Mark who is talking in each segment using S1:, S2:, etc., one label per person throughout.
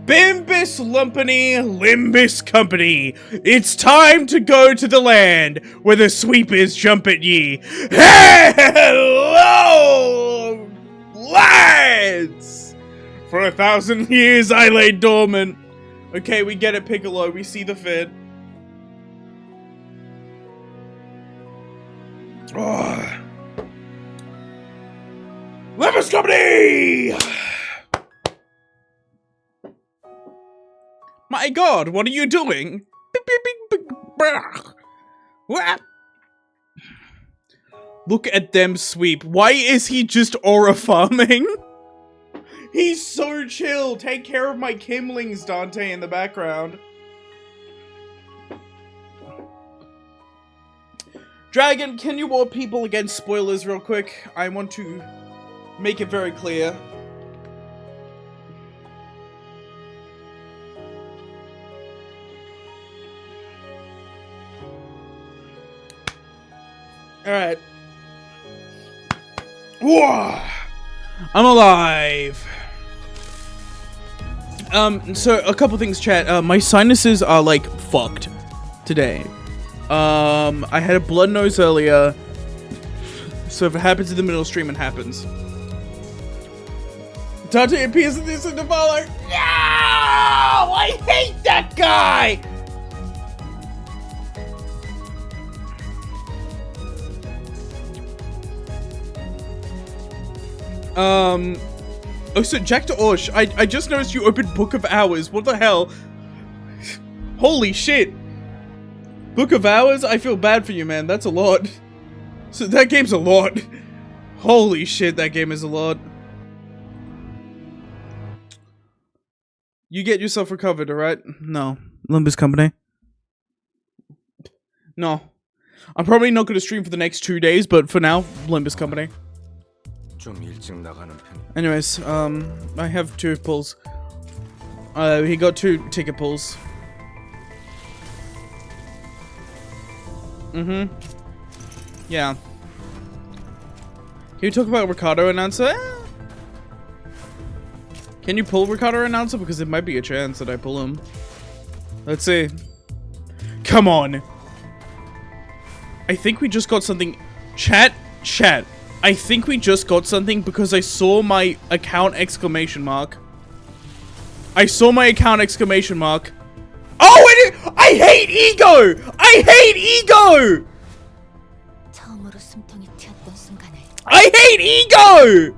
S1: Bimbus Lumpany Limbus Company. It's time to go to the land where the sweepers jump at ye. Hello, lads! For 1,000 years I lay dormant. Okay, we get it, Piccolo. We see the fit. Oh. Limbus Company! My god, what are you doing? Look at them sweep. Why is he just aura farming? He's so chill. Take care of my Kimlings, Dante, in the background. Dragon, can you warn people against spoilers real quick? I want to make it very clear. Alright. Whoa! I'm alive! So a couple things, chat. My sinuses are, like, fucked today. I had a blood nose earlier. So if it happens in the middle of stream, it happens. Dante appears in this INTERVALLO. No! I hate that guy! Oh, so Jack to Osh, I just noticed you opened Book of Hours. What the hell? Holy shit. Book of Hours? I feel bad for you, man. That's a lot. So that game's a lot. Holy shit, that game is a lot. You get yourself recovered, alright? No. Limbus Company. No. I'm probably not gonna stream for the next 2 days, but for now, Limbus Company. Anyways, I have 2 pulls. He got 2 ticket pulls. Yeah. Can you talk about Ricardo Announcer? Can you pull Ricardo Announcer? Because there might be a chance that I pull him. Let's see. Come on. I think we just got something. Chat. I think we just got something because I saw my account exclamation mark. I saw my account exclamation mark. Oh, I hate ego! I hate ego! I hate ego!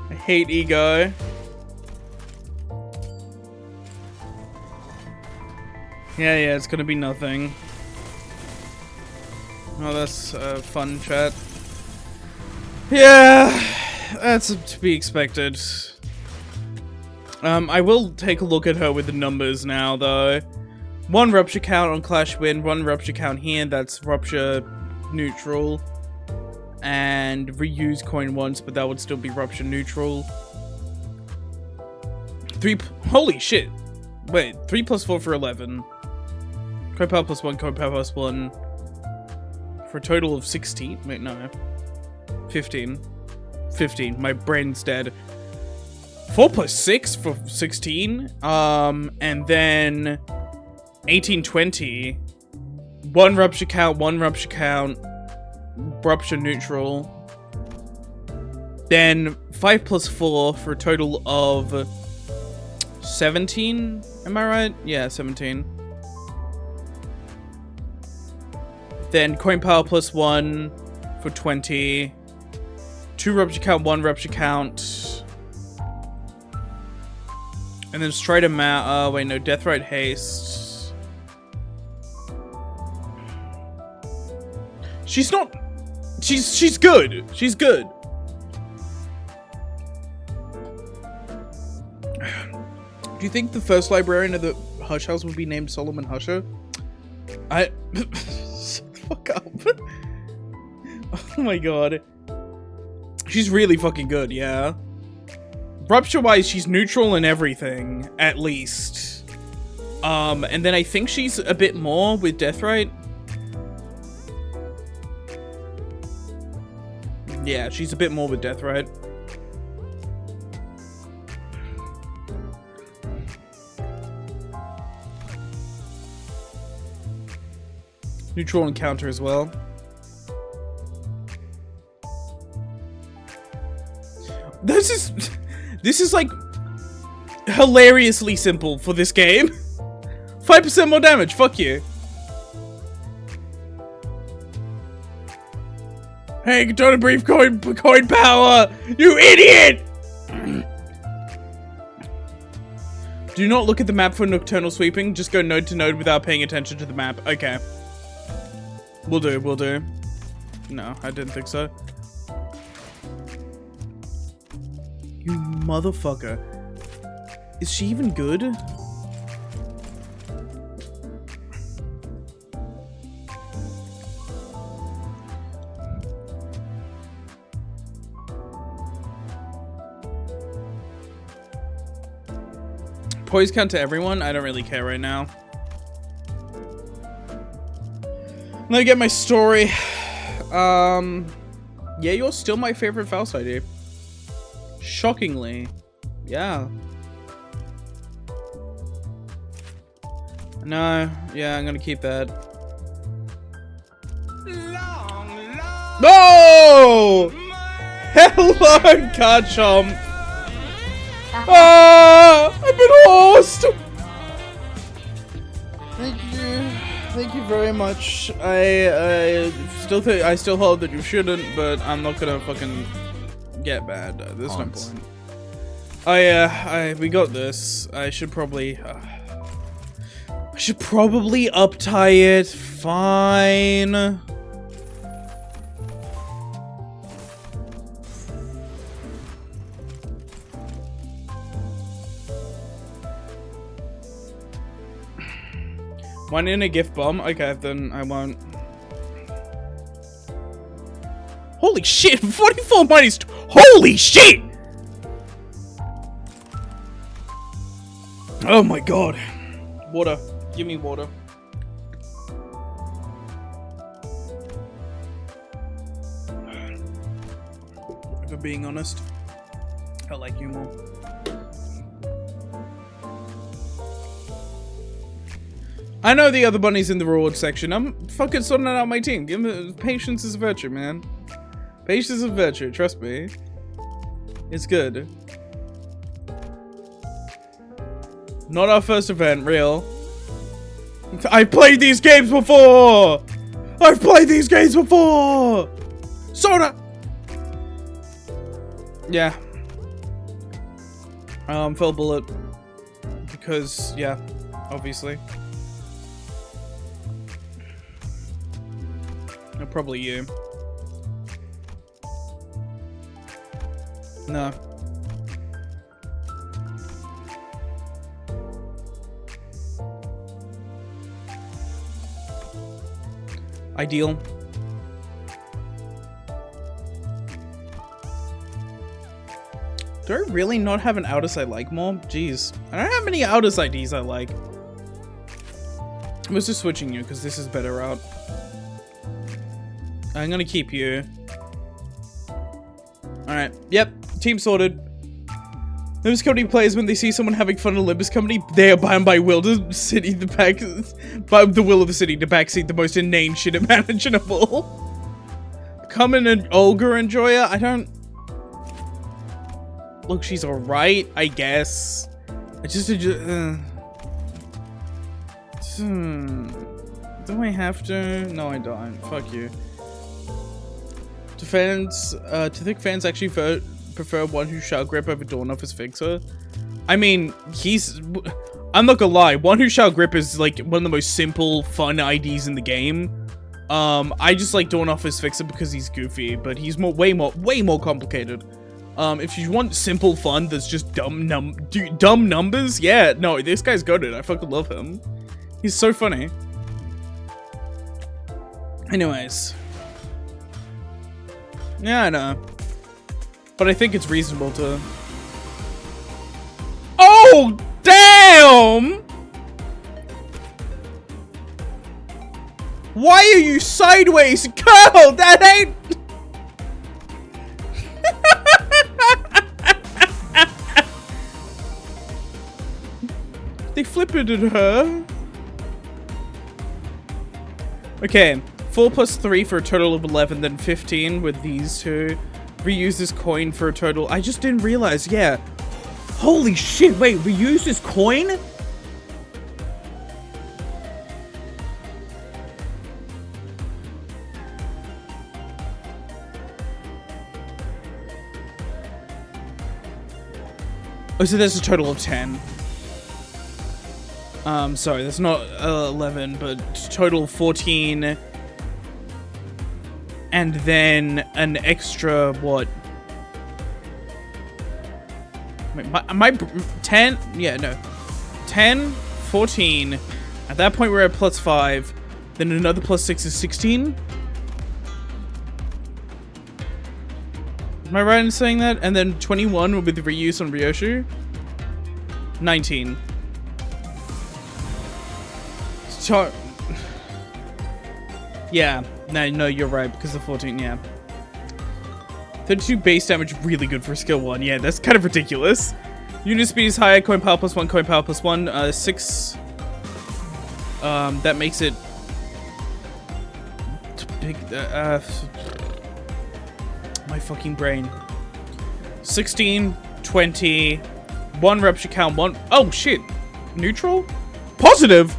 S1: I hate ego. Yeah, it's gonna be nothing. Oh, that's fun, chat. Yeah, that's to be expected. I will take a look at her with the numbers now, though. 1 rupture count on Clash Win, 1 rupture count here, that's rupture neutral. And reuse coin once, but that would still be rupture neutral. 3, holy shit. Wait, 3 plus 4 for 11. Coin power plus 1, coin power plus 1. For a total of 16. Wait, no. 15. 15. My brain's dead. 4 plus 6 for 16. And then 18, 20. 1 rupture count, 1 rupture count. Rupture neutral. Then 5 plus 4 for a total of 17. Am I right? Yeah, 17. Then coin power plus 1 for 20. 2 rupture count, 1 rupture count. And then straight amount. Wait, no, death rate haste. She's not. She's good. She's good. Do you think the first librarian of the Hush House would be named Solomon Husher? fuck up. Oh my god. She's really fucking good, yeah. Rupture-wise, she's neutral in everything, at least. And then I think she's a bit more with Deathrite. Yeah, she's a bit more with Deathrite. Neutral and counter as well. This is like hilariously simple for this game. 5% more damage, fuck you. Hey, don't brief coin power, you idiot! Do not look at the map for nocturnal sweeping, just go node to node without paying attention to the map. Okay. Will do. No, I didn't think so. You motherfucker. Is she even good? Poise count to everyone? I don't really care right now. Let me get my story. Yeah, you're still my favorite Faust ID. Shockingly. Yeah. No. Yeah, I'm gonna keep that. No! Hello, Garchomp! Ah! I've been horsed! Thank you very much. I still hold that you shouldn't, but I'm not gonna fucking get bad. There's no point. Oh yeah, we got this. I should probably up-tie it. Fine. One in a gift bomb? Okay, then I won't. Holy shit! 44 minus. Holy shit! Oh my god. Water. Give me water. If I'm being honest, I like you more. I know the other bunnies in the reward section. I'm fucking sorting out my team. Give me patience is a virtue, man. Patience is a virtue, trust me. It's good. Not our first event, real. I've played these games before! I've played these games before! Soda! Yeah. Fell bullet. Because, yeah, obviously. No, probably you. No. Ideal. Do I really not have an Outis I like more? Jeez. I don't have many Outis IDs I like. I was just switching you because this is better out. I'm gonna keep you. Alright. Yep. Team sorted. Limbus Company players, when they see someone having fun in Limbus Company, they are bound by will to city the back by the will of the city to backseat the most inane shit imaginable. Becoming an Olga enjoyer? I don't. Look, she's alright, I guess. I just do I have to? No, I don't. Fuck you. To think fans actually prefer One Who Shall Grip over Dawn-Office Fixer? I mean, I'm not gonna lie, One Who Shall Grip is like one of the most simple, fun IDs in the game. I just like Dawn-Office Fixer because he's goofy, but he's way more complicated. If you want simple fun that's just dumb numbers, yeah, no, this guy's goated. I fucking love him. He's so funny. Anyways. Yeah, I know. But I think it's reasonable to... Oh, damn! Why are you sideways? Girl, that ain't... They flipped it at her. Okay, 4 plus 3 for a total of 11, then 15 with these two. Reuse this coin for a total... I just didn't realize, yeah. Holy shit, wait, reuse this coin? Oh, so there's a total of 10. Sorry, that's not 11, but total 14. And then an extra, what? Wait, my 10? Yeah, no. 10, 14. At that point, we're at plus 5. Then another plus 6 is 16. Am I right in saying that? And then 21 will be the reuse on Ryoshu. 19. So, yeah. No, you're right, because of 14, yeah. 32 base damage, really good for skill 1. Yeah, that's kind of ridiculous. Unit speed is higher, coin power plus 1, coin power plus 1. 6. That makes it... big, my fucking brain. 16, 20, 1 rupture count, 1... Oh, shit. Neutral? Positive!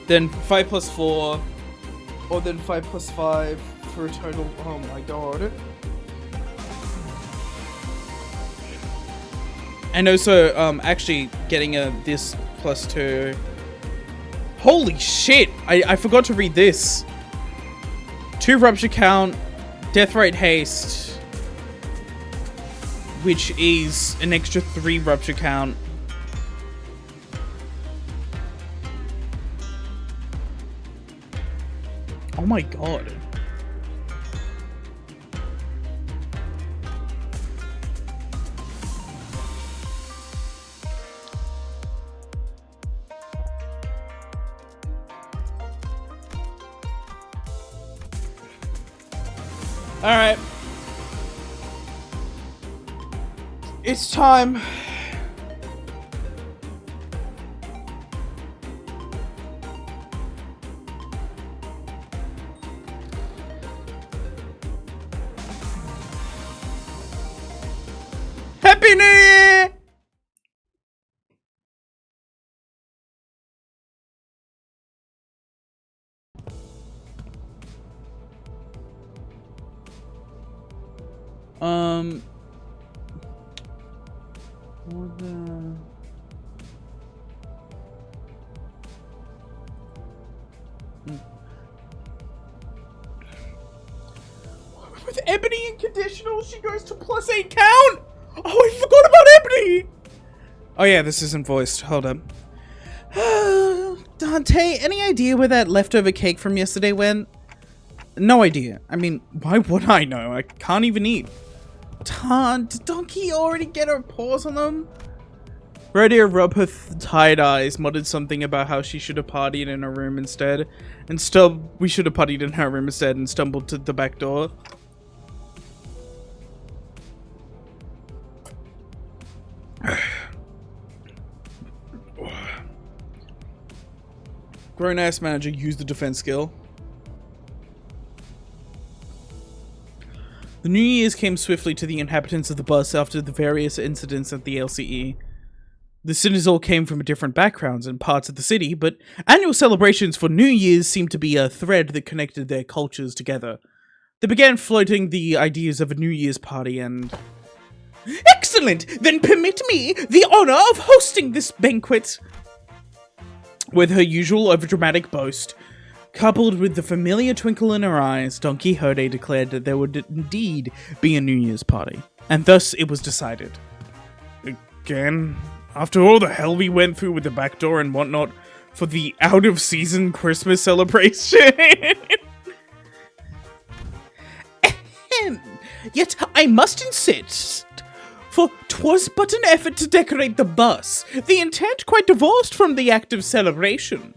S1: Then 5 plus 4, or then 5 plus 5 for a total. Oh my god. And also, actually getting this plus 2. Holy shit! I forgot to read this. 2 rupture count, death rate haste, which is an extra 3 rupture count. Oh my god. Alright. It's time. Happy New Year! What the... With Ebony and conditional, she goes to plus 8 count! Oh, I forgot about Ebony! Oh yeah, this isn't voiced. Hold up. Dante, any idea where that leftover cake from yesterday went? No idea. I mean, why would I know? I can't even eat. Did Donkey already get her paws on them? Rodeo rub her tired eyes, muttered something about how she should have partied in her room instead. And we should have partied in her room instead and stumbled to the back door. Grown-ass manager, use the defense skill. The New Year's came swiftly to the inhabitants of the bus after the various incidents at the LCE. The sinners all came from different backgrounds and parts of the city, but annual celebrations for New Year's seemed to be a thread that connected their cultures together. They began floating the ideas of a New Year's party and... Excellent! Then permit me the honor of hosting this banquet! With her usual overdramatic boast, coupled with the familiar twinkle in her eyes, Don Quixote declared that there would indeed be a New Year's party. And thus it was decided. Again? After all the hell we went through with the back door and whatnot for the out-of-season Christmas celebration. Yet I must insist, for 'twas but an effort to decorate the bus, the intent quite divorced from the act of celebration.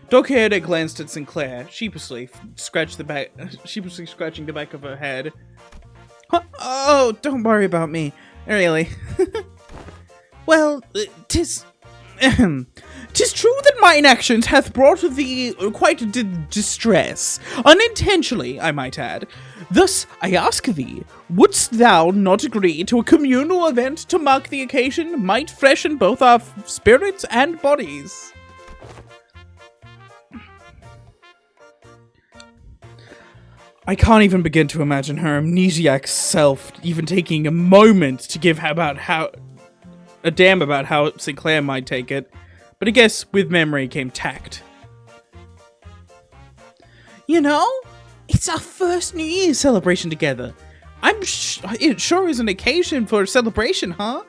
S1: Dog-haired glanced at Sinclair, sheepishly scratching the back of her head. Oh, don't worry about me, really. Well, 'tis true that mine actions hath brought thee quite distress, unintentionally, I might add. Thus, I ask thee, wouldst thou not agree to a communal event to mark the occasion, might freshen both our spirits and bodies? I can't even begin to imagine her amnesiac self even taking a moment to give a damn about how Sinclair might take it. But I guess with memory came tact. You know, it's our first New Year's celebration together. It sure is an occasion for a celebration, huh?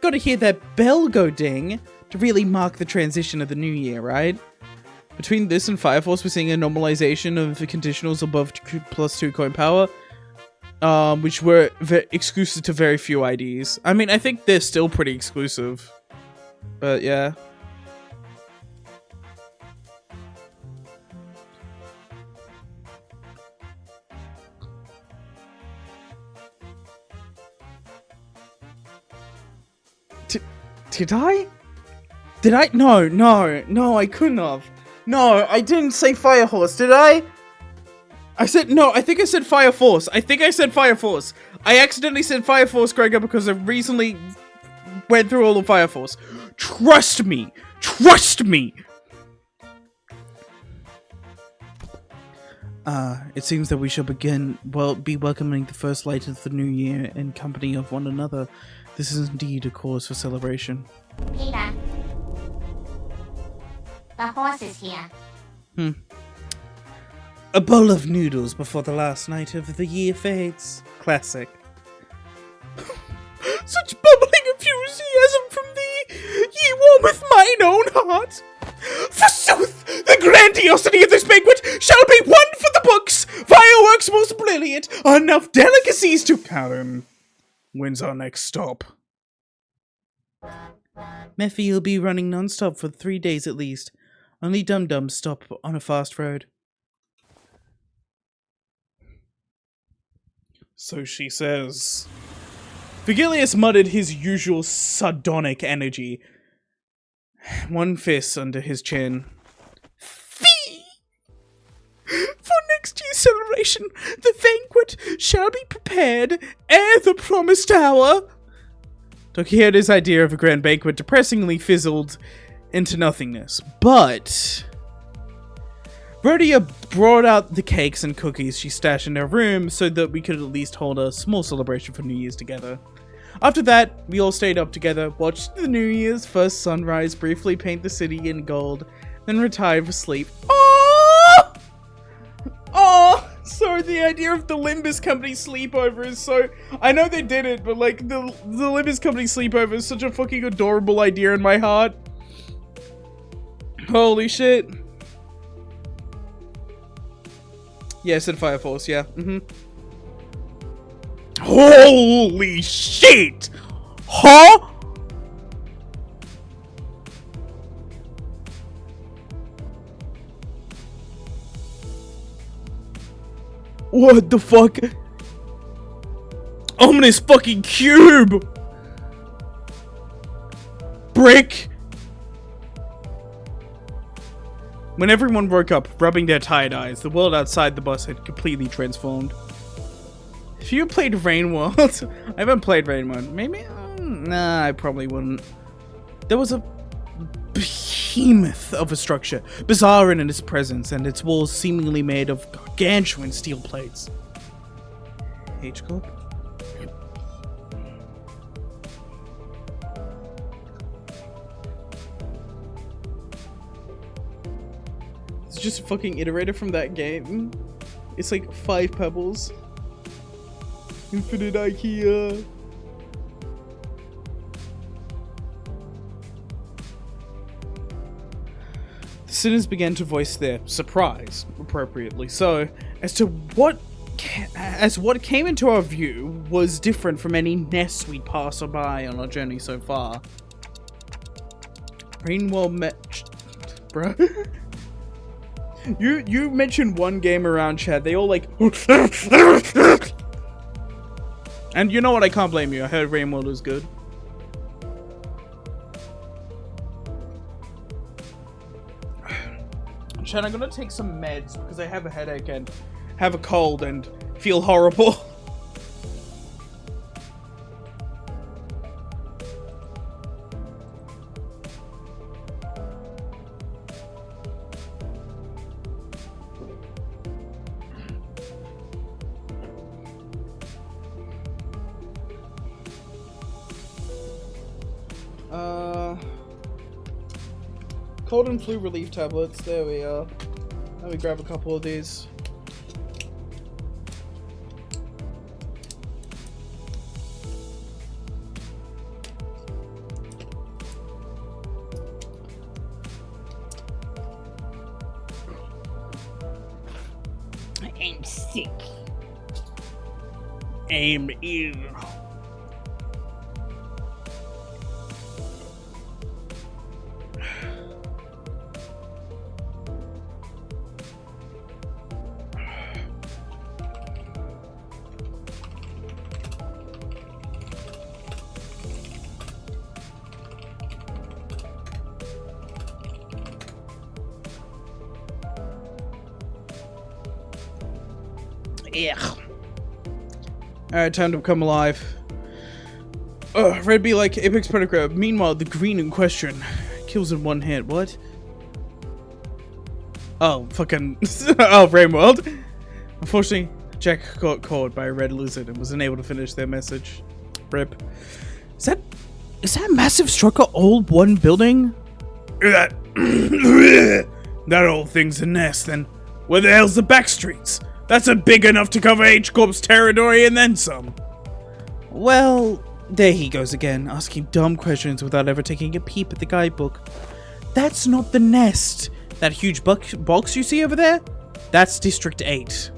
S1: Gotta hear that bell go ding to really mark the transition of the new year, right? Between this and Fire Force, we're seeing a normalization of the conditionals above +2 coin power, which were exclusive to very few IDs. I mean, I think they're still pretty exclusive, but yeah. Did I? No, I couldn't have. No, I didn't say Fire Horse, did I? I think I said Fire Force. I accidentally said Fire Force, Gregor, because I recently went through all of Fire Force. Trust me! It seems that we shall be welcoming the first light of the new year in company of one another. This is indeed a cause for celebration.
S2: Peter. The horse is here.
S1: A bowl of noodles before the last night of the year fades. Classic. Such bubbling enthusiasm from thee, ye warmeth mine own heart. Forsooth, the grandiosity of this banquet shall be one for the books. Fireworks most brilliant, enough delicacies to Callum. When's our next stop? Mephi will be running non-stop for 3 days at least. Only dum-dums stop on a fast road. So she says. Vigilius muttered his usual sardonic energy. One fist under his chin. Fee! For next year's celebration, the banquet shall be prepared ere the promised hour. Tokiharu's idea of a grand banquet depressingly fizzled into nothingness, but Rhodia brought out the cakes and cookies she stashed in her room so that we could at least hold a small celebration for New Year's together. After that, we all stayed up together, watched the New Year's first sunrise briefly paint the city in gold, then retired for sleep. Oh! Oh! So the idea of the Limbus Company sleepover is so... I know they did it, but like, the Limbus Company sleepover is such a fucking adorable idea in my heart. Holy shit. Yeah, I said Fire Force, yeah. Holy shit! Huh? What the fuck? Ominous fucking cube! Brick! When everyone woke up, rubbing their tired eyes, the world outside the bus had completely transformed. If you played Rain World... I haven't played Rain World. Maybe? Nah, I probably wouldn't. There was a behemoth of a structure, bizarre in its presence, and its walls seemingly made of gargantuan steel plates. H-Corp? It's just a fucking iterator from that game. It's like 5 pebbles. Infinite IKEA. The sinners began to voice their surprise, appropriately so, as what came into our view was different from any nests we'd passed by on our journey so far. Greenwell bruh. You mentioned one game around chat, they all like and you know what, I can't blame you, I heard Rainworld was good. Chat, I'm gonna take some meds because I have a headache and have a cold and feel horrible. Cold and flu relief tablets, there we are. Let me grab a couple of these.
S2: I'm sick.
S1: I'm ill. Alright, time to become alive. Red be like Apex Predator. Meanwhile, the green in question kills in one hit. What? Oh, fucking. Oh, Rainworld. Unfortunately, Jack got caught by a red lizard and was unable to finish their message. Rip. Is that a massive structure all one building? That old thing's a nest, then. Where the hell's the back streets? That's a big enough to cover H-Corp's territory and then some. Well, there he goes again, asking dumb questions without ever taking a peep at the guidebook. That's not the nest. That huge box you see over there? That's District 8.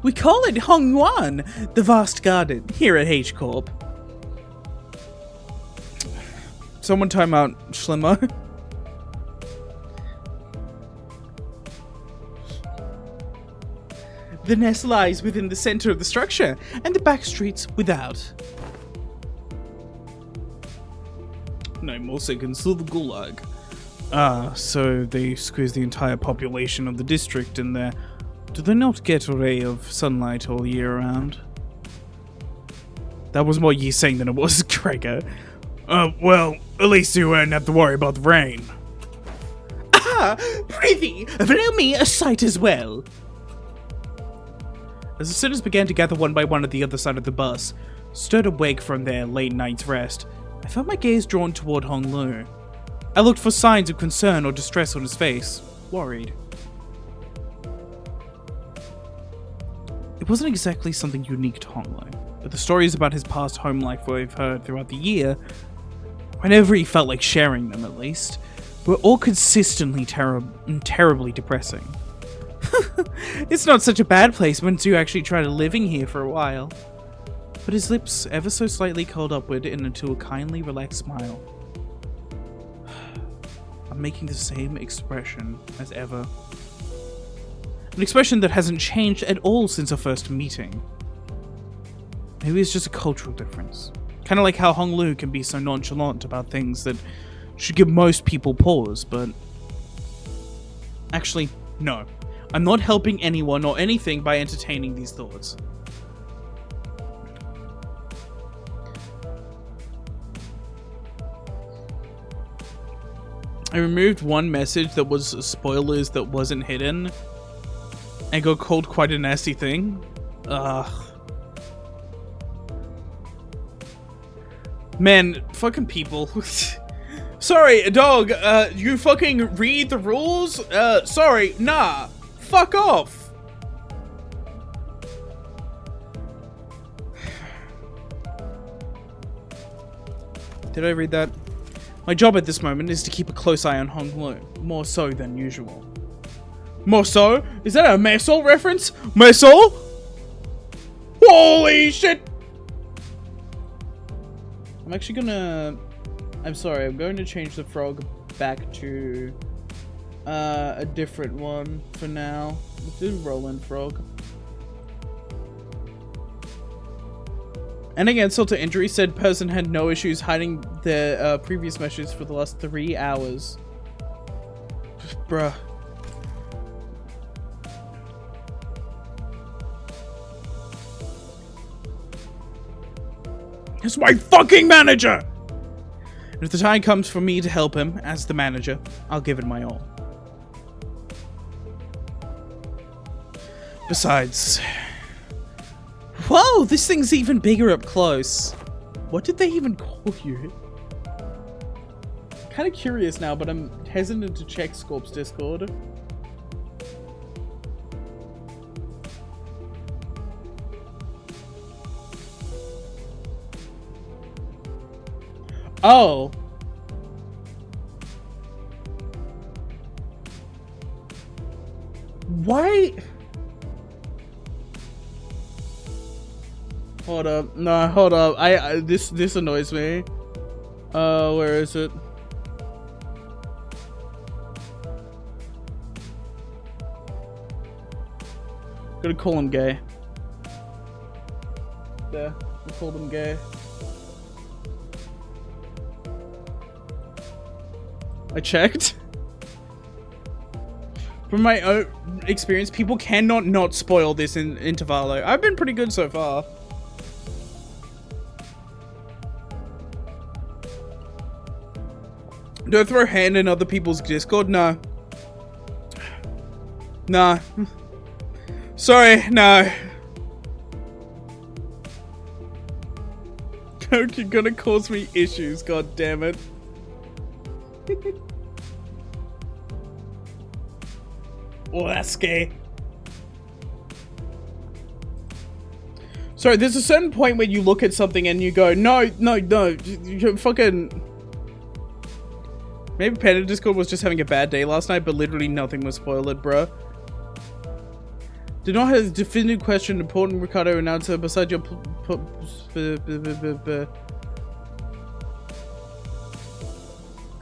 S1: We call it Hongwan, the vast garden, here at H-Corp. Someone time out, Schlimmer. The nest lies within the center of the structure, and the back streets without. 9 more seconds to the gulag. Ah, so they squeeze the entire population of the district in there. Do they not get a ray of sunlight all year round? That was more you saying than it was Gregor. Well, at least you won't have to worry about the rain. Ah, prithee, allow me a sight as well. As the sinners began to gather one by one at the other side of the bus, stirred awake from their late night's rest, I felt my gaze drawn toward Hong Lu. I looked for signs of concern or distress on his face, worried. It wasn't exactly something unique to Hong Lu, but the stories about his past home life we've heard throughout the year, whenever he felt like sharing them at least, were all consistently terribly depressing. It's not such a bad place once you actually try to living here for a while. But his lips ever so slightly curled upward into a kindly, relaxed smile. I'm making the same expression as ever. An expression that hasn't changed at all since our first meeting. Maybe it's just a cultural difference. Kind of like how Hong Lu can be so nonchalant about things that should give most people pause, but... Actually, no. I'm not helping anyone or anything by entertaining these thoughts. I removed one message that was spoilers that wasn't hidden and got called quite a nasty thing. Ugh. Man, fucking people. Sorry, dog, you fucking read the rules? Sorry, nah. Fuck off! Did I read that? My job at this moment is to keep a close eye on Hong Lu, more so than usual. More so? Is that a Maisol reference? Maisol? Holy shit! I'm actually gonna... I'm sorry, I'm going to change the frog back to a different one for now. Let's do Roland Frog. And again, insult to injury, said person had no issues hiding their previous messages for the last 3 hours. Bruh. It's my fucking manager! And if the time comes for me to help him as the manager, I'll give it my all. Besides... Whoa, this thing's even bigger up close. What did they even call you? I'm kind of curious now, but I'm hesitant to check Scorp's Discord. Oh. Why? Hold up. No, hold up. This annoys me. Where is it? Gonna call him gay. There. We called him gay. I checked. From my own experience, people cannot not spoil this in Intervallo. I've been pretty good so far. Do I throw a hand in other people's Discord? No. Nah. Sorry, no. You're gonna cause me issues, god damn it. Oh, that's gay. Sorry, there's a certain point where you look at something and you go, no, you fucking... Maybe Panda Discord was just having a bad day last night, but literally nothing was spoiled, bruh. Did not have a definitive question, important Ricardo announcer, beside your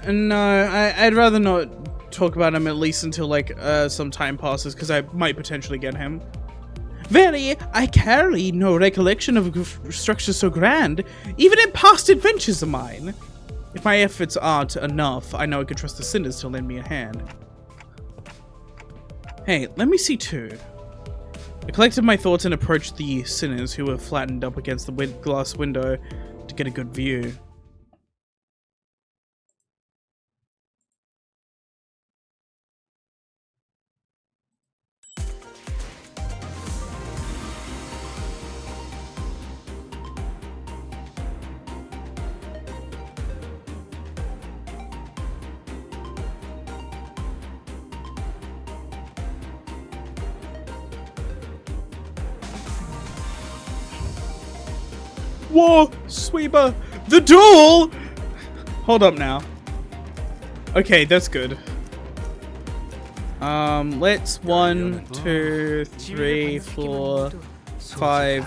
S1: No, I'd rather not talk about him at least until like some time passes, because I might potentially get him. Verily, I carry no recollection of a structure so grand, even in past adventures of mine. If my efforts aren't enough, I know I could trust the sinners to lend me a hand. Hey, let me see too. I collected my thoughts and approached the sinners who were flattened up against the glass window to get a good view. Whoa, Sweeper! The duel! Hold up now. Okay, that's good. Let's 1, 2, 3, 4, 5,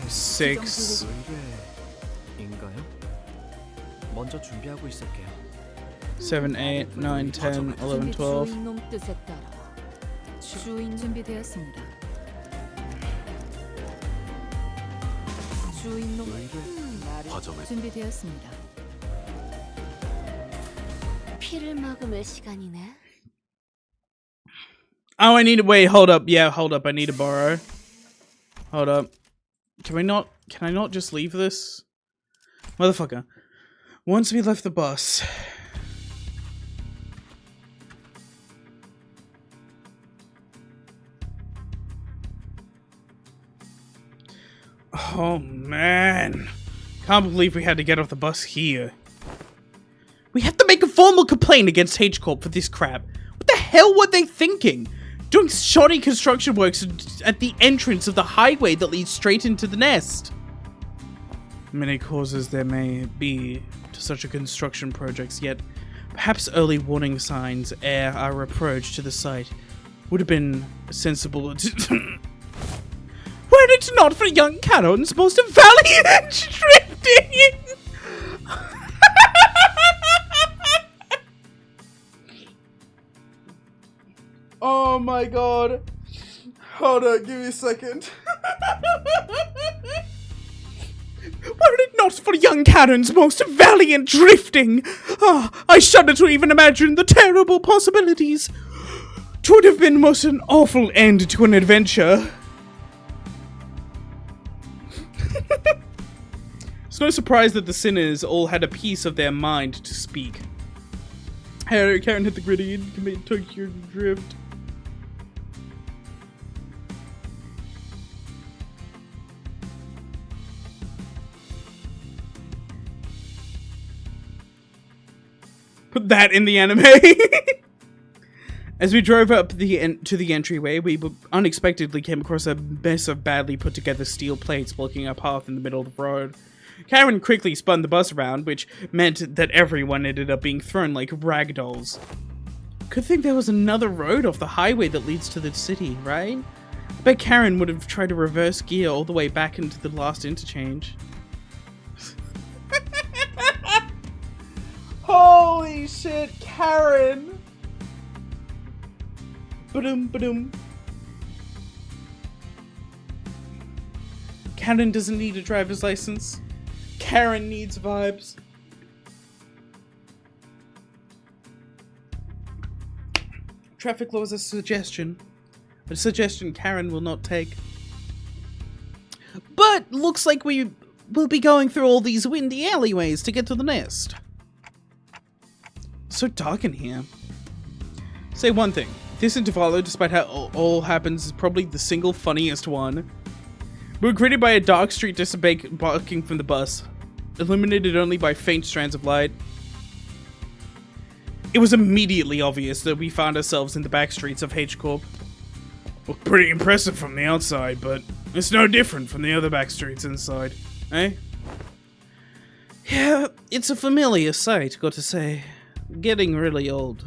S1: 6. 7, 8, 9, 10, 11, 12.
S2: 준비되었습니다. 피를 머금을 시간이네.
S1: Oh, I need to wait. Hold up. Yeah, hold up. I need to borrow. Hold up. Can I not just leave this? Motherfucker. Once we left the bus. Oh, man. Can't believe we had to get off the bus here. We have to make a formal complaint against H-Corp for this crap. What the hell were they thinking? Doing shoddy construction works at the entrance of the highway that leads straight into the nest. Many causes there may be to such a construction project, yet perhaps early warning signs ere our approach to the site would have been sensible. Were it not for young Charon's most valiant drifting! Oh my god. Hold on, give me a second. Were it not for young Charon's most valiant drifting, I shudder to even imagine the terrible possibilities. 'Twould have been most an awful end to an adventure. It's no surprise that the sinners all had a piece of their mind to speak. Karen hit the gritty and commit Tokyo Drift. Put that in the anime. As we drove up to the entryway, we unexpectedly came across a mess of badly put together steel plates blocking our path in the middle of the road. Karen quickly spun the bus around, which meant that everyone ended up being thrown like ragdolls. Good thing there was another road off the highway that leads to the city, right? I bet Karen would have tried to reverse gear all the way back into the last interchange. Holy shit, Karen! Ba-dum, ba-dum. Karen doesn't need a driver's license. Karen needs vibes. Traffic law is a suggestion Karen will not take. But looks like we will be going through all these windy alleyways to get to the nest. So dark in here. Say one thing. This Intervallo, despite how all happens, is probably the single funniest one. We were greeted by a dark street disembarking from the bus, illuminated only by faint strands of light. It was immediately obvious that we found ourselves in the back streets of H-Corp. Looked pretty impressive from the outside, but it's no different from the other back streets inside, eh? Yeah, it's a familiar sight, got to say. Getting really old.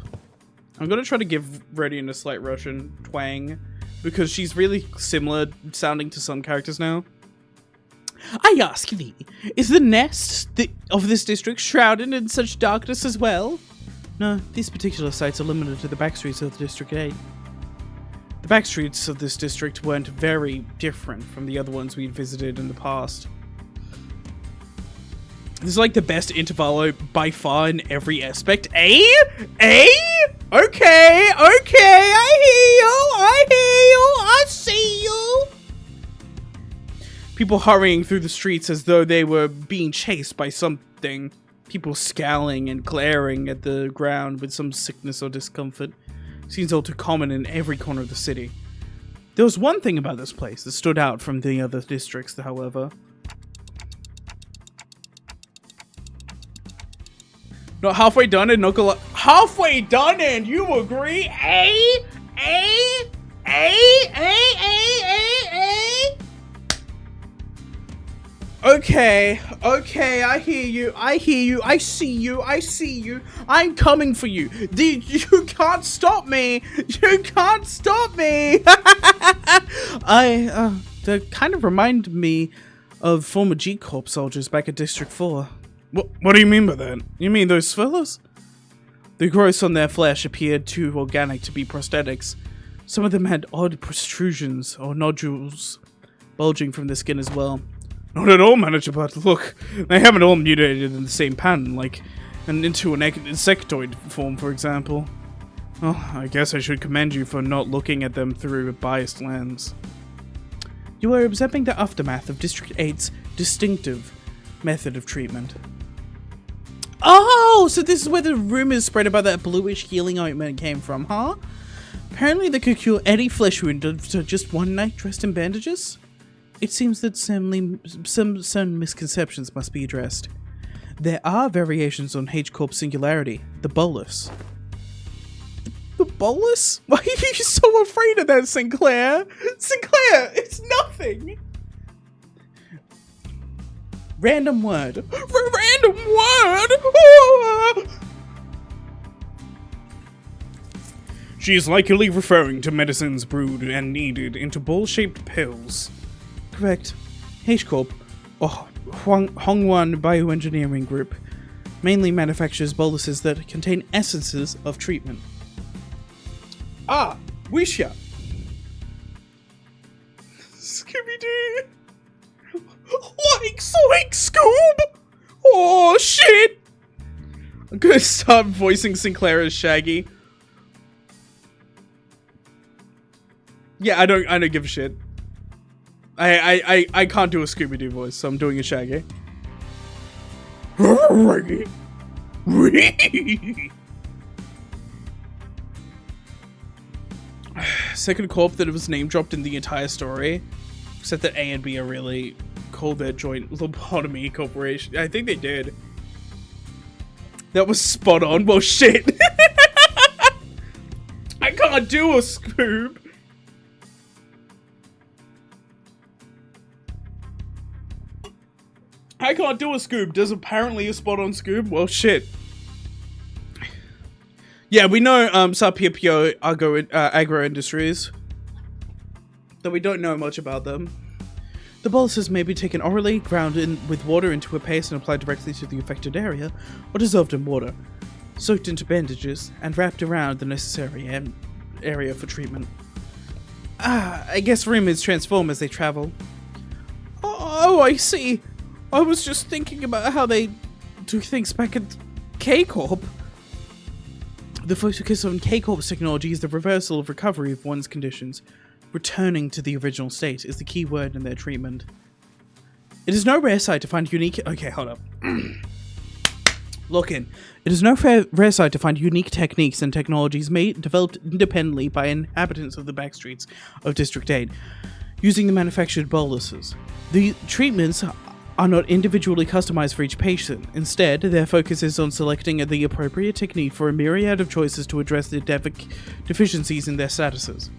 S1: I'm gonna try to give Radiant a slight Russian twang, because she's really similar sounding to some characters now. I ask thee, is the nest of this district shrouded in such darkness as well? No, these particular sites are limited to the back streets of District 8. The back streets of this district weren't very different from the other ones we'd visited in the past. This is like the best Intervallo by far in every aspect. Eh? Eh? Okay, I hear you, I see you. People hurrying through the streets as though they were being chased by something. People scowling and glaring at the ground with some sickness or discomfort. Seems all too common in every corner of the city. There was one thing about this place that stood out from the other districts, however. Not halfway done and not gonna halfway done and you agree? Okay, I hear you, I see you, I'm coming for you. You can't stop me, They kind of remind me of former G-Corp soldiers back at District 4. What do you mean by that? You mean those fellas? The growths on their flesh appeared too organic to be prosthetics. Some of them had odd protrusions or nodules bulging from the skin as well. Not at all, manager, but look, they haven't all mutated in the same pattern, like into an insectoid form, for example. Well, I guess I should commend you for not looking at them through a biased lens. You are observing the aftermath of District 8's distinctive method of treatment. Oh, so this is where the rumors spread about that bluish healing ointment came from, huh? Apparently they could cure any flesh wound after just one night dressed in bandages? It seems that some misconceptions must be addressed. There are variations on H-Corp singularity, the bolus. The bolus? Why are you so afraid of that, Sinclair? Sinclair, it's nothing! Random word. Random word! Ah! She is likely referring to medicines brewed and kneaded into bowl-shaped pills. Correct. H-Corp, or Hongwan Bioengineering Group, mainly manufactures boluses that contain essences of treatment. Ah, Wisha. Scooby-Doo. Like Soik Scoob! Oh, shit! I'm gonna start voicing Sinclair as Shaggy. Yeah, I don't give a shit. I can't do a Scooby-Doo voice, so I'm doing a Shaggy. Second corp that was name dropped in the entire story, except that A and B are really called their joint lobotomy corporation. I think they did. That was spot on. Well, shit. I can't do a Scoob. I can't do a Scoob. There's apparently a spot on Scoob. Well, shit. Yeah, we know Sapio Agro Industries, though we don't know much about them. The boluses may be taken orally, ground in with water into a paste and applied directly to the affected area, or dissolved in water, soaked into bandages, and wrapped around the necessary area for treatment. I guess rumors transform as they travel. Oh, I see. I was just thinking about how they do things back at K-Corp. The focus on K-Corp's technology is the reversal of recovery of one's conditions. Returning to the original state is the key word in their treatment. It is no rare sight to find unique... Okay, hold up. Look in. It is no rare sight to find unique techniques and technologies developed independently by inhabitants of the backstreets of District 8, using the manufactured boluses. The treatments are not individually customized for each patient. Instead, their focus is on selecting the appropriate technique for a myriad of choices to address the deficiencies in their statuses.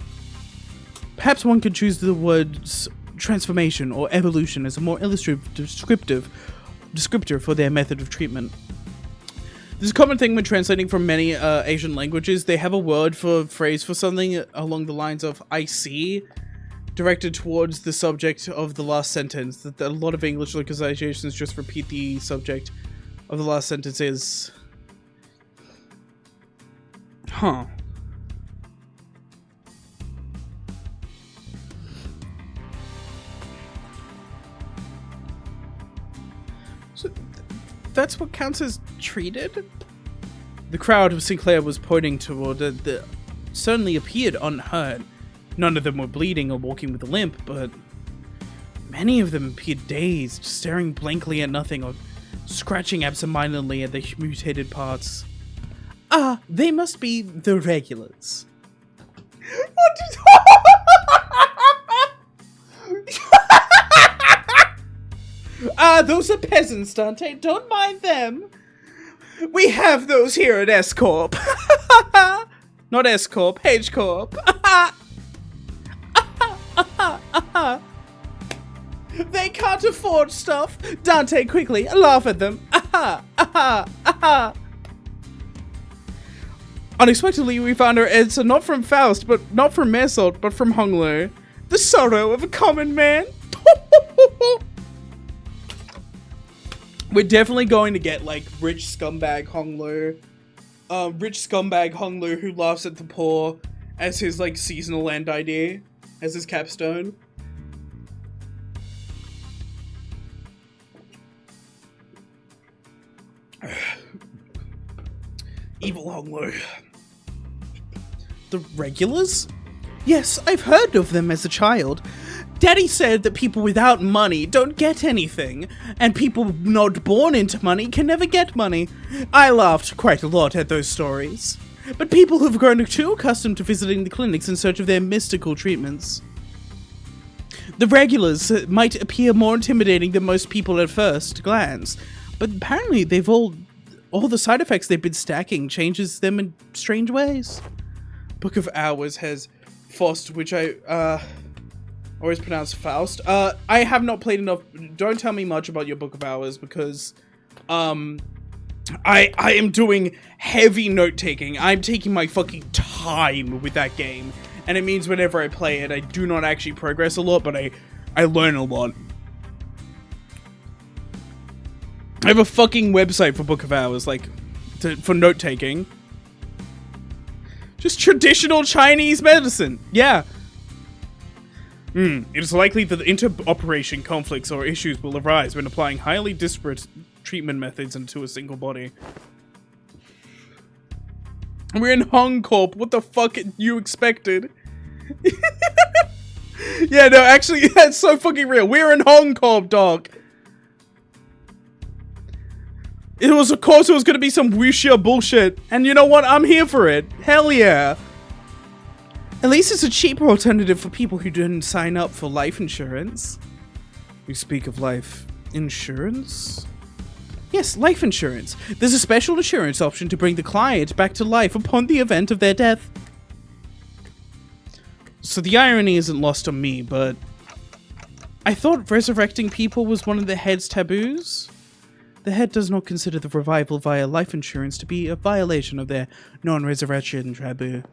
S1: Perhaps one could choose the words transformation or evolution as a more illustrative descriptor for their method of treatment. This is a common thing when translating from many Asian languages. They have a phrase for something along the lines of "I see," directed towards the subject of the last sentence. That a lot of English localizations just repeat the subject of the last sentence is... Huh. So that's what counts as treated? The crowd of Sinclair was pointing toward certainly appeared unhurt. None of them were bleeding or walking with a limp, but many of them appeared dazed, staring blankly at nothing or scratching absentmindedly at the mutated parts. Ah, they must be the regulars. What did... those are peasants, Dante. Don't mind them. We have those here at S-Corp. Not S-Corp, H-Corp. They can't afford stuff. Dante, quickly, laugh at them. Unexpectedly, we found our answer not from Faust, but not from Meursault, but from Honglu. The sorrow of a common man. We're definitely going to get, like, rich scumbag Honglu. Rich scumbag Honglu who laughs at the poor as his, like, seasonal end ID. As his capstone. Evil Honglu. The regulars? Yes, I've heard of them as a child. Daddy said that people without money don't get anything, and people not born into money can never get money. I laughed quite a lot at those stories. But people who've grown too accustomed to visiting the clinics in search of their mystical treatments. The regulars might appear more intimidating than most people at first glance, but apparently they've all the side effects they've been stacking changes them in strange ways. Book of Hours has Fost, which Or is pronounced Faust. I have not played enough. Don't tell me much about your Book of Hours because, I am doing heavy note-taking. I'm taking my fucking time with that game. And it means whenever I play it, I do not actually progress a lot, but I learn a lot. I have a fucking website for Book of Hours, like, for note-taking. Just traditional Chinese medicine. Yeah. It is likely that interoperation conflicts or issues will arise when applying highly disparate treatment methods into a single body. We're in Hong Kong. What the fuck you expected? Yeah, no, actually, that's so fucking real. We're in Hong Kong, dog. Of course, it was gonna be some wuxia bullshit. And you know what? I'm here for it. Hell yeah. At least it's a cheaper alternative for people who didn't sign up for life insurance. We speak of life insurance? Yes, life insurance. There's a special insurance option to bring the client back to life upon the event of their death. So the irony isn't lost on me, but I thought resurrecting people was one of the head's taboos. The head does not consider the revival via life insurance to be a violation of their non-resurrection taboo.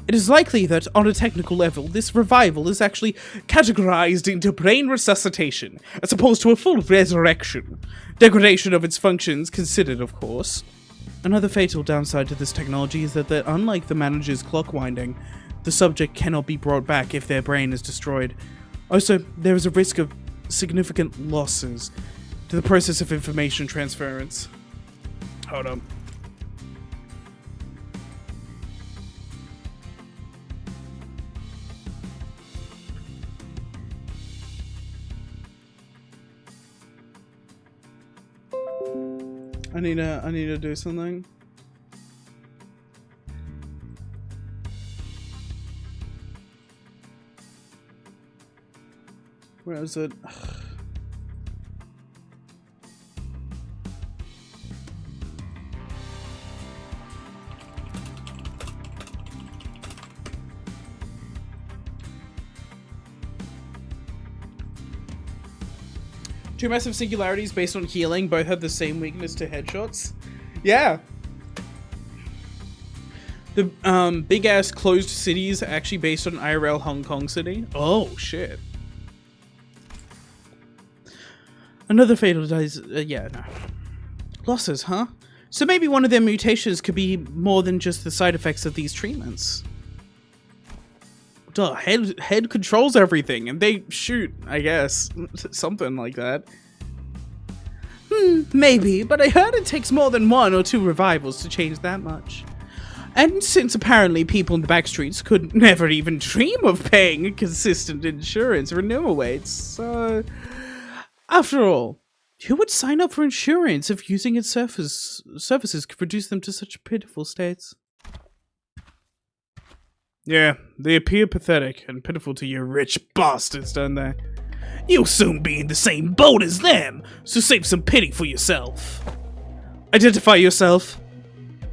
S1: It is likely that, on a technical level, this revival is actually categorized into brain resuscitation, as opposed to a full resurrection. Degradation of its functions considered, of course. Another fatal downside to this technology is that, unlike the manager's clock winding, the subject cannot be brought back if their brain is destroyed. Also, there is a risk of significant losses to the process of information transference. Hold on. I need to do something. Where is it? Two massive singularities based on healing both have the same weakness to headshots. Yeah. The big ass closed cities are actually based on IRL Hong Kong City. Oh shit. Another fatal dies. Yeah, no. Losses, huh? So maybe one of their mutations could be more than just the side effects of these treatments. Duh, head controls everything, and they shoot, I guess. Something like that. Maybe, but I heard it takes more than 1 or 2 revivals to change that much. And since apparently people in the backstreets could never even dream of paying a consistent insurance renewal rates, so... After all, who would sign up for insurance if using its services could reduce them to such pitiful states? Yeah, they appear pathetic and pitiful to you rich bastards, don't they? You'll soon be in the same boat as them, so save some pity for yourself. Identify yourself.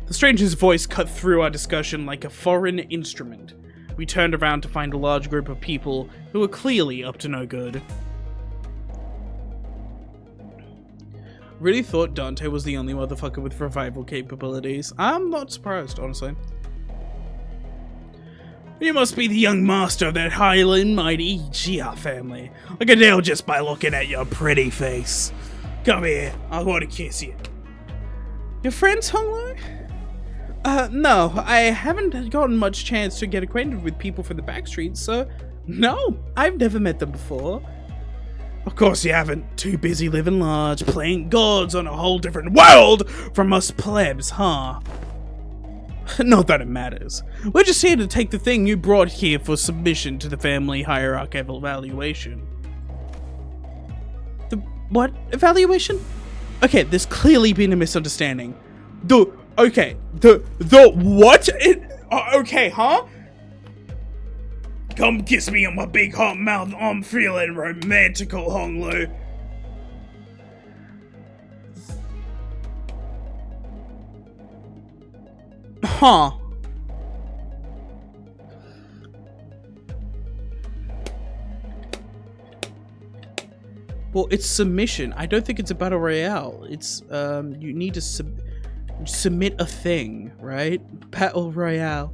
S1: The stranger's voice cut through our discussion like a foreign instrument. We turned around to find a large group of people who were clearly up to no good. Really thought Dante was the only motherfucker with revival capabilities. I'm not surprised, honestly. You must be the young master of that Highland mighty Jia family. I can tell just by looking at your pretty face. Come here, I want to kiss you. Your friends, Honglu? No, I haven't gotten much chance to get acquainted with people from the backstreets, so no, I've never met them before. Of course you haven't. Too busy living large, playing gods on a whole different world from us plebs, huh? Not that it matters. We're just here to take the thing you brought here for submission to the family hierarchical evaluation. The what evaluation? Okay, there's clearly been a misunderstanding. The what? Okay, huh? Come kiss me on my big hot mouth. I'm feeling romantical, Honglu. Huh. Well, it's submission. I don't think it's a battle royale. It's you need to submit a thing, right? Battle royale,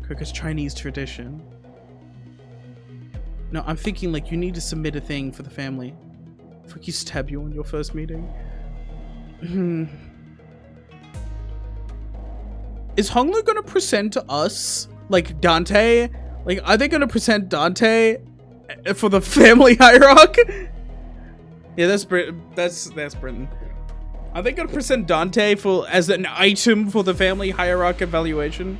S1: because Chinese tradition. No, I'm thinking like you need to submit a thing for the family. Fuck, you stab you on your first meeting. Is Honglu gonna present to us like Dante? Like, are they gonna present Dante for the family hierarchy? Yeah, that's Britain. Are they gonna present Dante as an item for the family hierarchy evaluation?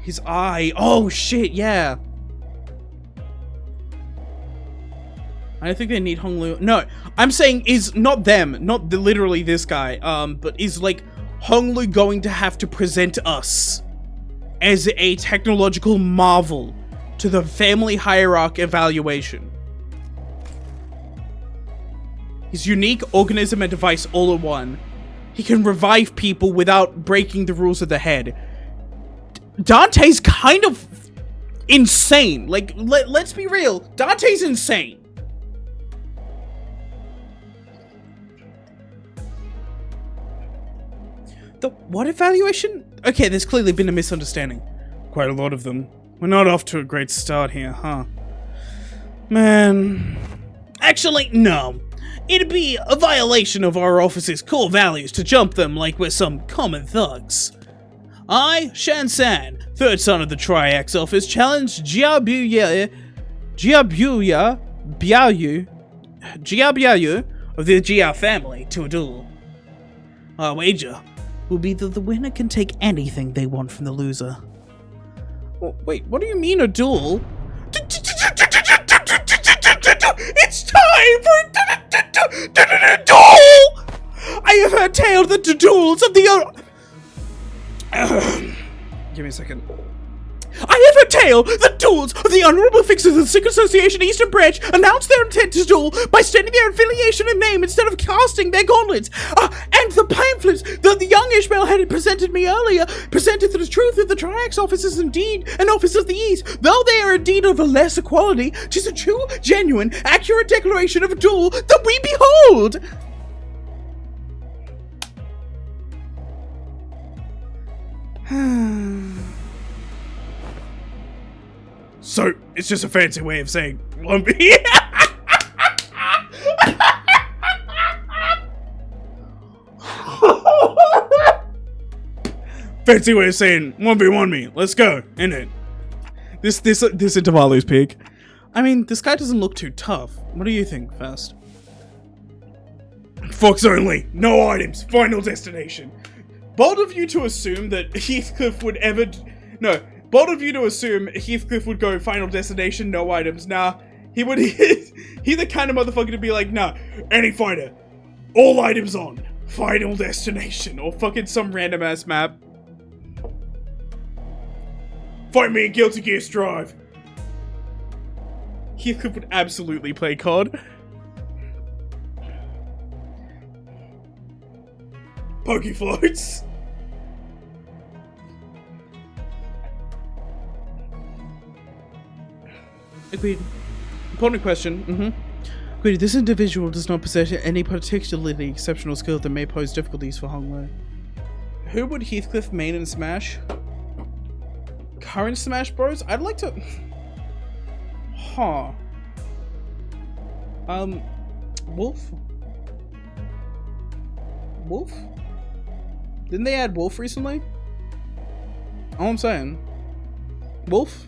S1: His eye. Oh shit, yeah. I don't think they need Honglu. No, I'm saying is not them, not literally this guy. But is like Honglu going to have to present us as a technological marvel to the family hierarchy evaluation. His unique organism and device all in one. He can revive people without breaking the rules of the head. Dante's kind of insane. Like, let's be real. Dante's insane. The what evaluation? Okay, there's clearly been a misunderstanding. Quite a lot of them. We're not off to a great start here, huh? Man. Actually, no. It'd be a violation of our office's core values to jump them like we're some common thugs. I, Shan San, third son of the Triax office, challenged Jiabiayu of the Jia family to a duel. Our wager will be that the winner can take anything they want from the loser. Oh, wait, what do you mean a duel? It's time for a duel! I have heard tales that the duels of the... Give me a second. I have a tale that duels of the honorable fixers of the Secret Association Eastern Branch announced their intent to duel by stating their affiliation and name instead of casting their gauntlets. And the pamphlets that the young Ishmael had presented me earlier presented the truth that the Triax office is indeed an office of the East. Though they are indeed of a lesser quality, 'tis a true, genuine, accurate declaration of a duel that we behold. So, it's just a fancy way of saying Lumpy. Fancy way of saying 1v1 me. Let's go, innit? This Intervallo's peak. I mean, this guy doesn't look too tough. What do you think, Fast? Fox only. No items. Final destination. Bold of you to assume that Heathcliff would ever... No. Bold of you to assume Heathcliff would go final destination, no items. Nah, he would. He the kind of motherfucker to be like, nah, any fighter, all items on, final destination, or fucking some random ass map. Fight me in Guilty Gear Strive. Heathcliff would absolutely play COD. Pokey floats. Agreed. Important question. Agreed. This individual does not possess any particularly exceptional skill that may pose difficulties for Honglu. Who would Heathcliff main in Smash? Current Smash Bros? I'd like to... Huh. Wolf? Wolf? Didn't they add Wolf recently? All I'm saying. Wolf?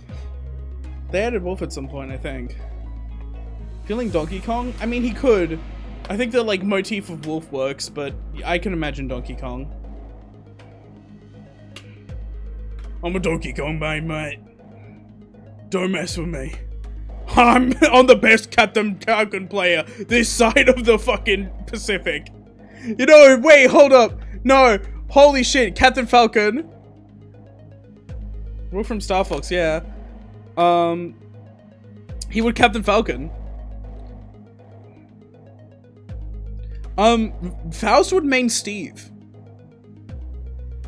S1: They added Wolf at some point, I think. Feeling Donkey Kong? I mean, he could. I think the, like, motif of Wolf works, but I can imagine Donkey Kong. I'm a Donkey Kong mate. Don't mess with me. I'm the best Captain Falcon player this side of the fucking Pacific. You know, wait, hold up. No, holy shit, Captain Falcon. We're from Star Fox, yeah. He would Captain Falcon. Faust would main Steve.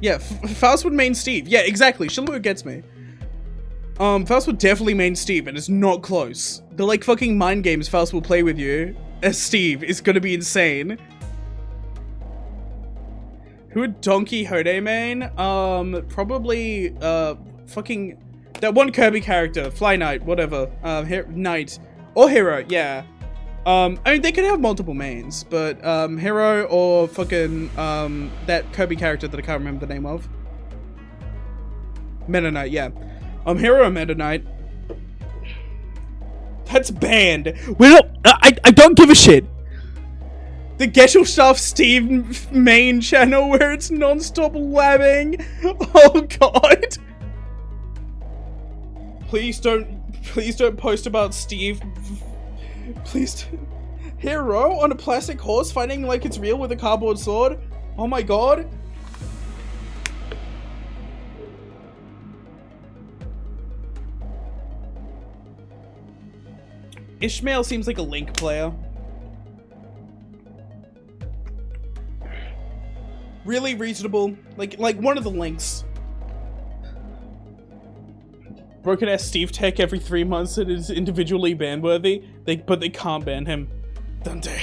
S1: Yeah, Faust would main Steve. Yeah, exactly. Shalua gets me. Faust will definitely main Steve, and it's not close. The like fucking mind games Faust will play with you as Steve is gonna be insane. Who would Don Quixote main? Probably, fucking, that one Kirby character, Fly Knight, whatever, Knight, or Hero, yeah. I mean, they could have multiple mains, but, Hero or fucking, that Kirby character that I can't remember the name of. Meta Knight, yeah. Hero or Meta Knight. That's banned. Well, I don't give a shit. The Gesellschaft Steve main channel where it's non-stop labbing. Oh god. Please don't post about Steve. Please. Hero on a plastic horse fighting like it's real with a cardboard sword. Oh my god. Ishmael seems like a Link player. Really reasonable. Like one of the Links. Broken ass Steve tech every 3 months and is individually ban worthy. But they can't ban him. Dante.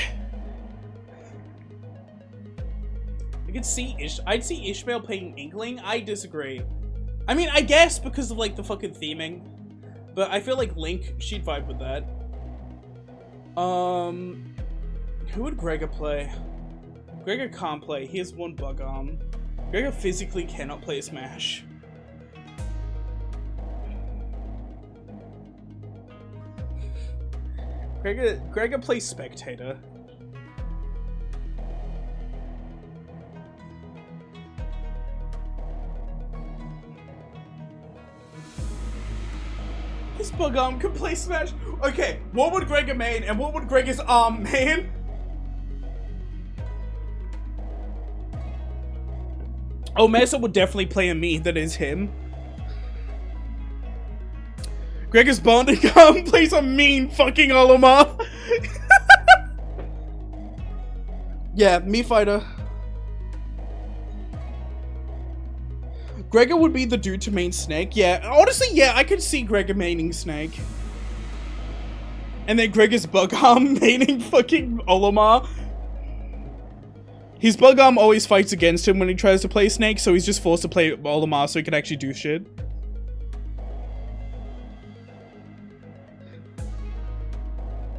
S1: I'd see Ishmael playing Inkling. I disagree. I mean, I guess because of like the fucking theming. But I feel like Link, she'd vibe with that. Who would Gregor play? Gregor can't play. He has one bug arm. Gregor physically cannot play Smash. Gregor plays Spectator. His bug arm can play Smash. Okay, what would Gregor main and what would Gregor's arm main? Oh, Mesa would definitely play a me that is him. Gregor's bonding arm plays a mean fucking Olimar. Yeah, me fighter. Gregor would be the dude to main Snake. Yeah, honestly, yeah, I could see Gregor maining Snake. And then Gregor's bug arm maining fucking Olimar. His bug arm always fights against him when he tries to play Snake, so he's just forced to play Olimar so he can actually do shit.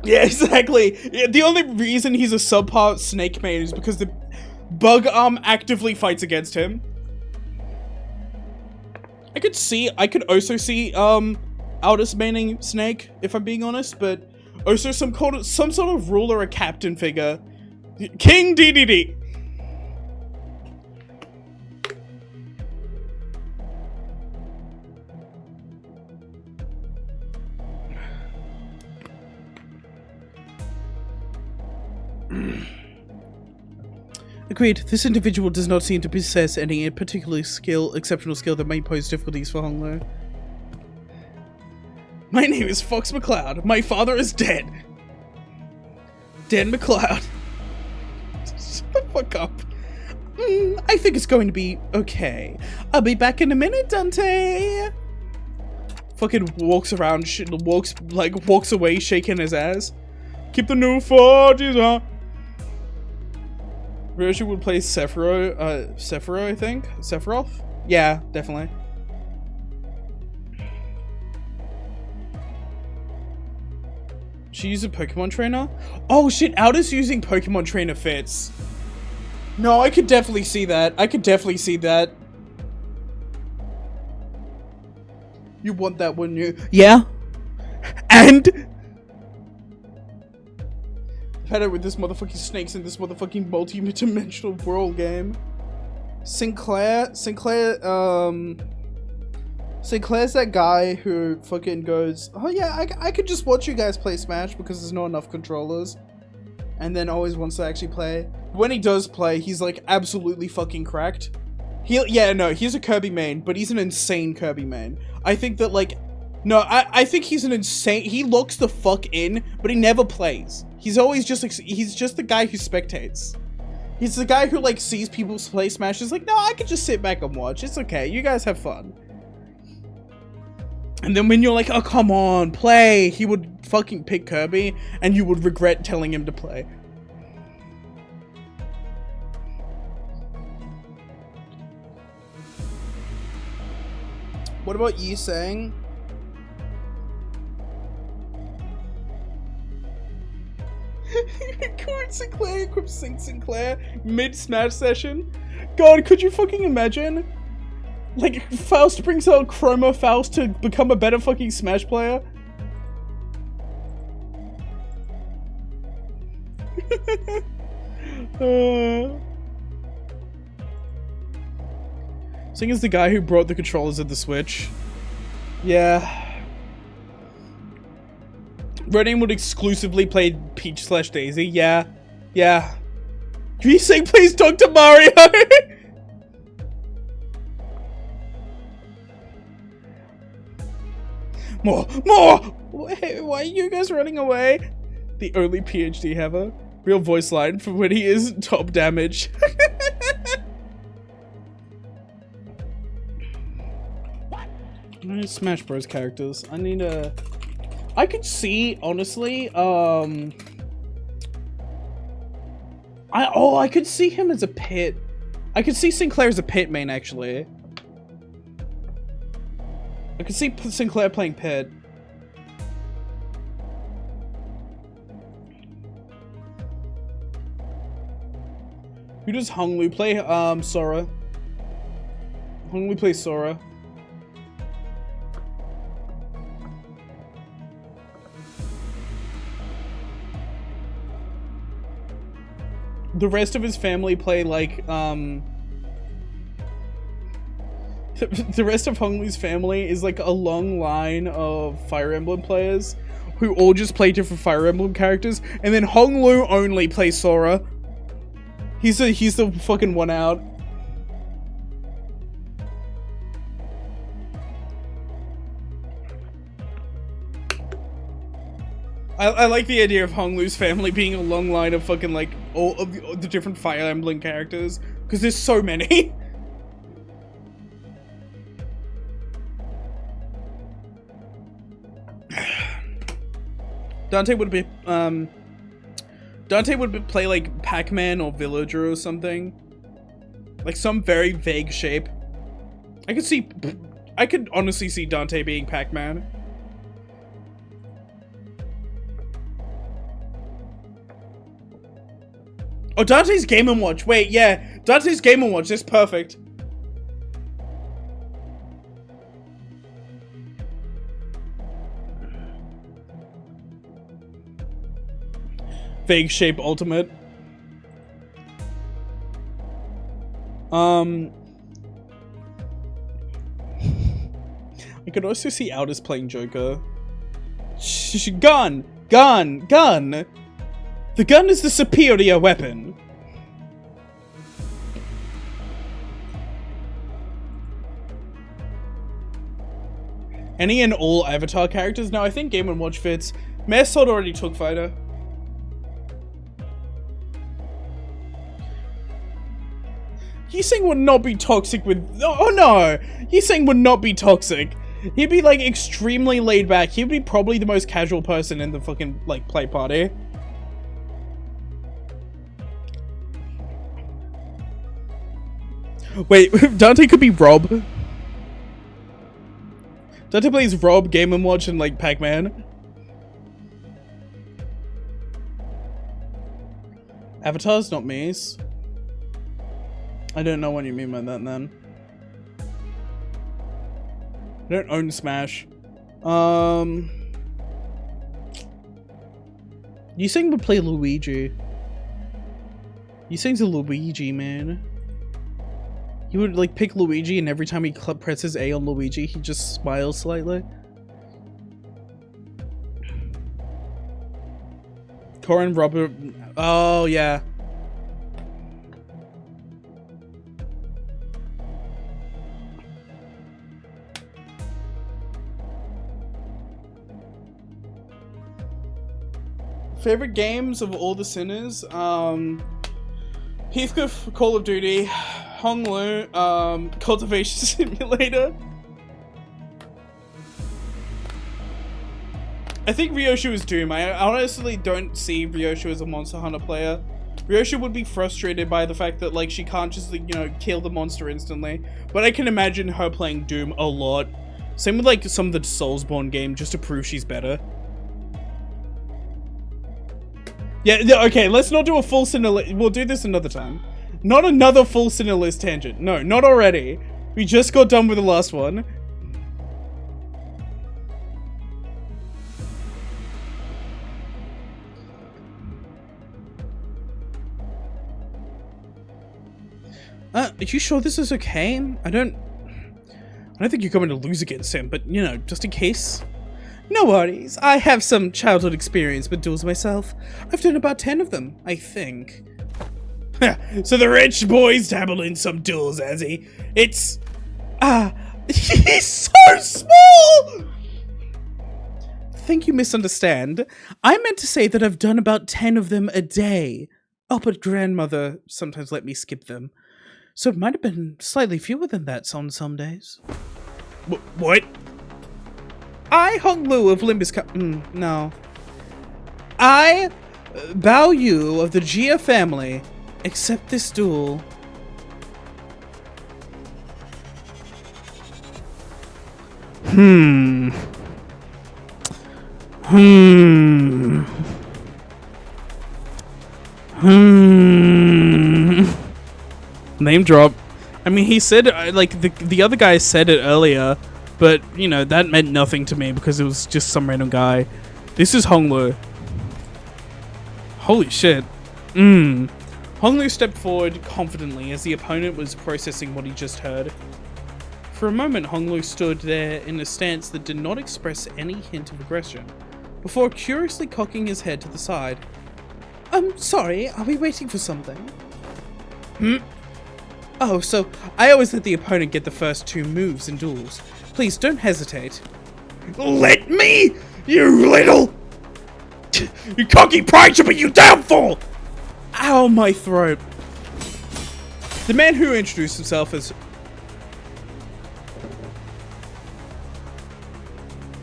S1: Yeah, exactly. Yeah, the only reason he's a subpar Snake main is because the bug arm actively fights against him. I could also see, Aldous maining Snake, if I'm being honest, but also some sort of ruler or captain figure. King DDD. Agreed. This individual does not seem to possess any particular exceptional skill that may pose difficulties for Honglo. My name is Fox McCloud. My father is dead. Dan McCloud. Shut the fuck up. I think it's going to be okay. I'll be back in a minute, Dante. Fucking walks around, walks away shaking his ass. Keep the new 40s on. Ryoshi would play Sephiroth, I think? Sephiroth? Yeah, definitely. She used a Pokemon trainer? Oh shit, Aldous using Pokemon trainer fits. No, I could definitely see that. I could definitely see that. You want that, wouldn't you? Yeah. And? Had it with this motherfucking snakes in this motherfucking multi-dimensional world game. Sinclair's that guy who fucking goes, oh yeah, I could just watch you guys play Smash because there's not enough controllers. And then always wants to actually play. When he does play, he's like absolutely fucking cracked. He's a Kirby main, but he's an insane Kirby main. I think that I think he's an insane, he looks the fuck in, but he never plays. He's always just like, he's just the guy who spectates. He's the guy who like sees people play Smash. He's like, no, I could just sit back and watch. It's okay. You guys have fun. And then when you're like, oh, come on, play, he would fucking pick Kirby, and you would regret telling him to play. What about you saying? Court Sinclair equips Saint Sinclair mid-Smash session? God, could you fucking imagine? Like, Faust brings out Chroma Faust to become a better fucking Smash player? Sing is the guy who brought the controllers of the Switch. Yeah. Redane would exclusively play Peach/Daisy. Yeah. Yeah. Can you say please talk to Mario? More! Why are you guys running away? The only PhD haver. Real voice line for when he is top damage. Smash Bros characters. I need a... I could see, honestly, I could see him as a pit. I could see Sinclair as a pit main, actually. I could see Sinclair playing pit. Who does Honglu play? Sora. Honglu plays Sora. The rest of his family play, like, the rest of Honglu's family is, like, a long line of Fire Emblem players who all just play different Fire Emblem characters, and then Honglu only plays Sora. He's the fucking one out. I like the idea of Honglu's family being a long line of fucking, like, all of the different Fire Emblem characters. Because there's so many. Dante would play, like, Pac-Man or Villager or something. Like, some very vague shape. I could honestly see Dante being Pac-Man. Oh, Dante's Game & Watch. Wait, yeah. Dante's Game & Watch. That's perfect. Vague Shape Ultimate. I could also see Aldous playing Joker. Gun! Gun! Gun! The gun is the superior weapon. Any and all Avatar characters? No, I think Game & Watch fits. Mayor Sword already took Fighter. Yiseng would not be toxic with... Oh no! Yiseng would not be toxic. He'd be, like, extremely laid back. He'd be probably the most casual person in the fucking, like, play party. Wait, Dante could be Rob. Dante plays Rob, Game & Watch, and, like, Pac-Man. Avatar's not Mies. I don't know what you mean by that, then. I don't own Smash. Yiseng would play Luigi. Yiseng's a Luigi, man. He would, like, pick Luigi, and every time he presses A on Luigi, he just smiles slightly. Corin Robert... Oh, yeah. Favorite games of all the sinners? Heathcliff, Call of Duty, Honglu, Cultivation Simulator. I think Ryoshu is Doom. I honestly don't see Ryoshu as a Monster Hunter player. Ryoshu would be frustrated by the fact that, like, she can't just, like, you know, kill the monster instantly. But I can imagine her playing Doom a lot. Same with, like, some of the Soulsborne game, just to prove she's better. Yeah, okay, let's not do a full Cinelist. We'll do this another time. Not another full Cinelist tangent. No, not already. We just got done with the last one. Are you sure this is okay? I don't think you're going to lose against him, but, you know, just in case. No worries. I have some childhood experience with duels myself. I've done about 10 of them, I think. So the rich boy's dabbled in some duels, has he? It's... he's so small! I think you misunderstand. I meant to say that I've done about 10 of them a day. Oh, but grandmother sometimes let me skip them. So it might have been slightly fewer than that on some days. What? I, Hong Lu of Limbussing, no. I, Bao Yu of the Jia family, accept this duel. Name drop. I mean, he said, like, the other guy said it earlier, but, you know, that meant nothing to me because it was just some random guy. This is Honglu. Holy shit. Honglu stepped forward confidently as the opponent was processing what he just heard. For a moment, Honglu stood there in a stance that did not express any hint of aggression, before curiously cocking his head to the side. Sorry, are we waiting for something? Oh, so I always let the opponent get the first 2 moves in duels. Please don't hesitate. Let me, you little... You cocky pride should be you downfall! Ow, my throat. The man who introduced himself as...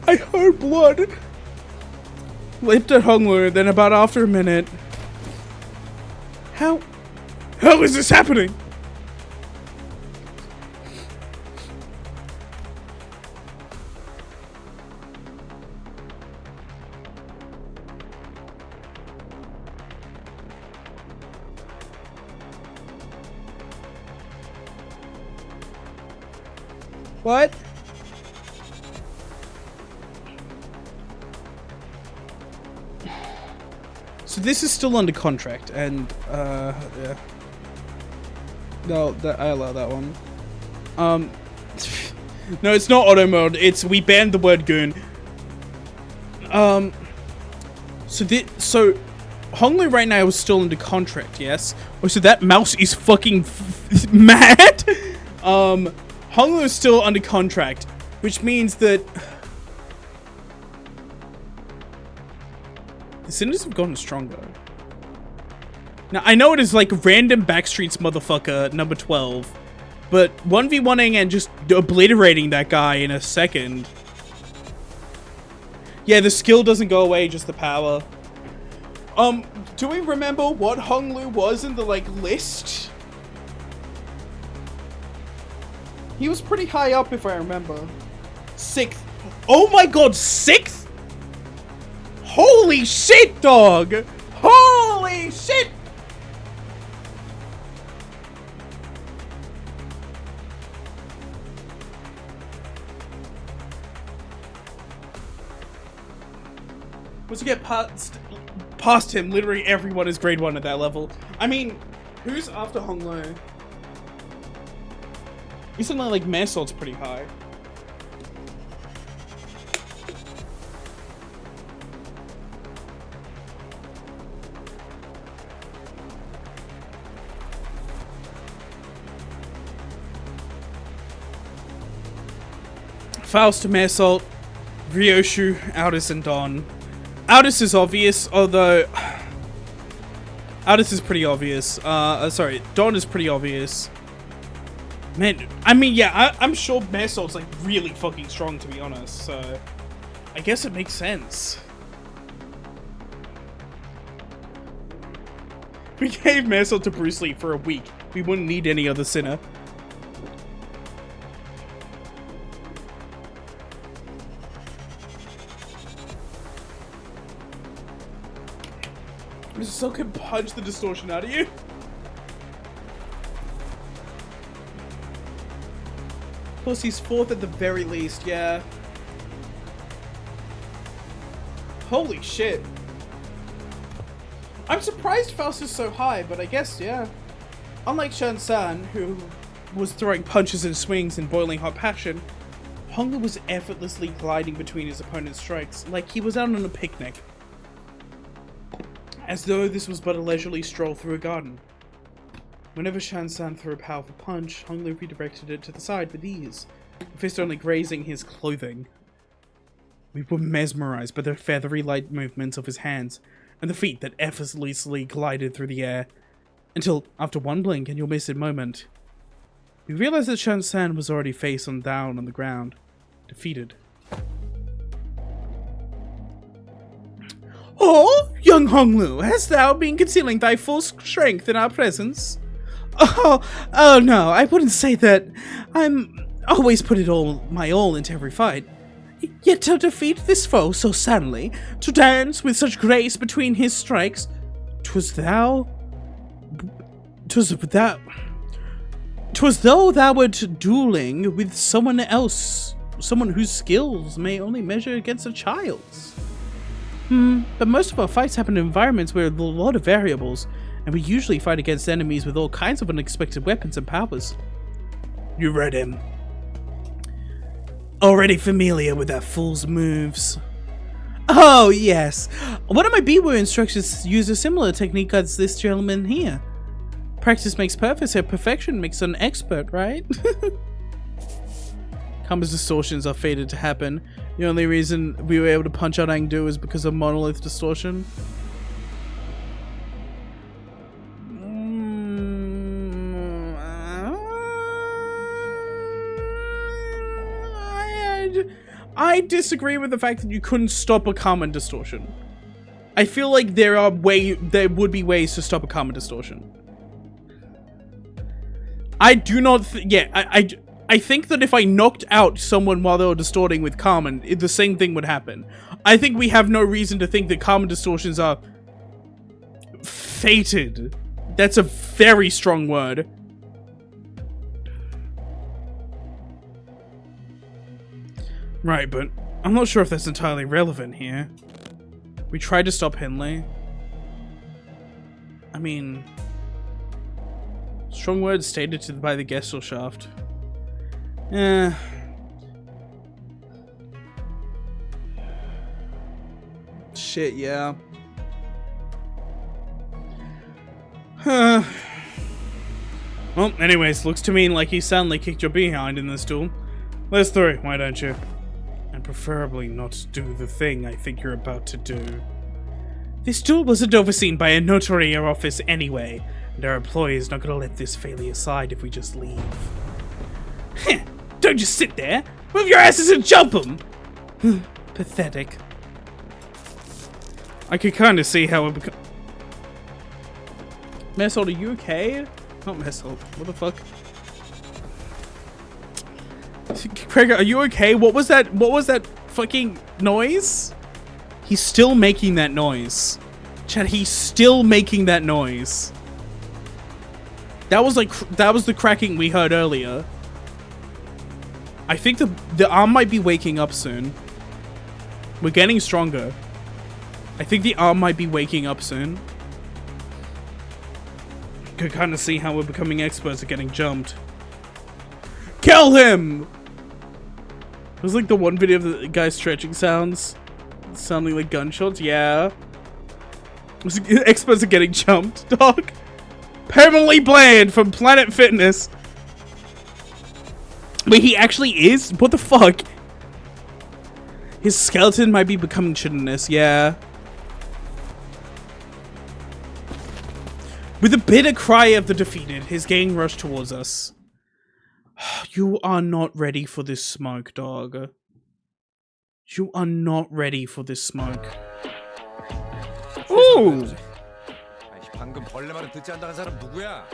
S1: I heard blood. Leaped at Honglu, then about after a minute... How is this happening? What? So this is still under contract, and yeah. No, I allow that one. No, it's not auto mode. It's we banned the word goon. So Honglu right now is still under contract, yes? Oh, so that mouse is fucking mad. Honglu is still under contract, which means that the Cinders have gotten stronger. Now, I know it is like random Backstreets motherfucker number 12, but 1v1ing and just obliterating that guy in a second. Yeah, the skill doesn't go away, just the power. Do we remember what Honglu was in the, like, list? He was pretty high up, if I remember. 6th. Oh my god, 6th? Holy shit, dog! Holy shit! Once you get past him, literally everyone is grade 1 at that level. I mean, who's after Honglu? Isn't that like Maresalt's pretty high? Faust, Maresalt, Ryoshu, Aldous, and Dawn. Aldous is obvious, although... Aldous is pretty obvious. Sorry, Dawn is pretty obvious. Man, I mean, yeah, I'm sure Maresalt's like really fucking strong, to be honest, so... I guess it makes sense. We gave Mercil to Bruce Lee for a week. We wouldn't need any other sinner. Mr. Silk can punch the distortion out of you. Plus he's 4th at the very least, yeah. Holy shit. I'm surprised Faust is so high, but I guess, yeah. Unlike Shan San, who was throwing punches and swings in boiling hot passion, Honglu was effortlessly gliding between his opponent's strikes, like he was out on a picnic. As though this was but a leisurely stroll through a garden. Whenever Shan San threw a powerful punch, Honglu redirected it to the side with ease, the fist only grazing his clothing. We were mesmerized by the feathery light movements of his hands, and the feet that effortlessly glided through the air, until, after one blink and you'll miss it moment, we realized that Shan San was already face on down on the ground, defeated. Oh, young Honglu, hast thou been concealing thy full strength in our presence? Oh no, I wouldn't say that. I'm always put it my all into every fight. Yet to defeat this foe so suddenly, to dance with such grace between his strikes, 'twas though thou wert dueling with someone else, someone whose skills may only measure against a child's. But most of our fights happen in environments where there are a lot of variables, and we usually fight against enemies with all kinds of unexpected weapons and powers. You read him. Already familiar with that fool's moves. Oh, yes. One of my B-Word instructors used a similar technique as this gentleman here. Practice makes perfect, so perfection makes an expert, right? Karma's distortions are fated to happen. The only reason we were able to punch out Angdu is because of monolith distortion. I disagree with the fact that you couldn't stop a Karma distortion. I feel like there would be ways to stop a Karma distortion. I do not I think that if I knocked out someone while they were distorting with Carmen, the same thing would happen. I think we have no reason to think that Carmen distortions are fated. That's a very strong word. Right, but I'm not sure if that's entirely relevant here. We tried to stop Henley. I mean, strong words stated by the Gestel shaft. Shit, yeah. Well, anyways, looks to me like he soundly kicked your behind in this duel. Let's through, why don't you? And preferably not do the thing I think you're about to do. This duel wasn't overseen by a notary or office anyway, and our employee is not gonna let this failure slide if we just leave. Heh, don't just sit there! Move your asses and jump them! Pathetic. I could kinda see how it become. Messold, are you okay? Not Messold, what the fuck? Craig, are you okay? What was that fucking noise? He's still making that noise. Chad, he's still making that noise. That was the cracking we heard earlier. I think the arm might be waking up soon. We're getting stronger. I think the arm might be waking up soon. Could kind of see how we're becoming experts at getting jumped. Kill him! It was like the one video of the guy stretching sounds. Sounding like gunshots, yeah. Experts are getting jumped, dog. Permanently bland from Planet Fitness. Wait, he actually is? What the fuck? His skeleton might be becoming chitinous, yeah. With a bitter cry of the defeated, his gang rushed towards us. You are not ready for this smoke, dog. You are not ready for this smoke. Ooh!
S3: 방금 벌레 말은 듣지 않다는 사람 누구야?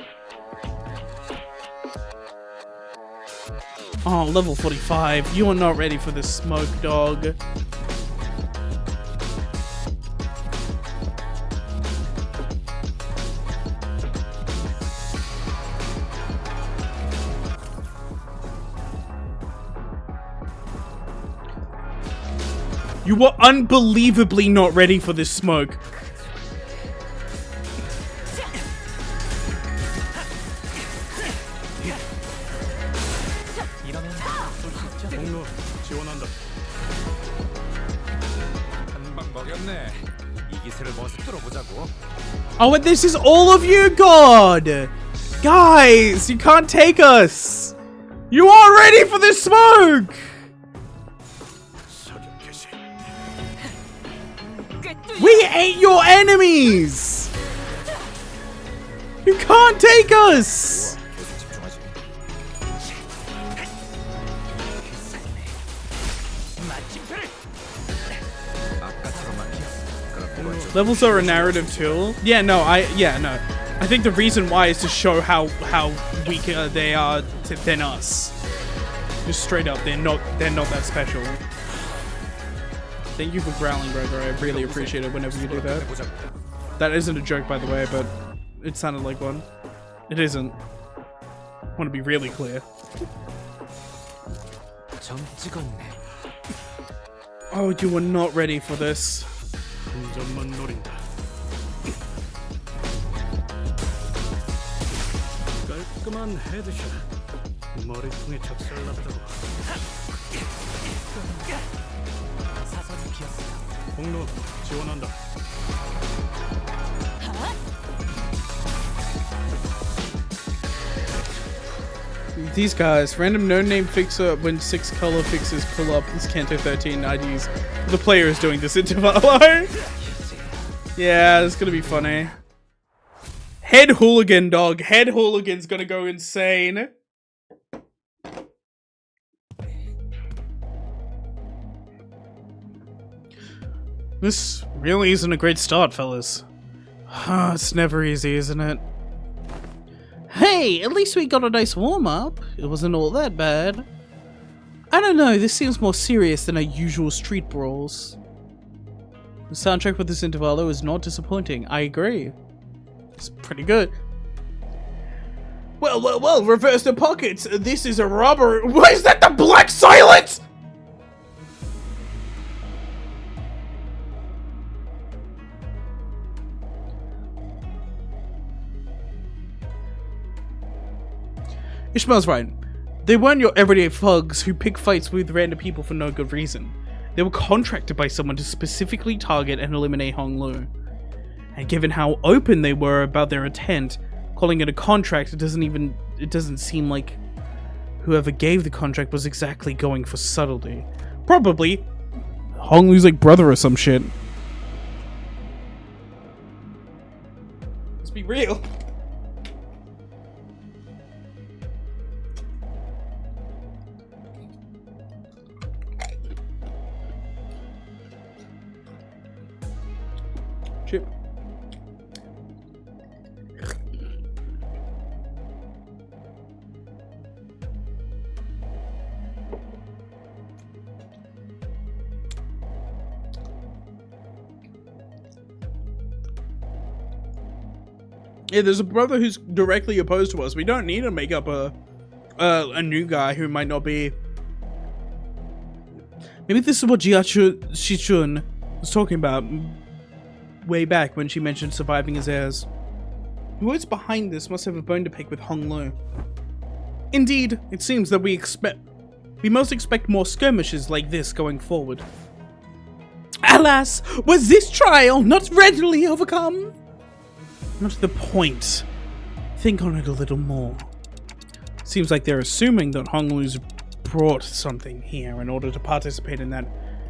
S1: Oh, level 45. You are not ready for this smoke, dog. You were unbelievably not ready for this smoke.
S3: 한방 먹였네. 이 기세를 모아서 뚫어보자고.
S1: Oh, and this is all of you? God! Guys, you can't take us! You aren't ready for this smoke! We ain't your enemies! You can't take us!
S3: 계속 집중하지. 아까처럼만 그럼
S1: Levels are a narrative tool. Yeah, no. I think the reason why is to show how weak they are than us. Just straight up, they're not that special. Thank you for growling, Gregor. I really appreciate it whenever you do that. That isn't a joke, by the way, but it sounded like one. It isn't. I want to be really clear.
S3: 점 찍었네.
S1: Oh, you were not ready for this.
S4: 점만 노린다. 깔끔한 헤드샷. 머리통에 작살났다고.
S3: 사선이 비었어.
S4: 공로 지원한다.
S1: These guys, random no-name fixer when 6 color fixes pull up this Kanto 13 IDs. The player is doing this INTERVALLO. Yeah, it's gonna be funny. Head hooligan, dog. Head hooligan's gonna go insane. This really isn't a great start, fellas. It's never easy, isn't it? Hey, at least we got a nice warm-up. It wasn't all that bad. I don't know, this seems more serious than our usual street brawls. The soundtrack for this INTERVALLO is not disappointing. I agree. It's pretty good. Well, reverse the pockets. This is a robbery. Why is that the black silence? Ishmael's right. They weren't your everyday thugs who pick fights with random people for no good reason. They were contracted by someone to specifically target and eliminate Hong Lu. And given how open they were about their intent, calling it a contract, it doesn't seem like whoever gave the contract was exactly going for subtlety. Probably Hong Lu's like brother or some shit. Let's be real. Chip. Yeah, there's a brother who's directly opposed to us. We don't need to make up a new guy who might not be. Maybe this is what Shichun was talking about way back when she mentioned surviving as heirs. Whoever's behind this must have a bone to pick with Hong Lu. Indeed, it seems that we must expect more skirmishes like this going forward. Alas, was this trial not readily overcome? Not to the point. Think on it a little more. Seems like they're assuming that Hong Lu's brought something here in order to participate in that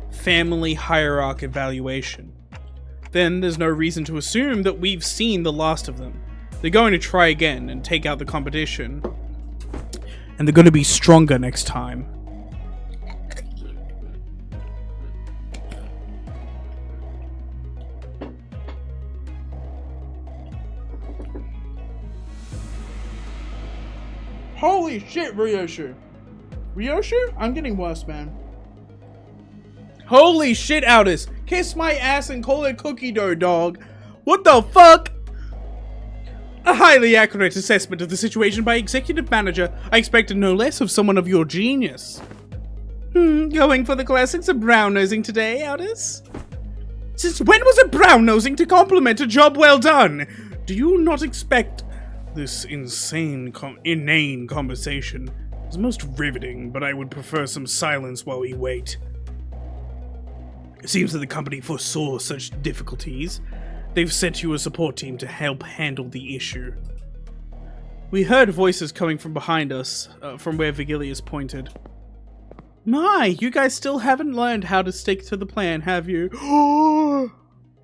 S1: family hierarchy evaluation. Then there's no reason to assume that we've seen the last of them. They're going to try again and take out the competition. And they're going to be stronger next time. Holy shit, Ryoshu. Ryoshu? I'm getting worse, man. Holy shit, Aldous. Kiss my ass and call it cookie dough, dog. What the fuck? A highly accurate assessment of the situation by executive manager. I expected no less of someone of your genius. Going for the classics of brown-nosing today, Aldous? Since when was it brown-nosing to compliment a job well done? Do you not expect this inane conversation? It's most riveting, but I would prefer some silence while we wait. It seems that the company foresaw such difficulties. They've sent you a support team to help handle the issue. We heard voices coming from behind us, from where Vigilius pointed. My, you guys still haven't learned how to stick to the plan, have you?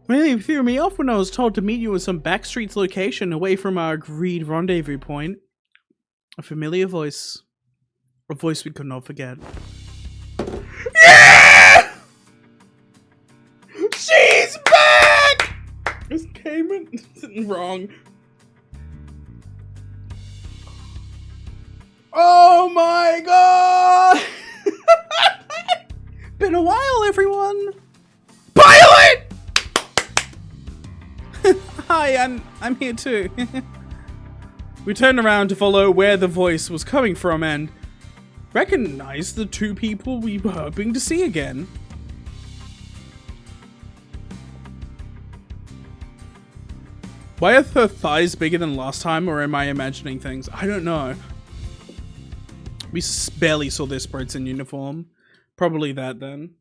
S1: Really threw me off when I was told to meet you at some backstreets location away from our agreed rendezvous point. A familiar voice. A voice we could not forget. Yeah! She's back! This came in wrong. Oh my god! Been a while, everyone. Pilot! Hi, I'm here too. We turned around to follow where the voice was coming from and recognized the two people we were hoping to see again. Why are her thighs bigger than last time, or am I imagining things? I don't know. We barely saw their sprites in uniform. Probably that then.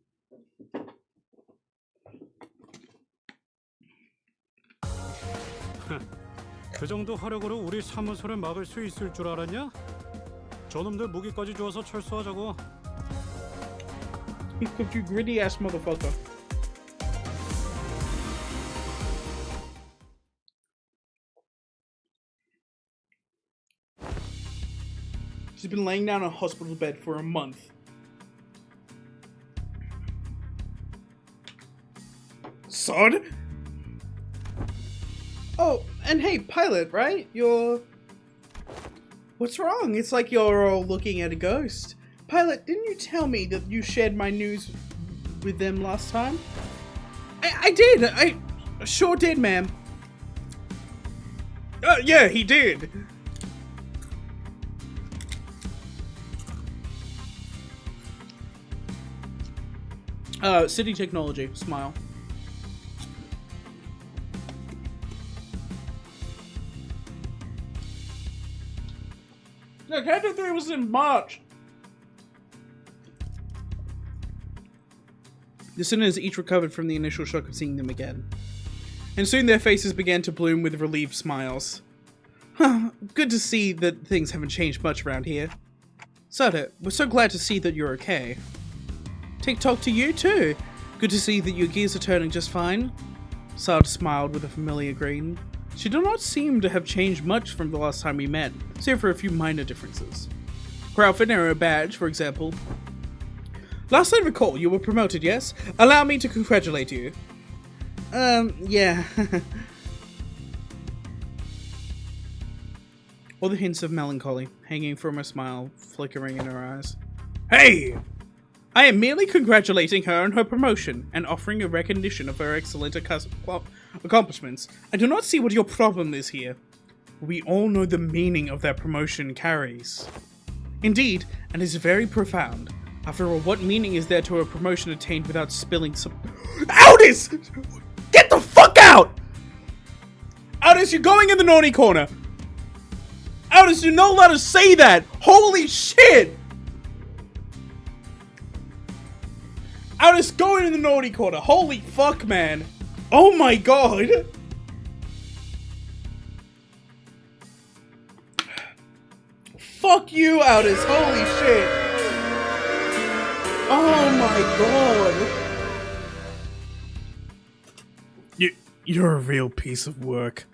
S4: 그 정도 화력으로 우리 사무소를 막을 수 있을 줄 알았냐? 저놈들 무기까지 주어서 철수하자고.
S1: You greedy ass motherfucker. She's been laying down on a hospital bed for a month. Sod? Oh, and hey, Pilot, right? What's wrong? It's like you're all looking at a ghost. Pilot, didn't you tell me that you shared my news with them last time? I did. I sure did, ma'am. Yeah, he did. City technology. Smile. No, Canto 3 was in March. The sinners each recovered from the initial shock of seeing them again. And soon their faces began to bloom with relieved smiles. Good to see that things haven't changed much around here. Sada, we're so glad to see that you're okay. TikTok to you too. Good to see that your gears are turning just fine. Sada smiled with a familiar grin. She did not seem to have changed much from the last time we met, save for a few minor differences. Her outfit and her badge, for example. Last I recall, you were promoted, yes? Allow me to congratulate you. Yeah. All the hints of melancholy hanging from her smile, flickering in her eyes. Hey! I am merely congratulating her on her promotion and offering a recognition of her excellent accomplishments. I do not see what your problem is here. We all know the meaning of that promotion carries. Indeed, and is very profound. After all, what meaning is there to a promotion attained without spilling some— Aldous! Get the fuck out! Aldous, you're going in the naughty corner! Aldous, you're not allowed to say that! Holy shit! Aldous, going in the naughty corner! Holy fuck, man! Oh my god! Fuck you, Aldous! Holy shit! Oh my god! You're a real piece of work.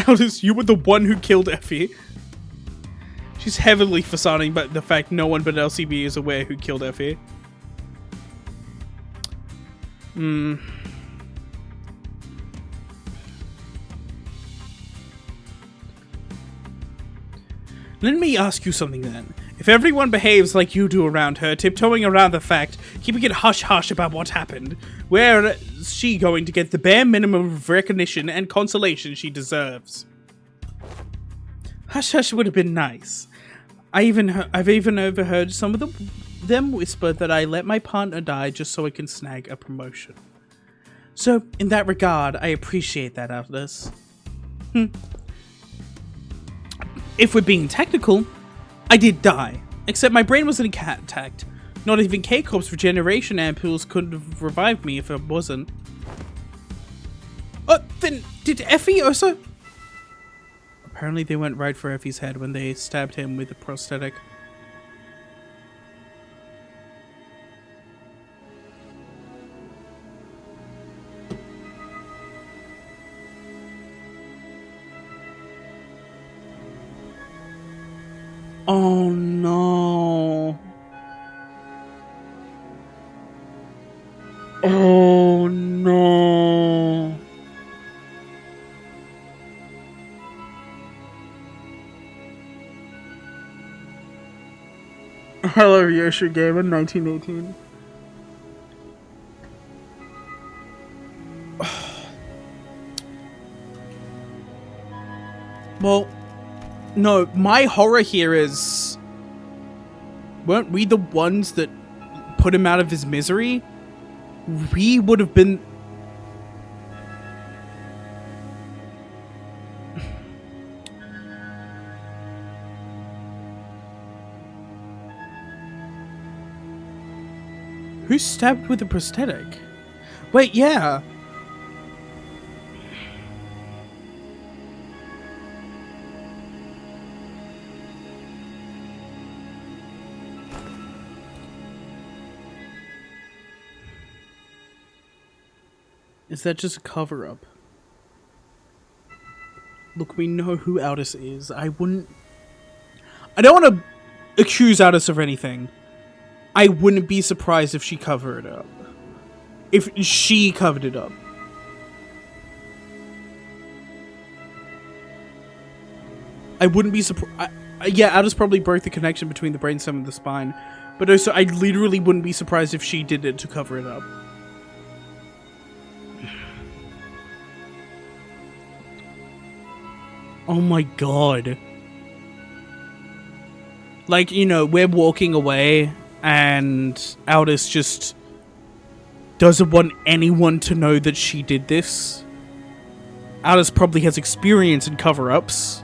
S1: Aldous, you were the one who killed Effie. She's heavily façading but the fact no one but LCB is aware who killed Effie. Let me ask you something then. If everyone behaves like you do around her, tiptoeing around the fact, keeping it hush-hush about what happened, where is she going to get the bare minimum of recognition and consolation she deserves? Hush-hush would have been nice. I've even overheard some of them whisper that I let my partner die just so I can snag a promotion. So, in that regard, I appreciate that out of this. If we're being technical, I did die. Except my brain wasn't intact. Not even K-Corp's regeneration ampules couldn't have revived me if it wasn't. Oh, then did Effie also? Apparently they went right for Effie's head when they stabbed him with the prosthetic. Oh no. Oh no. Hello, Yoshi Game in 1918. Well, no, my horror here is, weren't we the ones that put him out of his misery? We would have been... Who's stabbed with a prosthetic? Wait, yeah. Is that just a cover-up? Look, we know who Aldous is. I don't want to accuse Aldous of anything. I wouldn't be surprised if she covered it up. If she covered it up. I wouldn't be surprised. Yeah, Aldous probably broke the connection between the brainstem and the spine. But also, I literally wouldn't be surprised if she did it to cover it up. Oh my god. Like, you know, we're walking away and Aldous just doesn't want anyone to know that she did this. Aldous probably has experience in cover-ups.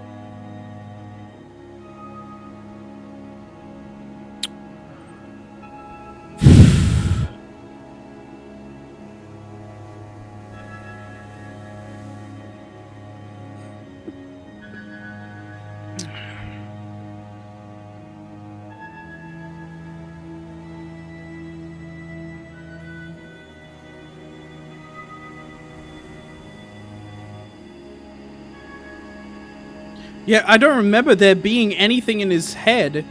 S1: Yeah, I don't remember there being anything in his head.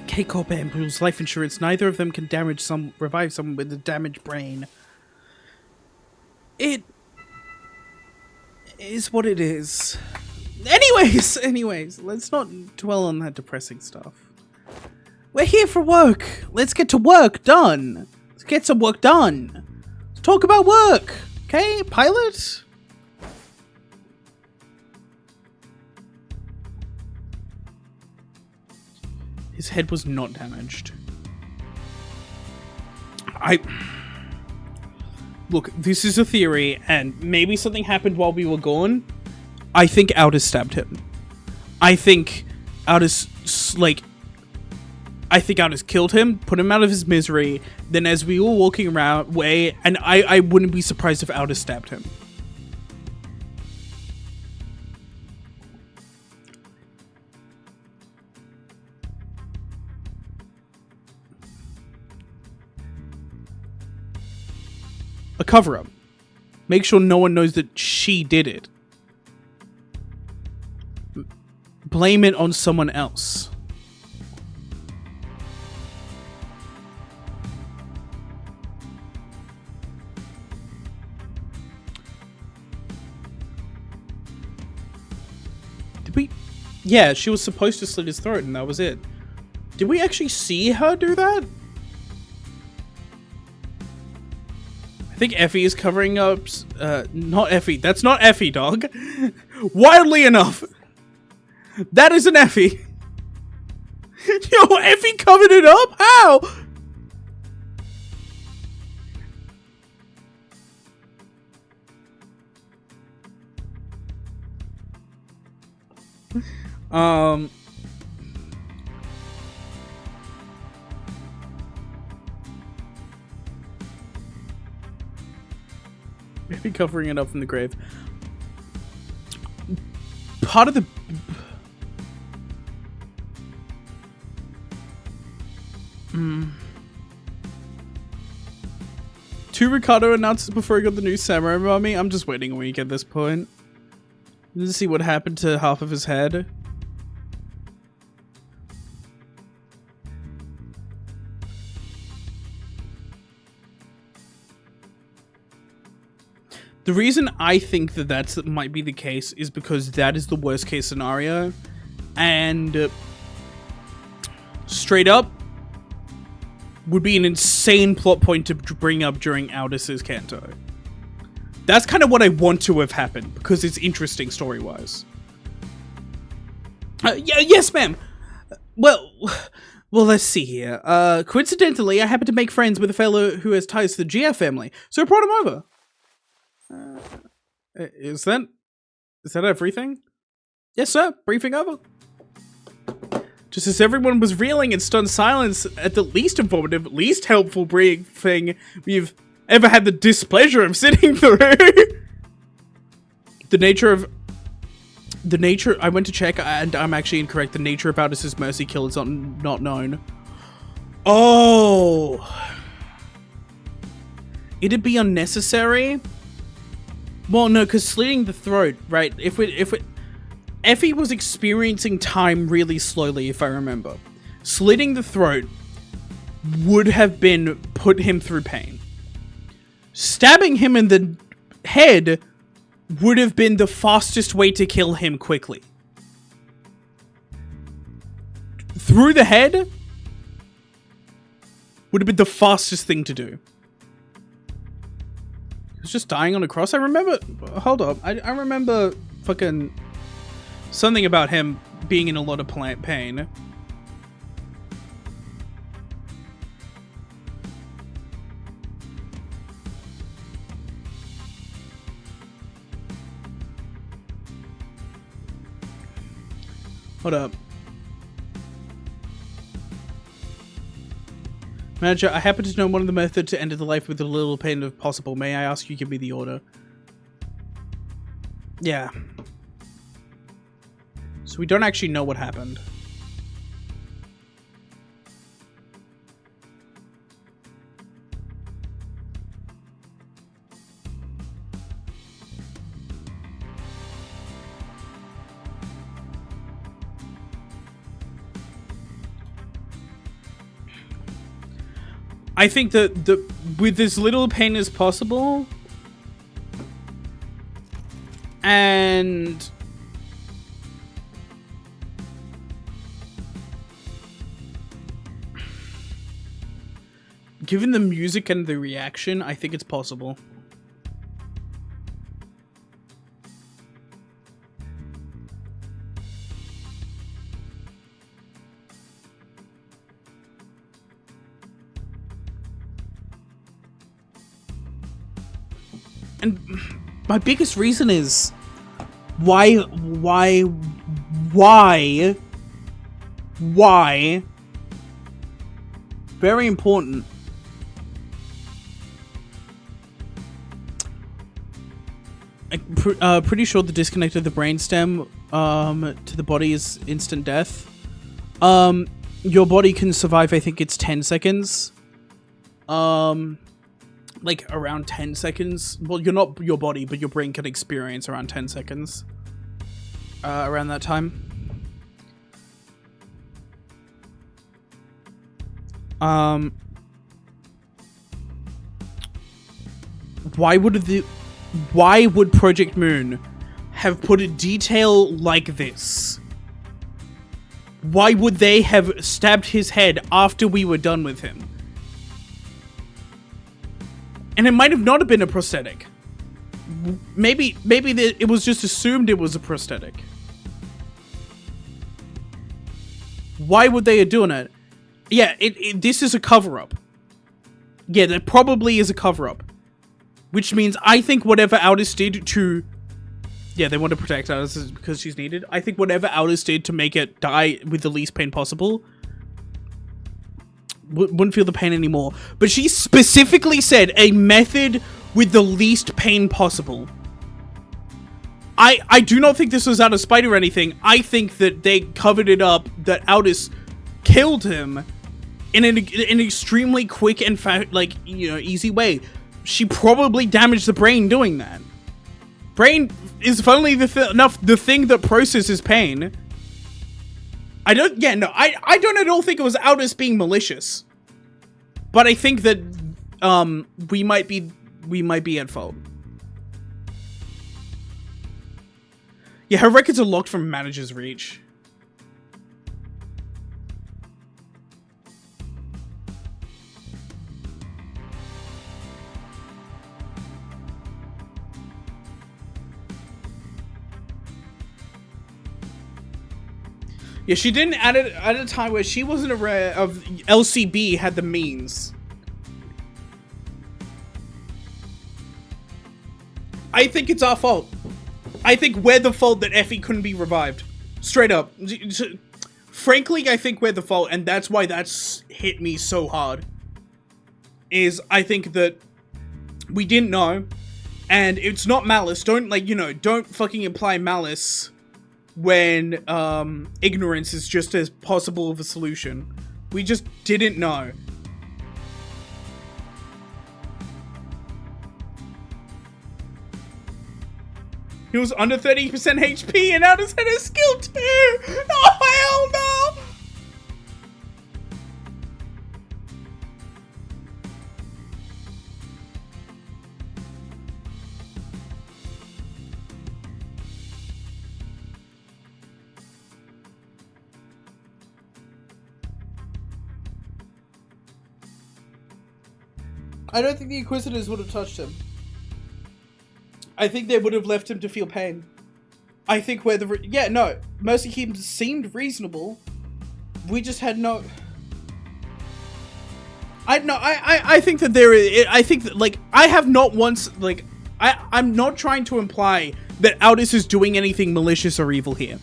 S1: K-Corp ampules, life insurance, neither of them can revive someone with a damaged brain. It is what it is. Anyways, let's not dwell on that depressing stuff. We're here for work. Let's get to work done. Let's get some work done. Let's talk about work. Okay, pilot? His head was not damaged. Look, this is a theory, and maybe something happened while we were gone. I think Aldous stabbed him. I think Aldous, I think Aldous killed him, put him out of his misery, then as we were walking around, and I wouldn't be surprised if Aldous stabbed him. A cover-up. Make sure no one knows that she did it. Blame it on someone else. Did we... Yeah, she was supposed to slit his throat and that was it. Did we actually see her do that? I think Effie is covering up... not Effie. That's not Effie, dog. Wildly enough. That is an Effie. Yo, Effie covered it up? How? Maybe covering it up from the grave. Part of the... Two Ricardo announced before he got the new samurai mummy. I'm just waiting a week at this point. Let's see what happened to half of his head. The reason I think that that might be the case is because that is the worst case scenario. And straight up, would be an insane plot point to bring up during Aldous' Kanto. That's kind of what I want to have happened, because it's interesting story-wise. Yes, ma'am! Well, let's see here. Coincidentally, I happen to make friends with a fellow who has ties to the GF family, so I brought him over. Is that everything? Yes, sir. Briefing over. Just as everyone was reeling in stunned silence at the least informative, least helpful briefing we've ever had the displeasure of sitting through. I went to check and I'm actually incorrect. The nature of Aldous' mercy kill is not known. Oh. It'd be unnecessary. Well, no, because slitting the throat, right? Effie was experiencing time really slowly, if I remember. Slitting the throat would have been put him through pain. Stabbing him in the head would have been the fastest way to kill him quickly. Through the head would have been the fastest thing to do. He was just dying on a cross. I remember... Hold up. I remember fucking... something about him being in a lot of pain. Hold up. Manager, I happen to know one of the methods to end the life with a little pain if possible. May I ask you give me the order? Yeah. So we don't actually know what happened. I think that with as little pain as possible, and given the music and the reaction, I think it's possible. And my biggest reason is why? Very important. I'm pretty sure the disconnect of the brainstem to the body is instant death. Your body can survive, I think it's 10 seconds. Like around 10 seconds. Well, you're not your body, but your brain can experience around 10 seconds. Around that time. Why would Project Moon have put a detail like this Why would they have stabbed his head after we were done with him? And it might have not have been a prosthetic. Maybe it was just assumed it was a prosthetic. Why would they have done it? Yeah, this is a cover-up. Yeah, there probably is a cover-up. Which means I think whatever Aldous did to... Yeah, they want to protect Aldous because she's needed. I think whatever Aldous did to make it die with the least pain possible... wouldn't feel the pain anymore. But she specifically said a method with the least pain possible. I do not think this was out of spite or anything. I think that they covered it up, that Aldous killed him in an extremely quick and easy way. She probably damaged the brain doing that. Brain is funnily the thing that processes pain. I don't at all think it was Aldous being malicious. But I think that we might be at fault. Yeah, her records are locked from manager's reach. Yeah, she didn't at a time where she wasn't aware of LCB had the means. I think it's our fault. I think we're the fault that Effie couldn't be revived. Straight up. Frankly, I think we're the fault, and that's why that's hit me so hard. I think that we didn't know, and it's not malice. Don't fucking imply malice when ignorance is just as possible of a solution. We just didn't know. He was under 30% HP and Aldous had a skill too! Oh, hell no! I don't think the Inquisitors would have touched him. I think they would have left him to feel pain. I think where Mercy Keep seemed reasonable. We just had no... I think that there is... I think that, I have not once, I'm not trying to imply that Aldous is doing anything malicious or evil here.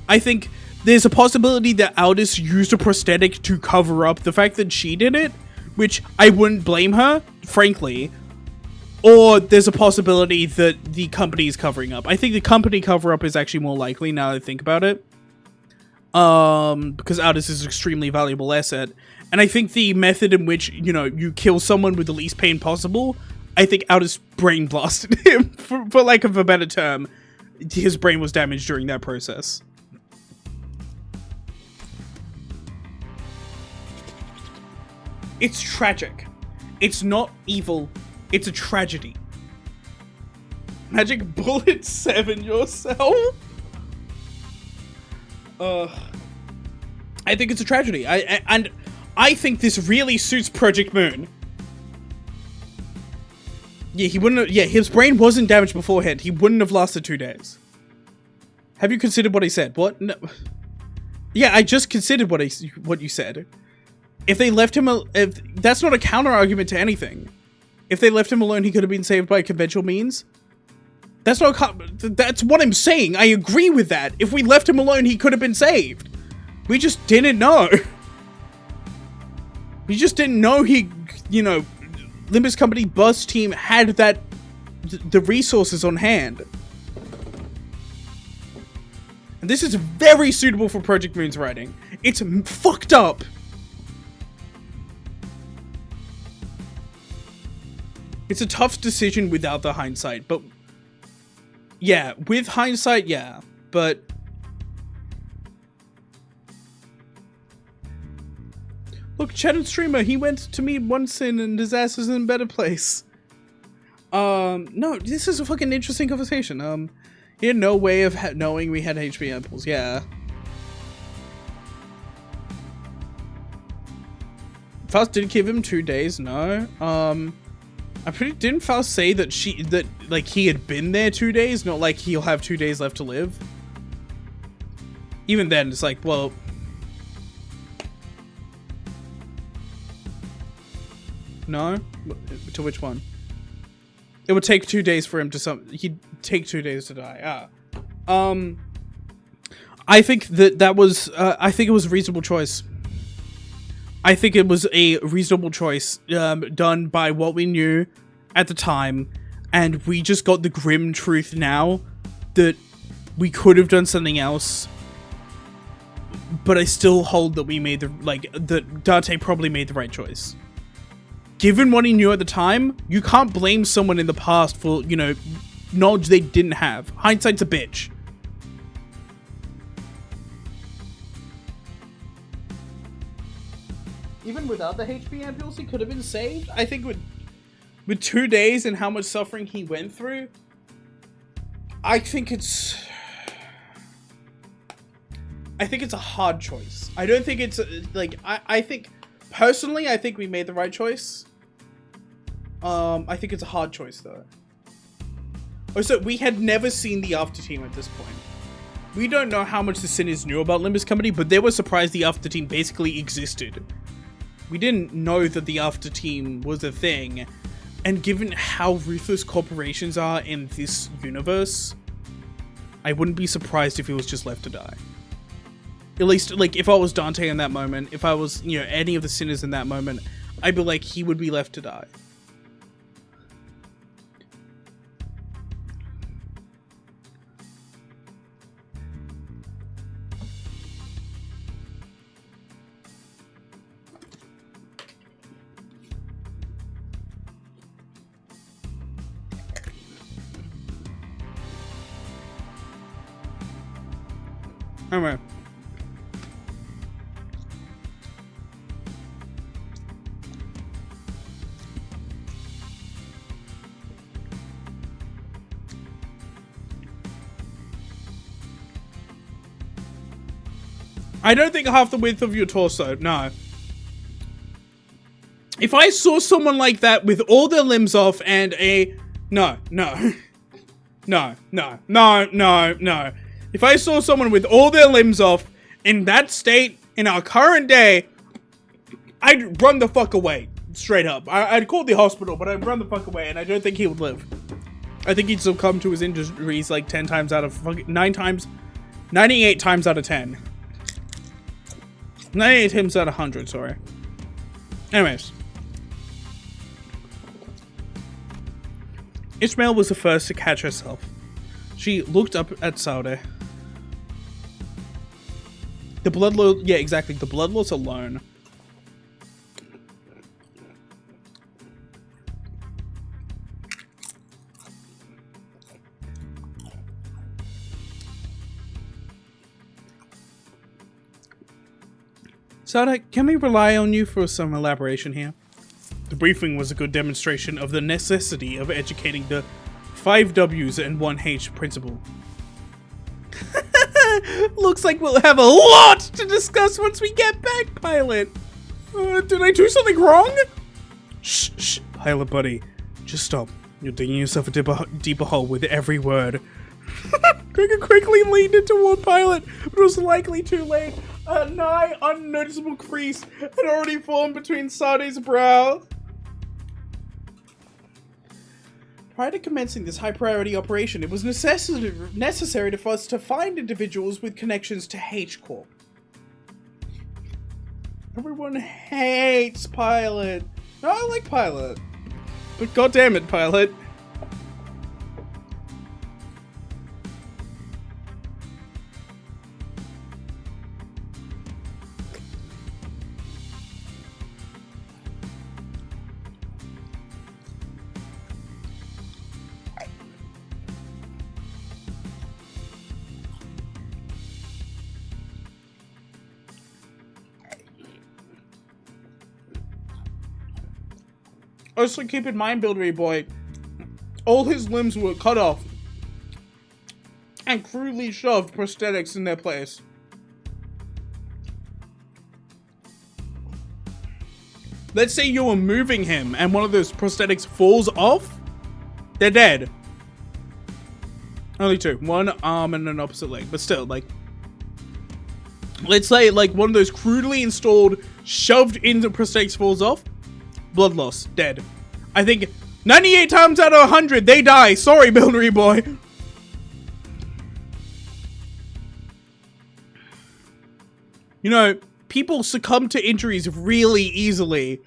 S1: I think there's a possibility that Aldous used a prosthetic to cover up the fact that she did it, which I wouldn't blame her, frankly. Or there's a possibility that the company is covering up. I think the company cover-up is actually more likely now that I think about it. Because Aldous is an extremely valuable asset. And I think the method in which, you kill someone with the least pain possible, I think Aldous brain blasted him, for lack of a better term. His brain was damaged during that process. It's tragic. It's not evil. It's a tragedy. Magic Bullet 7 yourself? I think it's a tragedy. I think this really suits Project Moon. Yeah, he wouldn't have, his brain wasn't damaged beforehand. He wouldn't have lasted 2 days. Have you considered what he said? What? No. Yeah, I just considered what you said. If they left him, that's not a counter argument to anything. If they left him alone, he could have been saved by conventional means. That's what I'm saying. I agree with that. If we left him alone, he could have been saved. We just didn't know. We just didn't know Limbus Company bus team had the resources on hand. And this is very suitable for Project Moon's writing. It's fucked up. It's a tough decision without the hindsight, but yeah, with hindsight, yeah, but look, Chat and Streamer, he went to meet Onsen and his ass is in a better place. No, this is a fucking interesting conversation. He had no way of knowing we had HP ampoules, yeah. Faust did give him 2 days, no. Didn't Faust say that like he had been there 2 days, not like he'll have 2 days left to live? Even then, it's like, well, no? To which one? It would take 2 days for him to he'd take 2 days to die. I think that was, I think it was a reasonable choice. I think it was a reasonable choice, done by what we knew at the time, and we just got the grim truth now that we could have done something else. But I still hold that we made that Dante probably made the right choice. Given what he knew at the time, you can't blame someone in the past for, you know, knowledge they didn't have. Hindsight's a bitch. Even without the HP ampules, he could have been saved. I think with 2 days and how much suffering he went through, I think it's a hard choice. I don't think it's I think personally, I think we made the right choice. I think it's a hard choice though. Also, we had never seen the After Team at this point. We don't know how much the Sinners knew about Limbus Company, but they were surprised the After Team basically existed. We didn't know that the After Team was a thing, and given how ruthless corporations are in this universe, I wouldn't be surprised if he was just left to die. At least, like, if I was Dante in that moment, if I was, you know, any of the Sinners in that moment, I'd be like, he would be left to die. Anyway. I don't think half the width of your torso, no. If I saw someone like that with all their limbs off and a... No. No. If I saw someone with all their limbs off in that state in our current day, I'd run the fuck away. Straight up. I'd call the hospital, but I'd run the fuck away, and I don't think he would live. I think he'd succumb to his injuries like 10 times out of... 98 times out of 10. 98 times out of 100, sorry. Anyways. Ishmael was the first to catch herself. She looked up at Saude. The blood loss, yeah, exactly. The blood loss alone. Saude, can we rely on you for some elaboration here? The briefing was a good demonstration of the necessity of educating the 5 W's and 1 H principle. Looks like we'll have a lot to discuss once we get back, Pilot. Did I do something wrong? Shh, Pilot buddy. Just stop. You're digging yourself a deeper hole with every word. Cricket quickly leaned into toward Pilot, but it was likely too late. A nigh unnoticeable crease had already formed between Saude's brow. Prior to commencing this high-priority operation, it was necessary for us to find individuals with connections to H-Corp. Everyone hates Pilot. No, I like Pilot. But goddammit, Pilot. Also, keep in mind, Buildery Boy, all his limbs were cut off and crudely shoved prosthetics in their place. let's say you were moving him and one of those prosthetics falls off, they're dead. Only two. One arm and an opposite leg. But still, like, let's say, like, one of those crudely installed, shoved into prosthetics falls off. Blood loss. Dead. I think 98 times out of 100, they die. Sorry, Buildery boy. You know, people succumb to injuries really easily.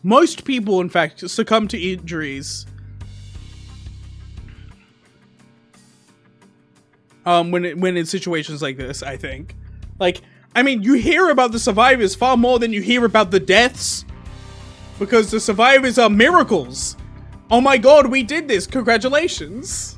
S1: Most people, in fact, succumb to injuries. When in situations like this, I think. Like, I mean, you hear about the survivors far more than you hear about the deaths. Because the survivors are miracles. Oh my god, we did this. Congratulations.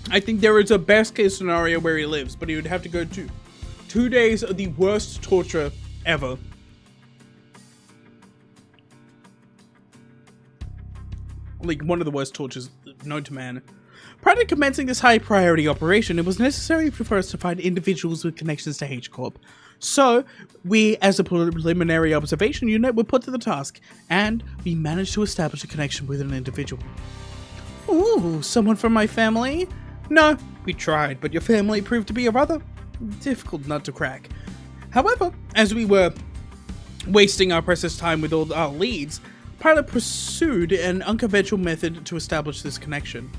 S1: I think there is a best case scenario where he lives, but he would have to go to 2 days of the worst torture ever. Like, one of the worst tortures known to man. Prior to commencing this high priority operation, it was necessary for us to find individuals with connections to H-Corp. So, we, as a preliminary observation unit, were put to the task, and we managed to establish a connection with an individual. Ooh, someone from my family? No, we tried, but your family proved to be a rather difficult nut to crack. However, as we were wasting our precious time with all our leads, Pilot pursued an unconventional method to establish this connection.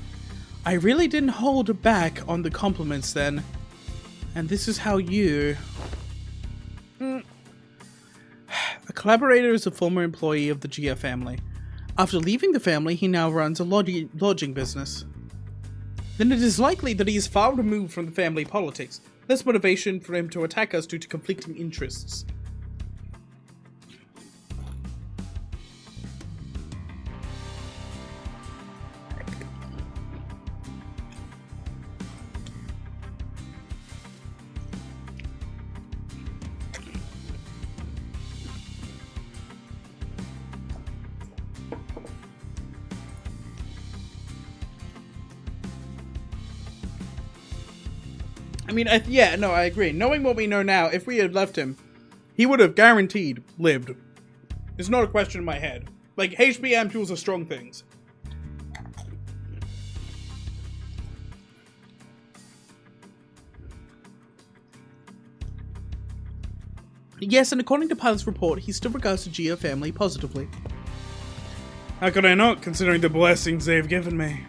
S1: I really didn't hold back on the compliments then, and this is how you... A collaborator is a former employee of the GF family. After leaving the family, he now runs a lodging business. Then it is likely that he is far removed from the family politics. Less motivation for him to attack us due to conflicting interests. I mean, yeah, no, I agree. Knowing what we know now, if we had left him, he would have guaranteed lived. It's not a question in my head. Like, HP ampules are strong things. Yes, and according to Pilot's report, he still regards the Gia family positively. How could I not, considering the blessings they have given me?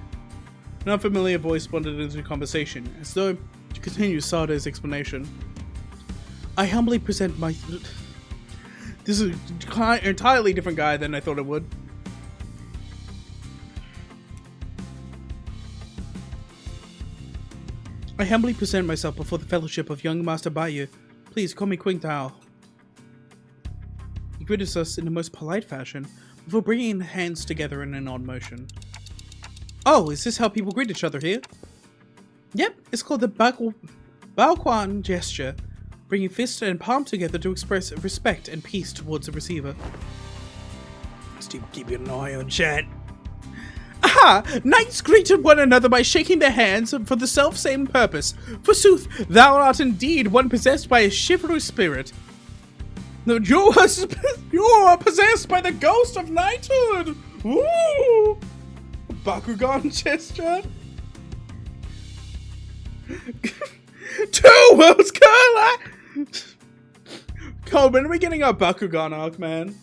S1: An unfamiliar voice blended into the conversation, as though to continue Sada's explanation. I humbly present my... This is an entirely different guy than I thought it would. I humbly present myself before the fellowship of young Master Bayu. Please call me Qingtao. He greeted us in the most polite fashion, before bringing hands together in an odd motion. Oh, is this how people greet each other here? Yep, it's called the Baoquan gesture, bringing fist and palm together to express respect and peace towards the receiver. Still keeping an eye on chat. Aha! Knights greeted one another by shaking their hands for the self-same purpose. Forsooth, thou art indeed one possessed by a chivalrous spirit. No, you are possessed by the ghost of knighthood! Ooh! Bakugan gesture? 2 worlds collide! Cole, when are we getting our Bakugan arc, man?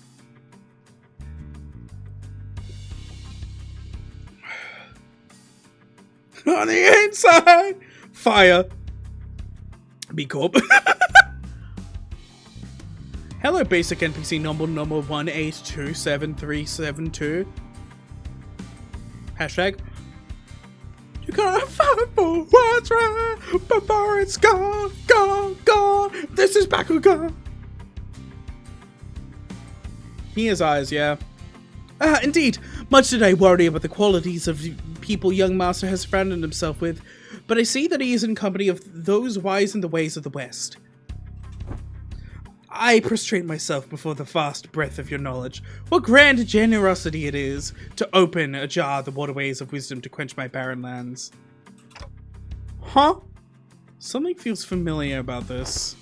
S1: On the inside! Fire! B Corp. Hello, basic NPC number 1827372. Hashtag. You gotta fight for what's right before it's gone, gone, gone. This is Bakugan. He has eyes, yeah. Indeed. Much did I worry about the qualities of people young master has surrounded himself with, but I see that he is in company of those wise in the ways of the West. I prostrate myself before the vast breadth of your knowledge. What grand generosity it is to open ajar the waterways of wisdom to quench my barren lands. Huh? Something feels familiar about this.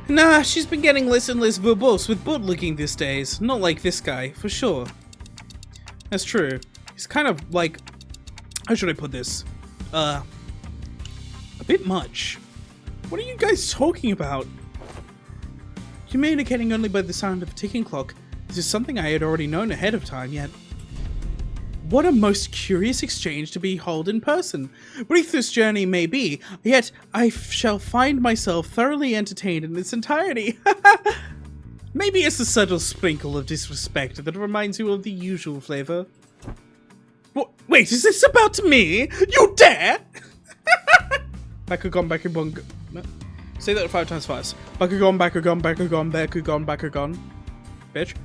S1: Nah, she's been getting less and less verbose with bootlicking these days. Not like this guy, for sure. That's true. He's kind of like... How should I put this? A bit much. What are you guys talking about? Communicating only by the sound of a ticking clock. This is something I had already known ahead of time, yet... What a most curious exchange to behold in person. Brief this journey may be, yet I shall find myself thoroughly entertained in its entirety. Maybe it's a subtle sprinkle of disrespect that reminds you of the usual flavor. Wait, is this about me? You dare? Bakugan, Bakugan. Say that 5 times fast. Bakugan, Bakugan, Bakugan, Bakugan, Bakugan. Bitch.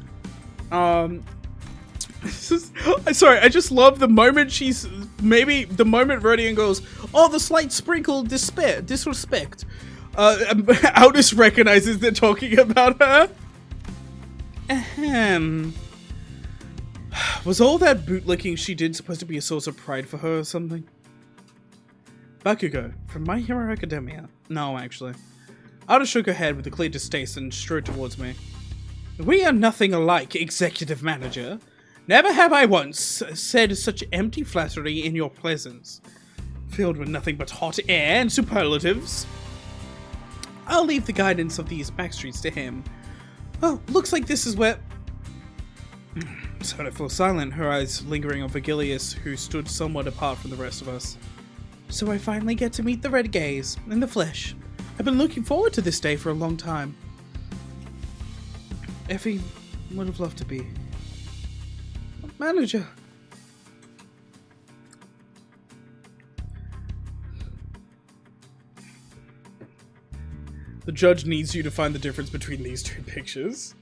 S1: Sorry, I just love the moment the moment Rodion goes, oh, the slight sprinkle disrespect. Aldous recognizes they're talking about her. Ahem. Was all that bootlicking she did supposed to be a source of pride for her or something? Bakugo, from My Hero Academia. No, actually. Aldous shook her head with a clear distaste and strode towards me. We are nothing alike, executive manager. Never have I once said such empty flattery in your presence, filled with nothing but hot air and superlatives. I'll leave the guidance of these backstreets to him. Oh, looks like this is where... Soda fell silent, her eyes lingering on Vigilius, who stood somewhat apart from the rest of us. So I finally get to meet the Red Gaze, in the flesh. I've been looking forward to this day for a long time. Effie would have loved to be. Manager. The judge needs you to find the difference between these two pictures.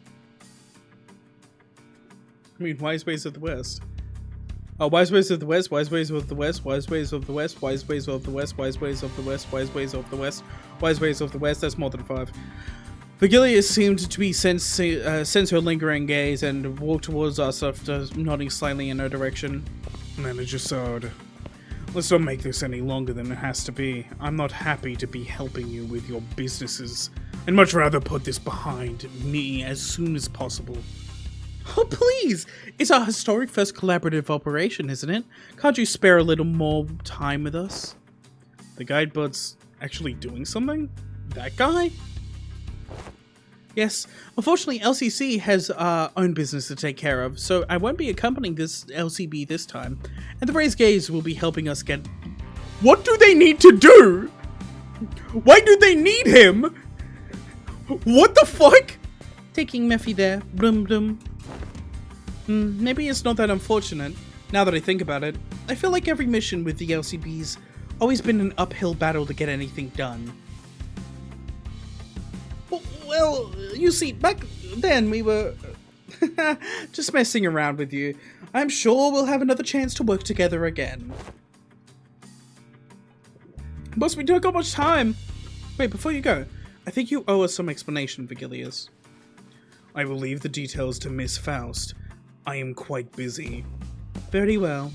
S1: I mean, wise ways of the West. Oh, wise ways of the West, wise ways of the West, wise ways of the West, wise ways of the West, wise ways of the West, wise ways of the West, wise ways of the West. That's more than 5. Vigilius seemed to be sense her lingering gaze and walked towards us after nodding slightly in her direction. Manager Sard, let's not make this any longer than it has to be. I'm not happy to be helping you with your businesses. I'd much rather put this behind me as soon as possible. Oh, please! It's our historic first collaborative operation, isn't it? Can't you spare a little more time with us? The guidebud's actually doing something? That guy? Yes, unfortunately LCC has our own business to take care of, so I won't be accompanying this LCB this time, and the Raised Gaze will be helping us get... What do they need to do? Why do they need him? What the fuck? Taking Mephi there, blum blum. Maybe it's not that unfortunate, now that I think about it. I feel like every mission with the LCB's always been an uphill battle to get anything done. Well, you see, back then we were just messing around with you. I'm sure we'll have another chance to work together again. Boss, we don't got much time. Wait, before you go, I think you owe us some explanation, Vigilius. I will leave the details to Miss Faust. I am quite busy. Very well.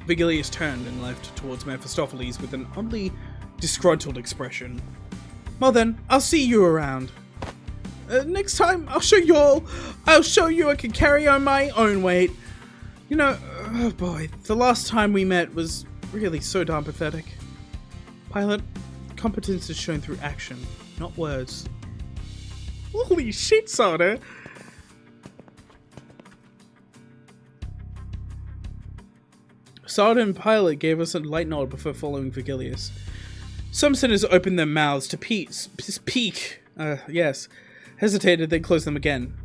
S1: Vigilius turned and left towards Mephistopheles with an oddly disgruntled expression. Well then, I'll see you around. Next time, I'll show you I can carry on my own weight. You know, oh boy, the last time we met was really so darn pathetic. Pilot, competence is shown through action, not words. Holy shit, Sada! Sada and Pilot gave us a light nod before following Vigilius. Some sinners opened their mouths to peek, hesitated, then closed them again.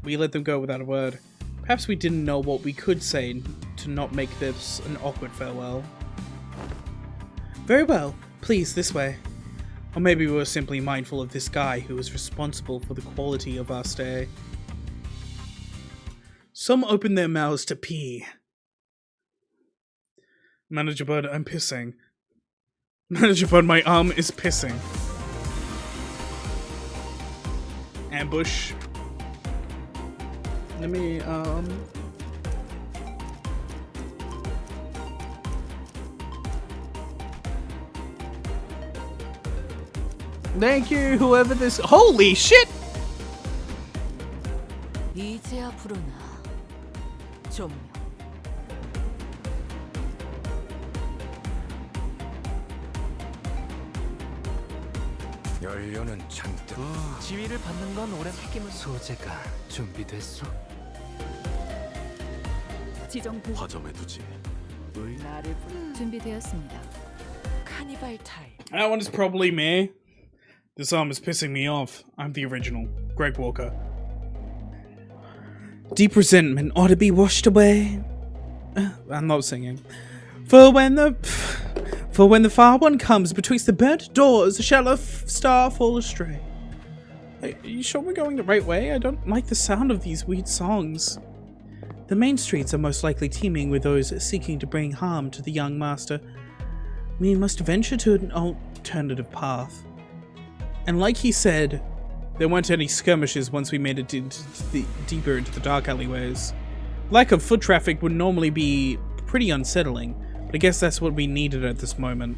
S1: We let them go without a word. Perhaps we didn't know what we could say to not make this an awkward farewell. Very well, please, this way. Or maybe we were simply mindful of this guy who was responsible for the quality of our stay. Some opened their mouths to pee. Manager Bud, I'm pissing. Manager Bud, my arm is pissing. ambush. Let me, thank you, whoever this. Holy shit!
S2: 이제야 부르나. 좀.
S3: 연료는 잔뜩. 지위를 받는 건 오래. 소재가 준비됐어?
S2: 지정 부.
S3: 화점에 두지.
S2: 나를 준비되었습니다. 카니발 타임.
S1: That one is probably me. This arm is pissing me off. I'm the original, Greg Walker. Deep resentment ought to be washed away. I'm not singing. For when the far one comes betwixt the burnt doors, shall a star fall astray. Are you sure we're going the right way? I don't like the sound of these weird songs. The main streets are most likely teeming with those seeking to bring harm to the young master. We must venture to an alternative path. And like he said, there weren't any skirmishes once we made it deeper into the dark alleyways. Lack of foot traffic would normally be pretty unsettling, but I guess that's what we needed at this moment.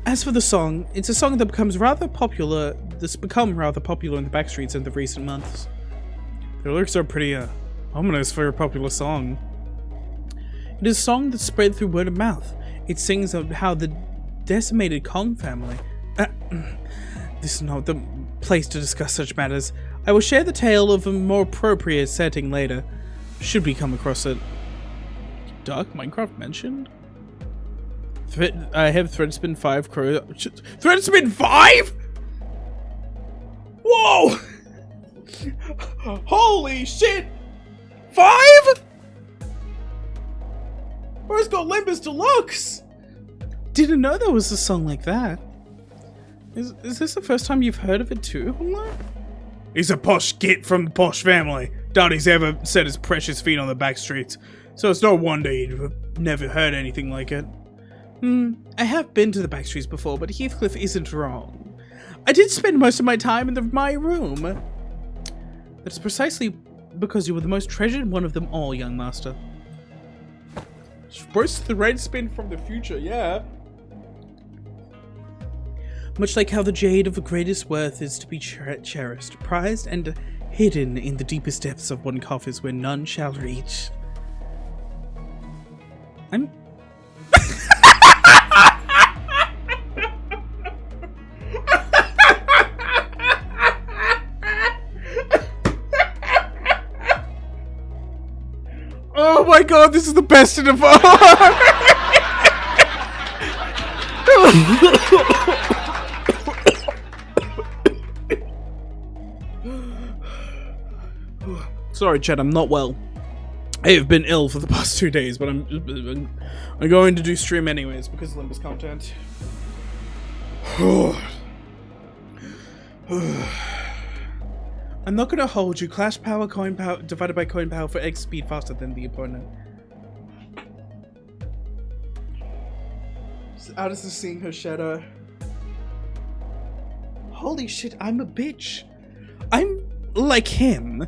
S1: As for the song, it's a song that become rather popular in the backstreets in the recent months. The lyrics are pretty ominous for a popular song. It is a song that spread through word of mouth. It sings of how the decimated Kong family... This is not the place to discuss such matters. I will share the tale of a more appropriate setting later, should we come across it. Dark Minecraft mentioned? I have Threadspin 5 Crow. Threadspin 5?! Whoa! Holy shit! 5?! Where's got Limbus Deluxe? Didn't know there was a song like that. Is this the first time you've heard of it too, Honglo? He's a posh git from the posh family. Doubt he's ever set his precious feet on the back streets, so it's no wonder you've never heard anything like it. I have been to the back streets before, but Heathcliff isn't wrong. I did spend most of my time in my room. That's precisely because you were the most treasured one of them all, young master. Supposed the red spin from the future, yeah. Much like how the jade of the greatest worth is to be cherished, prized, and hidden in the deepest depths of one coffers where none shall reach. I'm... Oh my god, this is the best in the Sorry, Chad, I'm not well. I have been ill for the past 2 days, but I'm going to do stream anyways because of Limbus content. I'm not gonna hold you. Clash power, coin power divided by coin power for X speed faster than the opponent. Alice is seeing her shadow. Holy shit, I'm a bitch. I'm like him.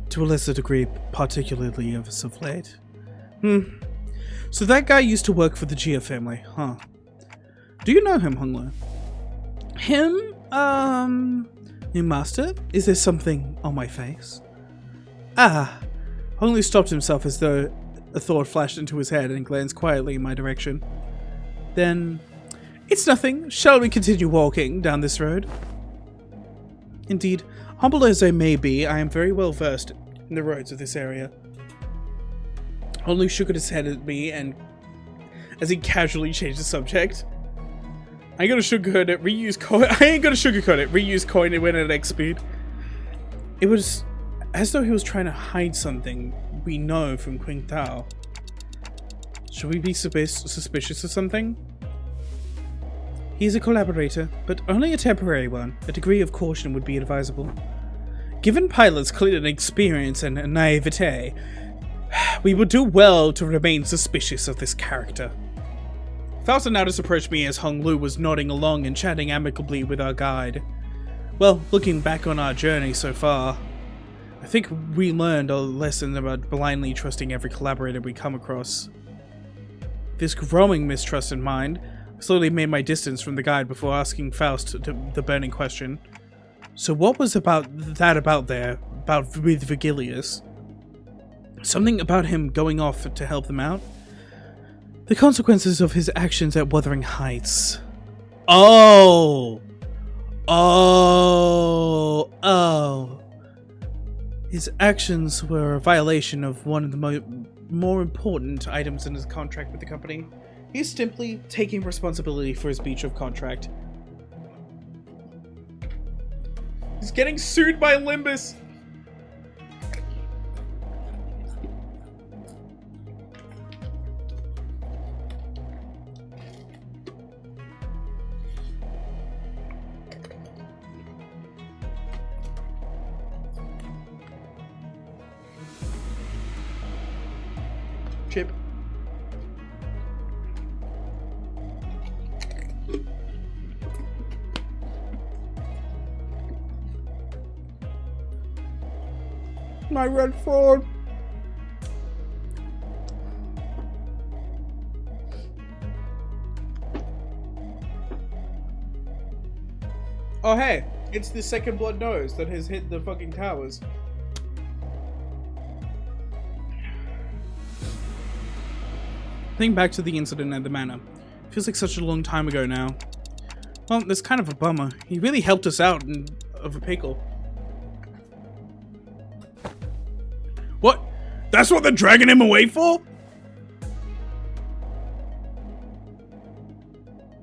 S1: To a lesser degree, particularly as of late. So that guy used to work for the Gia family, huh? Do you know him, Honglo? Him? New master? Is there something on my face? Honglo stopped himself as though a thought flashed into his head and glanced quietly in my direction. Then, it's nothing. Shall we continue walking down this road? Indeed, humble as I may be, I am very well versed in the roads of this area. Honglo shook his head at me and as he casually changed the subject. I ain't gonna sugarcoat it, reuse coin. I ain't gonna sugarcoat it, reuse coin and win at X speed. It was as though he was trying to hide something we know from Qing Tao. Should we be suspicious of something? He's a collaborator, but only a temporary one. A degree of caution would be advisable. Given Pilot's clear experience and naivete, we would do well to remain suspicious of this character. Falstaff now just approached me as Honglu was nodding along and chatting amicably with our guide. Well, looking back on our journey so far, I think we learned a lesson about blindly trusting every collaborator we come across. This growing mistrust in mind, I slowly made my distance from the guide before asking Faust the burning question. So what was about there, with Vigilius? Something about him going off to help them out? The consequences of his actions at Wuthering Heights. Oh! His actions were a violation of one of the more important items in his contract with the company. He's simply taking responsibility for his breach of contract. He's getting sued by Limbus! Chip. My red phone. Oh hey, it's the second blood nose that has hit the fucking towers. Think back to the incident at the manor. Feels like such a long time ago now. Well, that's kind of a bummer. He really helped us out of a pickle. What? That's what they're dragging him away for?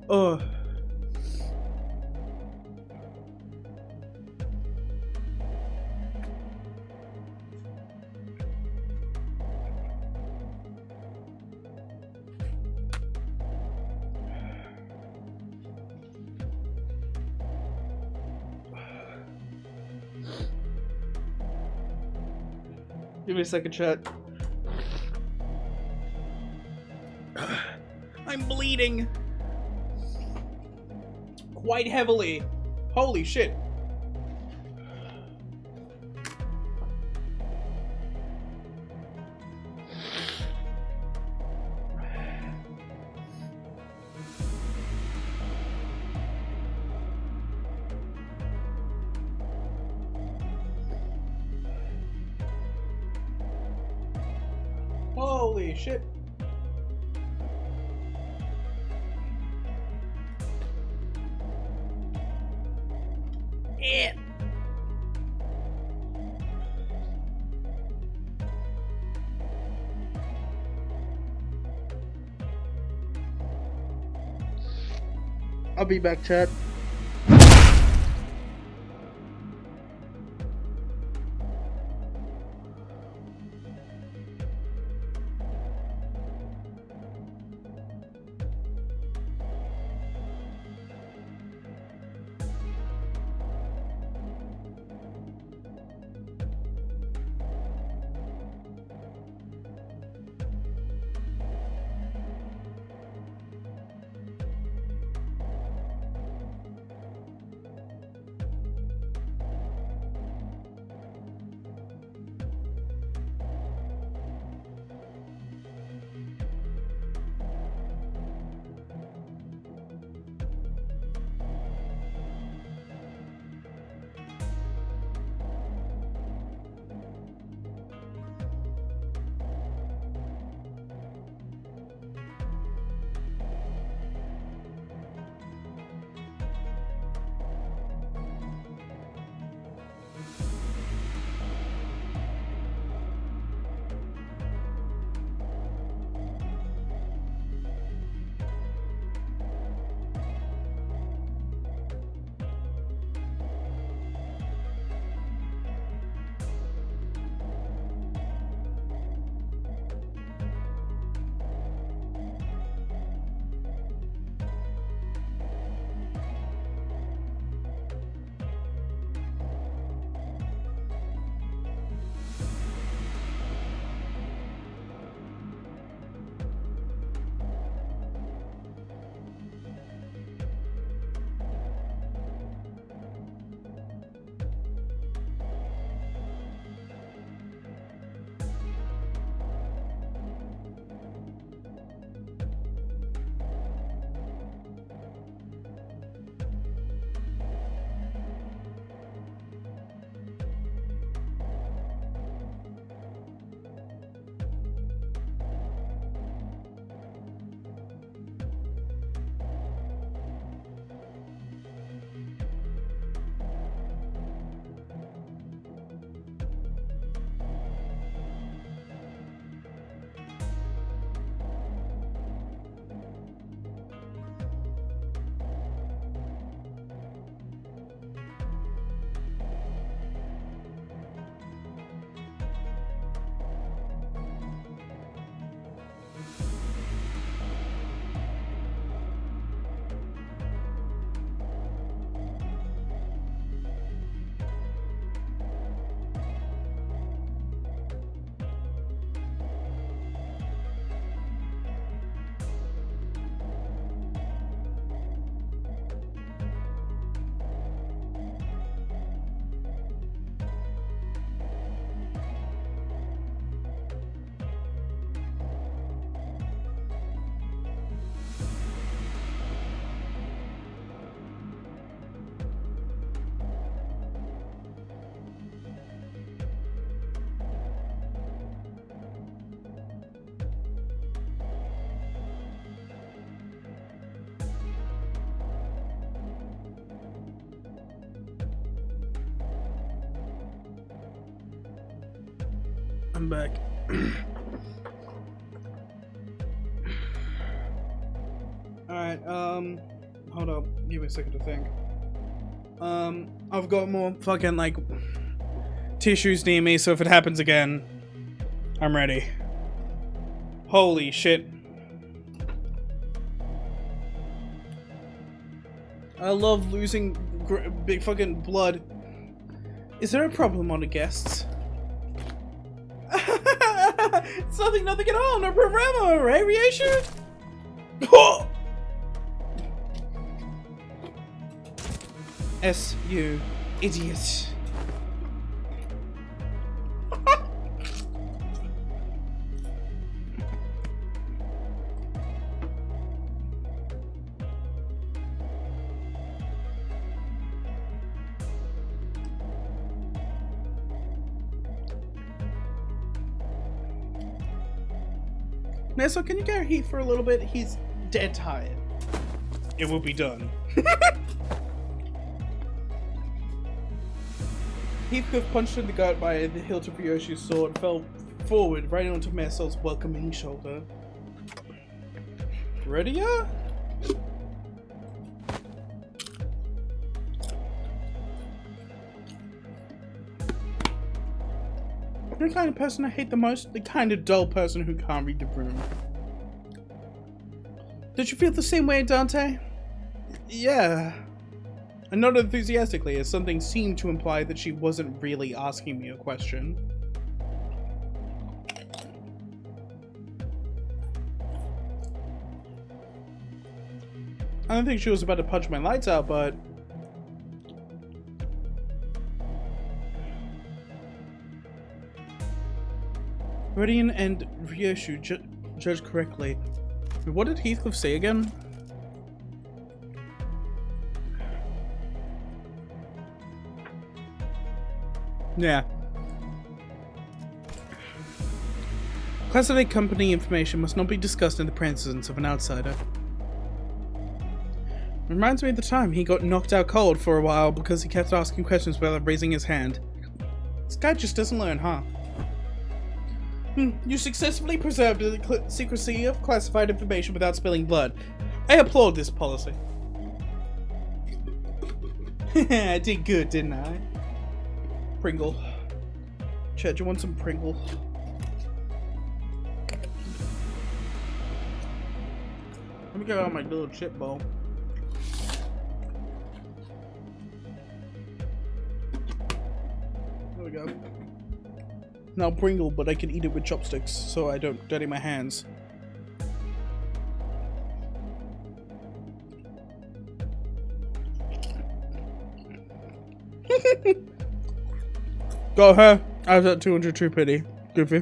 S1: Ugh. Give me a second, chat. I'm bleeding. Quite heavily. Holy shit. Holy shit. Yeah. I'll be back, chat. I'm back. Alright, hold up. Give me a second to think. I've got more fucking, like, tissues near me, so if it happens again, I'm ready. Holy shit. I love losing big fucking blood. Is there a problem on the guests? It's nothing at all, no problemo, radiation? S, you idiot. Nestle, can you carry Heath for a little bit? He's dead tired. It will be done. Heathcliff, punched in the gut by the hilt of Ryoshi's sword, fell forward right onto Marcel's welcoming shoulder. Ready, yeah? You're the kind of person I hate the most, the kind of dull person who can't read the room. Did you feel the same way, Dante? Yeah. And not enthusiastically, as something seemed to imply that she wasn't really asking me a question. I don't think she was about to punch my lights out, but... Radian and Ryoshu judged correctly. What did Heathcliff say again? Yeah. Classified company information must not be discussed in the presence of an outsider. Reminds me of the time he got knocked out cold for a while because he kept asking questions without raising his hand. This guy just doesn't learn, huh? You successfully preserved the secrecy of classified information without spilling blood. I applaud this policy. I did good, didn't I? Pringle. Chad, you want some Pringle? Let me get out my little chip bowl. There we go. Now Pringle, but I can eat it with chopsticks, so I don't dirty my hands. Got her. I was at 202 pity. Goofy.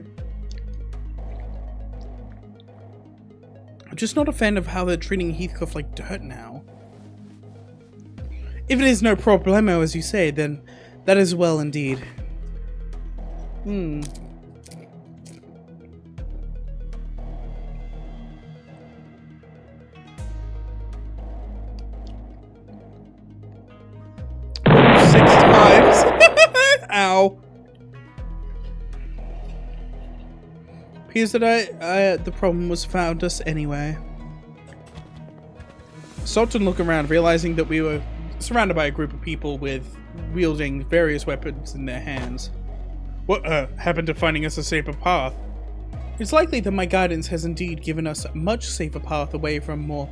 S1: I'm just not a fan of how they're treating Heathcliff like dirt now. If it is no problemo, as you say, then that is well indeed. Six times. Ow. Appears that the problem was found us anyway. Stopped and looked around, realizing that we were surrounded by a group of people wielding various weapons in their hands. What happened to finding us a safer path? It's likely that my guidance has indeed given us a much safer path away from more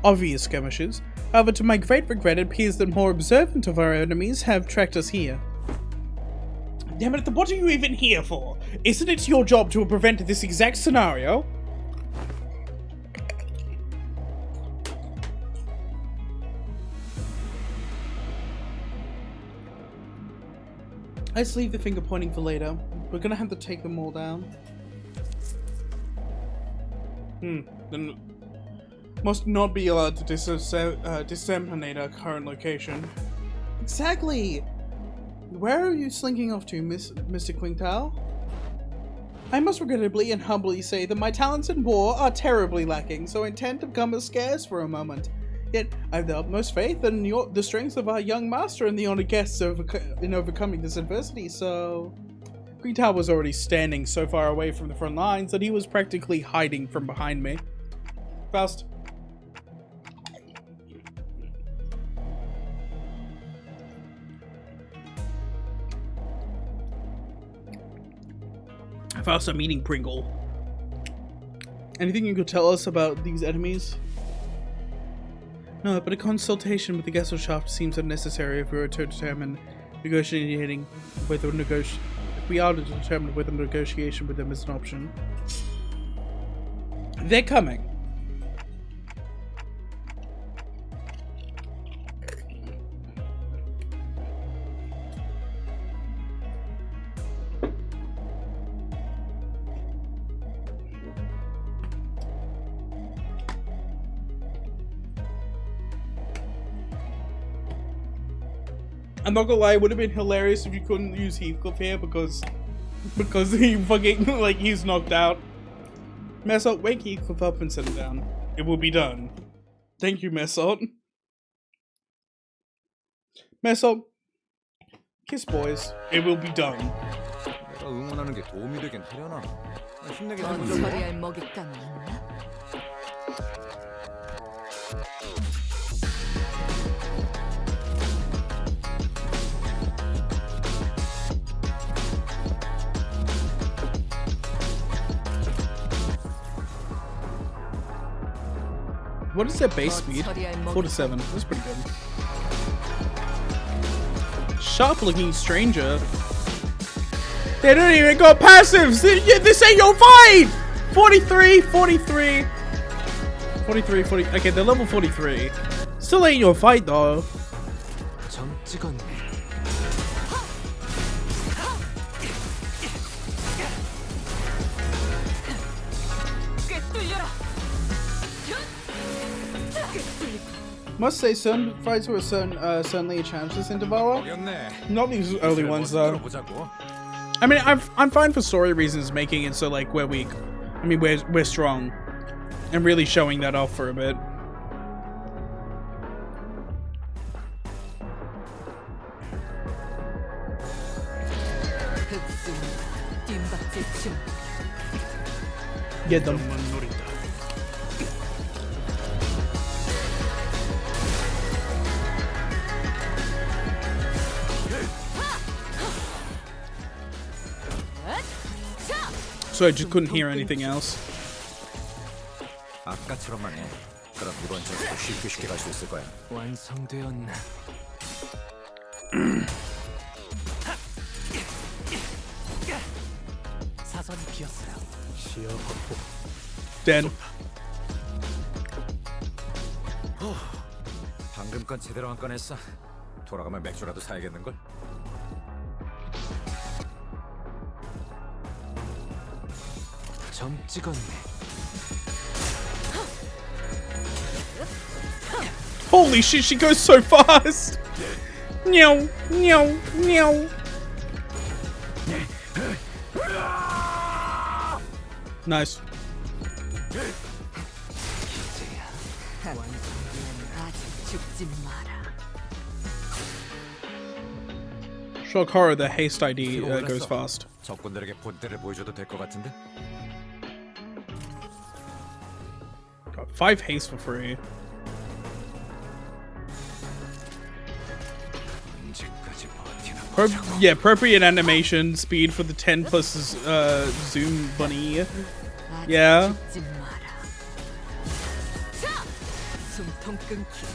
S1: obvious skirmishes. However, to my great regret, it appears that more observant of our enemies have tracked us here. Damn it, what are you even here for? Isn't it your job to have prevented this exact scenario? Let's leave the finger pointing for later. We're gonna have to take them all down. Then must not be allowed to disseminate our current location. Exactly! Where are you slinking off to, Mr. Quintal? I must regrettably and humbly say that my talents in war are terribly lacking, so I intend to become scarce for a moment. Yet, I have the utmost faith in the strength of our young master and the honored guests in overcoming this adversity, so... Rita was already standing so far away from the front lines that he was practically hiding from behind me. Faust. Faust, I'm eating Pringle. Anything you could tell us about these enemies? No, but a consultation with the Gesellschaft seems unnecessary if we are to determine negotiating whether if we are to determine whether negotiation with them is an option. They're coming. I'm not gonna lie, it would have been hilarious if you couldn't use Heathcliff here because he fucking, like, he's knocked out. Messot, wake Heathcliff up and set him down. It will be done. Thank you, Messot. Messot, kiss boys. It will be done.
S3: 내가 응원하는 게 도움이 되긴 하려나? 힘내게
S2: 넌
S3: 해보자고.
S2: 처리할 먹잇감이 있나?
S1: What is their base speed? 4 to 7. That's pretty good. Sharp looking stranger. They don't even got passives! This ain't your fight! 43, 43. 43, 40. Okay, they're level 43. Still ain't your fight though.
S3: 점 찍었네.
S1: Must say, certain fights were certainly a challenge this interval.
S3: 어렵네.
S1: Not these early ones though.
S3: 보자고.
S1: I mean, I'm fine for story reasons making it so like we're weak. I mean, we're strong, and really showing that off for a bit. Get them. So I just couldn't hear anything else.
S3: 아까처럼만 해. 그럼 이번 전투도 쉽게 갈 수 있을 거야. 완성되었나? 사선이 비었어요. 시야 확보.
S1: Dead.
S3: 방금 건 제대로 한 건 했어. 돌아가면 맥주라도 사야겠는걸? 점 찍었네.
S1: Holy shit, she goes so fast! Meow, meow, meow. Nice.
S2: 아직 죽지 마라.
S1: Shock horror, the haste ID goes fast.
S3: 적군들에게 본때를 보여줘도 될 것 같은데?
S1: Got 5 haste for free.
S3: 언제까지 버티나
S1: Yeah, appropriate animation, speed for the 10 plus zoom bunny. Yeah.
S2: 죽지 마라. 자! 숨통 끊기.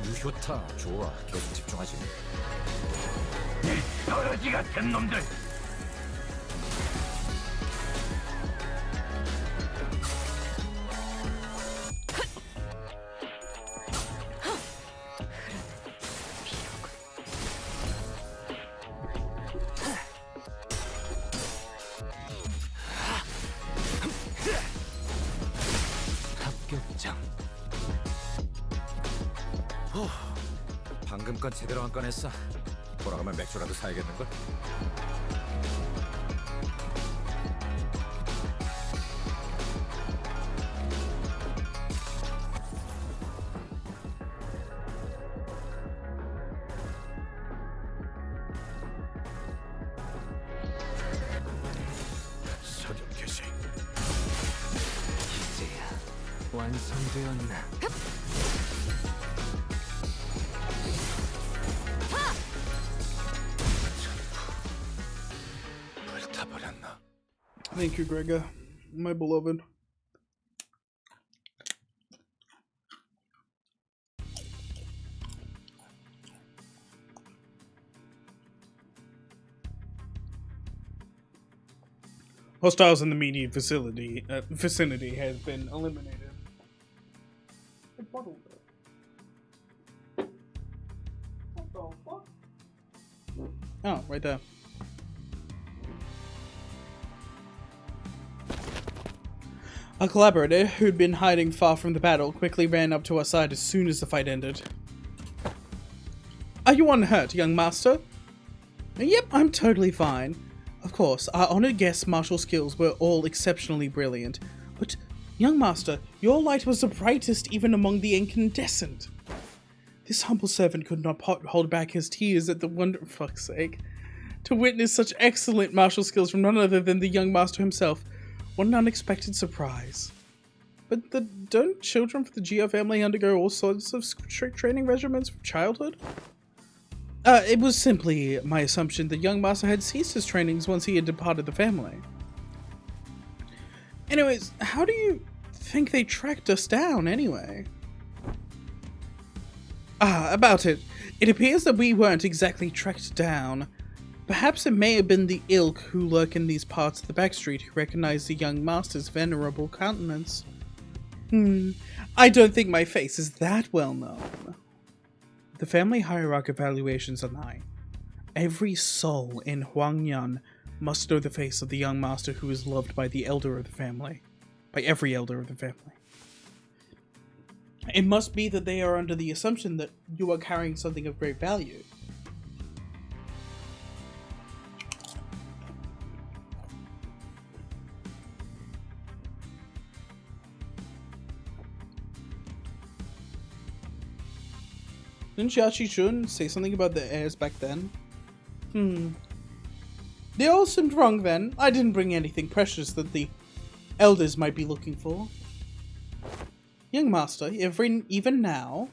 S3: 유효타 좋아. 계속 집중하지.
S5: 떨어지 같은 놈들.
S3: 합격장. 방금 건 제대로 한 건 했어. 돌아가면 맥주라도 사야겠는걸? 완성되었나? 불타버렸나?
S1: Thank you, Gregor, my beloved. Hostiles in the immediate vicinity has been eliminated. What the fuck? Oh, right there. A collaborator who'd been hiding far from the battle quickly ran up to our side as soon as the fight ended. Are you unhurt, young master? Yep, I'm totally fine. Of course, our honored guest's martial skills were all exceptionally brilliant, but, young master, your light was the brightest even among the incandescent. This humble servant could not hold back his tears at the fuck's sake. To witness such excellent martial skills from none other than the young master himself, what an unexpected surprise. But don't children for the Geo family undergo all sorts of strict training regimens from childhood? It was simply my assumption that young master had ceased his trainings once he had departed the family. Anyways, how do you think they tracked us down anyway? About it. It appears that we weren't exactly tracked down. Perhaps it may have been the ilk who lurk in these parts of the backstreet who recognized the young master's venerable countenance. I don't think my face is that well known. The family hierarchy evaluations are 9. Every soul in Huangyan must know the face of the young master who is loved by the elder of the family. By every elder of the family. It must be that they are under the assumption that you are carrying something of great value. Didn't Yachi Chun say something about the heirs back then? They all seemed wrong then. I didn't bring anything precious that the elders might be looking for. Young master, even now?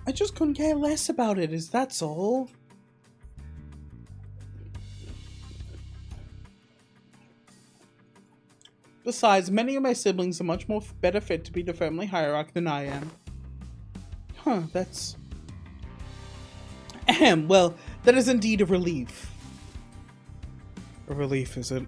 S1: I just couldn't care less about it, that's all. Besides, many of my siblings are much more better fit to be the family hierarch than I am. That's... well, that is indeed a relief. A relief, is it?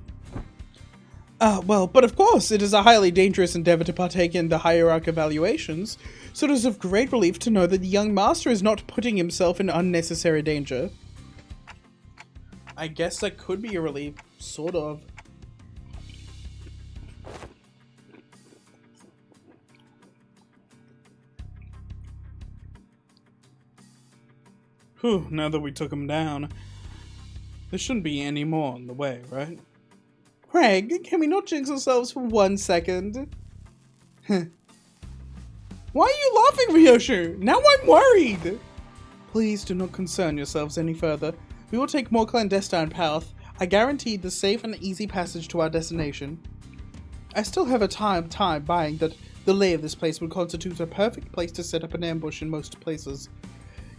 S1: Well, but of course, it is a highly dangerous endeavor to partake in the hierarch evaluations, so it is of great relief to know that the young master is not putting himself in unnecessary danger. I guess that could be a relief, sort of. Whew, now that we took him down, there shouldn't be any more on the way, right? Craig, can we not jinx ourselves for 1 second? Why are you laughing, Ryoshu? Now I'm worried! Please do not concern yourselves any further. We will take more clandestine path. I guarantee the safe and easy passage to our destination. I still have a time buying that the lay of this place would constitute a perfect place to set up an ambush in most places.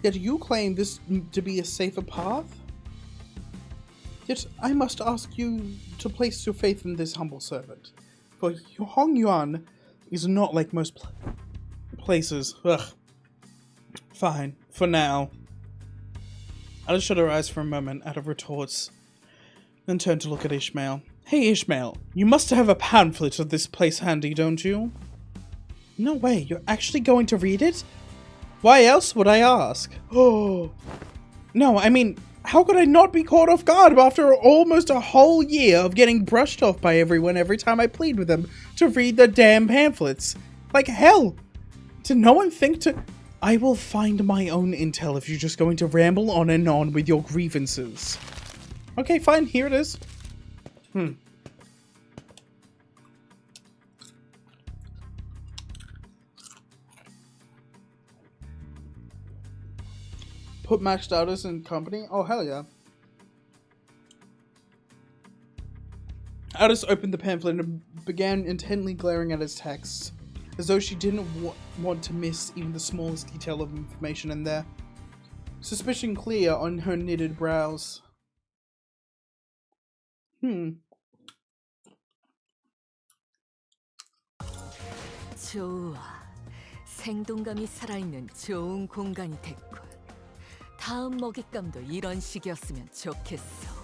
S1: Yet you claim this to be a safer path? Yet I must ask you to place your faith in this humble servant. For Hongyuan is not like most places. Ugh. Fine, for now. Alice shut her eyes for a moment out of retorts, then turned to look at Ishmael. Hey Ishmael, you must have a pamphlet of this place handy, don't you? No way, you're actually going to read it? Why else would I ask? Oh. No, I mean, how could I not be caught off guard after almost a whole year of getting brushed off by everyone every time I plead with them to read the damn pamphlets? Like hell! Did no one think to... I will find my own intel if you're just going to ramble on and on with your grievances. Okay, fine, here it is. Put match status in company? Oh, hell yeah. Alice opened the pamphlet and began intently glaring at its text, as though she didn't want to miss even the smallest detail of information in there. Suspicion clear on her knitted brows.
S2: 좋아. 생동감이 살아있는 좋은 공간이 됐군. 다음 먹잇감도 이런 식이었으면 좋겠어.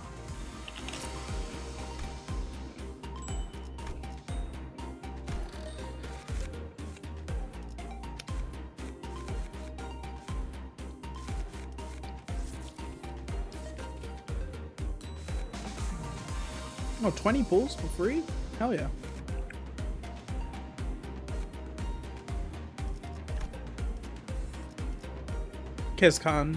S1: Oh, 20 pulls for free? Hell yeah. Kizkan.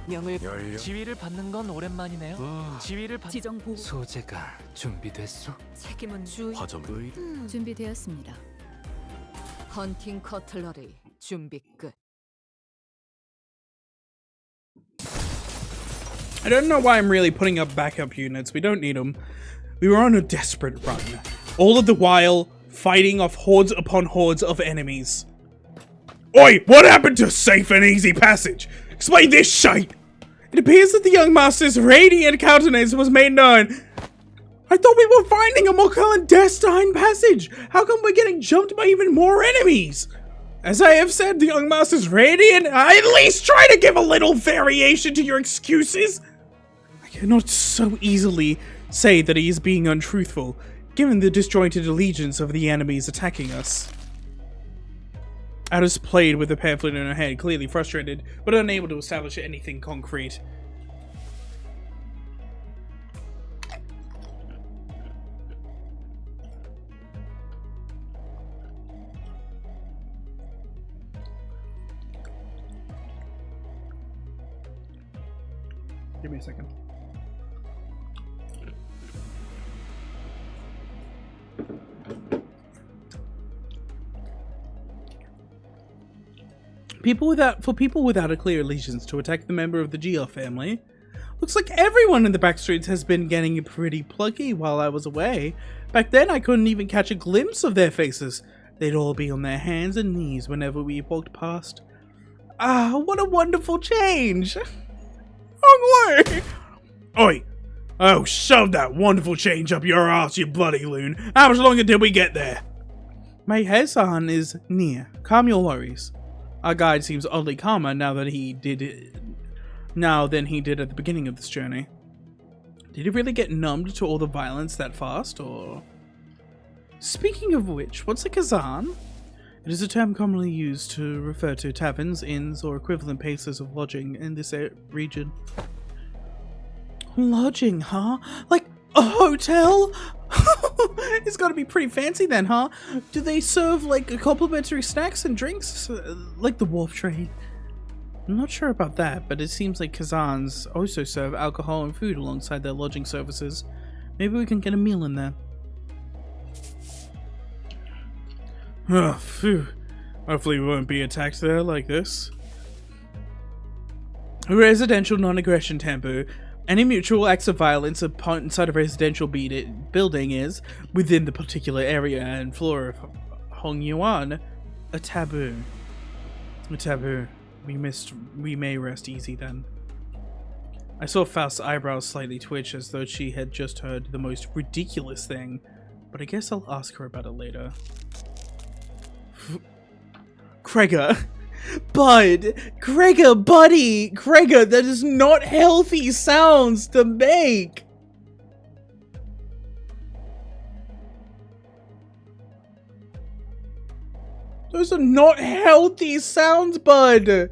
S2: 명을
S3: 지위를 받는 건 오랜만이네요. 지위를 받
S2: 지정 보호
S3: 소재가 준비됐소?
S2: 책임은 주
S5: 준비되었습니다.
S2: 헌팅 커틀러리 준비 끝.
S1: I don't know why I'm really putting up backup units. We don't need them. We were on a desperate run. All of the while, fighting off hordes upon hordes of enemies. Oi! What happened to safe and easy passage? Explain this shite! It appears that the young master's radiant countenance was made known. I thought we were finding a more clandestine passage. How come we're getting jumped by even more enemies? As I have said, the young master's radiant. I at least try to give a little variation to your excuses. I cannot so easily say that he is being untruthful, given the disjointed allegiance of the enemies attacking us. Alice played with the pamphlet in her hand, clearly frustrated, but unable to establish anything concrete. Give me a second. For people without a clear allegiance to attack the member of the GL family, looks like everyone in the backstreets has been getting pretty plucky while I was away. Back then, I couldn't even catch a glimpse of their faces. They'd all be on their hands and knees whenever we walked past. Ah, what a wonderful change! Oh, look! Oi! Oh, shove that wonderful change up your ass, you bloody loon! How much longer till we get there? My Hesan is near. Calm your worries. Our guide seems oddly calmer now than he did at the beginning of this journey. Did he really get numbed to all the violence that fast, or? Speaking of which, what's a kazan? It is a term commonly used to refer to taverns, inns, or equivalent places of lodging in this region. Lodging, huh? Like a hotel? It's gotta be pretty fancy then, huh? Do they serve like complimentary snacks and drinks? Like the wharf trade? I'm not sure about that, but it seems like kazans also serve alcohol and food alongside their lodging services. Maybe we can get a meal in there. Oh, phew. Hopefully we won't be attacked there like this. A residential non-aggression taboo. Any mutual acts of violence inside a residential building is, within the particular area and flora of Hong Yuan, a taboo. A taboo. We may rest easy then. I saw Faust's eyebrows slightly twitch as though she had just heard the most ridiculous thing, but I guess I'll ask her about it later. Gregor! Bud! Gregor, buddy! Gregor, that is not healthy sounds to make! Those are not healthy sounds, bud!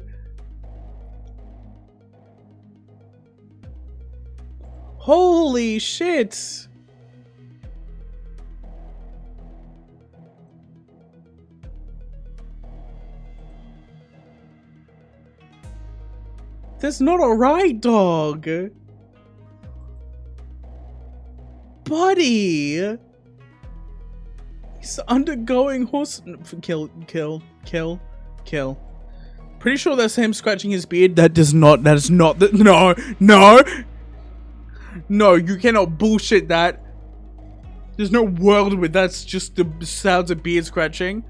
S1: Holy shit! That's not alright, dog. Buddy. He's undergoing horse... Kill. Pretty sure that's him scratching his beard. That is not the... No, you cannot bullshit that. There's no world where that's just the sounds of beard scratching.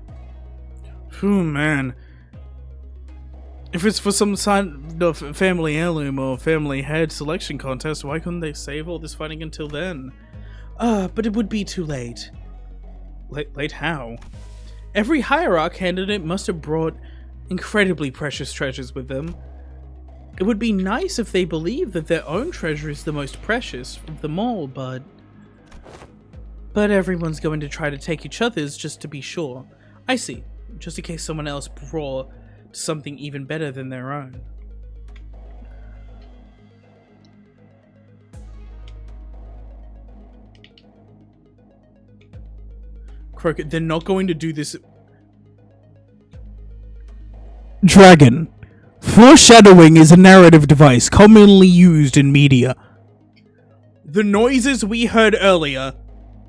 S1: Oh man. If it's for some kind of family heirloom or family head selection contest, why couldn't they save all this fighting until then? But it would be too late. Late how? Every hierarch candidate must have brought incredibly precious treasures with them. It would be nice if they believed that their own treasure is the most precious of them all, but everyone's going to try to take each other's just to be sure. I see. Just in case someone else brought something even better than their own. Crooked, they're not going to do this. Dragon. Foreshadowing is a narrative device commonly used in media. The noises we heard earlier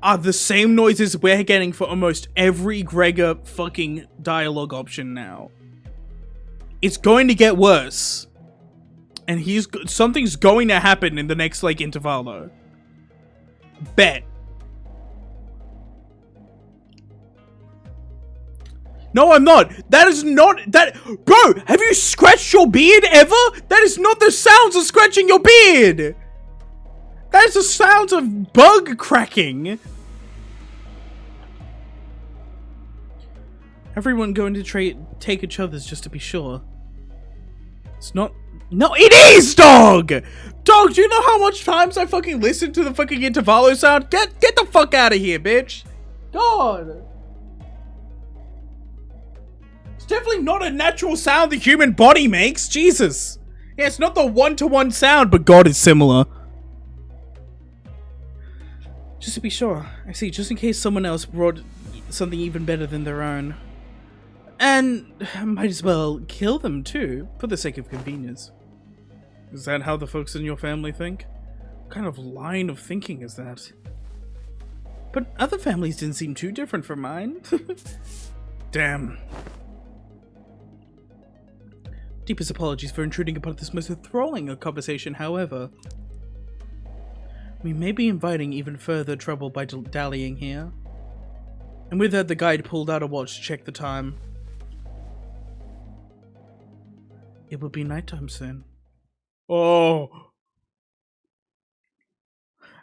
S1: are the same noises we're getting for almost every Gregor fucking dialogue option now. It's going to get worse. And something's going to happen in the next, like, Intervallo. Bet. No, I'm not. That is not that. Bro, have you scratched your beard ever? That is not the sounds of scratching your beard. That is the sounds of bug cracking. Everyone going to take each other's just to be sure. It's not. No, it is, dog! Dog, do you know how much times I fucking listen to the fucking Intervallo sound? Get the fuck out of here, bitch. God. It's definitely not a natural sound the human body makes. Jesus. Yeah, it's not the one-to-one sound, but God, it's similar. Just to be sure. I see, just in case someone else brought something even better than their own. And might as well kill them too, for the sake of convenience. Is that how the folks in your family think? What kind of line of thinking is that? But other families didn't seem too different from mine. Damn. Deepest apologies for intruding upon this most enthralling conversation, however. We may be inviting even further trouble by dallying here. And with that, the guide pulled out a watch to check the time. It will be nighttime soon. Oh.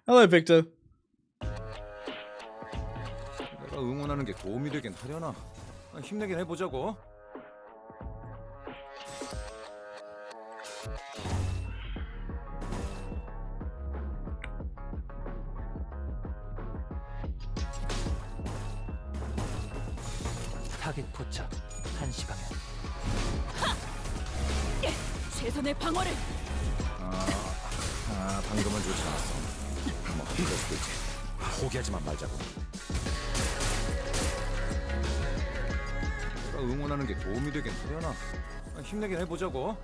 S1: Hello, Victor.
S6: 내가 응원하는 게 도움이 되긴 하려나? 힘내긴 해보자고.
S3: 타겟 포착 1시 방향.
S2: 최선의 방어를.
S6: 방금은 좋지 않았어. 뭐 그럴 수도 있지. 포기하지만 말자고. 내가 응원하는 게 도움이 되긴 하려나? 힘내긴 해보자고.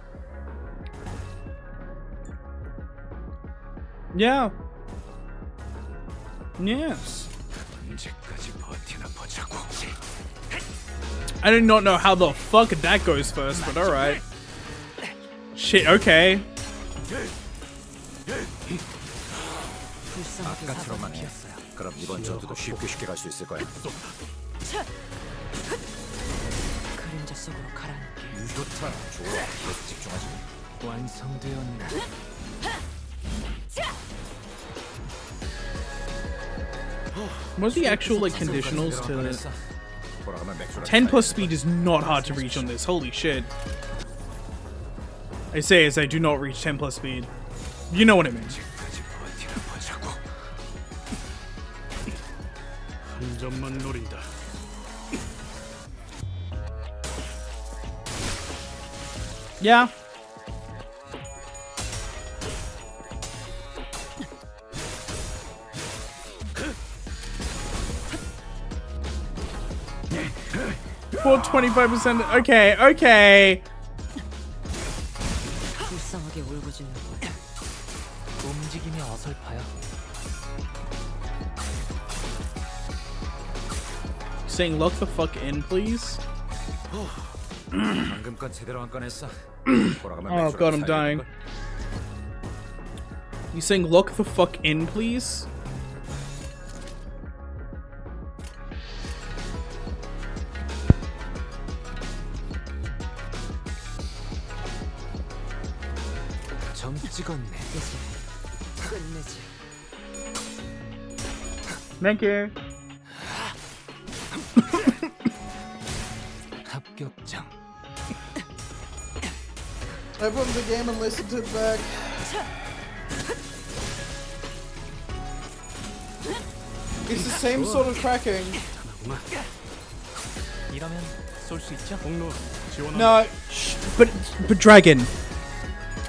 S1: Yeah. Yes.
S6: 언제까지 버티나 보자고.
S1: I did not know how the fuck that goes first, but alright. Shit, okay.
S6: 아까처럼만 해. 그럼 이번 전투도 쉽게 갈 수 있을 거야.
S2: 그림자 속으로 가라앉게.
S6: 좋다. 좋아. 계속 집중하지.
S3: 완성되었나?
S1: What's the actual like conditionals to 10 plus speed is not hard to reach on this. Holy shit. I say as I do not reach 10 plus speed. You know what I mean.
S4: 한 점만 노린다.
S1: Yeah. For 25%. Okay.
S2: 불쌍한 조심해야 돼.
S3: 움직임이 어설퍼요.
S1: Saying lock the fuck in, please.
S6: 방금 건 제대로 한 건 했어.
S1: Oh god, I'm dying. You saying lock the fuck in, please?
S3: 점 찍었네.
S2: 끝내지.
S1: Thank you.
S3: 합격장.
S1: I put the game and listened to it back. It's the same sort of cracking.
S3: 이러면 쏠 수 있죠?
S4: 공로 지원한다.
S1: No, but Dragon.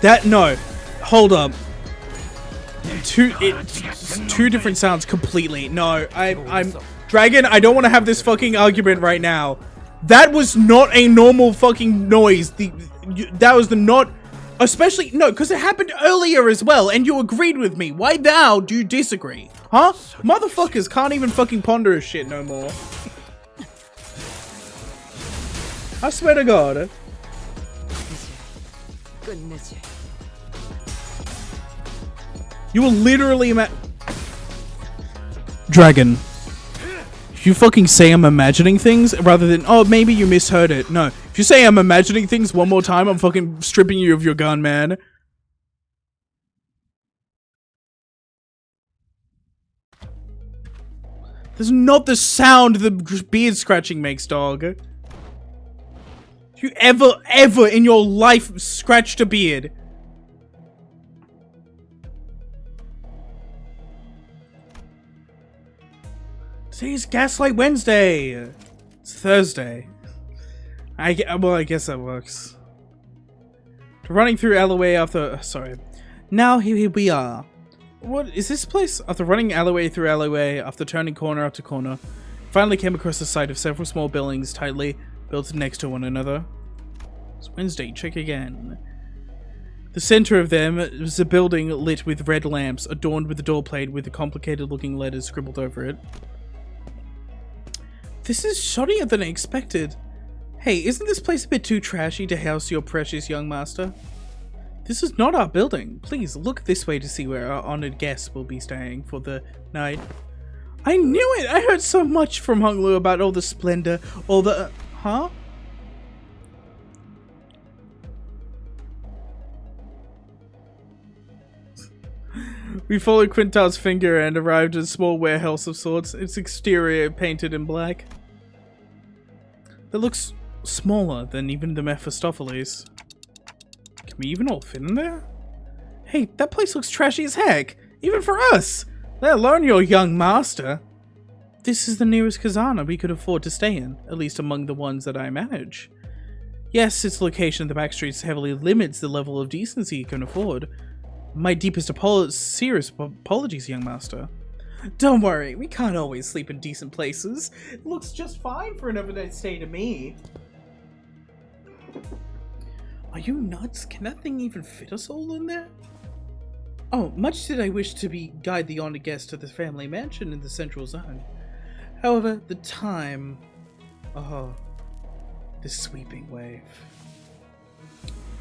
S1: That no, hold up. Two different sounds completely. No, I'm Dragon. I don't want to have this fucking argument right now. That was not a normal fucking noise. That was the not, especially no, because it happened earlier as well, and you agreed with me. Why thou do you disagree? Huh? Motherfuckers can't even fucking ponder a shit no more. I swear to God.
S2: 끝내지.
S1: You will literally Dragon. You fucking say I'm imagining things rather than, oh, maybe you misheard it. No. If you say I'm imagining things one more time, I'm fucking stripping you of your gun, man. That's not the sound the beard scratching makes, dog. You ever in your life scratched a beard? Today's Gaslight Wednesday. It's Thursday. I guess that works. Running through alleyway after. Sorry. Now here we are. What is this place? After running alleyway through alleyway, after turning corner after corner, finally came across the sight of several small buildings tightly built next to one another. It's Wednesday. Check again. The center of them was a building lit with red lamps, adorned with a door plate with the complicated-looking letters scribbled over it. This is shoddier than I expected. Hey, isn't this place a bit too trashy to house your precious young master? This is not our building. Please look this way to see where our honored guests will be staying for the night. I knew it! I heard so much from Hung Lu about all the splendor, all the... huh? We followed Quintal's finger and arrived at a small warehouse of sorts, its exterior painted in black. It looks smaller than even the Mephistopheles. Can we even all fit in there? Hey, that place looks trashy as heck, even for us, let alone your young master. This is the nearest Khazana we could afford to stay in, at least among the ones that I manage. Yes, its location in the back streets heavily limits the level of decency you can afford. My deepest serious apologies, young master. Don't worry, we can't always sleep in decent places. It looks just fine for an overnight stay to me. Are you nuts? Can that thing even fit us all in there? Oh, much did I wish to guide the honored guest to the family mansion in the central zone. However, the time... oh, the sweeping wave.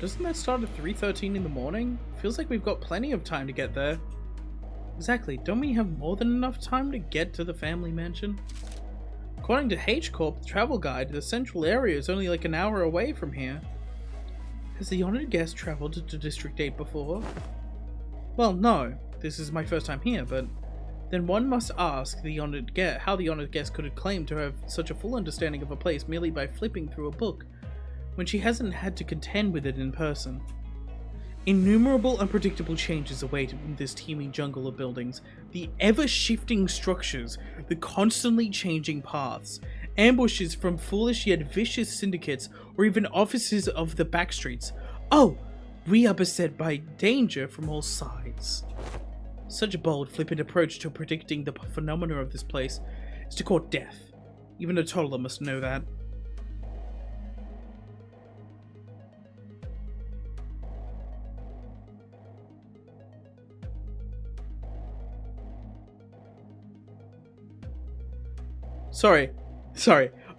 S1: Doesn't that start at 3:13 in the morning? Feels like we've got plenty of time to get there. Exactly, don't we have more than enough time to get to the family mansion? According to H-Corp, the travel guide, the central area is only like an hour away from here. Has the honored guest traveled to District 8 before? Well, no. This is my first time here, but then one must ask how the honored guest could have claimed to have such a full understanding of a place merely by flipping through a book, when she hasn't had to contend with it in person. Innumerable unpredictable changes await in this teeming jungle of buildings, the ever-shifting structures, the constantly changing paths, ambushes from foolish yet vicious syndicates, or even officers of the backstreets. Oh, we are beset by danger from all sides. Such a bold, flippant approach to predicting the phenomena of this place is to court death. Even a toddler must know that. Sorry.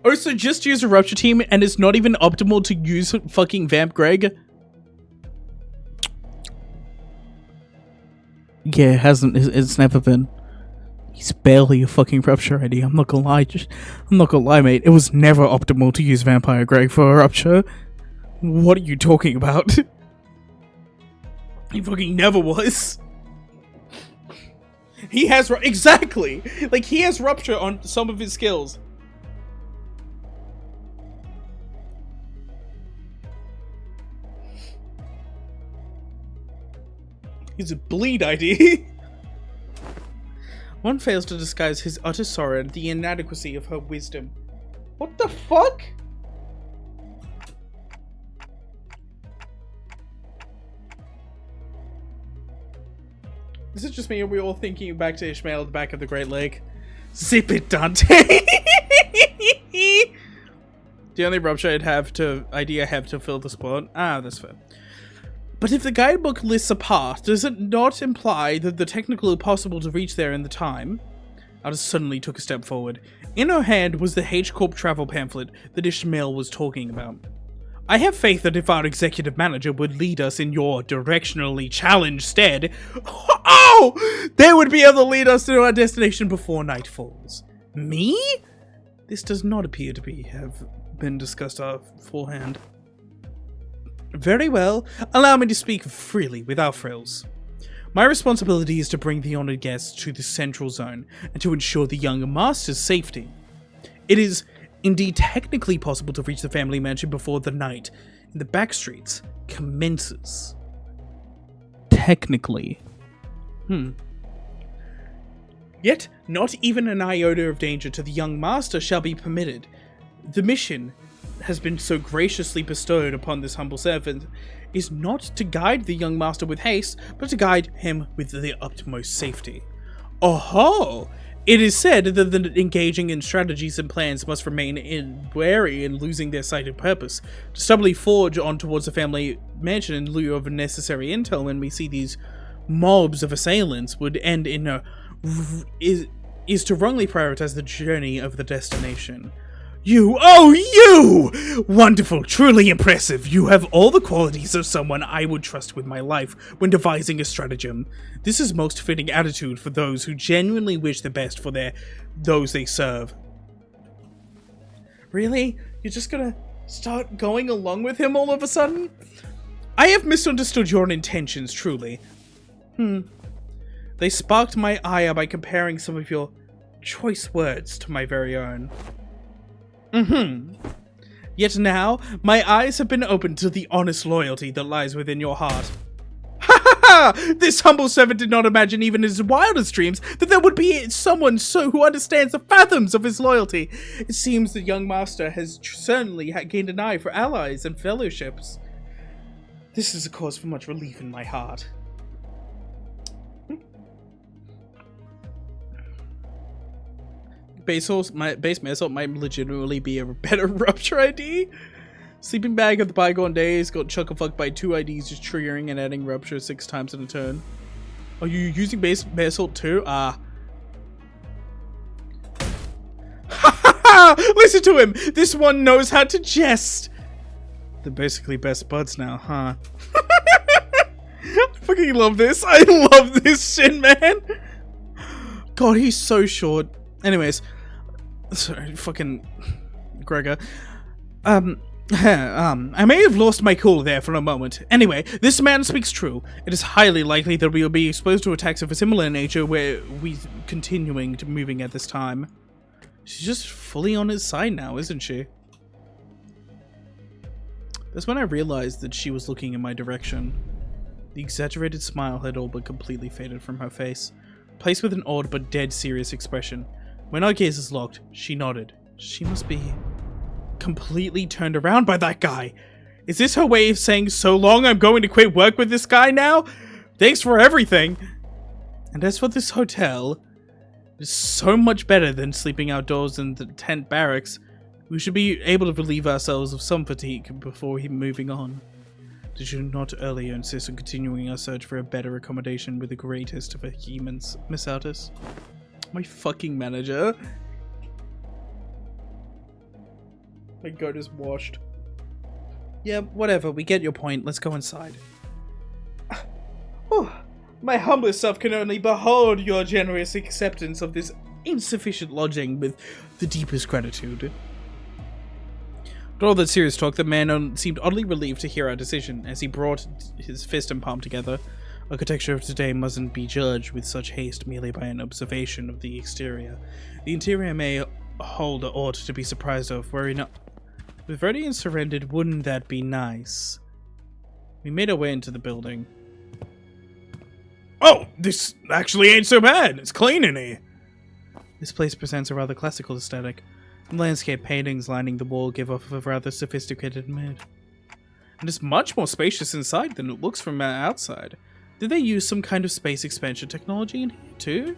S1: Also, just use a rupture team and it's not even optimal to use fucking Vamp Greg? Yeah, it hasn't. It's never been. He's barely a fucking rupture ID. I'm not gonna lie, mate. It was never optimal to use Vampire Greg for a rupture. What are you talking about? He fucking never was. He has exactly. Like, he has rupture on some of his skills. He's a bleed ID. One fails to disguise his utter sorrow and the inadequacy of her wisdom. What the fuck? Is it just me or are we all thinking back to Ishmael at the back of the Great Lake? Zip it, Dante! The only rupture I have to fill the spot. Ah, that's fair. But if the guidebook lists a path, does it not imply that the technically possible to reach there in the time? Alice suddenly took a step forward. In her hand was the H-Corp travel pamphlet that Ishmael was talking about. I have faith that if our executive manager would lead us in your directionally challenged stead, they would be able to lead us to our destination before night falls. Me? This does not appear to have been discussed beforehand. Very well, allow me to speak freely without frills. My responsibility is to bring the honored guests to the central zone and to ensure the young master's safety. It is indeed technically possible to reach the family mansion before the night in the back streets commences. Technically. Yet, not even an iota of danger to the young master shall be permitted. The mission has been so graciously bestowed upon this humble servant is not to guide the young master with haste, but to guide him with the utmost safety. Oh-ho! It is said that the engaging in strategies and plans must remain wary in losing their sighted purpose. To stubbornly forge on towards the family mansion in lieu of necessary intel when we see these mobs of assailants would end in is to wrongly prioritize the journey of the destination. You! Wonderful, truly impressive. You have all the qualities of someone I would trust with my life when devising a stratagem. This is most fitting attitude for those who genuinely wish the best for those they serve. Really? You're just gonna start going along with him all of a sudden? I have misunderstood your intentions, truly. They sparked my ire by comparing some of your choice words to my very own. Yet now, my eyes have been opened to the honest loyalty that lies within your heart. Ha ha ha! This humble servant did not imagine even in his wildest dreams that there would be someone who understands the fathoms of his loyalty. It seems the young master has certainly gained an eye for allies and fellowships. This is a cause for much relief in my heart. Base assault might legitimately be a better rupture ID. Sleeping bag of the bygone days got chuck-a-fucked by 2 IDs just triggering and adding rupture 6 times in a turn. Are you using base assault too? Ha ha ha! Listen to him! This one knows how to jest! They're basically best buds now, huh? I fucking love this. I love this shit, man! God, he's so short. Anyways, sorry, fucking Gregor. I may have lost my cool there for a moment. Anyway, this man speaks true. It is highly likely that we will be exposed to attacks of a similar nature where we continuing to moving at this time. She's just fully on his side now, isn't she? That's when I realized that she was looking in my direction. The exaggerated smile had all but completely faded from her face, placed with an odd but dead serious expression. When our gazes locked, she nodded. She must be completely turned around by that guy. Is this her way of saying, so long, I'm going to quit work with this guy now? Thanks for everything. And as for this hotel, it's so much better than sleeping outdoors in the tent barracks. We should be able to relieve ourselves of some fatigue before moving on. Did you not earlier insist on continuing our search for a better accommodation with the greatest of humans, Miss Altus? My fucking manager. My goat is washed. Yeah, whatever. We get your point. Let's go inside. Oh, my humblest self can only behold your generous acceptance of this insufficient lodging with the deepest gratitude. After all that serious talk, the man seemed oddly relieved to hear our decision, as he brought his fist and palm together. Architecture of today mustn't be judged with such haste merely by an observation of the exterior. The interior may hold aught to be surprised of, were he not. With ready and surrendered, wouldn't that be nice? We made our way into the building. Oh, this actually ain't so bad. It's clean in here. This place presents a rather classical aesthetic. Landscape paintings lining the wall give off a rather sophisticated mood. And it's much more spacious inside than it looks from outside. Did they use some kind of space expansion technology in here too?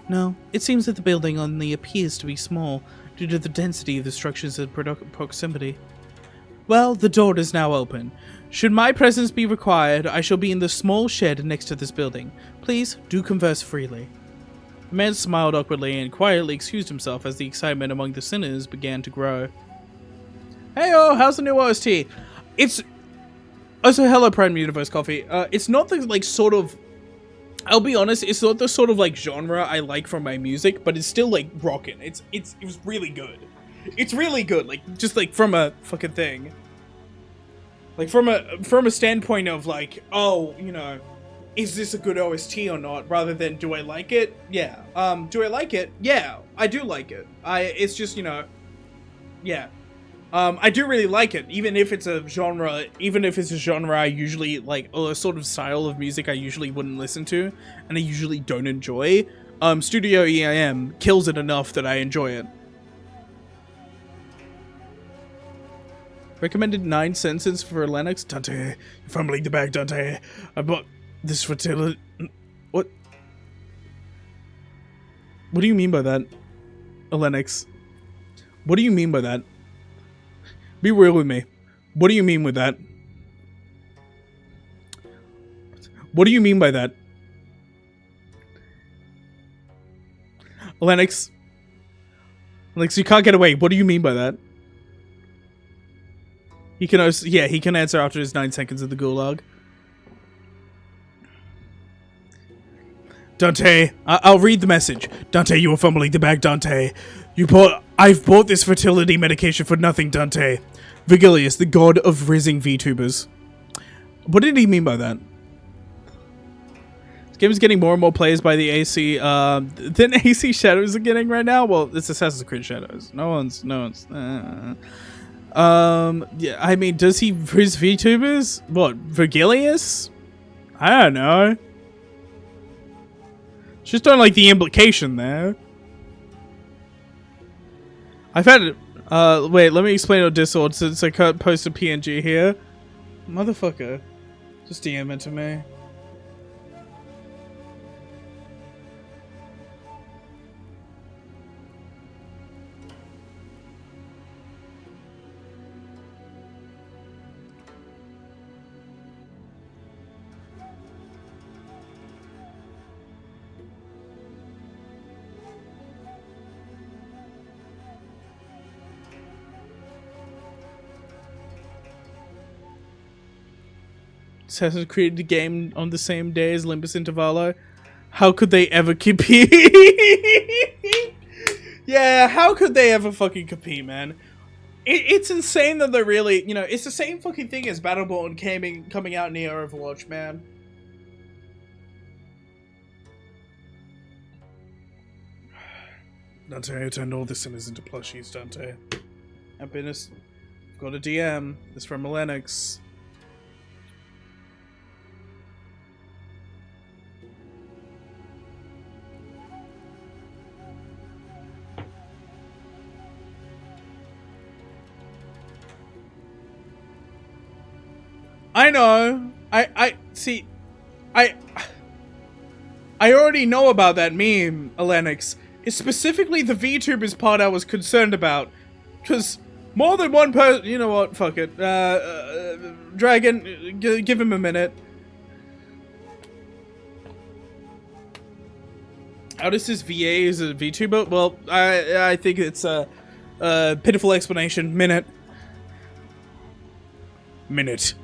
S1: No, it seems that the building only appears to be small due to the density of the structures in proximity. Well, the door is now open. Should my presence be required, I shall be in the small shed next to this building. Please do converse freely. The man smiled awkwardly and quietly excused himself as the excitement among the sinners began to grow. Hey-oh, how's the new OST? It's... Oh, so hello, Prime Universe Coffee. It's not the, like, sort of... I'll be honest, it's not the sort of, like, genre I like from my music, but it's still, like, rockin'. It was really good. It's really good, like, just, like, from a fucking thing. Like, from a standpoint of, like, oh, you know... Is this a good OST or not? Rather than, do I like it? Yeah. Do I like it? Yeah, I do like it. It's just, you know, yeah. I do really like it, even if it's a genre I usually, like, or a sort of style of music I usually wouldn't listen to, and I usually don't enjoy. Studio EIM kills it enough that I enjoy it. Recommended 9 sentences for Lennox. Dante, you're fumbling the bag, Dante. I bought this fertility... What? What do you mean by that, Lennox? What do you mean by that? Be real with me. What do you mean with that? What do you mean by that? Lennox, you can't get away. What do you mean by that? He can also, yeah, he can answer after his 9 seconds of the gulag. Dante, I'll read the message. Dante, you were fumbling the bag, Dante. I've bought this fertility medication for nothing, Dante. Vigilius, the god of rizzing VTubers. What did he mean by that? This game is getting more and more plays by the AC, than AC Shadows are getting right now. Well, it's Assassin's Creed Shadows. No one's, yeah, I mean, does he rizz VTubers? What, Vigilius? I don't know. Just don't like the implication there. I've had it. Wait, let me explain on Discord since I can't post a PNG here. Motherfucker. Just DM it to me. Assassin's Creed the game on the same day as Limbussing INTERVALLO. How could they ever compete? Yeah, how could they ever fucking compete, man? It's insane that they're really, you know, it's the same fucking thing as Battleborn coming out near Overwatch, man. Dante, I turned all the sinners into plushies, Dante. Happiness. Got a DM. It's from Lennox. I know. I see. I already know about that meme, Lennox. It's specifically the VTubers part I was concerned about. Because more than one person... You know what? Fuck it. Dragon, give him a minute. How does this VA is a VTuber? Well, I think it's a pitiful explanation. Minute. minute.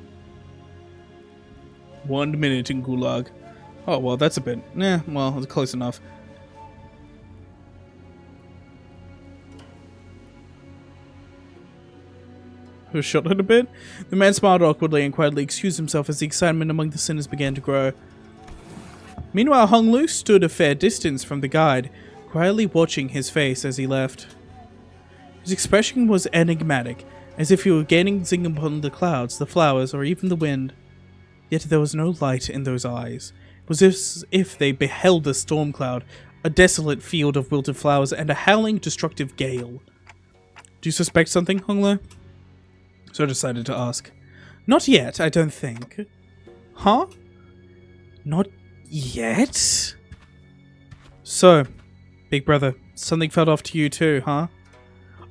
S1: 1 minute in Gulag. Oh, well, that's a bit... well, it's close enough. Who was shot at a bit? The man smiled awkwardly and quietly excused himself as the excitement among the sinners began to grow. Meanwhile, Hung Lu stood a fair distance from the guide, quietly watching his face as he left. His expression was enigmatic, as if he were gazing upon the clouds, the flowers, or even the wind. Yet there was no light in those eyes. It was as if they beheld a storm cloud, a desolate field of wilted flowers, and a howling, destructive gale. Do you suspect something, Hung Lu? So I decided to ask. Not yet, I don't think. Huh? Not yet? So, big brother, something felt off to you too, huh?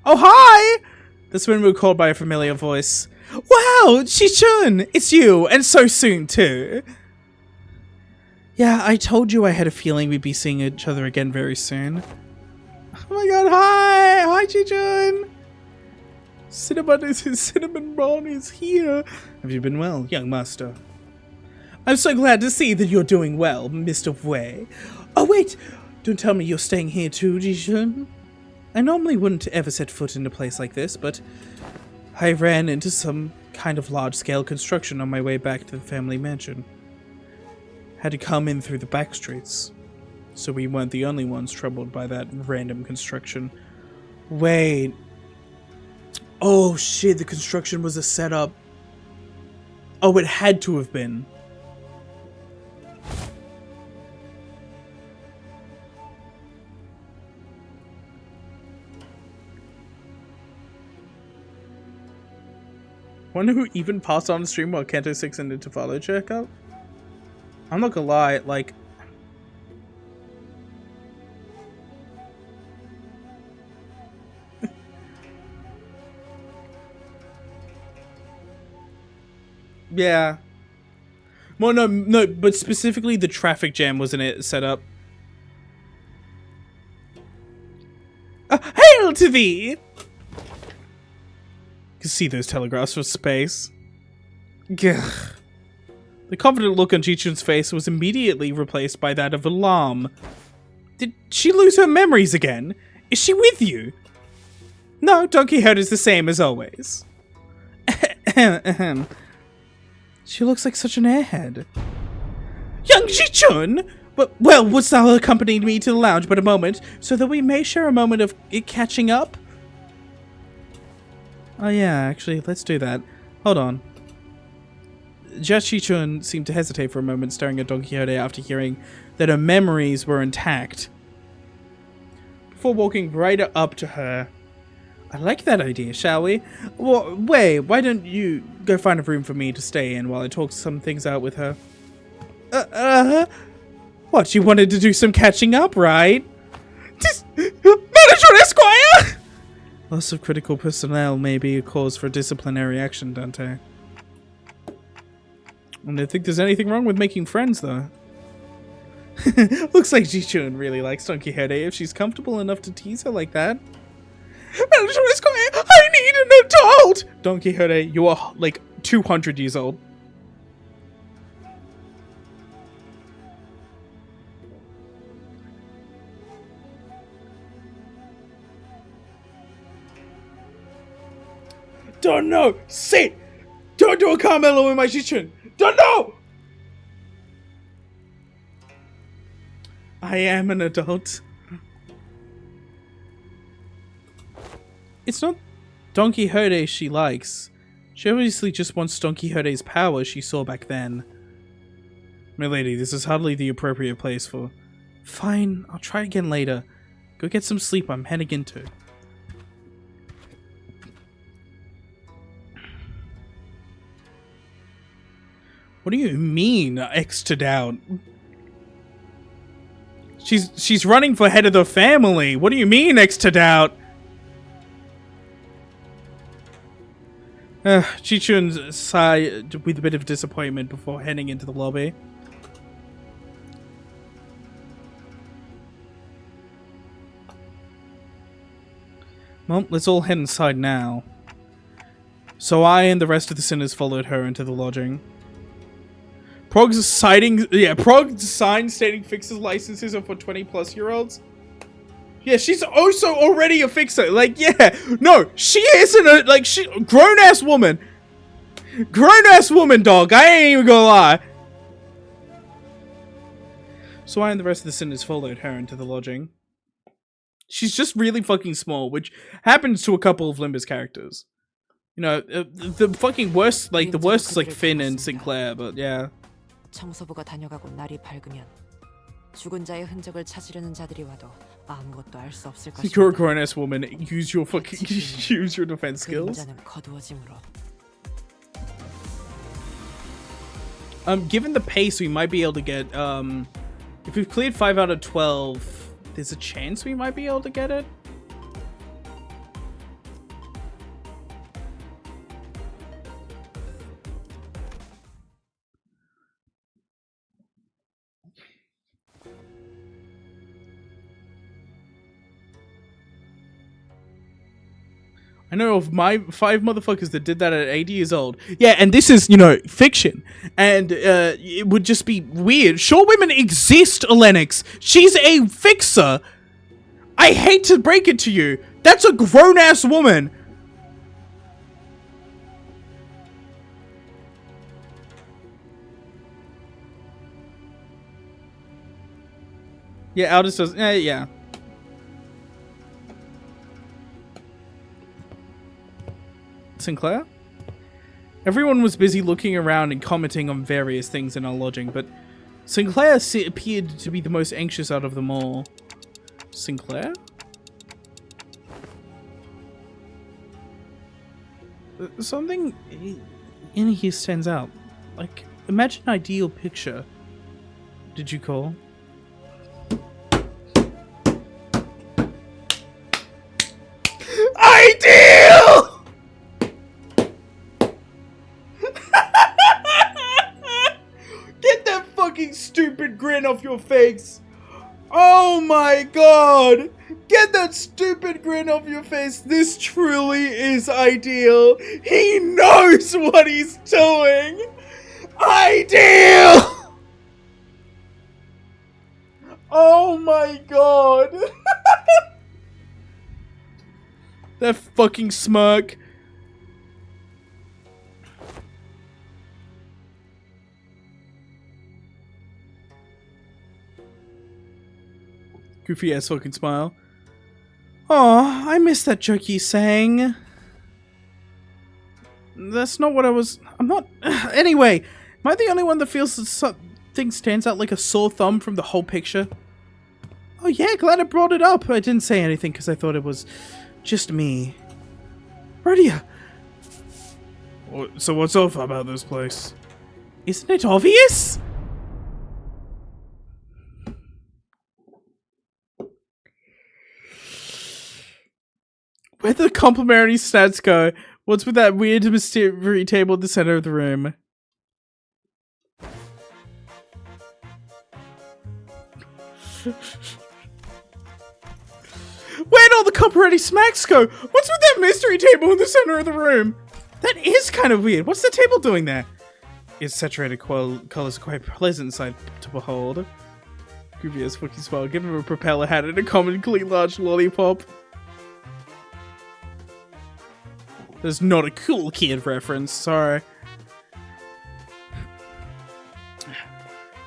S1: Oh, hi! That's when we were called by a familiar voice. Wow, Chi-chun! It's you, and so soon too. Yeah, I told you I had a feeling we'd be seeing each other again very soon. Oh my god, hi! Hi, Chi-chun! Cinnamon Ron is here. Have you been well, young master? I'm so glad to see that you're doing well, Mr. Wei. Oh wait, don't tell me you're staying here too, Jishun. I normally wouldn't ever set foot in a place like this, but I ran into some kind of large-scale construction on my way back to the family mansion. Had to come in through the back streets, so we weren't the only ones troubled by that random construction. Wait. Oh shit, the construction was a setup. Oh, it had to have been. Wonder who even passed on the stream while Kanto 6 and Intervallo check out? I'm not gonna lie, like... yeah. Well, no, but specifically the traffic jam wasn't it set up. Hail to thee! You can see those telegraphs from space. Gah. The confident look on Jichun's face was immediately replaced by that of alarm. Did she lose her memories again? Is she with you? No, Don Quixote is the same as always. She looks like such an airhead. Young Jichun! Well, wouldst thou accompany me to the lounge but a moment, so that we may share a moment of it catching up? Oh yeah, actually, let's do that. Hold on. Just Chi-chun seemed to hesitate for a moment, staring at Don Quixote after hearing that her memories were intact. Before walking right up to her. I like that idea, shall we? Well, wait, why don't you go find a room for me to stay in while I talk some things out with her? What, you wanted to do some catching up, right? Manager Esquire! Loss of critical personnel may be a cause for disciplinary action, Dante. I don't think there's anything wrong with making friends, though. Looks like Jichun really likes Don Quixote if she's comfortable enough to tease her like that. Manager Esquire, I need an adult! Don Quixote, you are like 200 years old. Don't know! Sit! Don't do a Carmelo in my Jichun! Don't know! I am an adult. It's not Don Quixote she likes. She obviously just wants Don Quixote's power she saw back then. My lady, this is hardly the appropriate place for... Fine, I'll try again later. Go get some sleep, I'm heading into. What do you mean, X'd out? She's running for head of the family. What do you mean, X'd out? Chi-chun sighed with a bit of disappointment before heading into the lobby. Well, let's all head inside now. So I and the rest of the sinners followed her into the lodging. Prog's sign stating fixers licenses are for 20+-year-olds. Yeah, she's also already a fixer. Like, yeah, no, she isn't a, like, she, grown-ass woman. Grown-ass woman, dog. I ain't even gonna lie. So I and the rest of the sinners followed her into the lodging. She's just really fucking small, which happens to a couple of Limbus characters. You know, the fucking worst, like, the worst is like Finn and Sinclair, but yeah.
S2: 청소부가 다녀가고 날이 밝으면 죽은 자의 흔적을 찾으려는 자들이 와도 아무것도 알 수 없을 것이다.
S1: You're a grown-ass woman. Use your fucking use your defense skills.
S2: 그림자는 거두어짐으로.
S1: Given the pace, we might be able to get if we've cleared 5 out of 12, there's a chance we might be able to get it. I know of my 5 motherfuckers that did that at 80 years old. Yeah, and this is, you know, fiction. And it would just be weird. Sure, women exist, Lennox. She's a fixer. I hate to break it to you. That's a grown-ass woman. Yeah, Aldous does. Yeah. Sinclair? Everyone was busy looking around and commenting on various things in our lodging, but Sinclair appeared to be the most anxious out of them all. Sinclair? Something in here stands out. Like, imagine an ideal picture. Did you call? Ideal! Get that fucking stupid grin off your face. Oh my god. Get that stupid grin off your face. This truly is ideal. He knows what he's doing. Ideal. Oh my god. That fucking smirk. Goofy ass fucking smile. Aw, I miss that joke you sang. That's not what I was... I'm not... Anyway, am I the only one that feels that something stands out like a sore thumb from the whole picture? Oh yeah, glad I brought it up. I didn't say anything because I thought it was just me. Rhodia! So what's off about this place? Isn't it obvious? Where'd the complimentary stats go? What's with that weird mystery table at the center of the room? Where'd all the complimentary smacks go? What's with that mystery table in the center of the room? That is kind of weird. What's the table doing there? Its saturated colors are quite pleasant sight to behold. Goofy as fucking smile. Give him a propeller hat and a comically large lollipop. That's not a cool kid reference, sorry.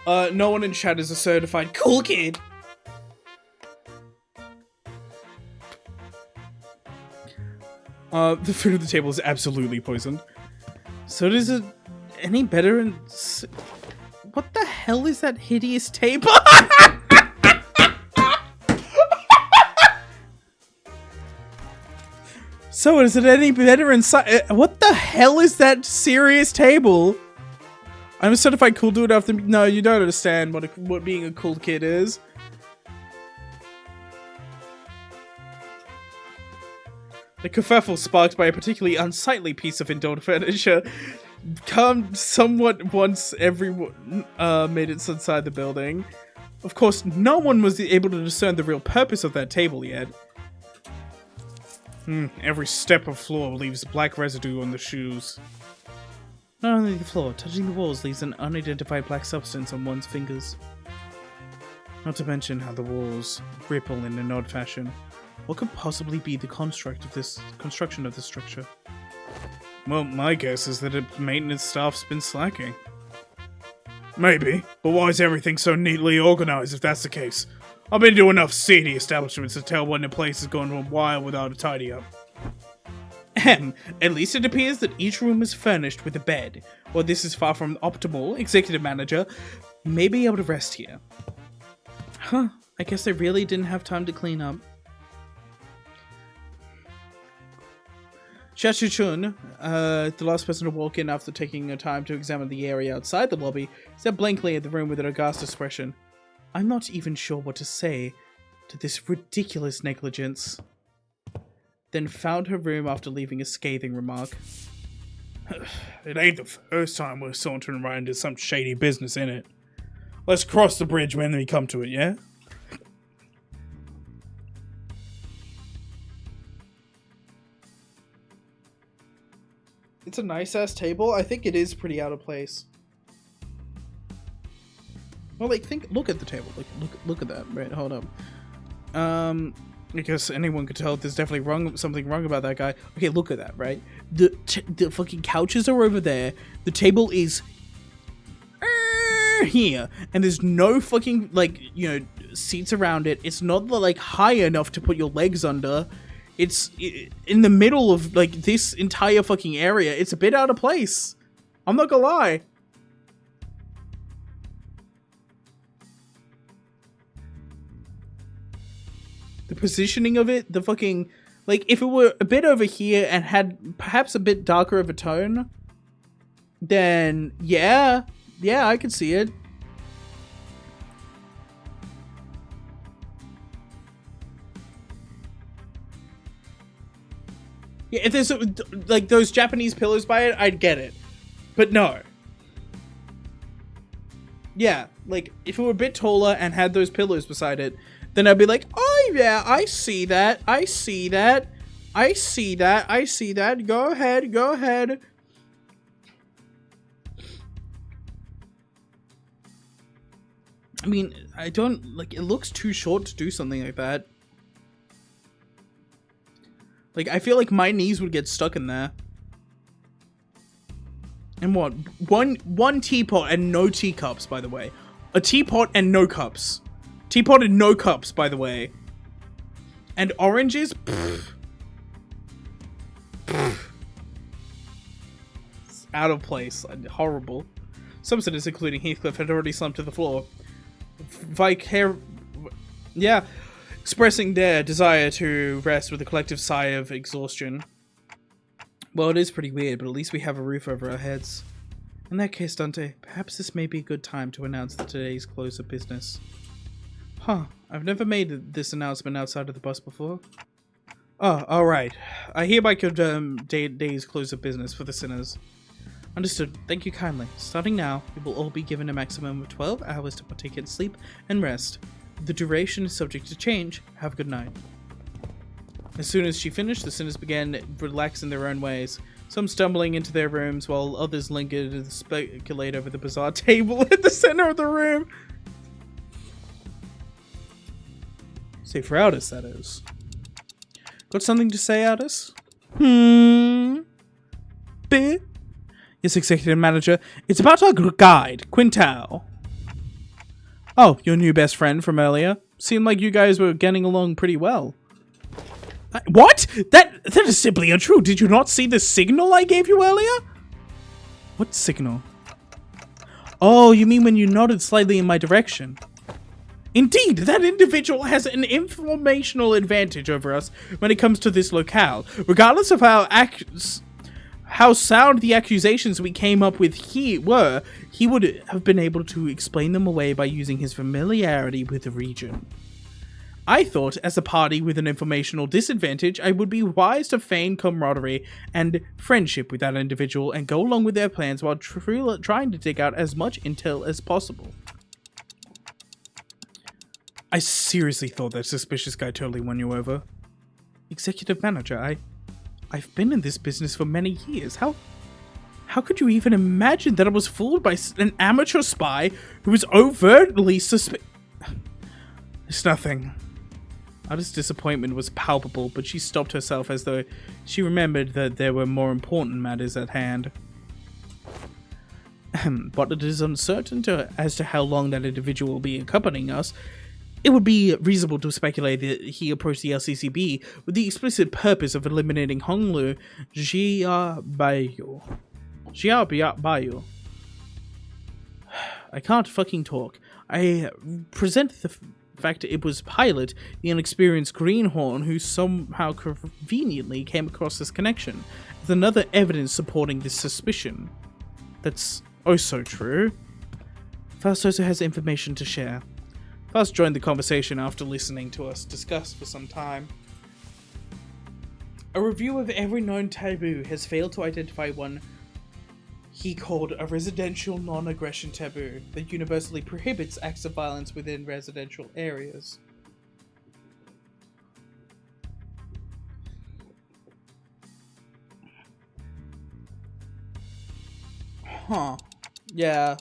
S1: No one in chat is a certified cool kid. The food at the table is absolutely poisoned. So does it any better in... What the hell is that hideous table? So is it any better inside? What the hell is that serious table? I'm a certified cool dude after... No, you don't understand what being a cool kid is. The kerfuffle sparked by a particularly unsightly piece of indoor furniture calmed somewhat once everyone made it inside the building. Of course, no one was able to discern the real purpose of that table yet. Every step of floor leaves black residue on the shoes. Not only the floor, touching the walls leaves an unidentified black substance on one's fingers. Not to mention how the walls ripple in an odd fashion. What could possibly be the construction of this structure? Well, my guess is that its maintenance staff's been slacking. Maybe, but why is everything so neatly organized if that's the case? I've been to enough seedy establishments to tell when a place is going wild without a tidy up. At least it appears that each room is furnished with a bed. While this is far from optimal, executive manager may be able to rest here. Huh, I guess they really didn't have time to clean up. Shachuchun, the last person to walk in after taking a time to examine the area outside the lobby, stared blankly at the room with an aghast expression. I'm not even sure what to say to this ridiculous negligence. Then found her room after leaving a scathing remark. It ain't the first time we're sauntering right into some shady business, innit? Let's cross the bridge when we come to it, yeah? It's a nice-ass table. I think it is pretty out of place. Well, like, look at the table. Like, look at that. Right, hold up. Because anyone could tell there's definitely something wrong about that guy. Okay, look at that, right? The fucking couches are over there. The table is here, and there's no fucking, like, you know, seats around it. It's not, like, high enough to put your legs under. It's in the middle of, like, this entire fucking area. It's a bit out of place. I'm not gonna lie. The positioning of it, the fucking... Like, if it were a bit over here and had perhaps a bit darker of a tone, then, yeah. Yeah, I could see it. Yeah, if there's, like, those Japanese pillows by it, I'd get it. But no. Yeah, like, if it were a bit taller and had those pillows beside it, then I'd be like, oh yeah, I see that, I see that, I see that, I see that, go ahead, go ahead. I mean, I don't, like, it looks too short to do something like that. Like, I feel like my knees would get stuck in there. And what? One teapot and no teacups, by the way. A teapot and no cups. Teapot and no cups, by the way. And oranges? Pfft. Pfft. It's out of place. Horrible. Some citizens, including Heathcliff, had already slumped to the floor. Yeah. Expressing their desire to rest with a collective sigh of exhaustion. Well, it is pretty weird, but at least we have a roof over our heads. In that case, Dante, perhaps this may be a good time to announce today's close of business. Huh, I've never made this announcement outside of the bus before. Oh, alright. I hereby condemn today's close of business for the sinners. Understood. Thank you kindly. Starting now, you will all be given a maximum of 12 hours to partake in sleep and rest. The duration is subject to change. Have a good night. As soon as she finished, the sinners began to relax in their own ways, some stumbling into their rooms while others lingered to speculate over the bizarre table at the center of the room. Say for Aldous, that is. Got something to say, Aldous? Bit? Yes, executive manager. It's about our guide, Quintal. Oh, your new best friend from earlier. Seemed like you guys were getting along pretty well. What? That is simply untrue. Did you not see the signal I gave you earlier? What signal? Oh, you mean when you nodded slightly in my direction? Indeed, that individual has an informational advantage over us when it comes to this locale. Regardless of how sound the accusations we came up with he would have been able to explain them away by using his familiarity with the region. I thought, as a party with an informational disadvantage, I would be wise to feign camaraderie and friendship with that individual and go along with their plans while trying to dig out as much intel as possible. I seriously thought that suspicious guy totally won you over. Executive manager, I've been in this business for many years. How could you even imagine that I was fooled by an amateur spy who was overtly It's nothing. Ada's disappointment was palpable, but she stopped herself as though she remembered that there were more important matters at hand. But it is uncertain as to how long that individual will be accompanying us. It would be reasonable to speculate that he approached the LCCB with the explicit purpose of eliminating Honglu Jiabayo. I can't fucking talk. I present the fact it was Pilot, the inexperienced greenhorn, who somehow conveniently came across this connection, with another evidence supporting this suspicion. That's so true. Faust also has information to share. Faust joined the conversation after listening to us discuss for some time. A review of every known taboo has failed to identify one he called a residential non-aggression taboo that universally prohibits acts of violence within residential areas. Huh. Yeah.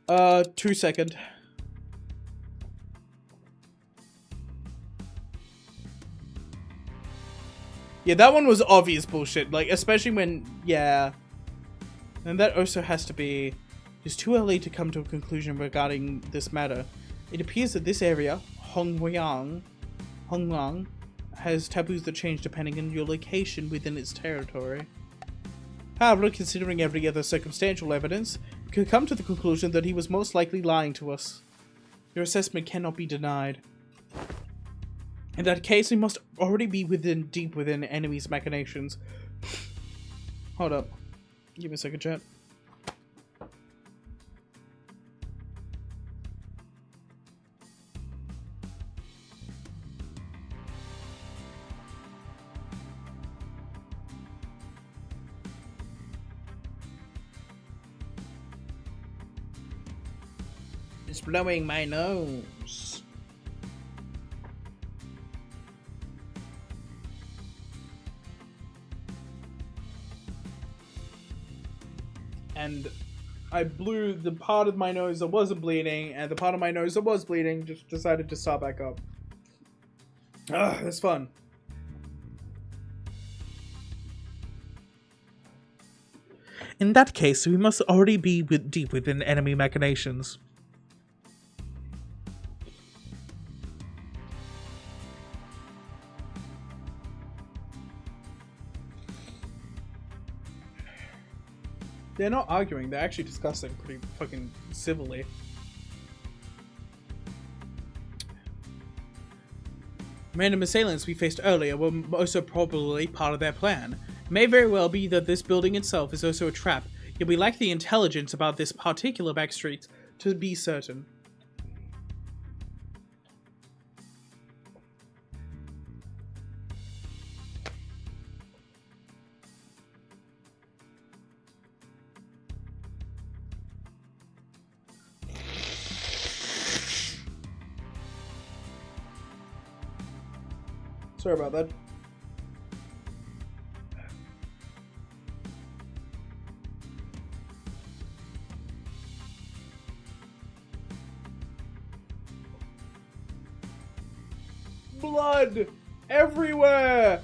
S1: 2 seconds. Yeah, that one was obvious bullshit, like, especially when, yeah. And that also has to be, it's too early to come to a conclusion regarding this matter. It appears that this area, Hongwang, has taboos that change depending on your location within its territory. However, considering every other circumstantial evidence, we could come to the conclusion that he was most likely lying to us. Your assessment cannot be denied. In that case, we must already be deep within enemy's machinations. Hold up. Give me a second, chat. It's blowing my nose. And I blew the part of my nose that wasn't bleeding, and the part of my nose that was bleeding just decided to start back up. Ah, that's fun. In that case, we must already be deep within enemy machinations. They're not arguing, they're actually discussing pretty fucking civilly. Random assailants we faced earlier were also probably part of their plan. It may very well be that this building itself is also a trap, yet we lack the intelligence about this particular backstreet to be certain. Sorry about that. Blood everywhere.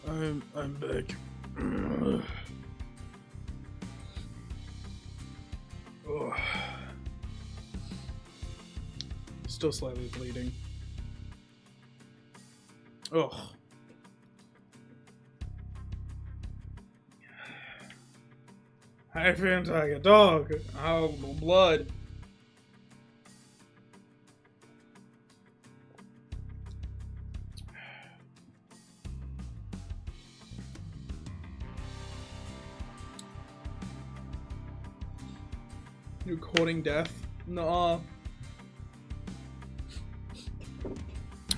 S1: I'm back. Oh. Still slightly bleeding. Ugh. I feel like a dog. Oh, blood. You're courting death? No.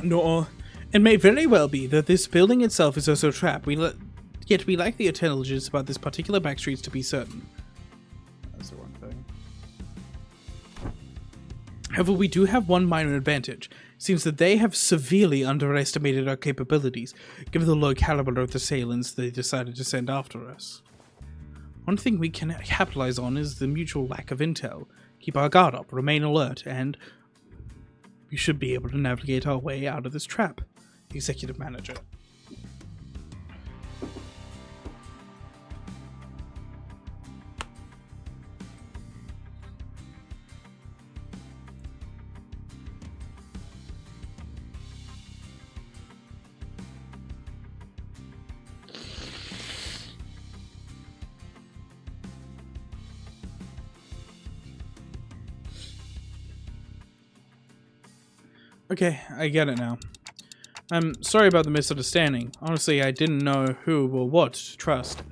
S1: No. It may very well be that this building itself is also a trap. Yet we lack the intelligence about this particular backstreets to be certain. That's the wrong thing. However, we do have one minor advantage. It seems that they have severely underestimated our capabilities, given the low caliber of the assailants they decided to send after us. One thing we can capitalize on is the mutual lack of intel. Keep our guard up, remain alert, and we should be able to navigate our way out of this trap. Executive Manager. Okay, I get it now. I'm sorry about the misunderstanding. Honestly, I didn't know who or what to trust.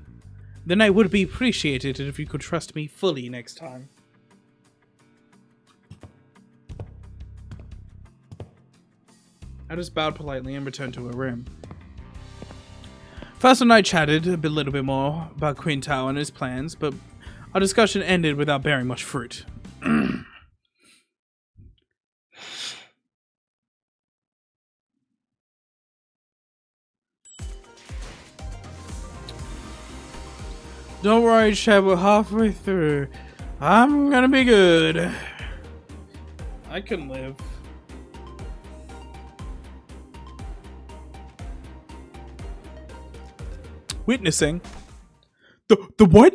S1: Then I would be appreciated if you could trust me fully next time. I just bowed politely and returned to her room. First and I chatted a little bit more about Quintao and his plans, but our discussion ended without bearing much fruit. Don't worry, Chad, we're halfway through. I'm gonna be good. I can live. Witnessing? The what?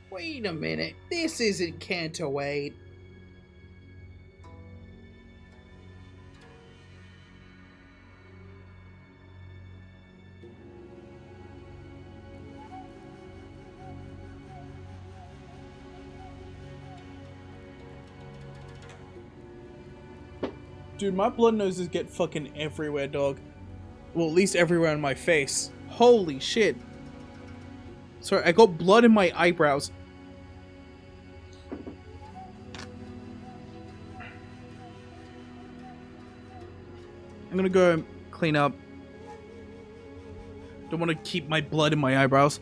S7: Wait a minute, this isn't Canto 8.
S1: Dude, my blood noses get fucking everywhere, dog. Well, at least everywhere on my face. Holy shit. Sorry, I got blood in my eyebrows. I'm gonna go clean up. Don't want to keep my blood in my eyebrows.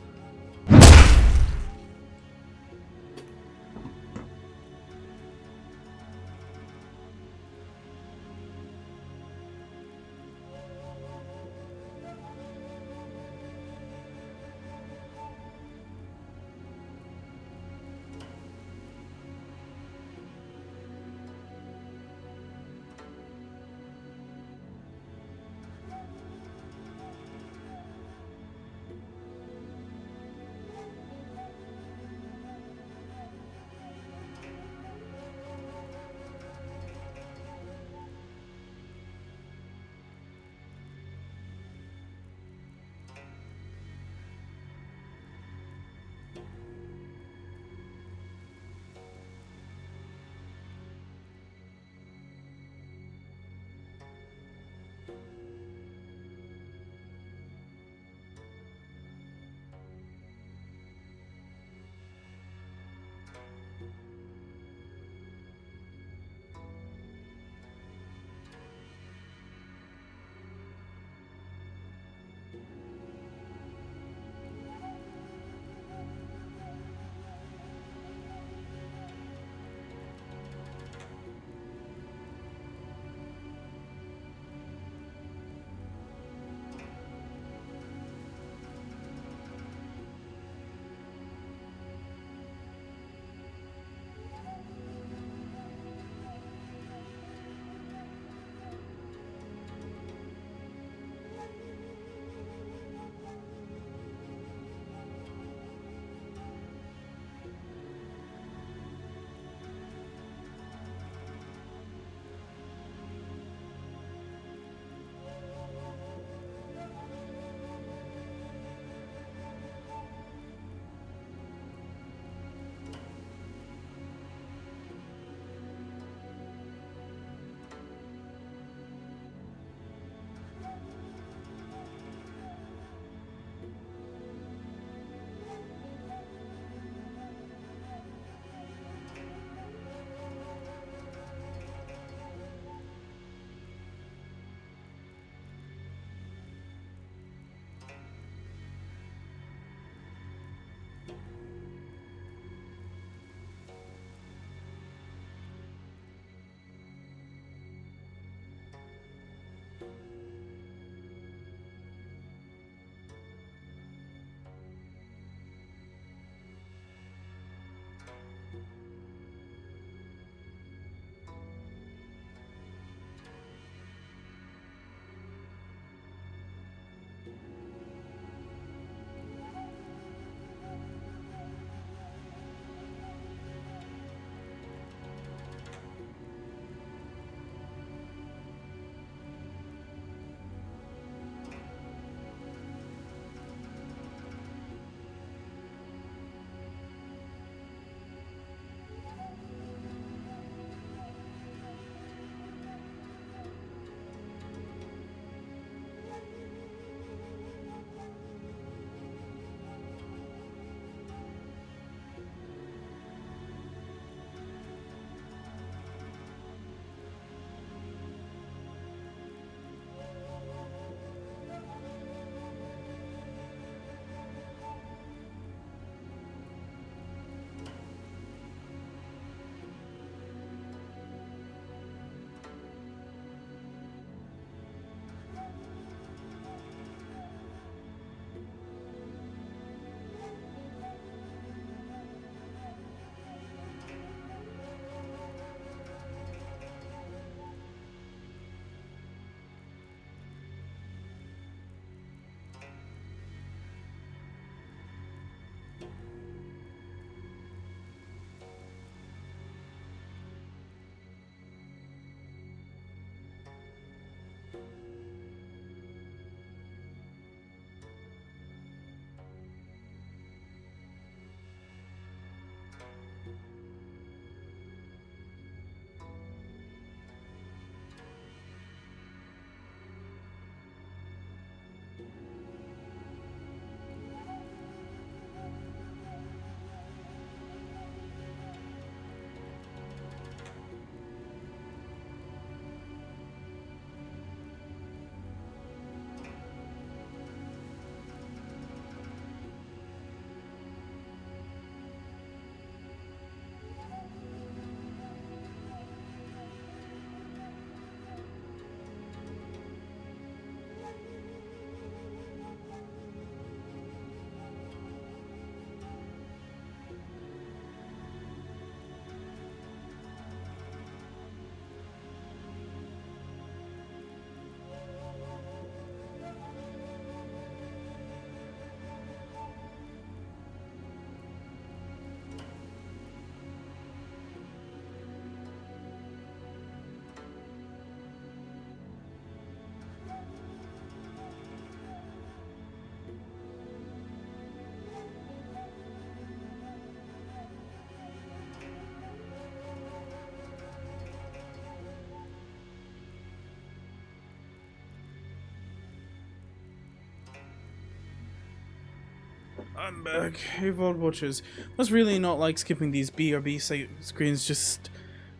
S1: I'm back. Hey, Vault Watchers. Must really not like skipping these BRB screens just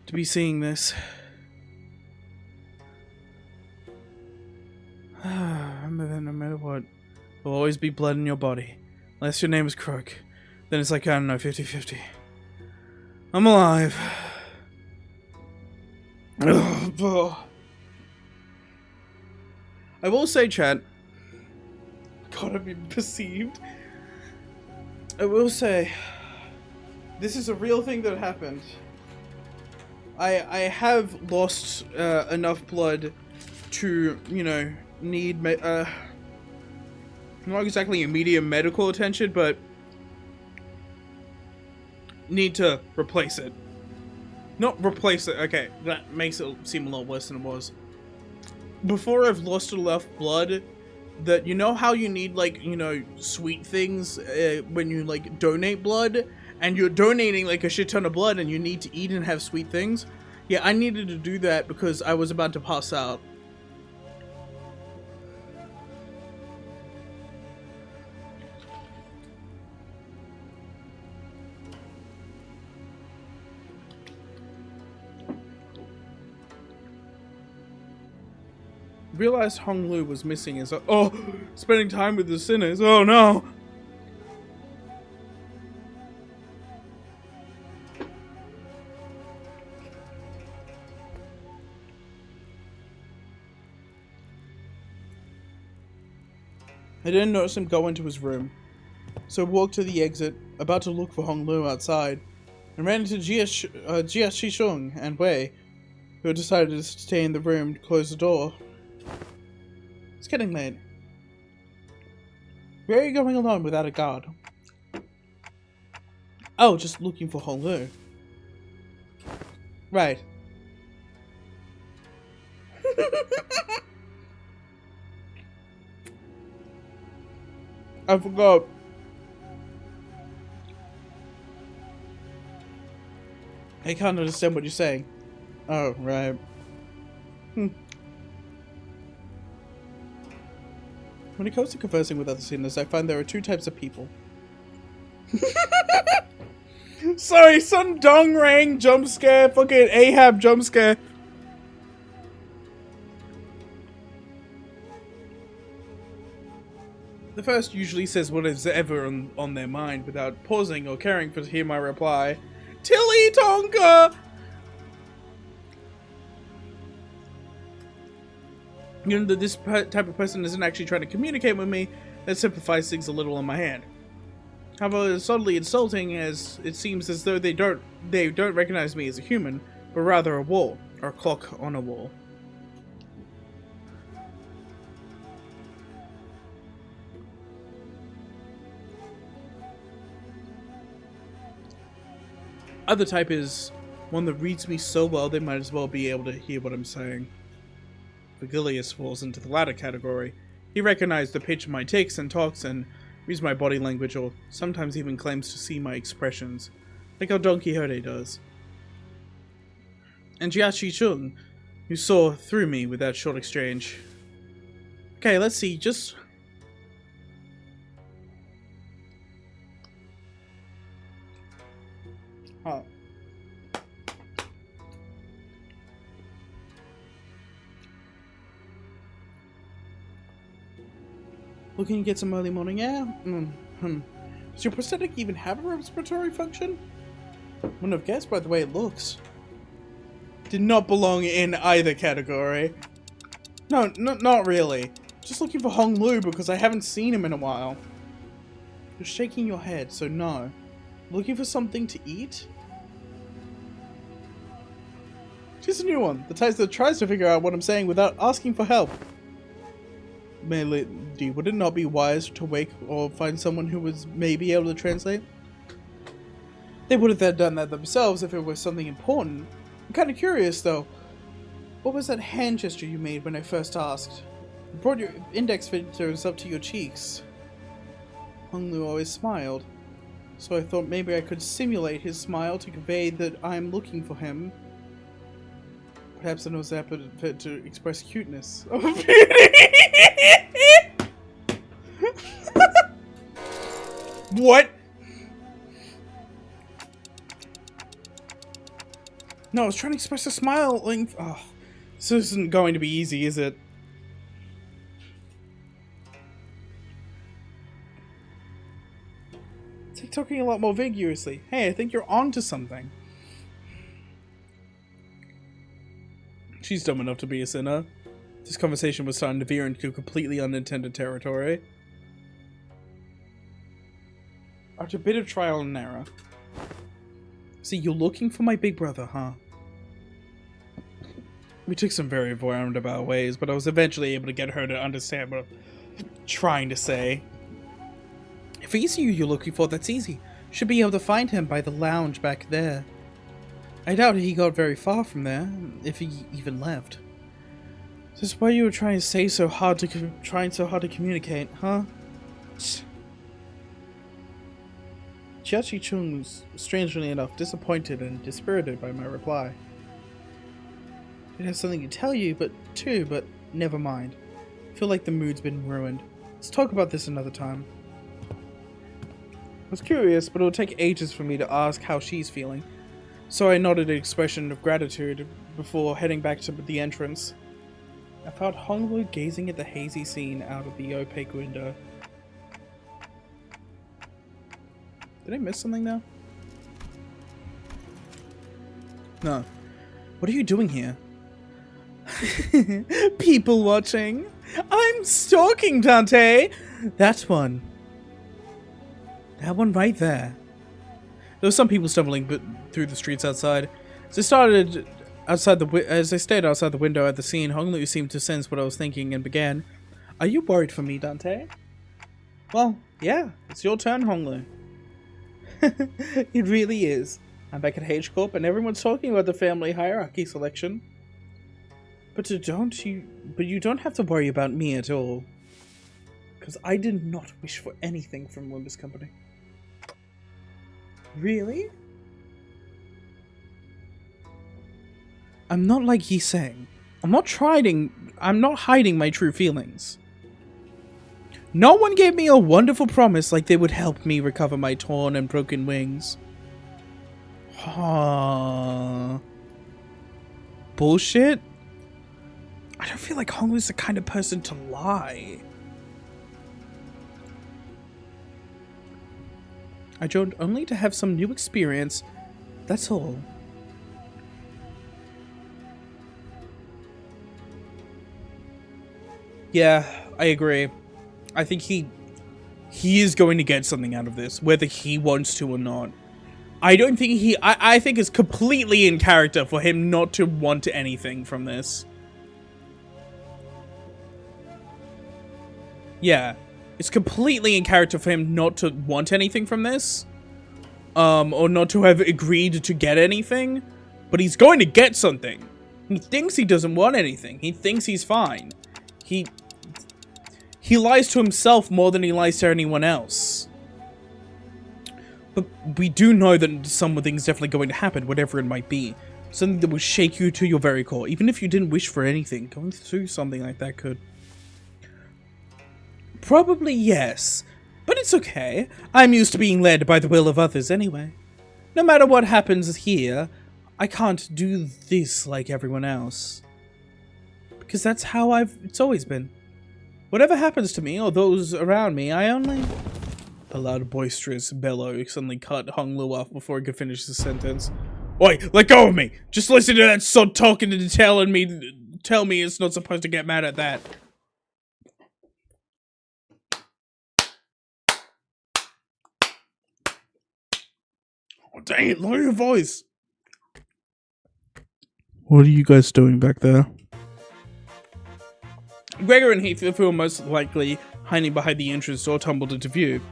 S1: to be seeing this. Remember that no matter what, there'll always be blood in your body. Unless your name is Croak. Then it's like, I don't know, 50-50. I'm alive. I will say, chat, gotta be perceived. I will say, this is a real thing that happened. I have lost enough blood to, you know, need not exactly immediate medical attention, but need to replace it. Not replace it, okay, that makes it seem a lot worse than it was. Before I've lost enough blood that, you know how you need, like, you know, sweet things when you, like, donate blood? And you're donating, like, a shit ton of blood and you need to eat and have sweet things? Yeah, I needed to do that because I was about to pass out. Realized Hong Lu was missing as spending time with the sinners. Oh no! I didn't notice him go into his room, so I walked to the exit, about to look for Hong Lu outside, and ran into Jia Shishung and Wei, who had decided to stay in the room to close the door. It's getting late. Where are you going alone without a guard? Oh, just looking for Hong Lu. Right. I forgot. I can't understand what you're saying. Oh, right. When it comes to conversing with other sinners, I find there are two types of people. Sorry, some Dong Rang jump scare, fucking Ahab jump scare. The first usually says what is ever on their mind without pausing or caring to hear my reply. Tilly Tonka! You know that this type of person isn't actually trying to communicate with me, that simplifies things a little on my hand. However, it's subtly insulting as it seems as though they don't recognize me as a human, but rather a wall, or a clock on a wall. Other type is one that reads me so well they might as well be able to hear what I'm saying. Vigilius falls into the latter category. He recognizes the pitch of my tics and talks and reads my body language, or sometimes even claims to see my expressions, like how Don Quixote does. And Jiaxi Chung, who saw through me with that short exchange. Okay, let's see, just... Huh. Looking to get some early morning air? Does your prosthetic even have a respiratory function? Wouldn't have guessed by the way it looks. Did not belong in either category. No, not really. Just looking for Hong Lu because I haven't seen him in a while. You're shaking your head, so no. Looking for something to eat? She's a new one. The type that tries to figure out what I'm saying without asking for help. Lady, would it not be wise to wake or find someone who was maybe able to translate? They would have done that themselves if it was something important. I'm kind of curious though. What was that hand gesture you made when I first asked? You brought your index fingers up to your cheeks. Hong Lu always smiled, so I thought maybe I could simulate his smile to convey that I'm looking for him. Perhaps it was that to express cuteness. What? No, I was trying to express a smile. Like, oh, this isn't going to be easy, is it? It's like talking a lot more vigorously. Hey, I think you're onto something. She's dumb enough to be a sinner. This conversation was starting to veer into completely unintended territory. After a bit of trial and error. See, you're looking for my big brother, huh? We took some very roundabout ways, but I was eventually able to get her to understand what I'm trying to say. If it's you you're looking for, that's easy. Should be able to find him by the lounge back there. I doubt he got very far from there, if he even left. This is why you were trying so hard to communicate, huh? Chiachi Chung was, strangely enough, disappointed and dispirited by my reply. I have something to tell you, but never mind. I feel like the mood's been ruined. Let's talk about this another time. I was curious, but it would take ages for me to ask how she's feeling, so I nodded an expression of gratitude before heading back to the entrance. I found Honglu gazing at the hazy scene out of the opaque window. Did I miss something now? No. What are you doing here? People watching. I'm stalking, Dante! That one. That one right there. There were some people stumbling through the streets outside. As I stayed outside the window at the scene, Honglu seemed to sense what I was thinking and began. Are you worried for me, Dante? Well, yeah. It's your turn, Honglu. It really is. I'm back at H Corp and everyone's talking about the family hierarchy selection. But you don't have to worry about me at all. Because I did not wish for anything from Limbus Company. Really? I'm not like he's saying. I'm not hiding my true feelings. No one gave me a wonderful promise like they would help me recover my torn and broken wings. Bullshit? I don't feel like Honglu's the kind of person to lie. I joined only to have some new experience. That's all. Yeah, I agree. I think he is going to get something out of this, whether he wants to or not. I don't think I think it's completely in character for him not to want anything from this. Yeah, it's completely in character for him not to want anything from this. Or not to have agreed to get anything. But he's going to get something. He thinks he doesn't want anything. He thinks he's fine. He lies to himself more than he lies to anyone else. But we do know that something's definitely going to happen, whatever it might be. Something that will shake you to your very core. Even if you didn't wish for anything, going through something like that could. Probably yes. But it's okay. I'm used to being led by the will of others anyway. No matter what happens here, I can't do this like everyone else. Because that's how it's always been. Whatever happens to me or those around me, I only... A loud boisterous bellow suddenly cut Honglu off before he could finish the sentence. Oi, let go of me! Just listen to that sod talking and tell me it's not supposed to get mad at that. Oh, dang it, lower your voice. What are you guys doing back there? Gregor and Heath, who were most likely hiding behind the entrance door, tumbled into view.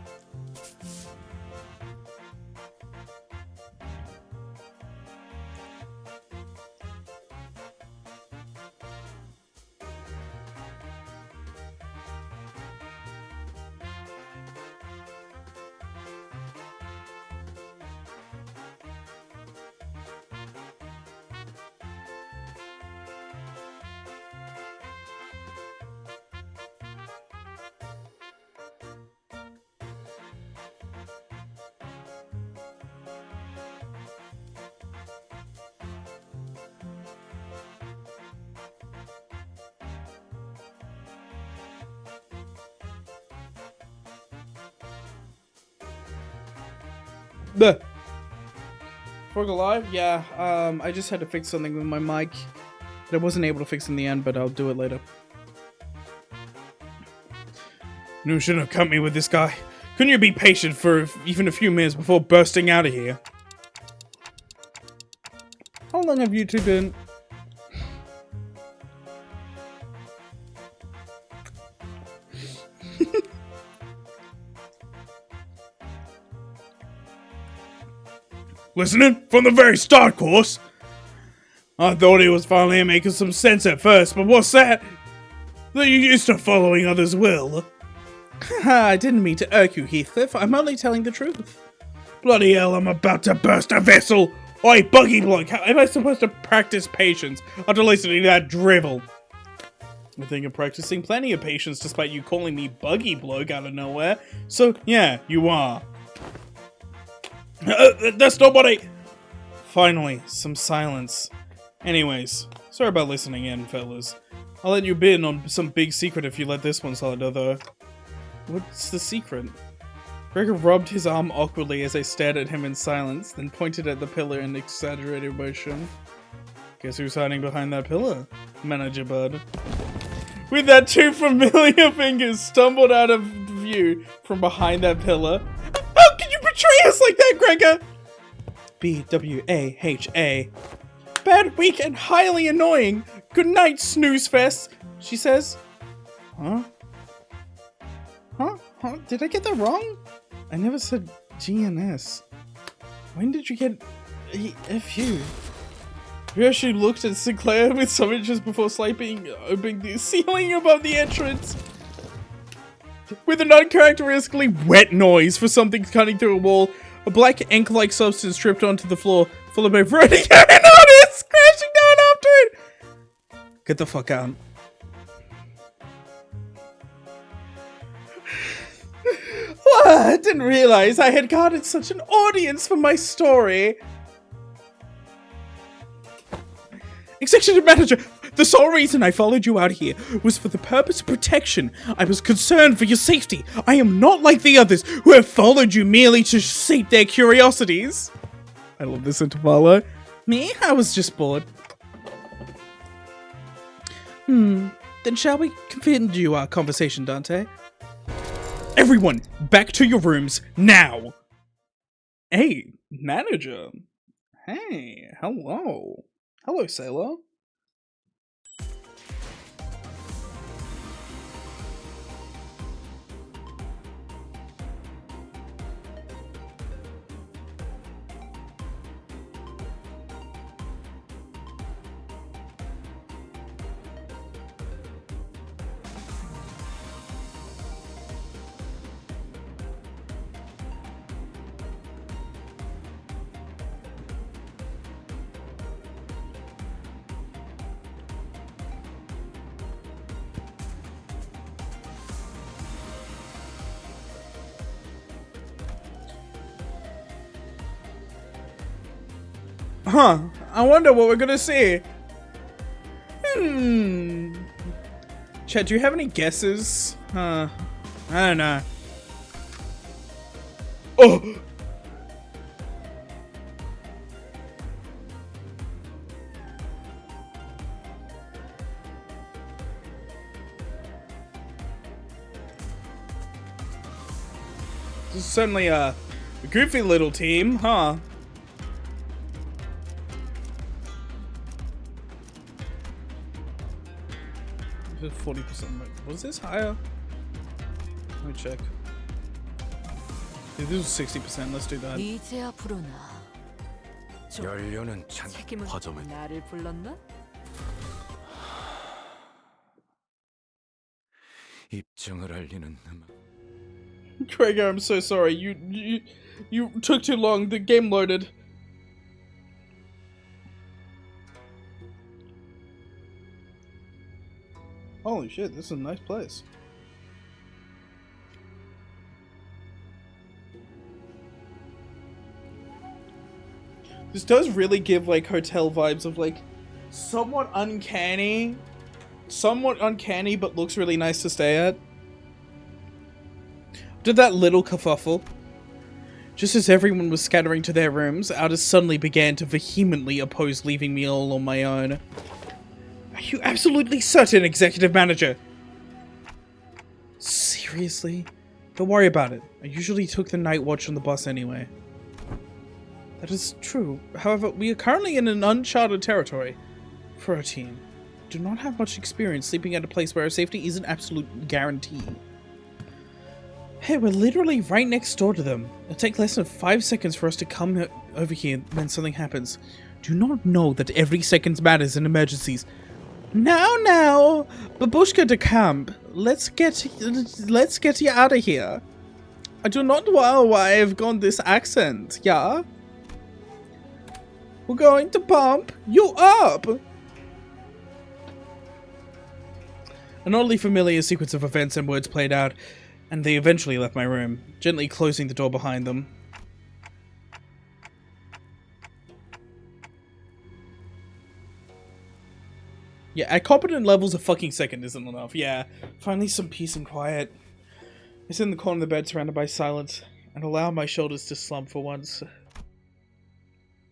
S1: Bleh. Frog alive? Yeah, I just had to fix something with my mic that I wasn't able to fix in the end, but I'll do it later. You shouldn't have cut me with this guy. Couldn't you be patient for even a few minutes before bursting out of here? How long have you two been? Listening? From the very start, course. I thought he was finally making some sense at first, but what's that? That you used to following others' will. I didn't mean to irk you, Heathcliff. I'm only telling the truth. Bloody hell, I'm about to burst a vessel! Oi, Buggy Bloke, how am I supposed to practice patience after listening to that drivel? I think I'm practicing plenty of patience despite you calling me Buggy Bloke out of nowhere. So, yeah, you are. That's nobody! Finally, some silence. Anyways, sorry about listening in, fellas. I'll let you in on some big secret if you let this one slide, though. What's the secret? Gregor rubbed his arm awkwardly as I stared at him in silence, then pointed at the pillar in exaggerated motion. Guess who's hiding behind that pillar? Manager Bud. With that, two familiar fingers stumbled out of view from behind that pillar. How can you betray us like that, Gregor? B-W-A-H-A. Bad, weak, and highly annoying. Good night, snooze fest, she says. Huh? Huh? Did I get that wrong? I never said GNS. When did you get FU? We actually looked at Sinclair with some interest before opening the ceiling above the entrance. With an uncharacteristically wet noise for something cutting through a wall, a black ink-like substance dripped onto the floor, followed by running out and artists crashing down after it. Get the fuck out. I didn't realize I had gotten such an audience for my story. Executive Manager, the sole reason I followed you out here was for the purpose of protection. I was concerned for your safety. I am not like the others who have followed you merely to sate their curiosities. I love this intervallo. Me? I was just bored. Then shall we continue our conversation, Dante? Everyone, back to your rooms, now! Hey, manager. Hey, hello. Hello, sailor. Huh, I wonder what we're gonna see. Chet, do you have any guesses? I don't know. Oh! This is certainly a goofy little team, huh? This is 40%. Was this higher? Let me check. Yeah, this was 60%. Let's do that.
S2: 이제야 부르나.
S3: 연료는 찬
S2: 책임은
S3: 화점을
S2: 나를 불렀나?
S3: 입증을 알리는 음악.
S1: Gregor, I'm so sorry. You took too long. The game loaded. Holy shit, this is a nice place. This does really give like hotel vibes of like somewhat uncanny but looks really nice to stay at. Did that little kerfuffle. Just as everyone was scattering to their rooms, Aldous suddenly began to vehemently oppose leaving me all on my own. Are you absolutely certain, Executive Manager? Seriously? Don't worry about it. I usually took the night watch on the bus anyway. That is true. However, we are currently in an uncharted territory for our team. Do not have much experience sleeping at a place where our safety is an absolute guarantee. Hey, we're literally right next door to them. It'll take less than 5 seconds for us to come over here when something happens. Do you not know that every second matters in emergencies? Now, Babushka de Camp, let's get you out of here. I do not know why I've gone this accent, yeah? We're going to pump you up. An oddly familiar sequence of events and words played out, and they eventually left my room, gently closing the door behind them. Yeah, at competent levels, a fucking second isn't enough. Yeah, finally some peace and quiet. I sit in the corner of the bed surrounded by silence, and allow my shoulders to slump for once.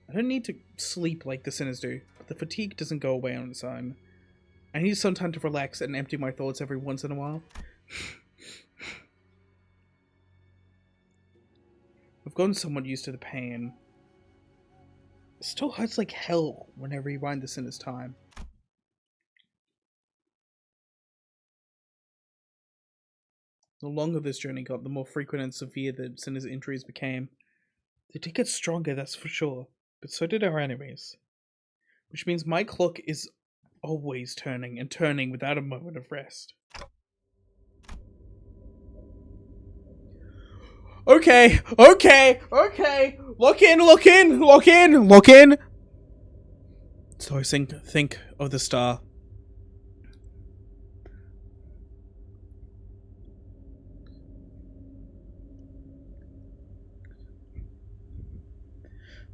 S1: I don't need to sleep like the sinners do, but the fatigue doesn't go away on its own. I need some time to relax and empty my thoughts every once in a while. I've gotten somewhat used to the pain. It still hurts like hell when I rewind the sinner's time. The longer this journey got, the more frequent and severe the sinner's injuries became. They did get stronger, that's for sure, but so did our enemies. Which means my clock is always turning and turning without a moment of rest. Okay. Lock in. So I think of the star.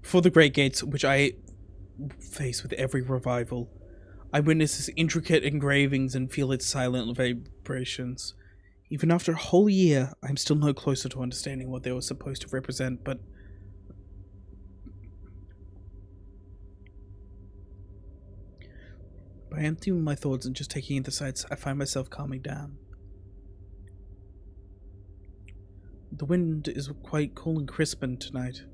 S1: Before the great gates, which I face with every revival, I witness its intricate engravings and feel its silent vibrations. Even after a whole year, I'm still no closer to understanding what they were supposed to represent, but... by emptying my thoughts and just taking in the sights, I find myself calming down. The wind is quite cool and crisp tonight.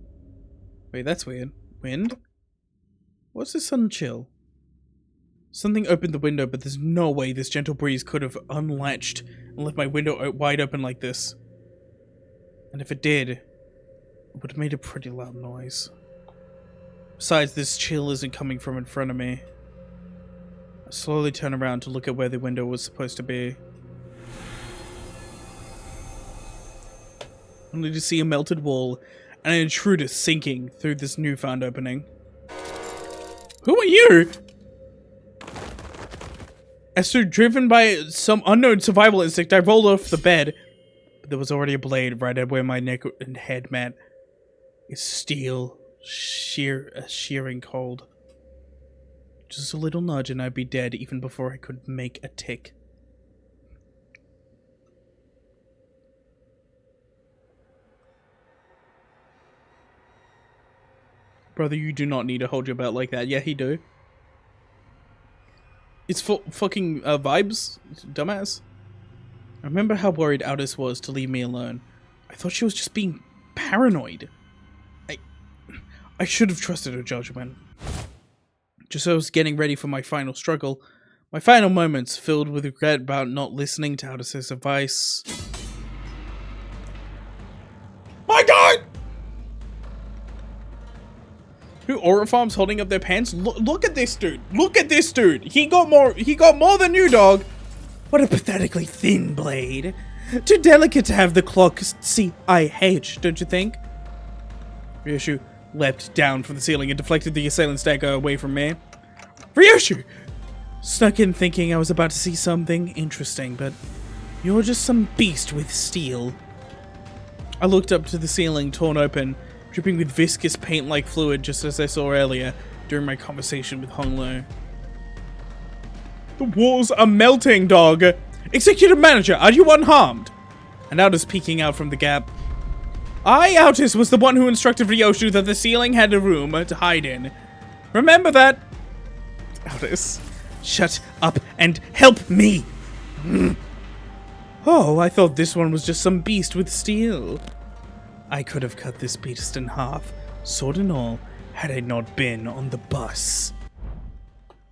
S1: Wait, that's weird. Wind? What's this sudden chill? Something opened the window, but there's no way this gentle breeze could have unlatched and left my window wide open like this. And if it did, it would have made a pretty loud noise. Besides, this chill isn't coming from in front of me. I slowly turn around to look at where the window was supposed to be. Only to see a melted wall and an intruder sinking through this newfound opening. Who are you? As though driven by some unknown survival instinct, I rolled off the bed. But there was already a blade right at where my neck and head met. It's steel, shearing cold. Just a little nudge and I'd be dead even before I could make a tick. Brother, you do not need to hold your belt like that. Yeah, he do. It's fucking vibes, dumbass. I remember how worried Aldous was to leave me alone. I thought she was just being paranoid. I should have trusted her judgment. Just as I was getting ready for my final struggle, my final moments filled with regret about not listening to Aldous' advice. My God! Who aura farms holding up their pants? Look at this dude. Look at this dude. He got more than you, dog. What a pathetically thin blade. Too delicate to have the clock CIH, don't you think? Ryoshu leapt down from the ceiling and deflected the assailant's dagger away from me. Ryoshu! Snuck in thinking I was about to see something interesting, but you're just some beast with steel. I looked up to the ceiling, torn open, dripping with viscous paint-like fluid, just as I saw earlier during my conversation with Honglo. The walls are melting, dog! Executive Manager, are you unharmed? And Aldous peeking out from the gap. I, Altus, was the one who instructed Ryoshu that the ceiling had a room to hide in. Remember that? Altus, shut up and help me! Oh, I thought this one was just some beast with steel. I could have cut this beast in half, sword and all, had I not been on the bus.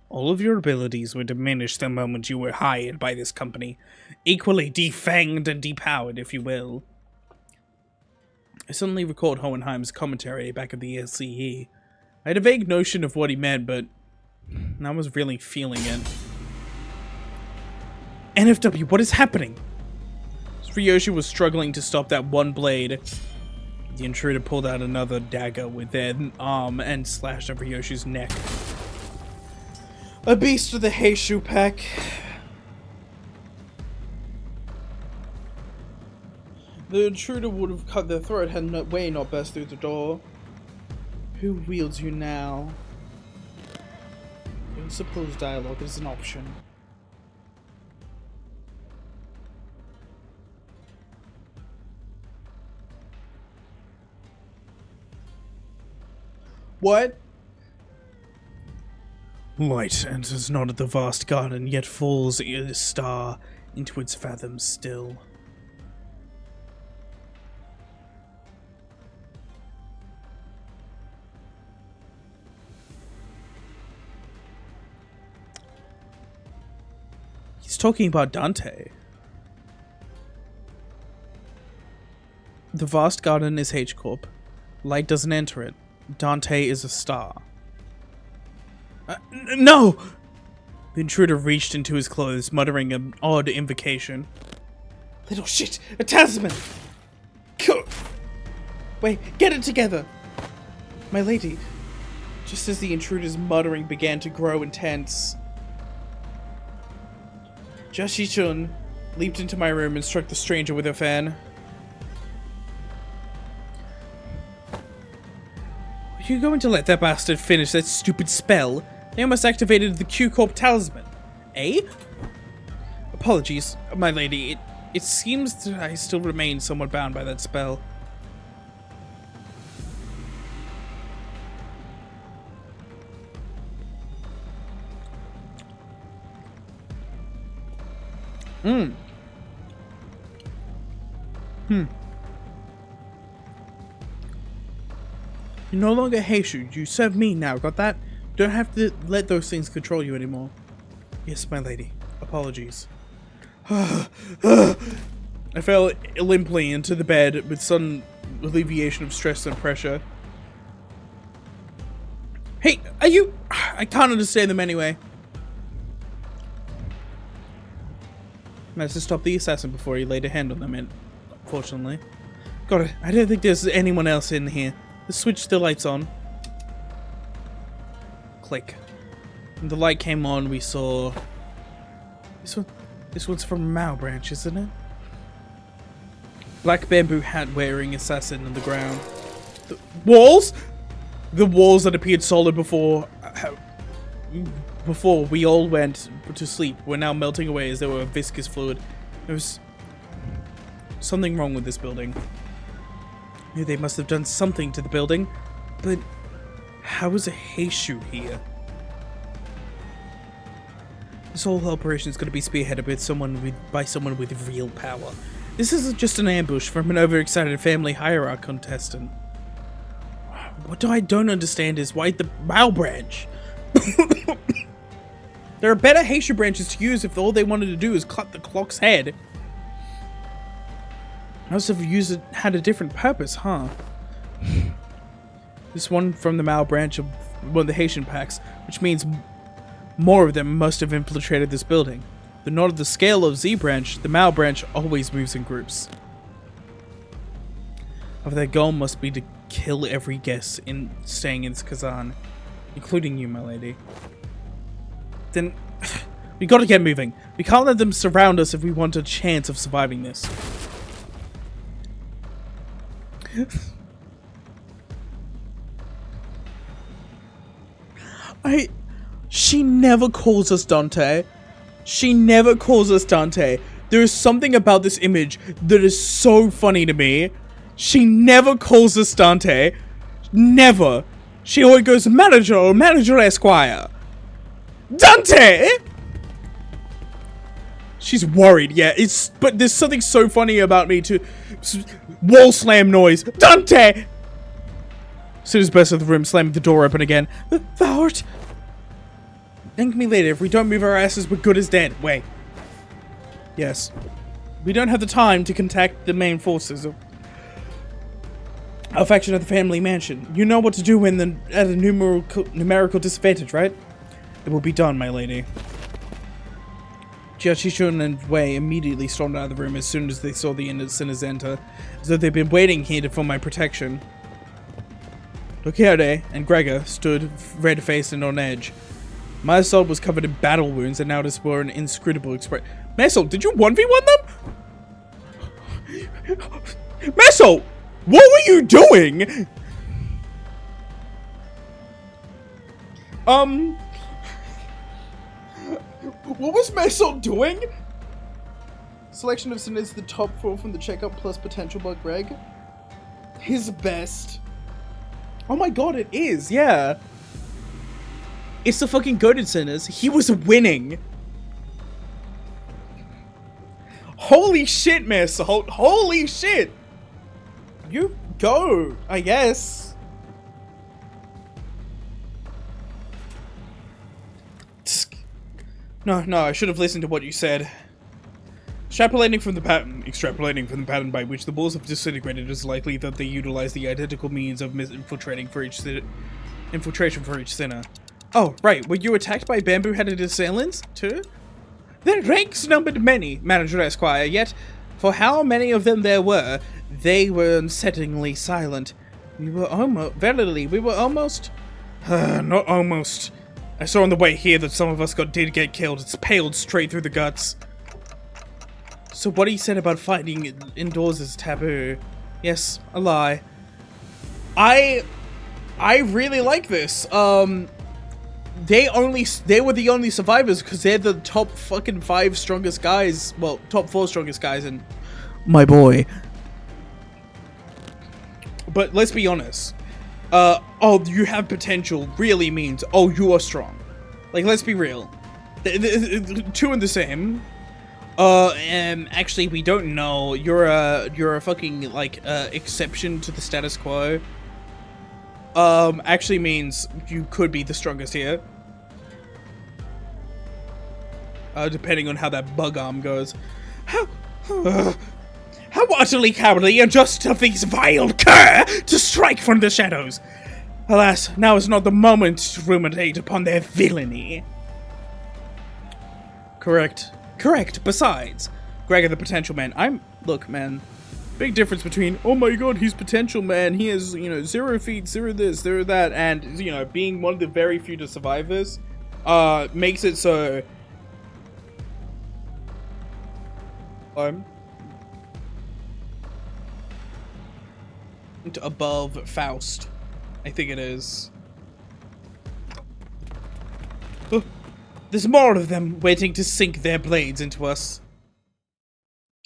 S1: All of your abilities were diminished the moment you were hired by this company. Equally defanged and depowered, if you will. I suddenly recalled Hohenheim's commentary back at the LCE. I had a vague notion of what he meant, but I was really feeling it. NFW, what is happening? Ryoshu was struggling to stop that one blade. The intruder pulled out another dagger with their arm and slashed over Ryoshu's neck. A beast of the Heishu pack. The intruder would have cut their throat had Wei not burst through the door. Who wields you now? Don't suppose dialogue is an option. What? Light enters not at the vast garden, yet falls a star into its fathoms still. He's talking about Dante. The vast garden is H-Corp. Light doesn't enter it. Dante is a star. No! The intruder reached into his clothes, muttering an odd invocation. Little shit! A talisman! Wait, get it together! My lady. Just as the intruder's muttering began to grow intense, Joshi-chun leaped into my room and struck the stranger with her fan. Are you going to let that bastard finish that stupid spell? They almost activated the Q-Corp talisman. Eh? Apologies, my lady. It seems that I still remain somewhat bound by that spell. You're no longer Heishu. You serve me now, got that? Don't have to let those things control you anymore. Yes, my lady. Apologies. I fell limply into the bed with some alleviation of stress and pressure. Hey, are you... I can't understand them anyway. Managed to stop the assassin before he laid a hand on them, unfortunately. Got it. I don't think there's anyone else in here. Let's switch the lights on. Click. When the light came on, we saw... This one's from Mao Branch, isn't it? Black bamboo hat wearing assassin on the ground. The walls? The walls that appeared solid before we all went to sleep were now melting away as they were viscous fluid. There was something wrong with this building. Knew they must have done something to the building, but how is a Heishu here? This whole operation is going to be spearheaded by someone with real power. This isn't just an ambush from an overexcited family hierarch contestant. What I don't understand is why the Mao branch. There are better Heishu branches to use if all they wanted to do is cut the clock's head. I must have had a different purpose, huh? This one from the Mao branch of one of the Haitian packs, which means more of them must have infiltrated this building. Though not at the scale of Z branch, the Mao branch always moves in groups. However, their goal must be to kill every guest staying in Kazan, including you, my lady. Then we gotta get moving. We can't let them surround us if we want a chance of surviving this. She never calls us Dante. She never calls us Dante. There is something about this image that is so funny to me. She never calls us Dante. Never. She always goes, Manager or Manager Esquire. Dante! She's worried, yeah. But there's something so funny about me too. Wall slam noise. Dante! Sue's burst of the room, slamming the door open again. Thou art... Thank me later. If we don't move our asses, we're good as dead. Wait. Yes. We don't have the time to contact the main forces of our faction of the family mansion. You know what to do when at a numerical disadvantage, right? It will be done, my lady. Jiachishun and Wei immediately stormed out of the room as soon as they saw the sinners enter, as though they'd been waiting here for my protection. Dokirade and Gregor stood red-faced and on edge. Marisol was covered in battle wounds and now just wore an inscrutable expression. Marisol, did you 1v1 them? Marisol, what were you doing? What was Marisol doing? Selection of sin is the top 4 from the checkup plus potential bug Greg. His best. Oh my god, it is, yeah. It's the fucking goated sinners. He was winning. Holy shit, Marisol. Holy shit. You go, I guess. No, I should have listened to what you said. Extrapolating from the pattern by which the bulls have disintegrated, it is likely that they utilize the identical means of infiltration for each sinner. Oh, right. Were you attacked by bamboo-headed assailants, too? Their ranks numbered many, Manager Esquire, yet, for how many of them there were, they were unsettlingly silent. We were almost... not almost. I saw on the way here that some of us did get killed. It's paled straight through the guts. So what he said about fighting indoors is taboo. Yes, a lie. I really like this. They were the only survivors because they're the top fucking 5 strongest guys. Well, top 4 strongest guys and my boy. But let's be honest. Oh, you have potential really means, oh, you are strong. Like, let's be real. Two in the same. Actually, we don't know. You're a fucking, like, exception to the status quo. Actually means you could be the strongest here. Depending on how that bug arm goes. How utterly cowardly and just of these vile cur to strike from the shadows. Alas, now is not the moment to ruminate upon their villainy. Correct. Besides, Gregor the potential man. Look, man. Big difference between, oh my god, he's potential man. He has, 0 feet, 0 this, 0 that, and, being one of the very few to survivors, makes it so... above Faust. I think it is. Oh, there's more of them waiting to sink their blades into us.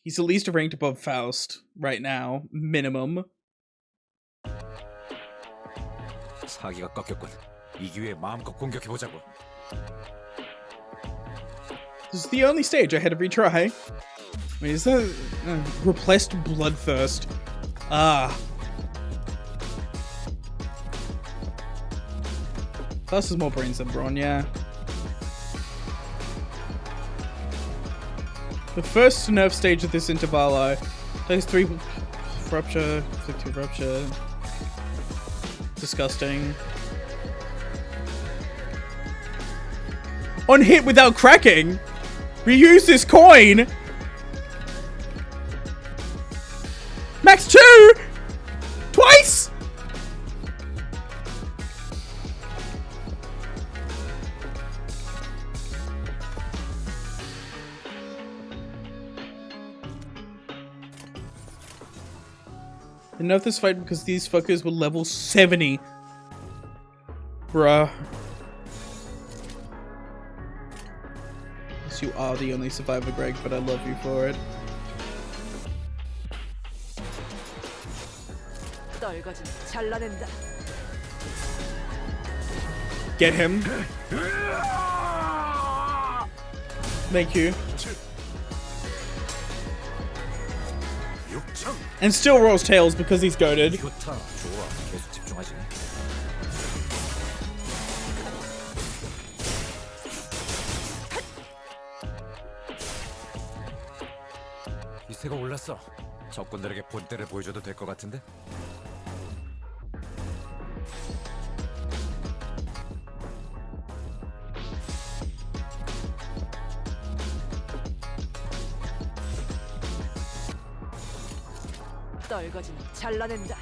S1: He's at least ranked above Faust right now, minimum.
S6: 사기가 꺾였군. 이 기회에 마음껏 공격해보자고.
S1: This is the only stage I had to retry. Wait, is that replaced Bloodthirst? Ah. Faust has more brains than Braun, yeah. The first nerf stage of this intervallo. Takes 3 rupture, 52 rupture. Disgusting. On hit without cracking! Reuse this coin! Max 2! Twice! I nerfed this fight because these fuckers were level 70. Bruh. Yes, you are the only survivor, Greg, but I love you for it.
S2: 떨거진 잘라낸다.
S1: Get him. Thank you.
S6: 육청.
S1: And still rolls tails because he's goaded.
S6: 좋다. 좋아. 계속 집중하지. 이세가 올랐어. 적군들에게 본때를 보여줘도 될 것 같은데?
S2: 떨거진 잘라낸다.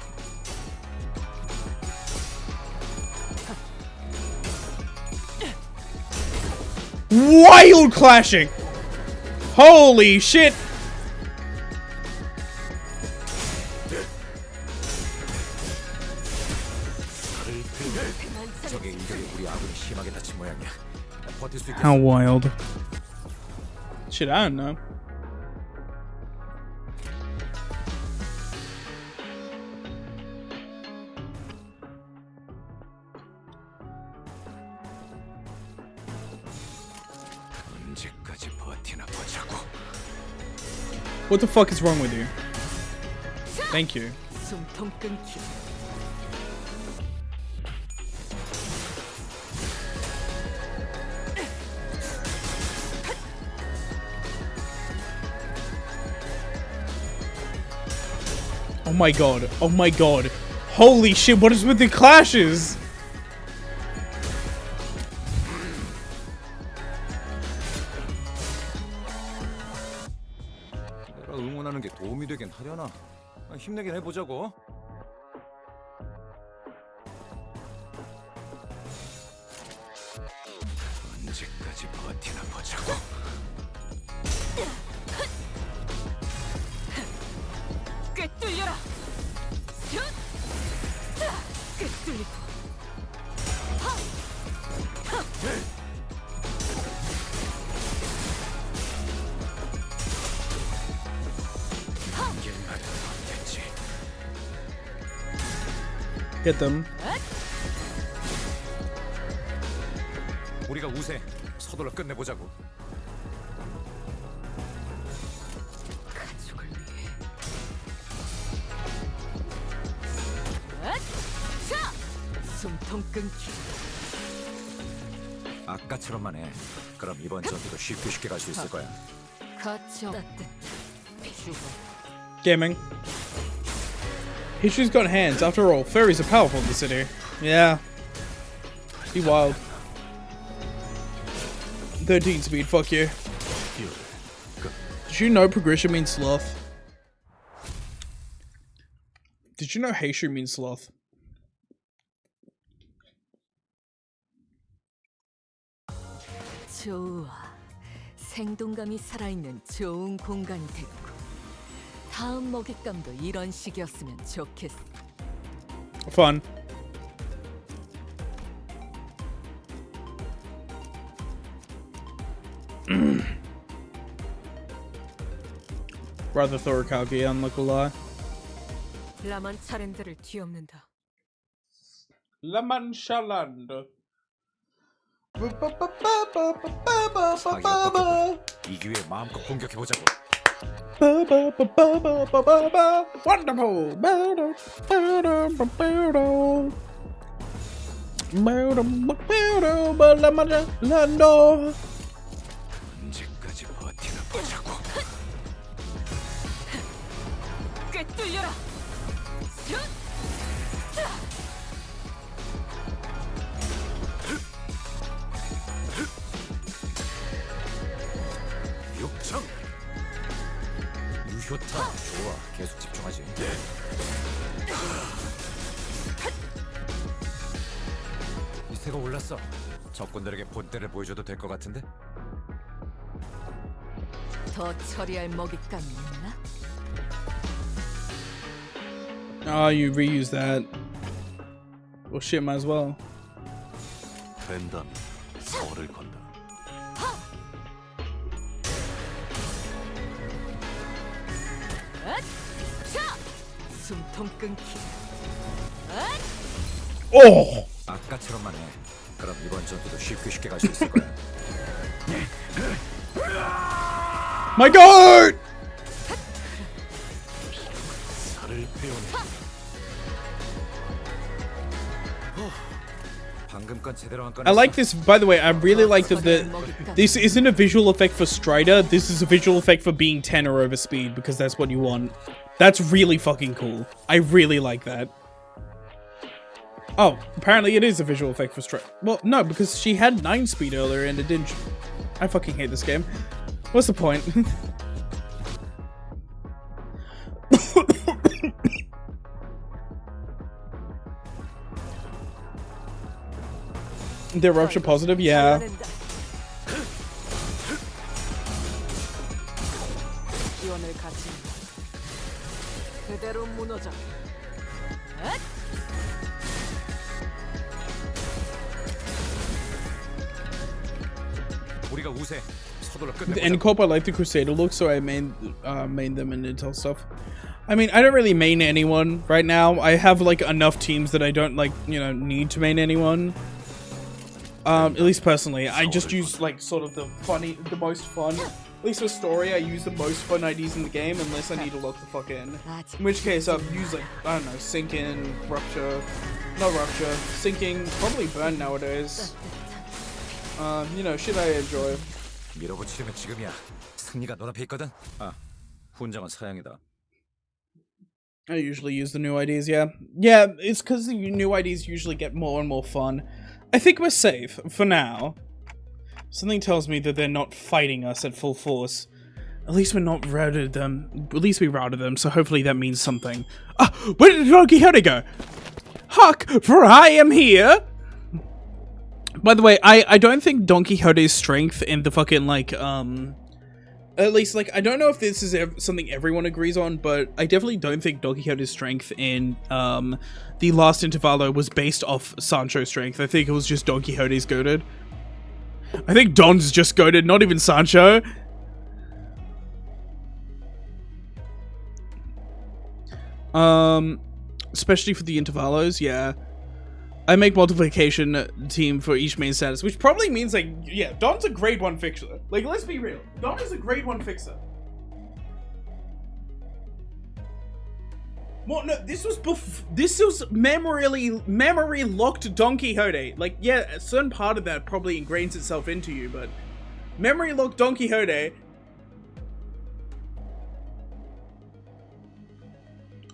S1: Wild clashing! Holy shit!
S6: 적의 인격이 우리 아군이 심하게 다친 모양이야. 버틸 수 있겠어.
S1: How wild. Shit, I don't know.
S6: 언제까지 버티나 보자고.
S1: What the fuck is wrong with you? Thank you.
S2: 숨통 끊기.
S1: Oh my god. Oh my god. Holy shit, what is with the clashes?
S6: 내가 응원하는 게 도움이 되긴 하려나? 힘내긴 해보자고. 언제까지 버티나 보자고.
S2: 꿰뚫려라. 꿰뚫리고.
S6: 길마다 버텼지.
S1: Get them.
S6: 우리가 우세. 서둘러 끝내보자고.
S2: 가족을 위해. 숨통 끊기.
S6: 아까처럼만 해. 그럼 이번 전투도 쉽게 갈 수 있을 거야.
S2: 거쳐. 따뜻. 죽어.
S1: Gaming. History's got hands. After all, fairies are powerful in the city. Yeah. Be wild. 13 speed, fuck you. Did you know progression means sloth? Did you know Heishu means sloth?
S2: 좋아. 생동감이 살아있는 좋은 공간이 됐고 다음 먹잇감도 이런 식이었으면 좋겠어.
S1: Fun. Rather Thorikage, I'm not gonna lie.
S2: 라만 차렌드를 뒤엎는다.
S1: Lamanchaland.
S6: 사기가 꺾였고 이 기회에 마음껏 공격해보자고.
S1: Wonderful.
S6: 언제까지 버티나 보자고.
S2: 꿰뚫려라.
S6: 육청. 유효타. 좋아. 계속 집중하지. 이세가 올랐어. 적군들에게 본때를 보여줘도 될 것 같은데?
S2: 더 처리할 먹잇감이 있나?
S1: Ah, you reuse that. Well, shit, might as well.
S3: 된다면 서를 건다.
S2: 숨통 끊기.
S1: Oh
S6: 아까처럼만 해. 그럼 이번 전투도 쉽게 갈 수 있을 거야.
S1: my god!
S3: 살을 빼오네.
S6: 방금 건 제대로 한 건.
S1: I like this, by the way, I really like that this isn't a visual effect for Strider, this is a visual effect for being tenor over speed, because that's what you want. That's really fucking cool. I really like that. Oh, apparently it is a visual effect for Strider. Well, no, because she had 9 speed earlier and it didn't. I fucking hate this game. What's the point? They're rupture positive? Yeah.
S2: 기원을 갖춘 그대로 무너져.
S6: 우리가 우세. 서둘러
S1: The
S6: 끝내보자.
S1: end corp, I like the Crusader look, so I main them in Intel stuff. I mean, I don't really main anyone right now. I have like enough teams that I don't like, you know, need to main anyone. At least personally, I just use like sort of the most fun. At least for story, I use the most fun IDs in the game unless I need to lock the fuck in. In which case, I've used like, I don't know, sinking, rupture, not rupture, sinking, probably burn nowadays. You know, shit I enjoy.
S6: 밀어붙이려면 지금이야. 승리가 눈앞에 있거든. 아, 훈장은 사양이다.
S1: I usually use the new IDs, yeah. Yeah, it's because the new IDs usually get more and more fun. I think we're safe, for now. Something tells me that they're not fighting us at full force. At least we're not routed them. At least we routed them, so hopefully that means something. Ah! Where did Don Quixote go? Hark! For I am here! By the way, I don't think Don Quixote's strength in the fucking, like, at least, like, I don't know if this is something everyone agrees on, but I definitely don't think Don Quixote's strength in, the last Intervallo was based off Sancho's strength. I think it was just Don Quixote's goated. I think Don's just goated, not even Sancho. Especially for the Intervallos, yeah. I make multiplication team for each main status, which probably means, like, yeah, Don's a grade 1 fixer. Like, let's be real. Don is a grade 1 fixer. Well, no, this was memory locked Don Quixote. Like, yeah, a certain part of that probably ingrains itself into you, but memory locked Don Quixote.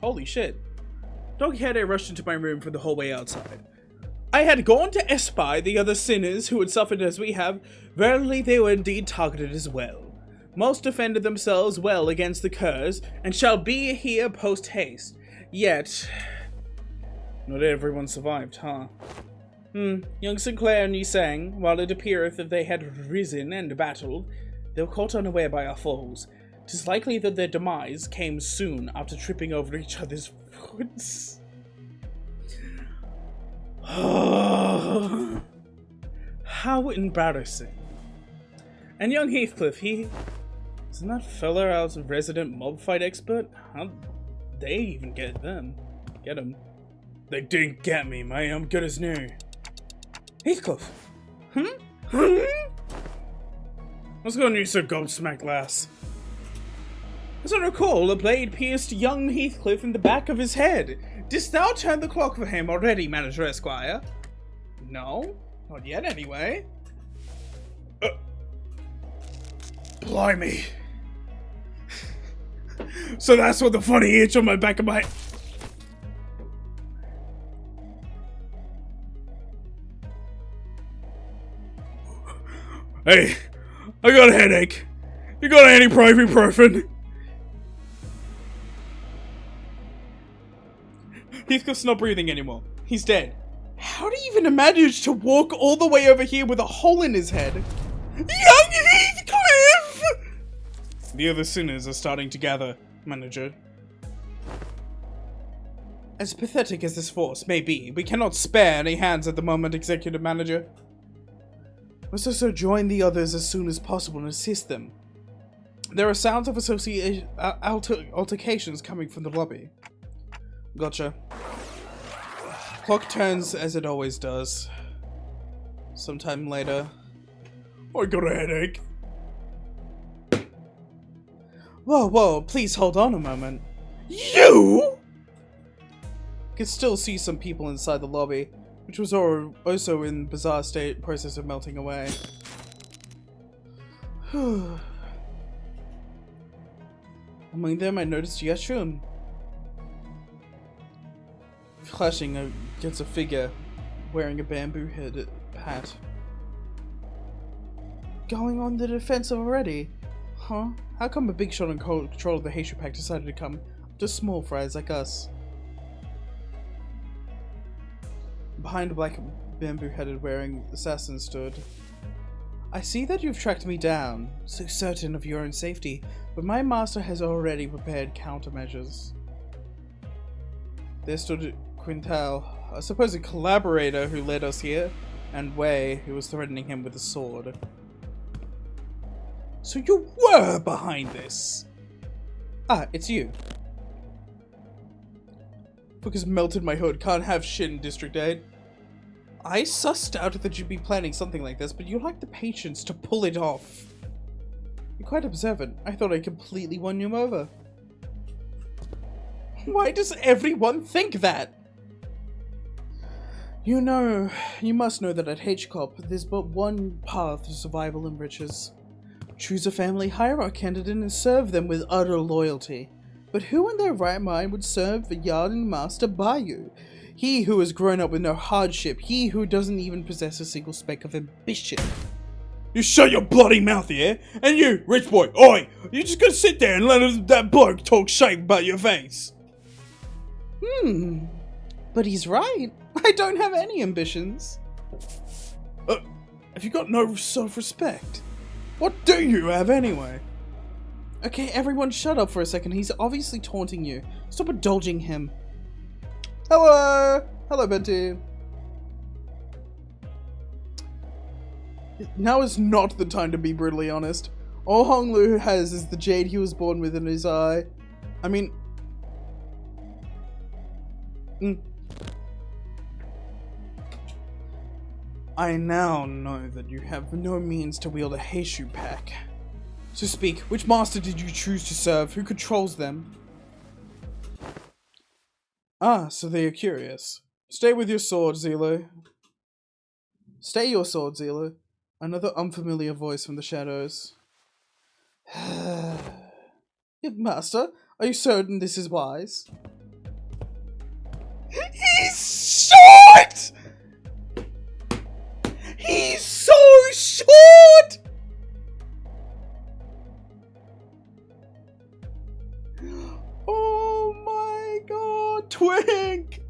S1: Holy shit. Don Quixote rushed into my room from the hallway outside. I had gone to espy the other sinners who had suffered as we have. Verily they were indeed targeted as well. Most defended themselves well against the curs, and shall be here post-haste. Yet, not everyone survived, huh? Young Sinclair and Yi sang, while it appeareth that they had risen and battled, they were caught unaware by our foes. 'Tis likely that their demise came soon after tripping over each other's foots. How embarrassing. And young Heathcliff, isn't that fella our resident mob fight expert? How'd they even get them? Get him. They didn't get me, mate. I'm good as new. Heathcliff. What's going on, you so gobsmacked lass? As I recall, a blade pierced young Heathcliff in the back of his head. Didst thou turn the clock for him already, Manager Esquire? No, not yet anyway. Blimey. So that's what the funny itch on my back of my... Hey, I got a headache. You got any ibuprofen? Heathcliff's not breathing anymore. He's dead. How do you even manage to walk all the way over here with a hole in his head? Young Heathcliff! The other sinners are starting to gather, Manager. As pathetic as this force may be, we cannot spare any hands at the moment, Executive Manager. Must also join the others as soon as possible and assist them. There are sounds of altercations coming from the lobby. Gotcha. Clock turns as it always does. Sometime later. I got a headache. Whoa, please hold on a moment. You? Could still see some people inside the lobby, which was also in bizarre state, process of melting away. Among them, I noticed Yashun, clashing against a figure wearing a bamboo head hat. Going on the defensive already? Huh? How come a big shot in control of the Heishu Pack decided to come to small fries like us? Behind a black bamboo-headed wearing assassin stood. I see that you've tracked me down, so certain of your own safety, but my master has already prepared countermeasures. There stood Quintal, a supposed collaborator who led us here, and Wei, who was threatening him with a sword. So you were behind this! Ah, it's you. Fuckers melted my hood, can't have shit in District 8. I sussed out that you'd be planning something like this, but you lack the patience to pull it off. You're quite observant. I thought I completely won you over. Why does everyone think that? You must know that at HCOP, there's but one path to survival and riches. Choose a family hierarch candidate and serve them with utter loyalty. But who in their right mind would serve the Yarden Master Bayou? He who has grown up with no hardship, he who doesn't even possess a single speck of ambition. You shut your bloody mouth, yeah? And you, rich boy, oi! You just gonna sit there and let that bloke talk shit about your face? But he's right. I don't have any ambitions. Have you got no self-respect? What do you have anyway? Okay, everyone shut up for a second. He's obviously taunting you. Stop indulging him. Hello! Hello, Benti. Now is not the time to be brutally honest. All Honglu has is the jade he was born with in his eye. I mean... I now know that you have no means to wield a Heishu pack. So speak, which master did you choose to serve? Who controls them? Ah, so they are curious. Stay with your sword, Zelo. Stay your sword, Zelo. Another unfamiliar voice from the shadows. Master, are you certain this is wise? He's short! He's so short! Oh my god, Twink!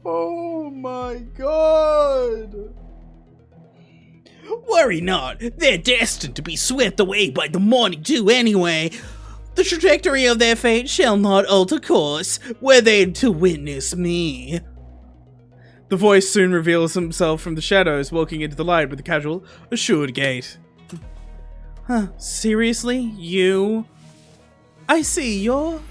S1: Oh my god!
S8: Worry not, they're destined to be swept away by the morning dew anyway. The trajectory of their fate shall not alter course, were they to witness me.
S1: The voice soon reveals himself from the shadows, walking into the light with a casual, assured gait. Huh, seriously? You? I see you're...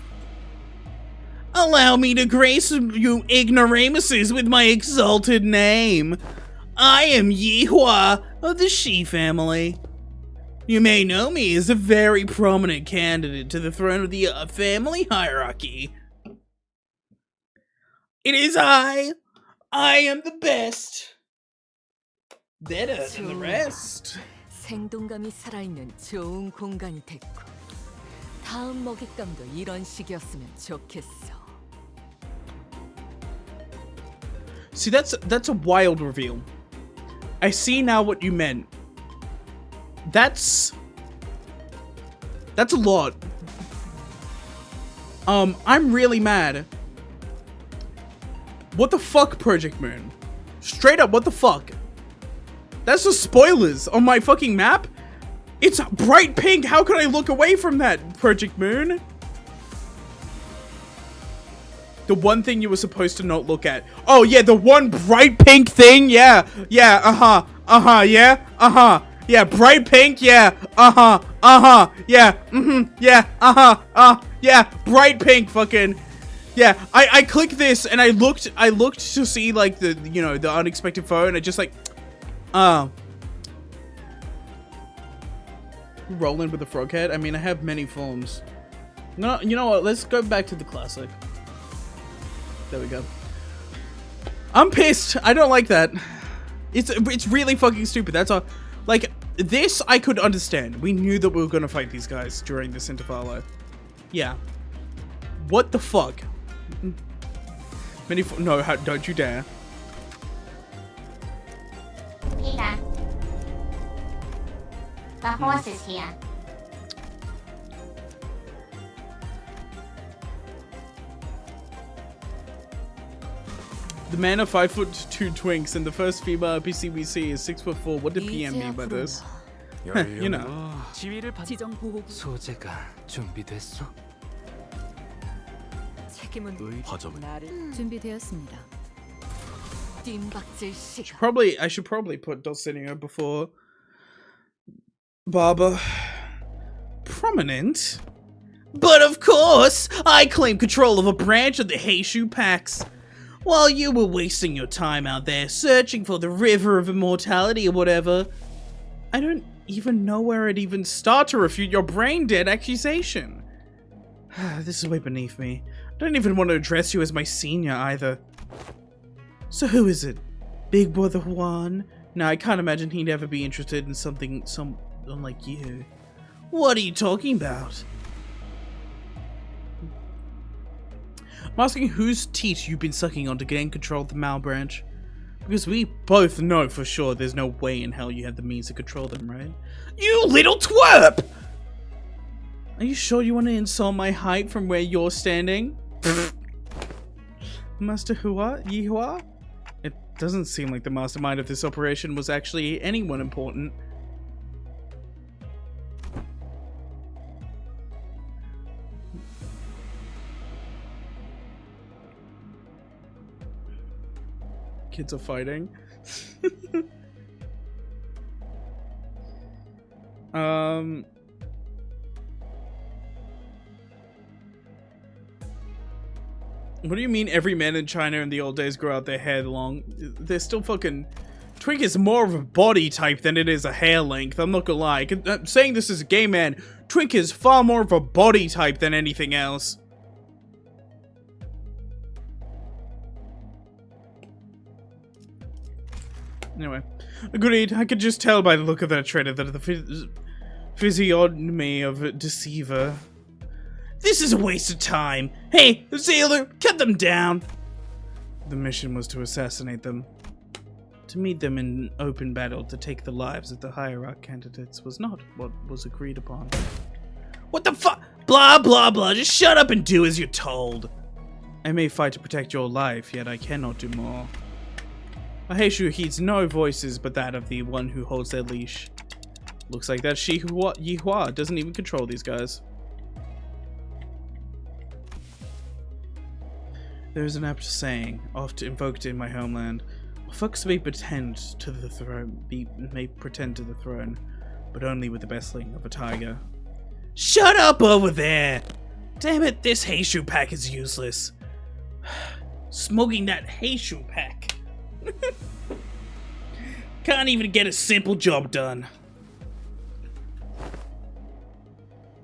S8: Allow me to grace you ignoramuses with my exalted name. I am Yihua of the Shi family. You may know me as a very prominent candidate to the throne of the family hierarchy. It is I am the best. Better than the rest.
S2: 생동감이 살아있는 좋은 공간이 됐고 다음 먹잇감도 이런 식이었으면 좋겠어.
S1: See, that's a wild reveal. I see now what you meant. That's a lot. I'm really mad. What the fuck, Project Moon? Straight up, what the fuck? That's the spoilers on my fucking map? It's bright pink, how could I look away from that, Project Moon? The one thing you were supposed to not look at. Oh yeah, the one bright pink thing, yeah, yeah, yeah, bright pink, yeah, yeah, yeah, yeah, bright pink fucking, Yeah, I clicked this and I looked to see like the the unexpected photo and I just like rolling with the frog head. I mean, I have many forms. No, you know what? Let's go back to the classic. There we go. I'm pissed. I don't like that. It's really fucking stupid. That's all. Like this, I could understand. We knew that we were gonna fight these guys during this intervallo. Yeah. What the fuck? No, don't you dare.
S9: Peter, the horse is here.
S1: The man of 5'2" twinks and the first female NPC we see is 6'4". What did PM mean by this? You know.
S3: 지휘를 받.
S5: 지정 보호구.
S3: 소재가 준비됐어?
S2: 책임은 나를
S5: 준비되었습니다.
S2: 뜀박질 시간.
S1: I should probably put Dulcinea before Barber. Prominent? But of course, I claim control of a branch of the Heishu Packs. While you were wasting your time out there searching for the River of Immortality or whatever, I don't even know where I'd even start to refute your brain-dead accusation. This is way beneath me. I don't even want to address you as my senior either. So who is it? Big Brother Juan? No, I can't imagine he'd ever be interested in someone like you. What are you talking about? I'm asking whose teat you've been sucking on to gain control of the Mal branch. Because we both know for sure there's no way in hell you have the means to control them, right? You little twerp! Are you sure you want to insult my height from where you're standing? Master Yihua? It doesn't seem like the mastermind of this operation was actually anyone important. Kids are fighting. What do you mean every man in China in the old days grew out their hair long? They're still fucking... Twink is more of a body type than it is a hair length, I'm not gonna lie. I'm saying this as a gay man, Twink is far more of a body type than anything else. Anyway, agreed. I could just tell by the look of that traitor that the physiognomy of a deceiver. This is a waste of time. Hey, Sailor, cut them down. The mission was to assassinate them. To meet them in open battle to take the lives of the hierarch candidates was not what was agreed upon. What the fuck? Blah, blah, blah. Just shut up and do as you're told. I may fight to protect your life, yet I cannot do more. Heishu heeds no voices but that of the one who holds their leash. Looks like that Yihua doesn't even control these guys. There is an apt saying, oft invoked in my homeland. Folks may pretend to the throne, but only with the bustling of a tiger. Shut up over there! Damn it, this Heishu pack is useless. Smoking that Heishu pack. Can't even get a simple job done.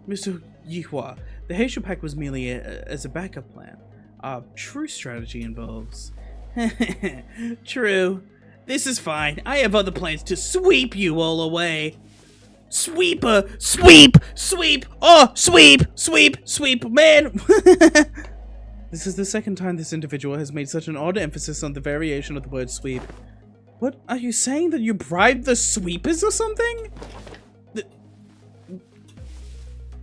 S1: Mr. Yihua, the Heishu pack was merely as a backup plan. Our true strategy involves... True. This is fine. I have other plans to sweep you all away. Sweeper! Sweep! Sweep! Oh! Sweep! Sweep! Sweep! Man! This is the second time this individual has made such an odd emphasis on the variation of the word sweep. What? Are you saying that you bribed the sweepers or something?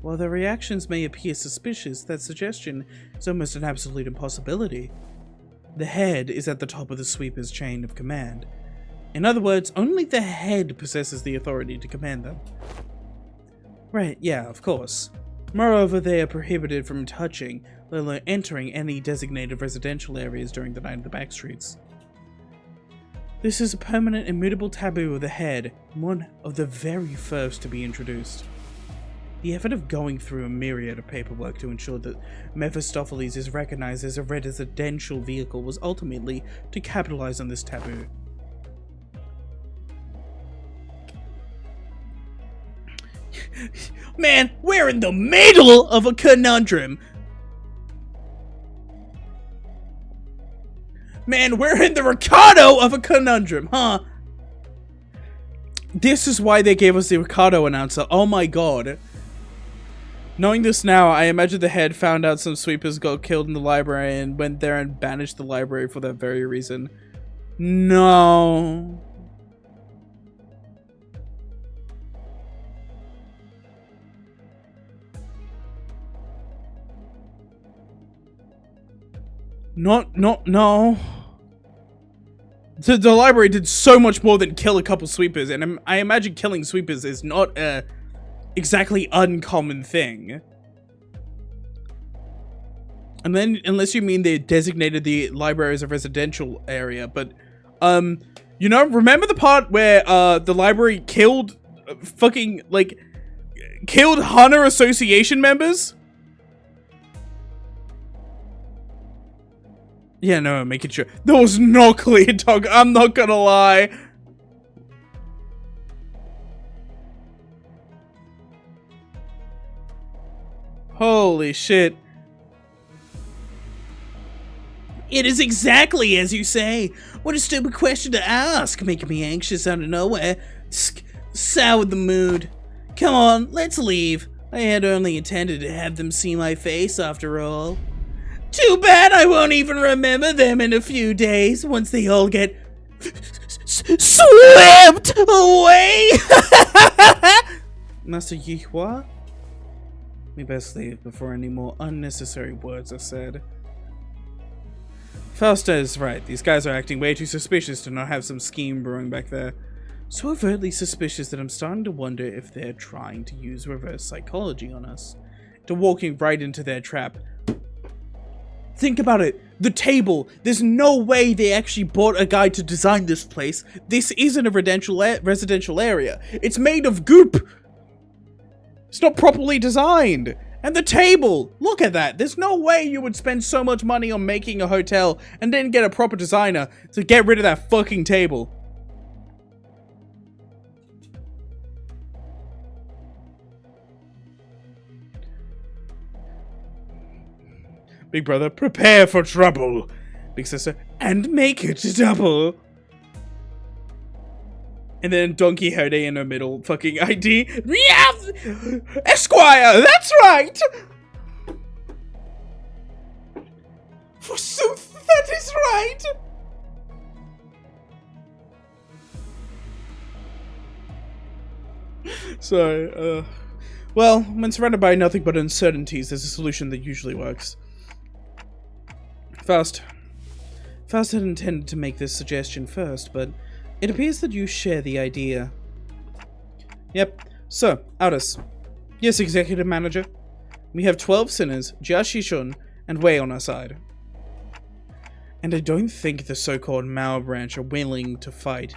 S1: While their reactions may appear suspicious, that suggestion is almost an absolute impossibility. The head is at the top of the sweeper's chain of command. In other words, only the head possesses the authority to command them. Right, yeah, of course. Moreover, they are prohibited from touching, let alone entering any designated residential areas during the night of the backstreets. This is a permanent, immutable taboo of the head, one of the very first to be introduced.
S8: The effort of going through a myriad of paperwork to ensure that Mephistopheles is recognized as a residential vehicle was ultimately to capitalize on this taboo. Man, we're in the middle of a conundrum. Man, we're in the Ricardo of a conundrum, huh? This is why they gave us the Ricardo announcer. Oh my god. Knowing this now, I imagine the head found out some sweepers got killed in the library and went there and banished the library for that very reason. No. No. The library did so much more than kill a couple sweepers, and I imagine killing sweepers is not a exactly uncommon thing. And then, unless you mean they designated the library as a residential area, but, you know, remember the part where, the library killed, killed Hunter Association members? Yeah, no, making sure. That was not clear, dog. I'm not gonna lie. Holy shit. It is exactly as you say. What a stupid question to ask, making me anxious out of nowhere. Soured the mood. Come on, let's leave. I had only intended to have them see my face after all. Too bad I won't even remember them in a few days once they all get swept away. Master Yihua? We best leave before any more unnecessary words are said. Fausta is right. These guys are acting way too suspicious to not have some scheme brewing back there. So overtly suspicious that I'm starting to wonder if they're trying to use reverse psychology on us. To walking right into their trap. Think about it. The table. There's no way they actually bought a guy to design this place. This isn't a residential area. It's made of goop. It's not properly designed. And the table. Look at that. There's no way you would spend so much money on making a hotel and then get a proper designer to get rid of that fucking table. Big brother, prepare for trouble. Big sister, and make it double. And then Don Quixote in the middle, fucking ID. Yeah! Esquire, that's right! Forsooth, that is right! Sorry, well, when surrounded by nothing but uncertainties, there's a solution that usually works. Faust had intended to make this suggestion first, but it appears that you share the idea. Yep. So, Aldous. Yes, Executive Manager. We have 12 sinners, Jia Shishun, and Wei on our side. And I don't think the so-called Mao branch are willing to fight.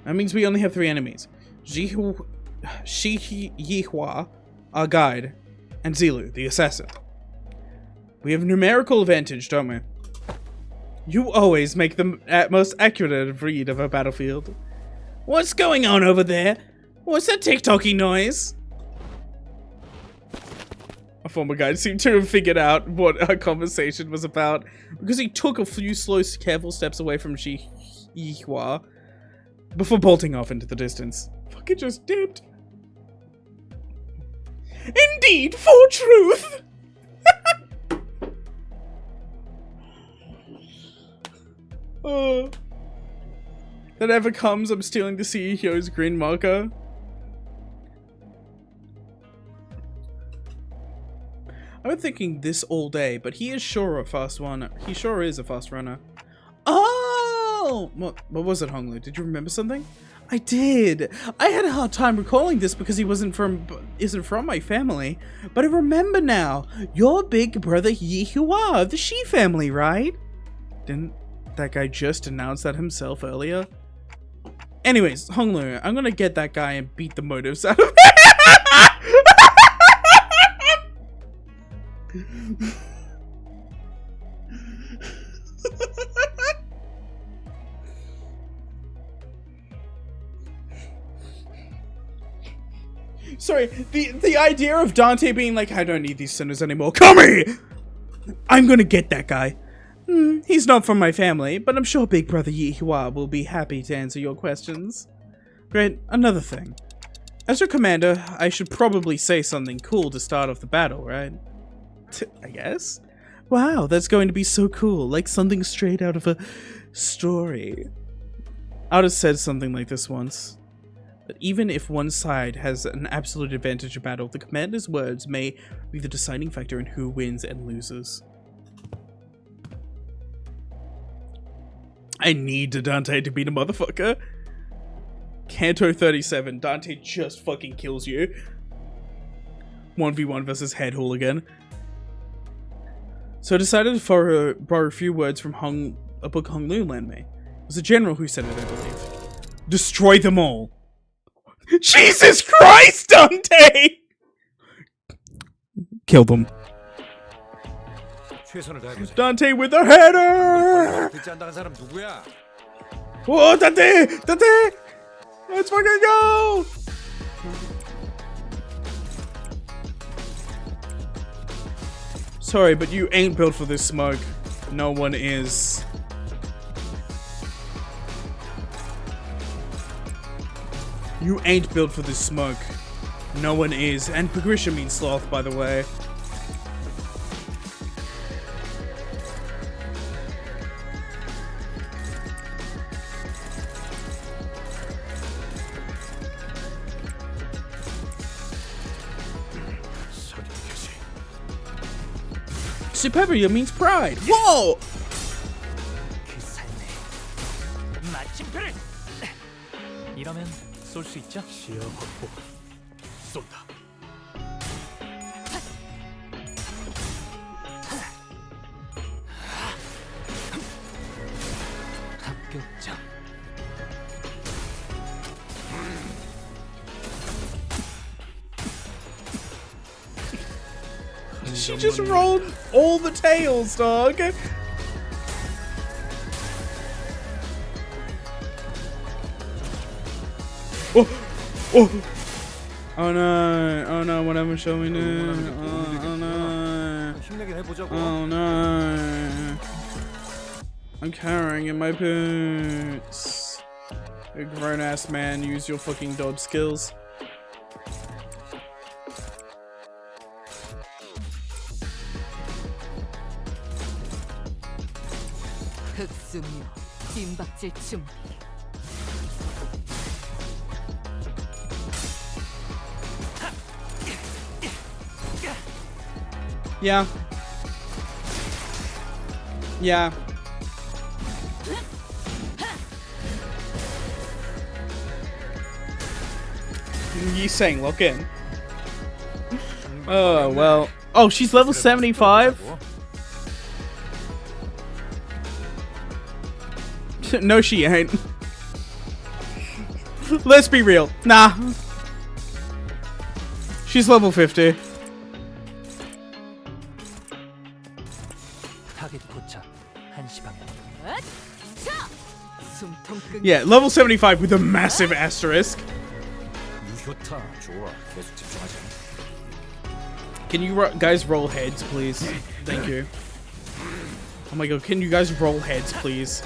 S8: That means we only have 3 enemies. Shi Yihua, our guide, and Zilu, the assassin. We have numerical advantage, don't we? You always make the most accurate read of a battlefield. What's going on over there? What's that tick-tocky noise? A former guide seemed to have figured out what our conversation was about because he took a few slow, careful steps away from Shi Yihua before bolting off into the distance. Fucking just dipped. Indeed, for truth! Oh. That ever comes, I'm stealing the CEO's green marker. I've been thinking this all day, but he is sure a fast runner. He sure is a fast runner. Oh! What was it, Honglu? Did you remember something? I did. I had a hard time recalling this because he isn't from my family. But I remember now. You're big brother Yihua of the Shi family, right? Didn't that guy just announce that himself earlier?
S1: Anyways, Honglu, I'm gonna get that guy and beat the motives out of him. Sorry, the idea of Dante being like, I don't need these sinners anymore. Come here! I'm gonna get that guy. He's not from my family, but I'm sure Big Brother Yihua will be happy to answer your questions. Great, another thing. As your commander, I should probably say something cool to start off the battle, right? I guess? Wow, that's going to be so cool, like something straight out of a story. I would have said something like this once. But even if one side has an absolute advantage in battle, the commander's words may be the deciding factor in who wins and loses. I need Dante to beat a motherfucker. Kanto 37, Dante just fucking kills you. 1v1 versus Head Hooligan. So I decided to borrow a few words from a book Hong Lu lent me. It was a general who said it, I believe. Destroy them all. Jesus Christ, Dante! Kill them.
S6: 최선을 다해보자.
S1: Dante with a header!
S6: 듣지 않다는 사람 누구야?
S1: Oh, Dante! Dante! Let's fucking go! Sorry, but you ain't built for this smoke. No one is. You ain't built for this smoke. No one is. And Pagrisha means sloth, by the way. Superior means pride. Whoa!
S3: 그 삶에 마침표를 이러면 쏠 수 있죠?
S4: 시야 확보. 쏜다.
S3: 합격점.
S1: She just rolled all the tails, dog. Oh, oh, oh no, oh no, whatever shall we do? Oh no,
S6: 힘내긴 해보자고.
S1: oh no. I'm cowering in my boots. A grown ass man, use your fucking dodge skills.
S2: 흑승류 뒷박질 준비.
S1: Yeah. Yeah. You saying lock in? Oh well. Oh, she's level 75? No, she ain't. Let's be real. Nah. She's level 50.
S3: 타겟 포착 1시 방향.
S1: Yeah, level 75 with a massive asterisk.
S6: 유효타 좋아. 계속 집중하자.
S1: Can you guys roll heads, please? Thank you. Oh my god, can you guys roll heads, please?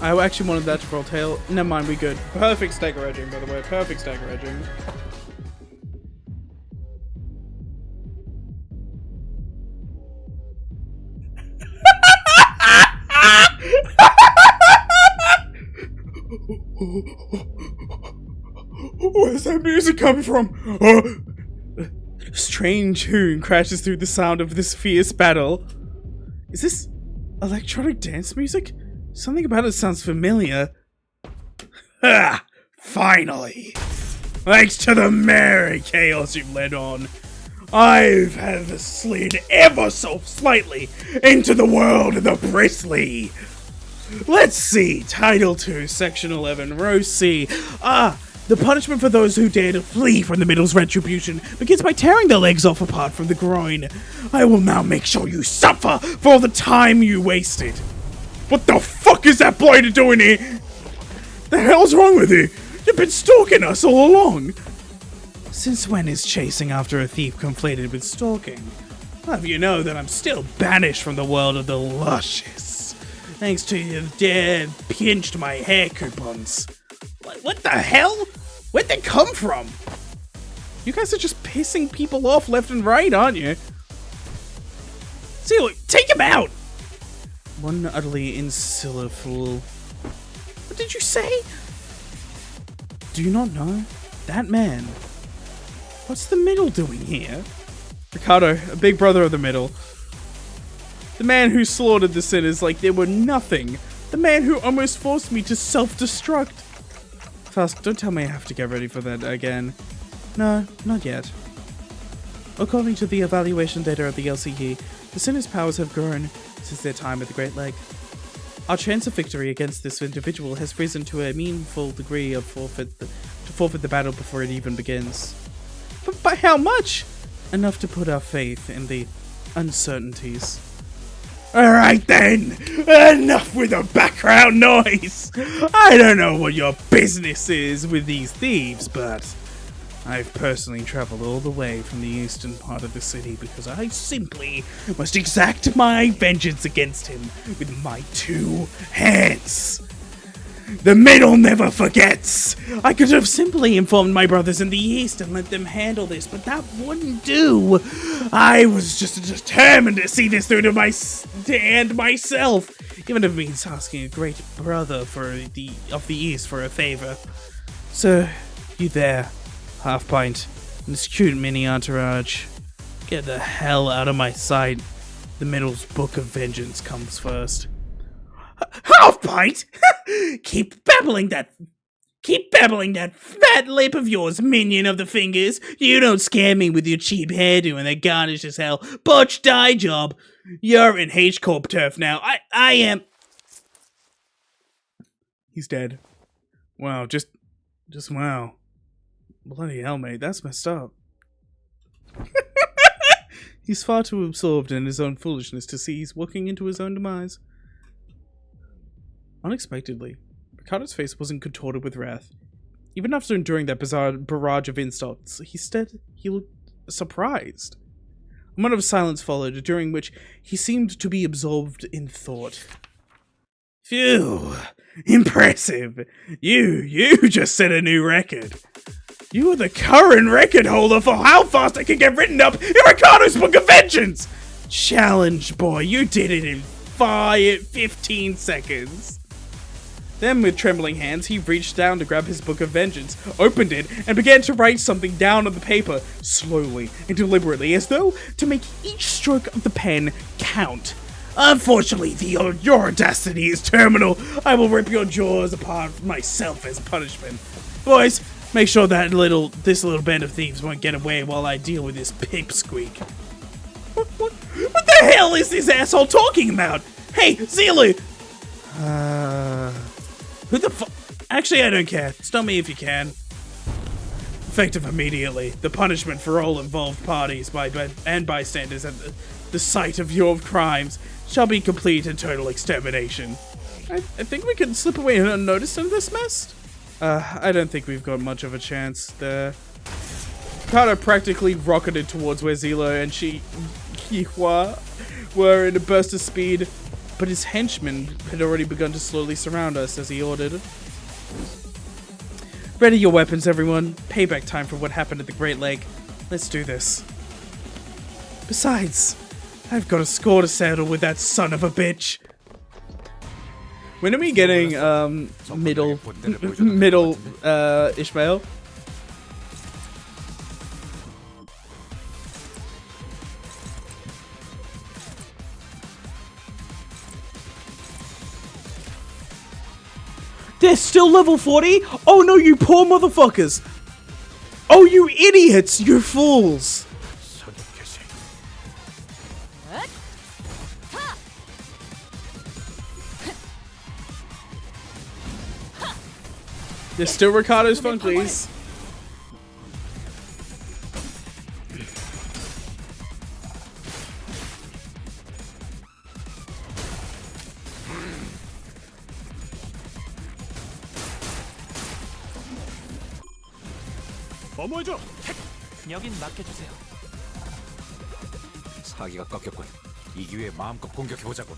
S1: I actually wanted that to roll tail. Never mind, we good. Perfect stagger edging, by the way. Perfect stagger edging. Where's that music coming from? A strange tune crashes through the sound of this fierce battle. Is this electronic dance music? Something about it sounds familiar. Ah, finally! Thanks to the merry chaos you've led on,
S8: I've have slid ever so slightly into the world of the bristly. Let's see, Title 2, Section 11, Row C. The punishment for those who dare to flee from the Middle's retribution begins by tearing their legs off apart from the groin. I will now make sure you suffer for all the time you wasted. What the fuck is that blighter doing here? The hell's wrong with you? You've been stalking us all along. Since when is chasing after a thief conflated with stalking? I'll have you know that I'm still banished from the world of the luscious, thanks to your dad pinched my hair coupons. What the hell? Where'd they come from? You guys are just pissing people off left and right, aren't you? See, look, take him out! One utterly insular fool. What did you say? Do you not know? That man. What's the Middle doing here? Ricardo, a big brother of the Middle. The man who slaughtered the sinners like they were nothing. The man who almost forced me to self-destruct. Fast, don't tell me I have to get ready for that again. No, not yet. According to the evaluation data of the LCE, the sinners' powers have grown since their time at the Great Lake. Our chance of victory against this individual has risen to a meaningful degree of forfeit the battle before it even begins. But by how much? Enough to put our faith in the uncertainties. Alright then, enough with the background noise! I don't know what your business is with these thieves, but I've personally traveled all the way from the eastern part of the city because I simply must exact my vengeance against him with my 2 hands. The Middle never forgets! I could have simply informed my brothers in the east and let them handle this, but that wouldn't do. I was just determined to see this through to the end myself, even if it means asking a great brother of the east for a favor. So, you there, Half Pint, and this cute mini entourage. Get the hell out of my sight. The Middle's Book of Vengeance comes first. Half Pint! Keep babbling that fat lip of yours, minion of the fingers. You don't scare me with your cheap hairdo and that garnish as hell botched dye job. You're in H-Corp turf now. I am. He's dead. Wow, just wow. Bloody hell, mate, that's messed up. He's far too absorbed in his own foolishness to see he's walking into his own demise. Unexpectedly, Ricardo's face wasn't contorted with wrath. Even after enduring that bizarre barrage of insults, he looked surprised. A moment of silence followed, during which he seemed to be absorbed in thought. Phew, impressive. You just set a new record. You are the current record holder for how fast I can get written up in Ricardo's Book of Vengeance! Challenge, boy, you did it in 15 seconds. Then, with trembling hands, he reached down to grab his Book of Vengeance, opened it, and began to write something down on the paper, slowly and deliberately, as though to make each stroke of the pen count. Unfortunately, your audacity is terminal. I will rip your jaws apart myself as punishment. Boys, make sure that this little band of thieves won't get away while I deal with this pipsqueak. What the hell is this asshole talking about? Hey, Zilu! Who the fuck? Actually, I don't care. Stop me if you can. Effective immediately. The punishment for all involved parties and bystanders at the site of your crimes shall be complete and total extermination. I think we can slip away unnoticed in this mess. I don't think we've got much of a chance there. Ricardo practically rocketed towards where Zilo and Yihua were in a burst of speed, but his henchmen had already begun to slowly surround us as he ordered. Ready your weapons, everyone. Payback time for what happened at the Great Lake. Let's do this. Besides, I've got a score to settle with that son of a bitch. When are we getting, middle, Ishmael? They're still level 40? Oh no, you poor motherfuckers! Oh, you idiots! You fools!
S1: There's still Ricardo's Funkies.
S4: 어머죠.
S3: 여긴 맡겨주세요.
S6: 사기가 꺾였군. 이 기회에 마음껏 공격해보자고.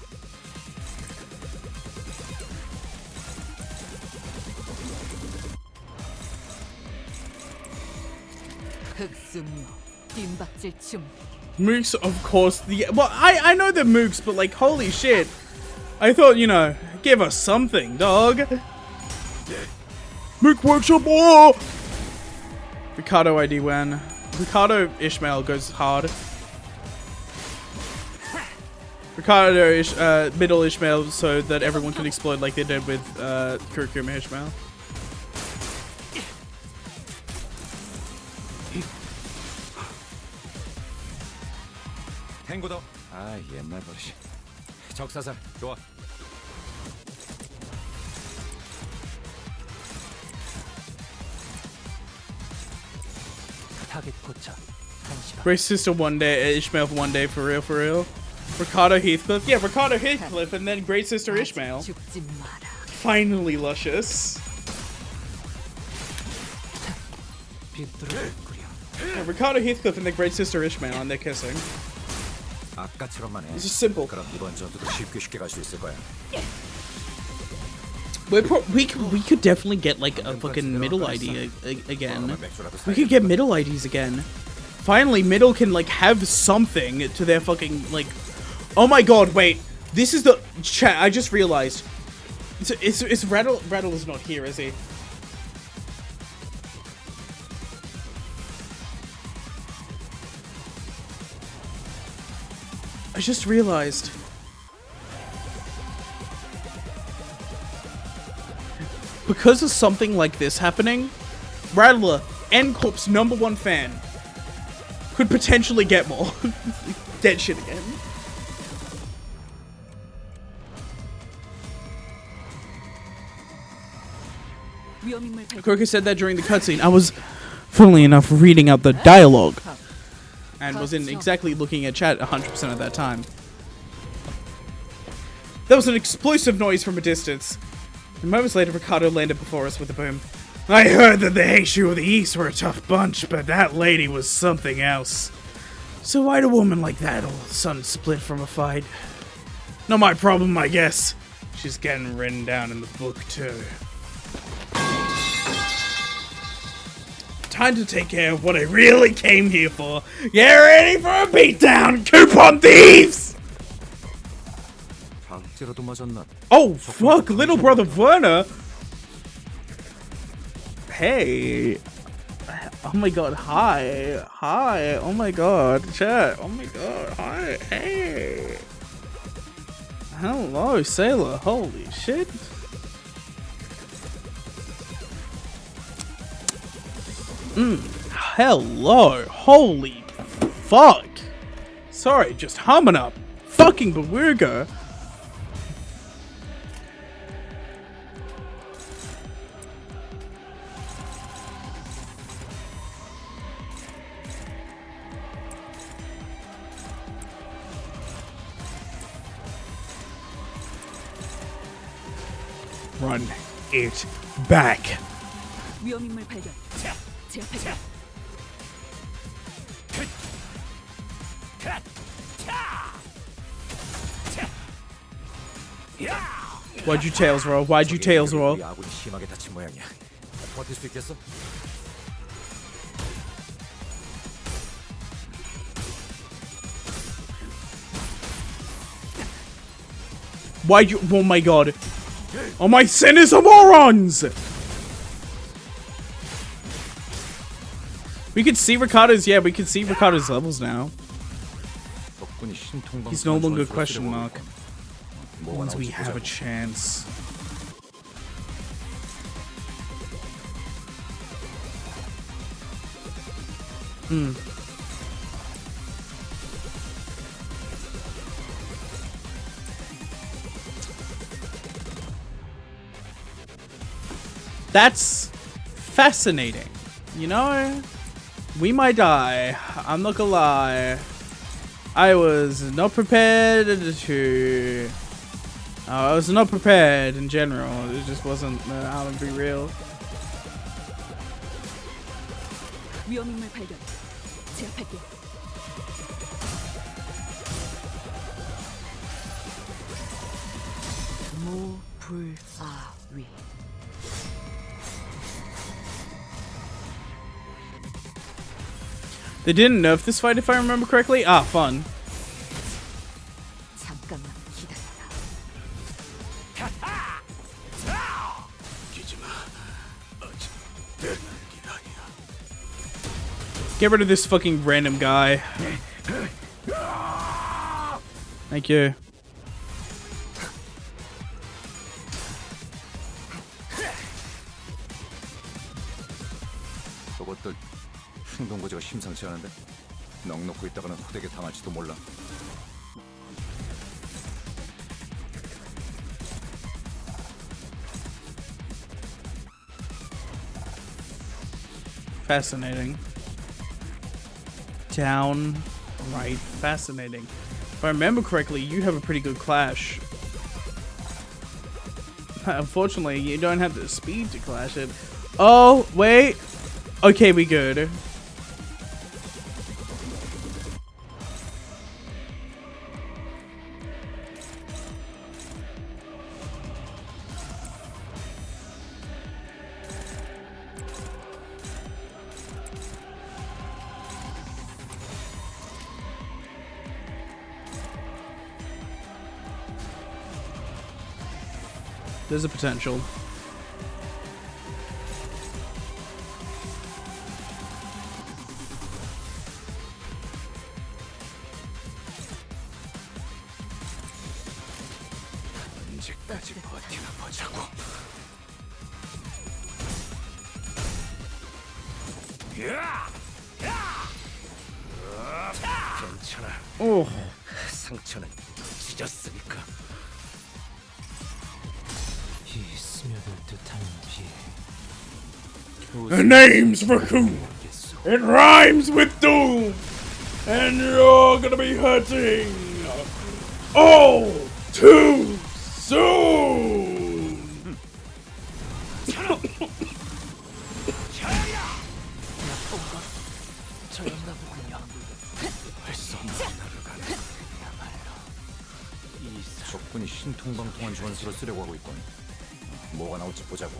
S2: 흑승류, 뒷박질 춤.
S1: Mooks, of course. Well, I know the Mooks, but like, holy shit. I thought, you know, give us something, dog. Mook Workshop, oh! Ricardo ID when Ricardo Ishmael goes hard. Ricardo middle Ishmael so that everyone can explode like they did with Kurukuma Ishmael.
S6: 탱고더. 아, 옛날 버릇이. 적사살 좋아.
S3: 타겟 포착. 1시 반.
S1: Grace Sister one day, Ishmael for one day, for real, for real. Ricardo Heathcliff, yeah, Ricardo Heathcliff, and then Great Sister Ishmael.
S2: 죽지 마라.
S1: Finally luscious.
S3: 빗들을 꾸려.
S1: Yeah, Ricardo Heathcliff and the Great Sister Ishmael, and they're kissing.
S6: 아까처럼만 해.
S1: This is simple.
S6: 그럼 이번 전투도 쉽게 갈 수 있을 거야.
S8: We could definitely get like a fucking middle ID again. We could get middle IDs again.
S1: Finally, middle can like have something to their fucking like. Oh my god! Wait, this is the chat. I just realized. It's Rattle. Rattle is not here, is he? I just realized. Because of something like this happening, Rattler, N-Corp's #1 fan, could potentially get more. Dead shit again. Kroka said that during the cutscene. I was, funnily enough, reading out the dialogue. And wasn't exactly looking at chat 100% of that time. That was an explosive noise from a distance. And moments later, Ricardo landed before us with a boom. I heard that the Heishu of the East were a tough bunch, but that lady was something else. So why'd a woman like that all of a sudden split from a fight? Not my problem, I guess. She's getting written down in the book, too. Time to take care of what I really came here for. Get ready for a beatdown, coupon thieves!
S6: 박제라도 맞았나?
S1: Oh, fuck, little brother Werner! Hey. Oh my god, hi. Hi. Oh my god, chat. Oh my god, hi. Hey. Hello, Sailor. Holy shit. Hello. Holy fuck. Sorry, just humming up. Fucking Bewurgo. Run it back.
S2: 위험인물 발견. 제압하자.
S1: Why'd you tails roll? Why'd you tails roll?
S6: 우리 아군이 심하게 다친 모양이야. 버틸 수 있겠어?
S1: Why'd you? Oh my god. Oh my sinners are morons! We can see Ricardo's, yeah, we can see Ricardo's levels now. He's no longer question mark. Means we have a chance. That's fascinating. You know, we might die. I'm not gonna lie. I was not prepared to. I was not prepared in general. It just wasn't. I'm gonna be real.
S5: 위험인물 발견. 제압할게요.
S2: 무불아위.
S1: They didn't nerf this fight if I remember correctly. Ah, fun.
S2: 잠깐만 기다려라.
S1: Get rid of this fucking random guy. Thank you.
S6: 저것들 행동거지가 심상치 않은데 넉넉고 있다가는 호되게 당할지도 몰라.
S1: Fascinating. Down, right, fascinating. If I remember correctly, you have a pretty good clash. Unfortunately, you don't have the speed to clash it. Oh, wait. Okay, we good. There's a potential.
S6: 언제까지 버티나 보자고. 괜찮아.
S1: Oh.
S6: 상처는 찢었으니까.
S3: 이 스며들 듯한 비.
S8: The name's Raccoon. It rhymes with doom. And you're gonna be hurting all too soon.
S3: 저였나 보군요.
S6: 벌써 만나러 가네. 이 적군이 신통방통한 전술을 쓰려고 하고 있군. 뭐가 나올지 보자고.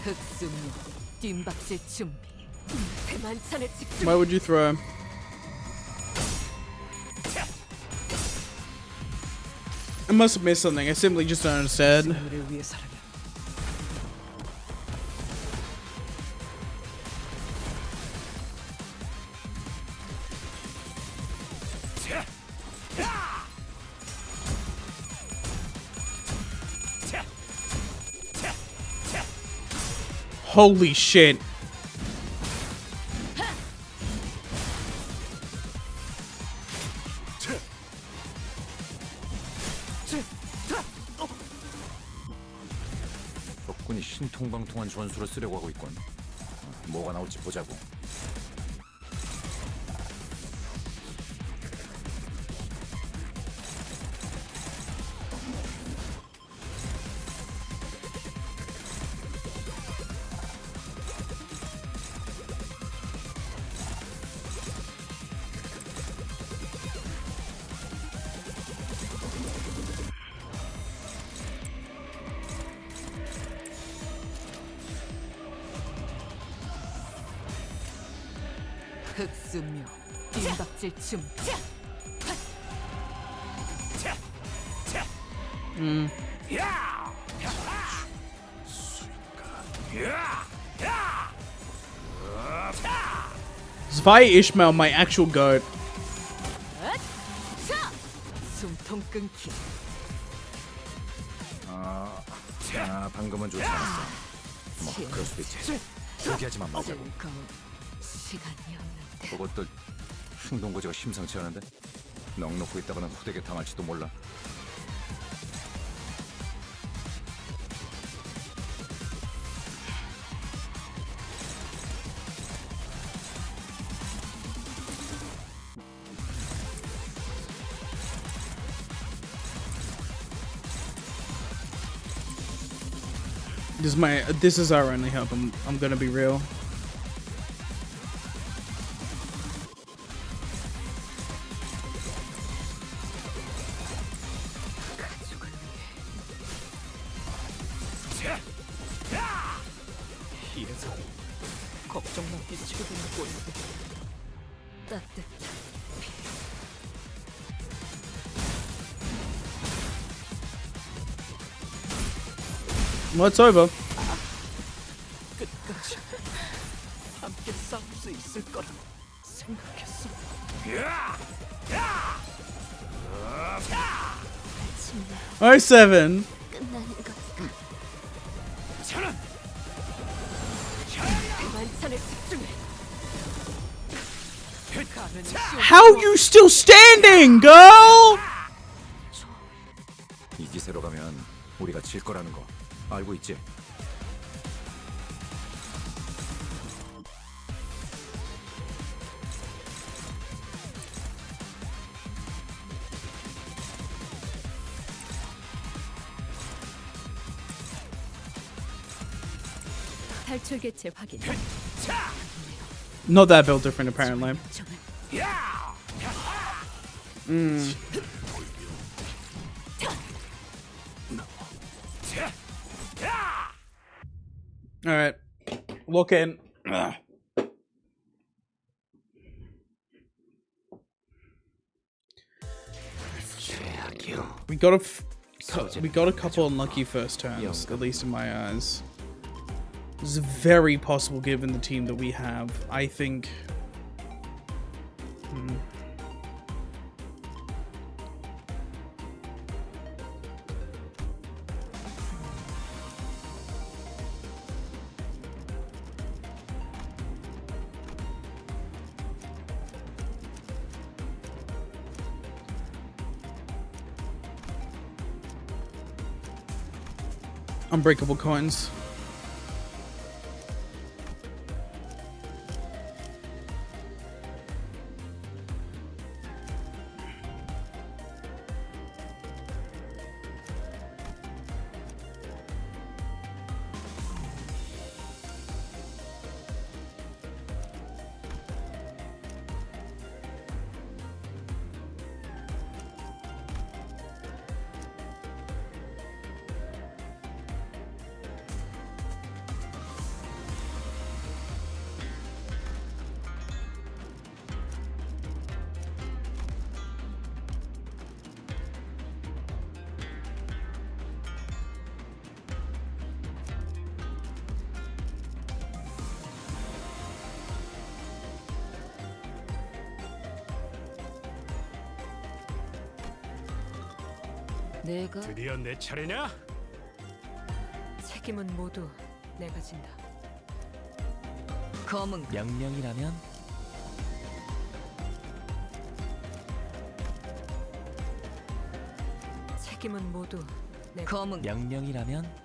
S2: 흑수무 뒷박질 준비. 대만찬에 집중.
S1: Why would you throw him? I must have missed something. I simply just don't understand.
S2: 우리를 위해서라면.
S1: Holy shit.
S6: 적군이 신통방통한 전술을 쓰려고 하고 있군. 뭐가 나올지 보자고.
S2: 흑수무 뒷박질 준비.
S1: Zvai Ishmael, my actual goat.
S2: 숨통 끊기.
S6: 방금은 좋지 않았어. 뭐 그럴 수도 있지. 포기하지만 말자고.
S2: 즐거운 시간이었는데.
S6: 그것도 행동거지가 심상치 않은데? 넋 놓고 있다가는 후대게 당할지도 몰라.
S1: This is our only hope. I'm gonna be real.
S3: 이래서 걱정만 끼치게 되는 꼴인데.
S2: 따뜻한
S1: Well, it's over.
S3: 끝까지 함께 싸울 수 있을 거라 생각했어.
S1: Oh, 7.
S5: 끝나는 것.
S3: 저는
S2: 만찬에 집중해.
S1: How you still standing, girl?
S6: 이 기세로 가면 우리가 질 거라는 거 알고 있지?
S5: 탈출 개체 확인.
S1: Not that built different, apparently. All right, look in. We got a couple unlucky first turns, at least in my eyes. It's very possible given the team that we have. I think. Unbreakable coins.
S2: 내가
S4: 드디어 내 차례냐?
S2: 책임은 모두 내가 진다. 검은
S3: 명령이라면
S2: 책임은 모두 내 검은
S3: 명령이라면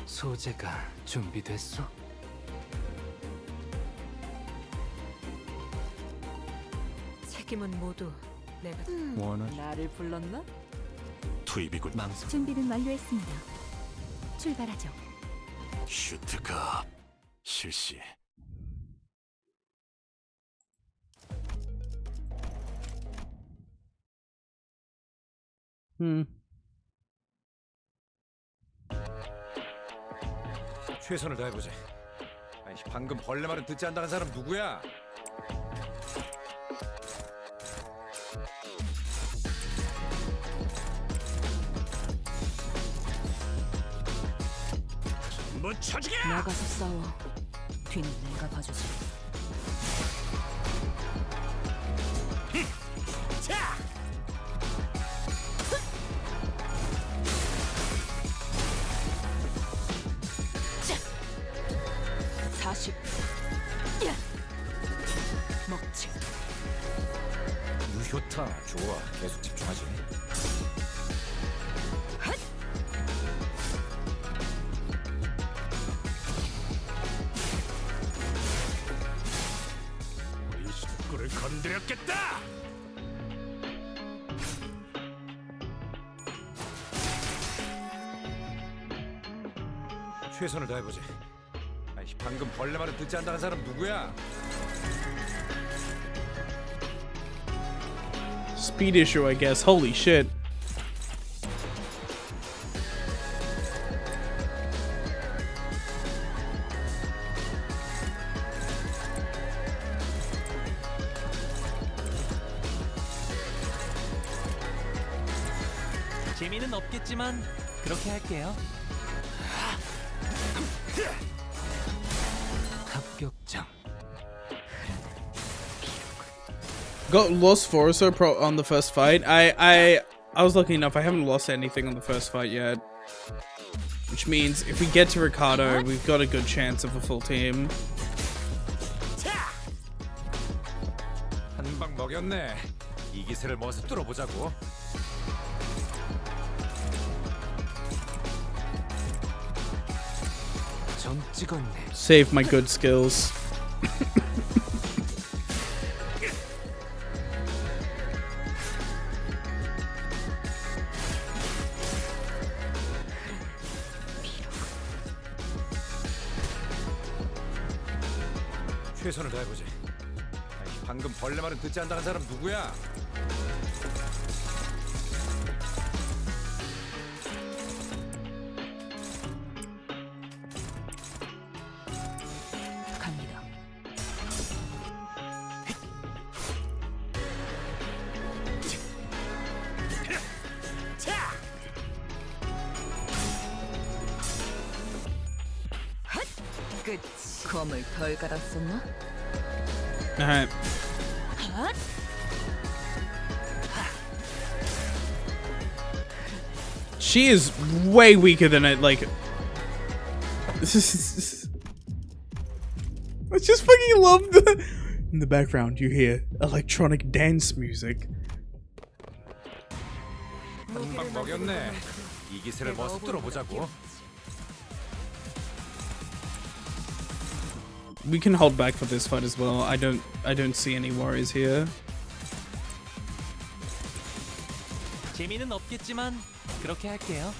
S3: 소재가 준비됐어?
S2: 책임은 모두 내가
S3: 원하지
S2: 나를 불렀나?
S6: 투입이군.
S3: 망설
S5: 준비는 완료했습니다. 출발하죠.
S6: 슈트가 실시. 최선을 다해보자. 아니, 방금 벌레 말은 듣지 않다는 사람 누구야?
S2: 나가서 싸워. 뒤는 내가 봐주지. 자. 40. 먹지.
S6: 유효타 좋아. 계속 집중하지.
S4: 우리 식구를 건드렸겠다.
S6: 최선을 다해보지. 아이, 방금 벌레 말을 듣지 않다는 사람 누구야?
S1: Speed issue, I guess. Holy shit.
S3: 재미는 없겠지만 그렇게 할게요. 합격장.
S1: Got lost 4 or so on the first fight. I was lucky enough. I haven't lost anything on the first fight yet, which means if we get to Ricardo, we've got a good chance of a full team.
S6: 한 방 먹였네. 이 기세를 모아서 뚫어보자고.
S3: 점 찍었네.
S1: Save my good skills.
S6: 최선을 다해보지. 아이, 방금 벌레 말은 듣지 않다는 사람 누구야?
S2: 갑니다. 끝. 검을 덜 갈았었나?
S1: Alright. She is way weaker than it, like... I just fucking love the... In the background, you hear electronic dance music.
S6: 한 방 먹였네. 이 기세를 모아서 뚫어보자고.
S1: We can hold back for this fight as well. I don't see any worries here.
S3: 재미는 없겠지만 그렇게 할게요.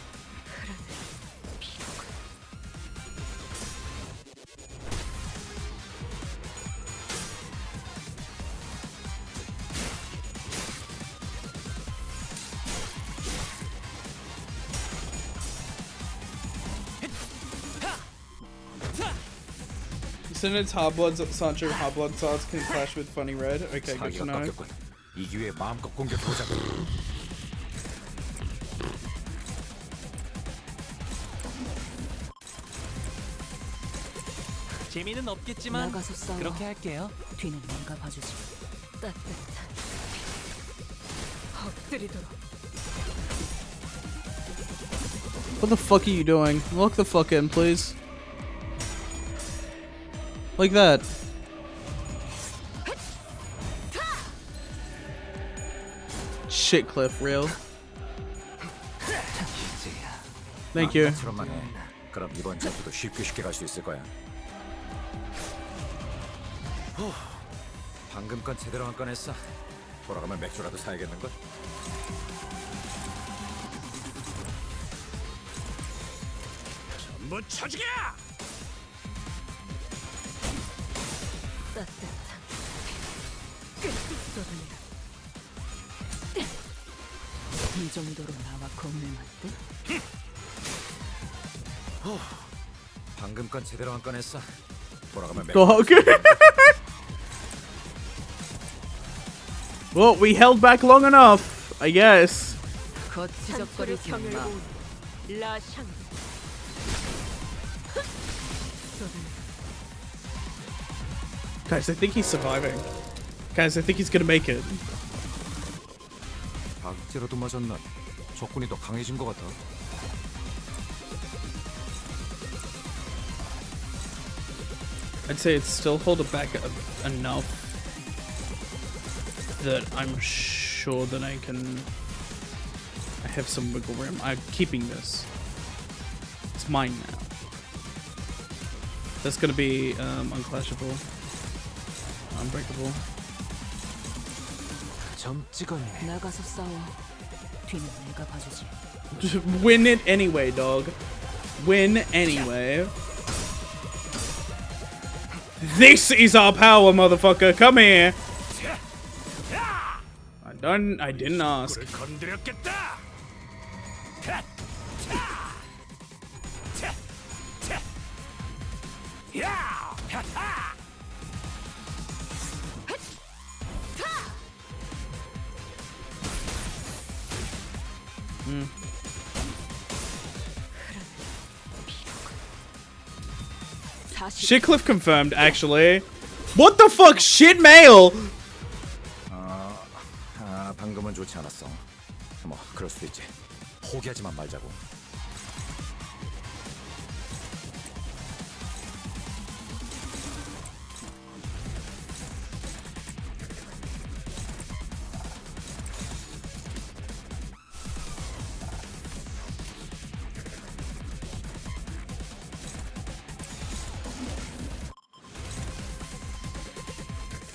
S1: Since it's hard bloods, Sancho hard blood swords can clash with funny red. Okay, good to
S6: 사기가
S1: know.
S6: 꺾였군. 이 기회에 마음껏 공격해보자고.
S3: 재미는 없겠지만
S2: 나가서 싸워.
S3: 그렇게 할게요.
S2: 뒤는 내가 봐주지. 따뜻한. 엎드리도록.
S1: What the fuck are you doing? Lock the fuck in, please. Like that. Shit, Cliff, real. Thank you.
S6: 마음처럼만 해. 그럼 이번 전투도 쉽게 갈 수 있을 거야. 후, 방금 건 제대로 안 꺼냈어. 돌아가면 맥주라도 사야겠는걸?
S4: 전부 쳐주게!
S2: 따뜻한. 끝이 쏟아내라. 이 정도로 나와 겁내맞대?
S6: 후, 방금 건 제대로 안 꺼냈어. 돌아가면
S1: Dog. Well, we held back long enough, I guess.
S2: 거치적거리지 마. 라샹.
S1: Guys, I think he's surviving. Guys, I think he's gonna make it.
S6: 박제라도 맞았나? 적군이 더 강해진 것 같아.
S1: I'd say it's still holding back enough that I'm sure that I have some wiggle room. I'm keeping this. It's mine now. That's gonna be unclashable, unbreakable.
S3: 점 찍었네.
S2: 나가서 싸워. 뒤는 내가 봐주지.
S1: Just win it anyway, dog. Win anyway. This is our power, motherfucker. Come here. I didn't ask. Shitcliffe confirmed, actually. What the fuck? Shit mail!
S6: 방금은 좋지 않았어. 뭐 그럴 수도 있지. 포기하지만 말자고.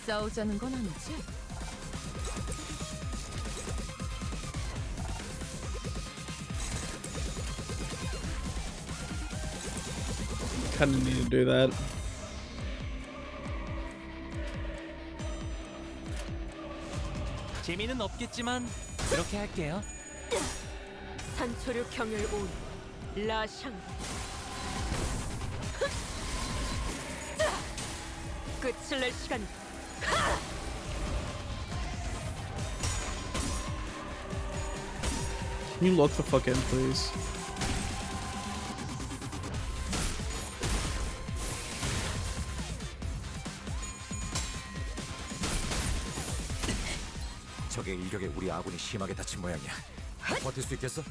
S5: 싸우자는 건 아니지?
S1: Kinda need to do that.
S3: 재미는 없겠지만 그렇게 할게요.
S5: 산초류 경율 온 라샹. 끝을 낼 시간.
S1: Can you lock the fuck in, please?
S6: 적의 일격에 우리 아군이 심하게 다친 모양이야. 버틸 수 있겠어?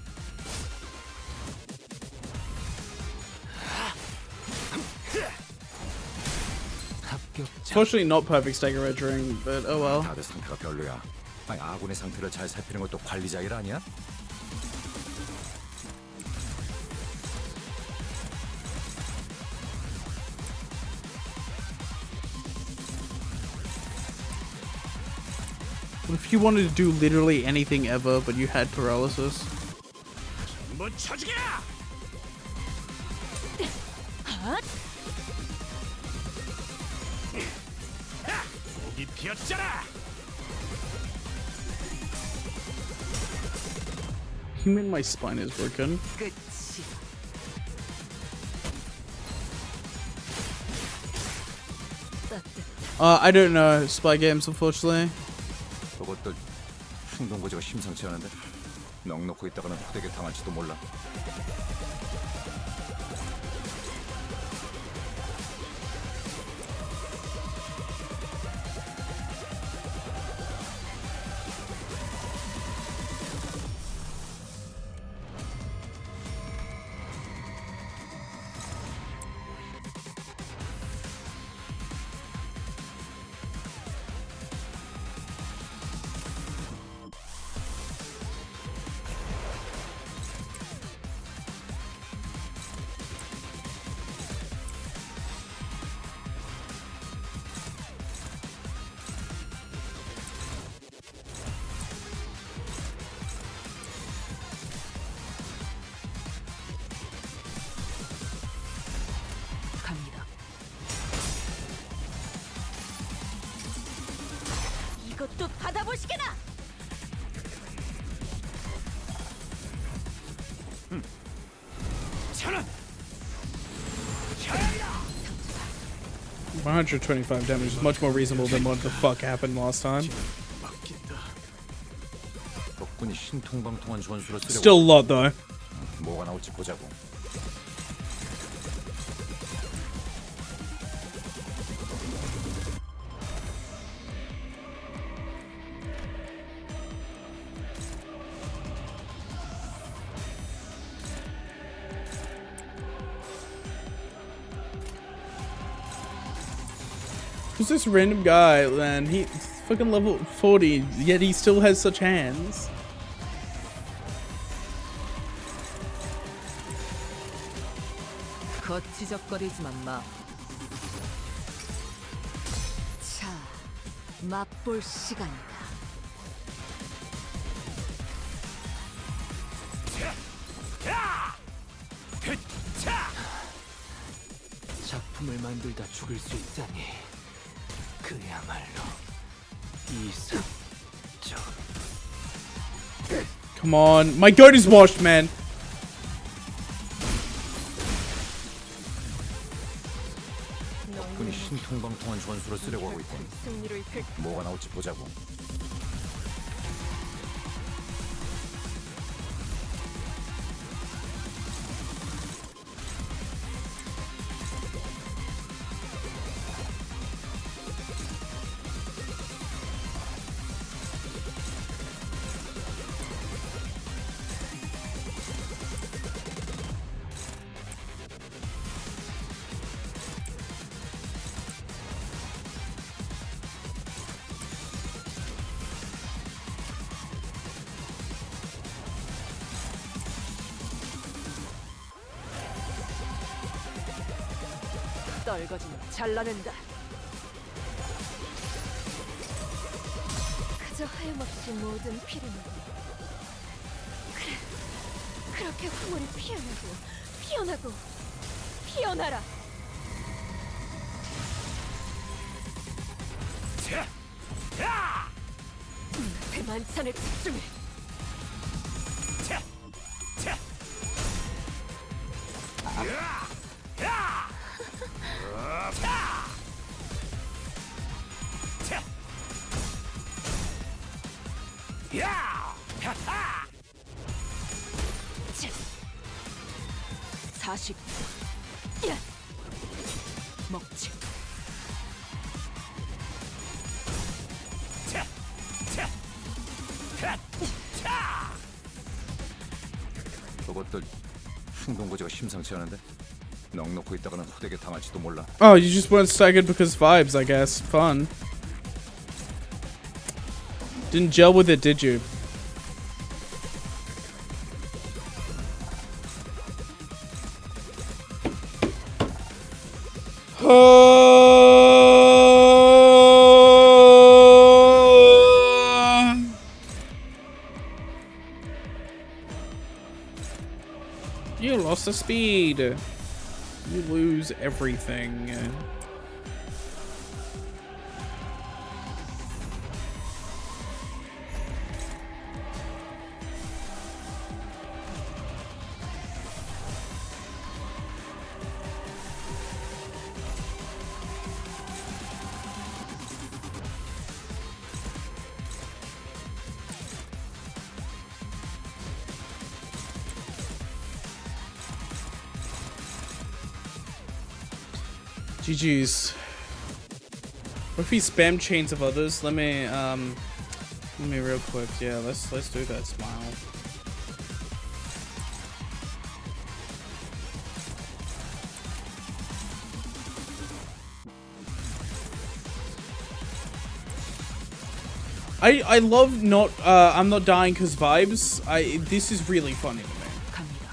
S1: Fortunately, not perfect stagger edge ring, but oh well.
S6: 다들 상태가 별로야. 아니, 아군의 상태를 잘 살피는 것도 관리자 일 아니야?
S1: What if you wanted to do literally anything ever, but you had paralysis? You mean my spine is broken?
S2: 끝이.
S1: I don't know spy games, unfortunately.
S6: 저것들 충동고지가 심상치 않은데 넉넉히 있다가는 호되게 당할지도 몰라.
S2: 갑니다. 이것도 받아보시게나.
S4: 차는
S1: 125 damage is much more reasonable than what the fuck happened last time.
S6: 적군이 신통방통한 전술을 쓰려고.
S1: Still a lot though.
S6: 뭐가 나올지 보자고.
S1: Who's this random guy, man? He's fucking level 40, yet he still has such hands.
S2: 거치적거리지만 마. 자, 맛볼 시간이다.
S3: 작품을 만들다 죽을 수 있다니 그야말로 이상적.
S1: Come on. My goat is washed, man.
S6: 적군이 신통방통한 전술을 쓰려고 하고 있군. 뭐가 나올지 보자고.
S5: 떨거지면 잘라낸다. 그저 하염없이 모든 피를 먹어. 그래, 그렇게 화물이 피어나고 피어나고 피어나라. 그 만찬에 집중해. 사십. 먹지.
S6: 저것들 충동고지가 심상치 않은데 넉넉고 있다가는 호되게 당할지도 몰라.
S1: Oh, you just weren't staggered because vibes, I guess. Fun. Didn't gel with it, did you? You lost the speed. You lose everything. GG's. What if we spam chains of others? Let me real quick. Yeah, let's do that. Smile. I love not I'm not dying cause vibes. This is really funny to me.
S2: 갑니다.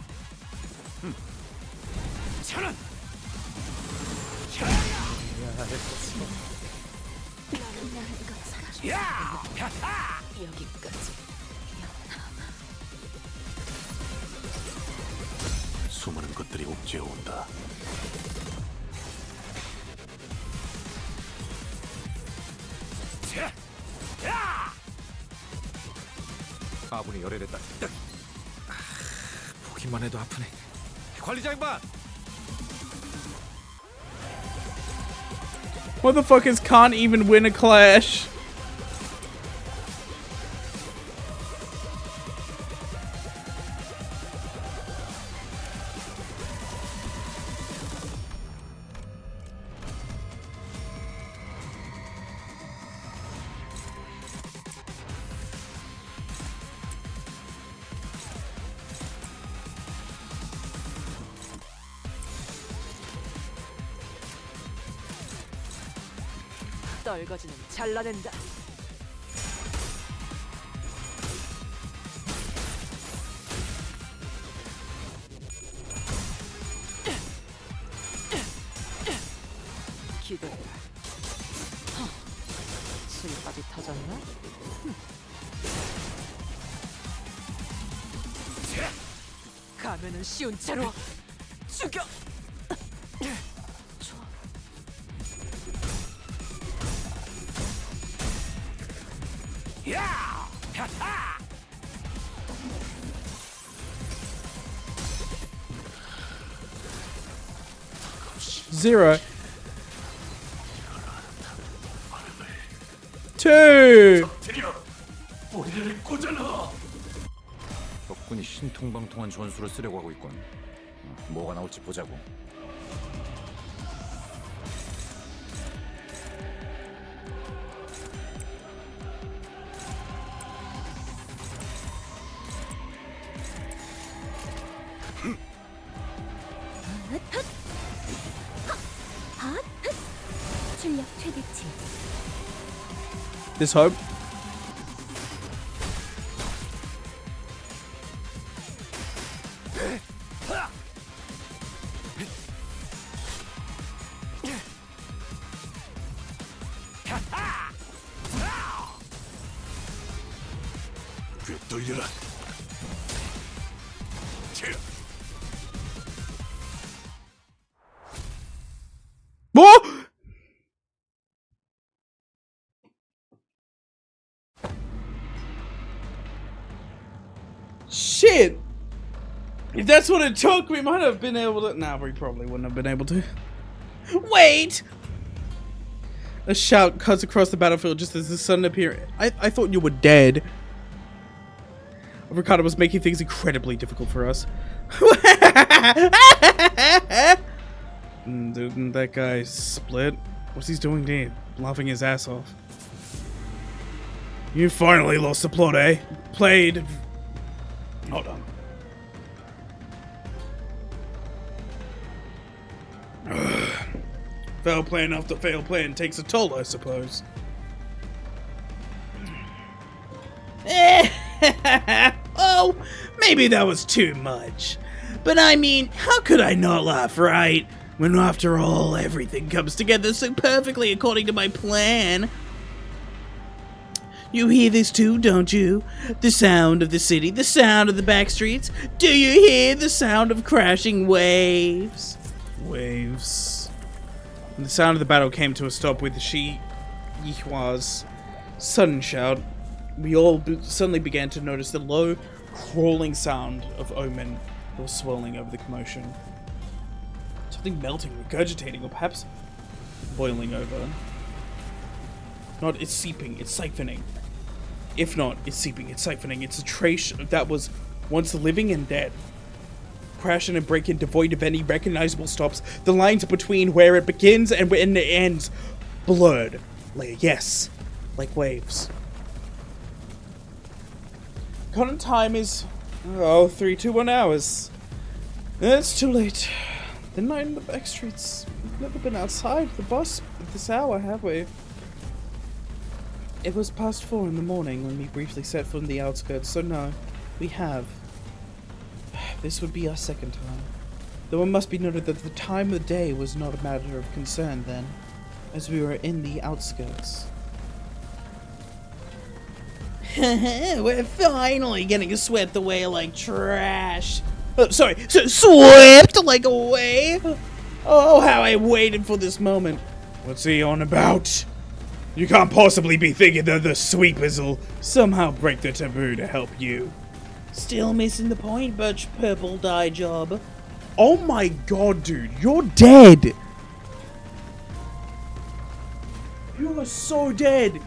S2: 여기까지.
S3: 수많은 것들이 옥죄어 온다.
S6: 아군이 열애됐다.
S3: 보기만 해도 아프네.
S6: 관리자 양반!
S1: Motherfuckers can't even win a clash.
S2: 썰거지는 잘라낸다. 기대해라. 실밥이 터졌나? 가면은 쉬운 채로 죽여.
S1: Zero. Two.
S6: 적군이 신통방통한 전술을 쓰려고 하고 있군. 뭐가 나올지 보자고.
S5: 출력 최대치.
S1: There's hope. 뭐? Shit! If that's what it took, we might have been able to. Nah, we probably wouldn't have been able to. Wait! A shout cuts across the battlefield just as the sun appeared. I thought you were dead. Ricardo was making things incredibly difficult for us. Didn't that guy split? What's he doing there? Laughing his ass off. You finally lost the plot, eh? Played. Hold on. Fail plan after fail plan takes a toll, I suppose. Oh, maybe that was too much. But I mean, how could I not laugh, right? When after all, everything comes together so perfectly according to my plan. You hear this too, don't you? The sound of the city, the sound of the back streets. Do you hear the sound of crashing waves? Waves. And the sound of the battle came to a stop with Yihua's sudden shout. We all suddenly began to notice the low, crawling sound of omen that was swirling over the commotion. Something melting, regurgitating, or perhaps boiling over. Not, it's seeping, it's siphoning. If not, it's seeping, it's siphoning. It's a trace that was once living and dead. Crashing and breaking, devoid of any recognizable stops. The lines between where it begins and when it ends blurred. Yes, like waves. Current time is 321 hours. It's too late. The night in the back streets. We've never been outside the bus at this hour, have we? It was past 4 in the morning when we briefly set foot on the outskirts, so no, we have. This would be our second time. Though it must be noted that the time of the day was not a matter of concern then, as we were in the outskirts. We're finally getting swept away like trash. Swept like away? Oh, how I waited for this moment. What's he on about? You can't possibly be thinking that the sweepers will somehow break the taboo to help you. Still missing the point, Butch Purple Dye Job. Oh my god, dude, you're dead! You are so dead!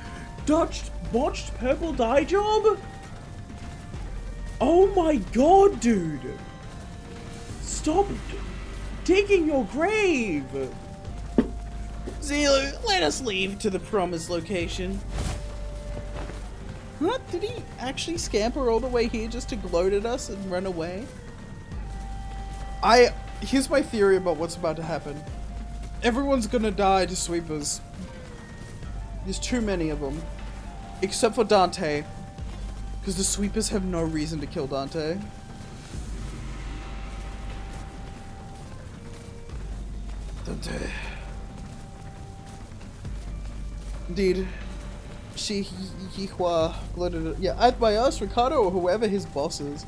S1: Botched Purple Dye Job? Oh my god, dude! Stop digging your grave! Zelu, let us leave to the promised location. What? Did he actually scamper all the way here just to gloat at us and run away? Here's my theory about what's about to happen. Everyone's gonna die to sweepers. There's too many of them. Except for Dante. Because the sweepers have no reason to kill Dante. Dante. Indeed. Yihua gloated at, either by us, Ricardo, or whoever his boss is,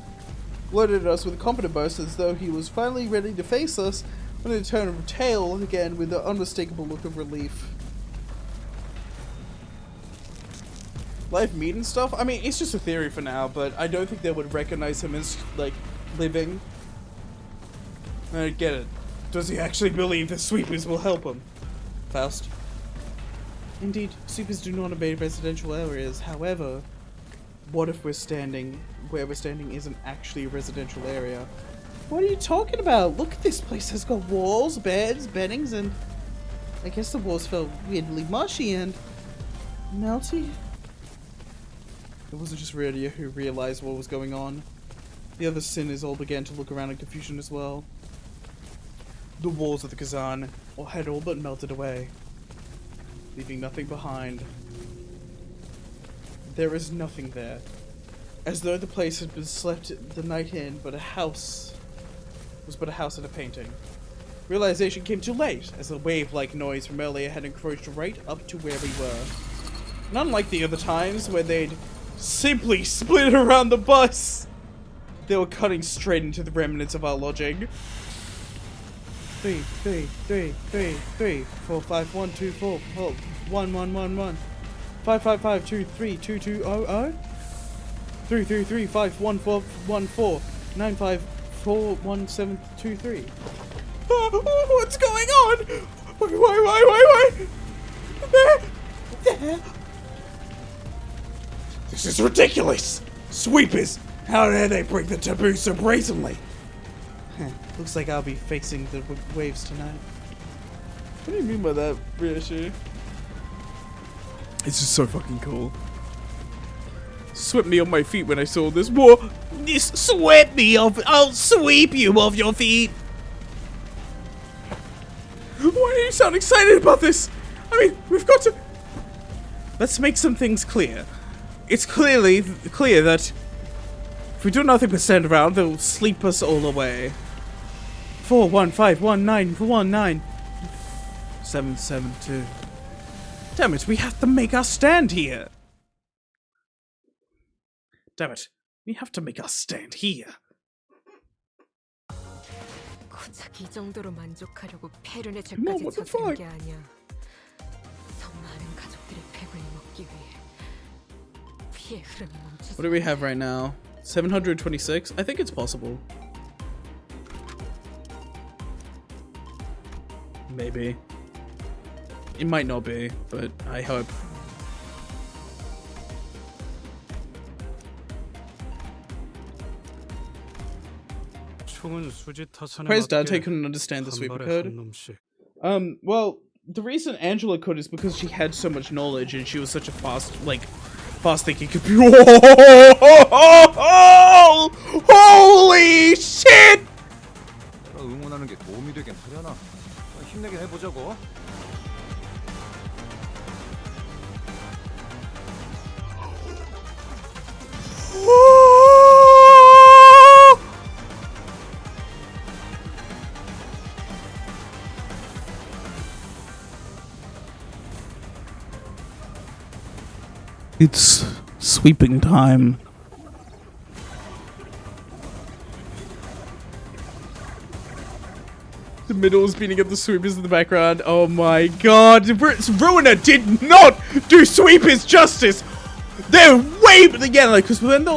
S1: gloated at us with a confident boast as though he was finally ready to face us when he turned tail again with an unmistakable look of relief. Live meat and stuff? I mean, it's just a theory for now, but I don't think they would recognize him as, like, living. I get it. Does he actually believe the sweepers will help him? Faust. Indeed, sweepers do not invade residential areas. However, what if where we're standing isn't actually a residential area? What are you talking about? Look, this place has got walls, beds, beddings, and I guess the walls felt weirdly mushy and melty. It wasn't just Radia who realized what was going on. The other sinners all began to look around in confusion as well. The walls of the Kazan had all but melted away, leaving nothing behind. There is nothing there. As though the place had been slept the night in, but a house was but a house and a painting. Realization came too late, as the wave-like noise from earlier had encroached right up to where we were. And unlike the other times, where they'd simply split around the bus, they were cutting straight into the remnants of our lodging. 3, 3, 3, 3, 3, 4, 5, 1, 2, 4, 1, 1, 1, 1, 5, 5, 5, 2, 3, 2, 2, 0, 0, 3, 3, 3, 5, 1, 4, 1, 4, 9, 5, 4, 1, 7, 2, 3. What's going on? Why? There. This is ridiculous! Sweepers! How dare they break the taboo so brazenly? Looks like I'll be facing the waves tonight. What do you mean by that, Rishi? It's just so fucking cool. Swept me off my feet when I saw this. Whoa! This swept me off. I'll sweep you off your feet. Why do you sound excited about this? I mean, we've got to. Let's make some things clear. It's clear that if we do nothing but stand around, they'll sleep us all away. 4, 1, 5, 1, 9, 1, 9. 7, 7, 2. Damn it, we have to make our stand here. Damn it, we have to make our stand here.
S2: 고작 이 정도로 만족하려고 폐륜의
S1: No,
S2: 죄까지
S1: what the
S2: 저지른
S1: fuck?
S2: 게 아니야. 더 많은 가족들의 패군을 먹기 위해 피의 흐름이 멈추지.
S1: What do we have right now? 726? I think it's possible. Maybe. It might not be, but I hope. Praise Dante couldn't understand the sweeper code. Well, the reason Angela could is because she had so much knowledge and she was such a fast thinking computer. Holy shit!
S6: 응원하는 게 도움이 되긴 하려나? 힘내게 해보자고.
S8: It's sweeping time.
S1: The middle is beating up the sweepers in the background. Oh my god. Ruiner did not do sweepers justice. They're way again, like, because when they're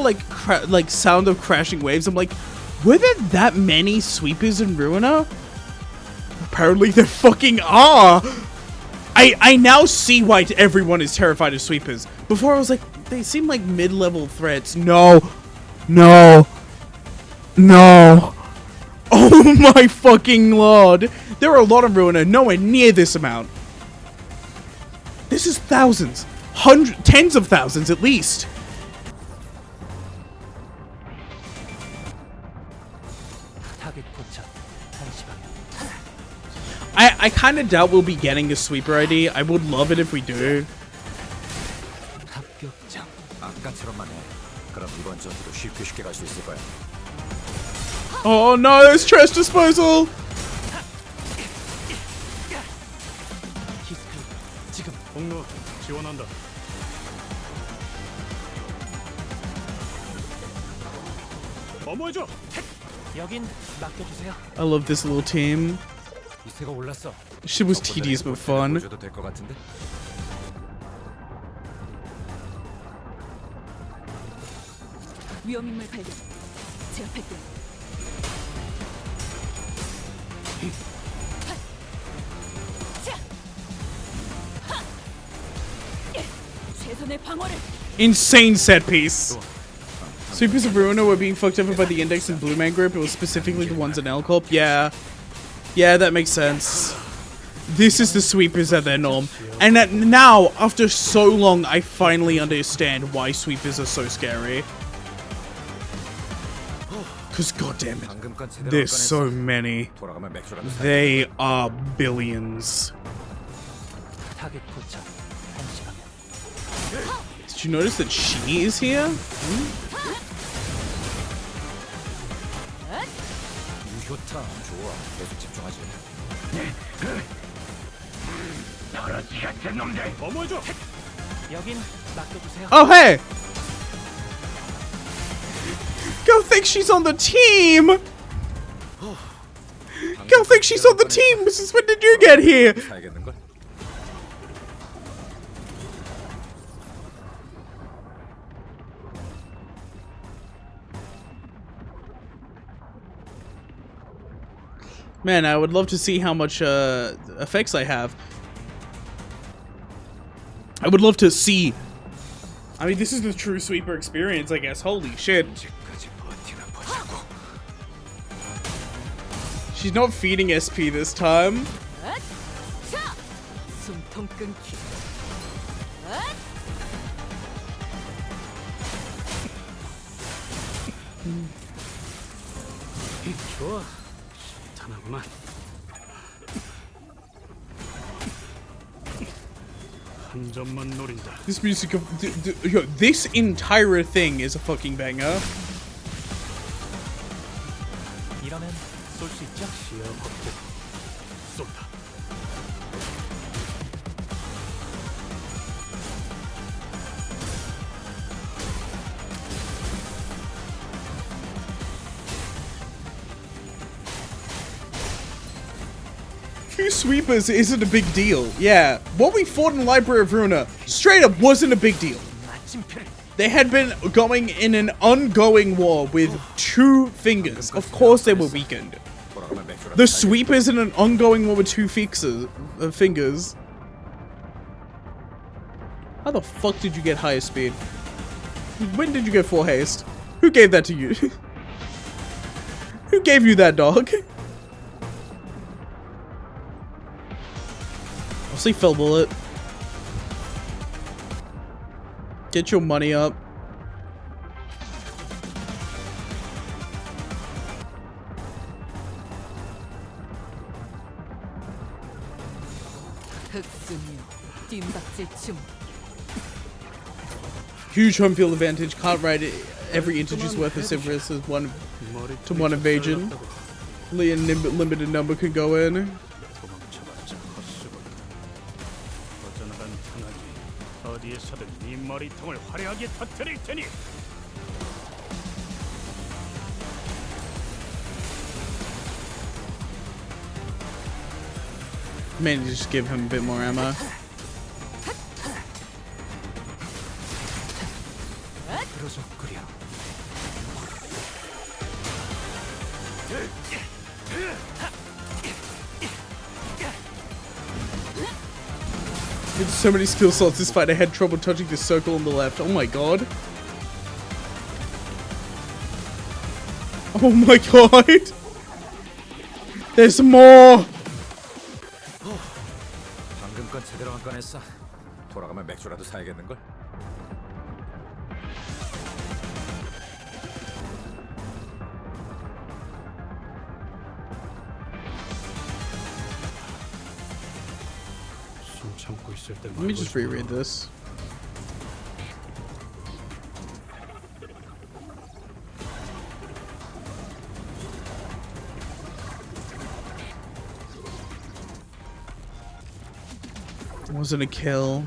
S1: like sound of crashing waves, I'm like, were there that many sweepers in Ruiner? Apparently there fucking are. I now see why everyone is terrified of sweepers. Before I was like, they seem like mid-level threats. No. Oh my fucking lord. There are a lot of Ruiner, nowhere near this amount. This is thousands. Tens of thousands at least. I kind of doubt we'll be getting a sweeper ID. I would love it if we do.
S6: 예전처럼만 해. 그럼 이번 전투도 쉽게 갈 수 있을 거야.
S1: Oh no, there's trash disposal!
S3: 히스크 지금
S4: 공로 지원한다. 어머해줘.
S3: 여긴 맡겨주세요.
S1: I love this little team.
S6: 이세가 올랐어.
S1: Shit was tedious but fun.
S6: 보여줘도 될 것 같은데?
S5: 위험인물 발견. 제압할게. 최선의 방어를.
S1: Insane set piece. Sweepers of Ruina were being fucked over by the Index and Blue Man Group. It was specifically the ones in L Corp. Yeah. Yeah, that makes sense. This is the Sweepers at their norm. And now, after so long, I finally understand why Sweepers are so scary. Because goddamn it,
S6: 방금 건 제대로
S1: there's
S6: 꺼냈어.
S1: so many.
S6: 돌아가면 맥주라도 사.
S1: They are billions.
S3: 타겟 포착 1시간.
S1: Did you notice that she is here?
S6: 유효타 좋아. 계속 집중하지.
S4: 어머해줘.
S3: 여긴 맡겨주세요.
S1: Oh, hey! Go think she's on the team! Go think she's on the team! Since when did you get here?
S6: 사야겠는 걸.
S1: Man, I would love to see how much effects I have. I would love to see. I mean, this is the true sweeper experience, I guess. Holy shit. She's not feeding SP this time.
S2: 숨통 끊기.
S4: 좋아. 탄하구만. 한 점만 노린다.
S1: This music of yo, this entire thing is a fucking banger.
S3: 이러면 쏠 수 있죠?
S4: 시야 확보. 쏜다.
S1: Few sweepers isn't a big deal. Yeah, what we fought in Library of Ruina straight up wasn't a big deal.
S3: 마침표를.
S1: They had been going in an ongoing war with 2 fingers. Of course they were weakened.
S6: 돌아가면 맥주라도
S1: The
S6: 사야겠는
S1: sweepers in an ongoing war with 2 fingers. How the fuck did you get higher speed? When did you get 4 haste? Who gave that to you? Who gave you that, dog? I'll see Fell Bullet. Get your money up.
S2: 흑수며 뒷박질 중.
S1: Huge home field advantage. Can't ride it. Every inch is worth a Severus as one to one invasion. Only a limited number can go in.
S4: 도망쳐봤자 헛수고. 어전한 탄하기 어디에서든 이 머리통을 화려하게 터뜨릴 테니.
S1: Maybe just give him a bit more ammo.
S3: 그러죠, 그려.
S1: With so many skill slots this fight, I had trouble touching the circle on the left. Oh my god. Oh my god. There's more.
S6: 방금 건 제대로 안 꺼냈어. 돌아가면 맥주라도 사야겠는 걸.
S4: 숨 참고 있을 때
S1: Let me just reread this. Wasn't a kill.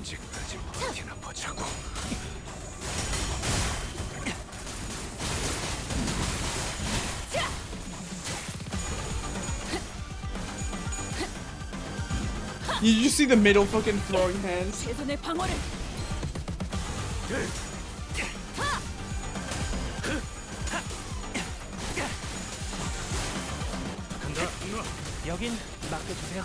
S6: 언제까지 버티나 보자고.
S1: Did you see the middle fucking throwing hands?
S5: 최선의 방어를.
S3: 여긴 맡겨주세요.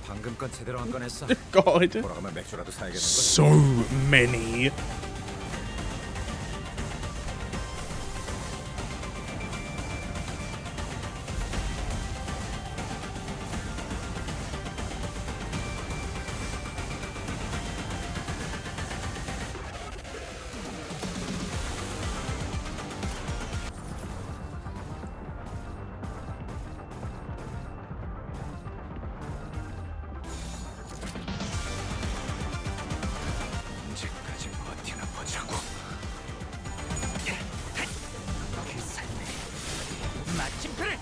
S6: 방금 건 제대로 한 건 했어.
S1: God.
S6: 돌아가면 맥주라도 사야겠는 걸.
S1: So many.
S6: 언제까지 버티나 보자고.
S3: 그 삶의 마침표를.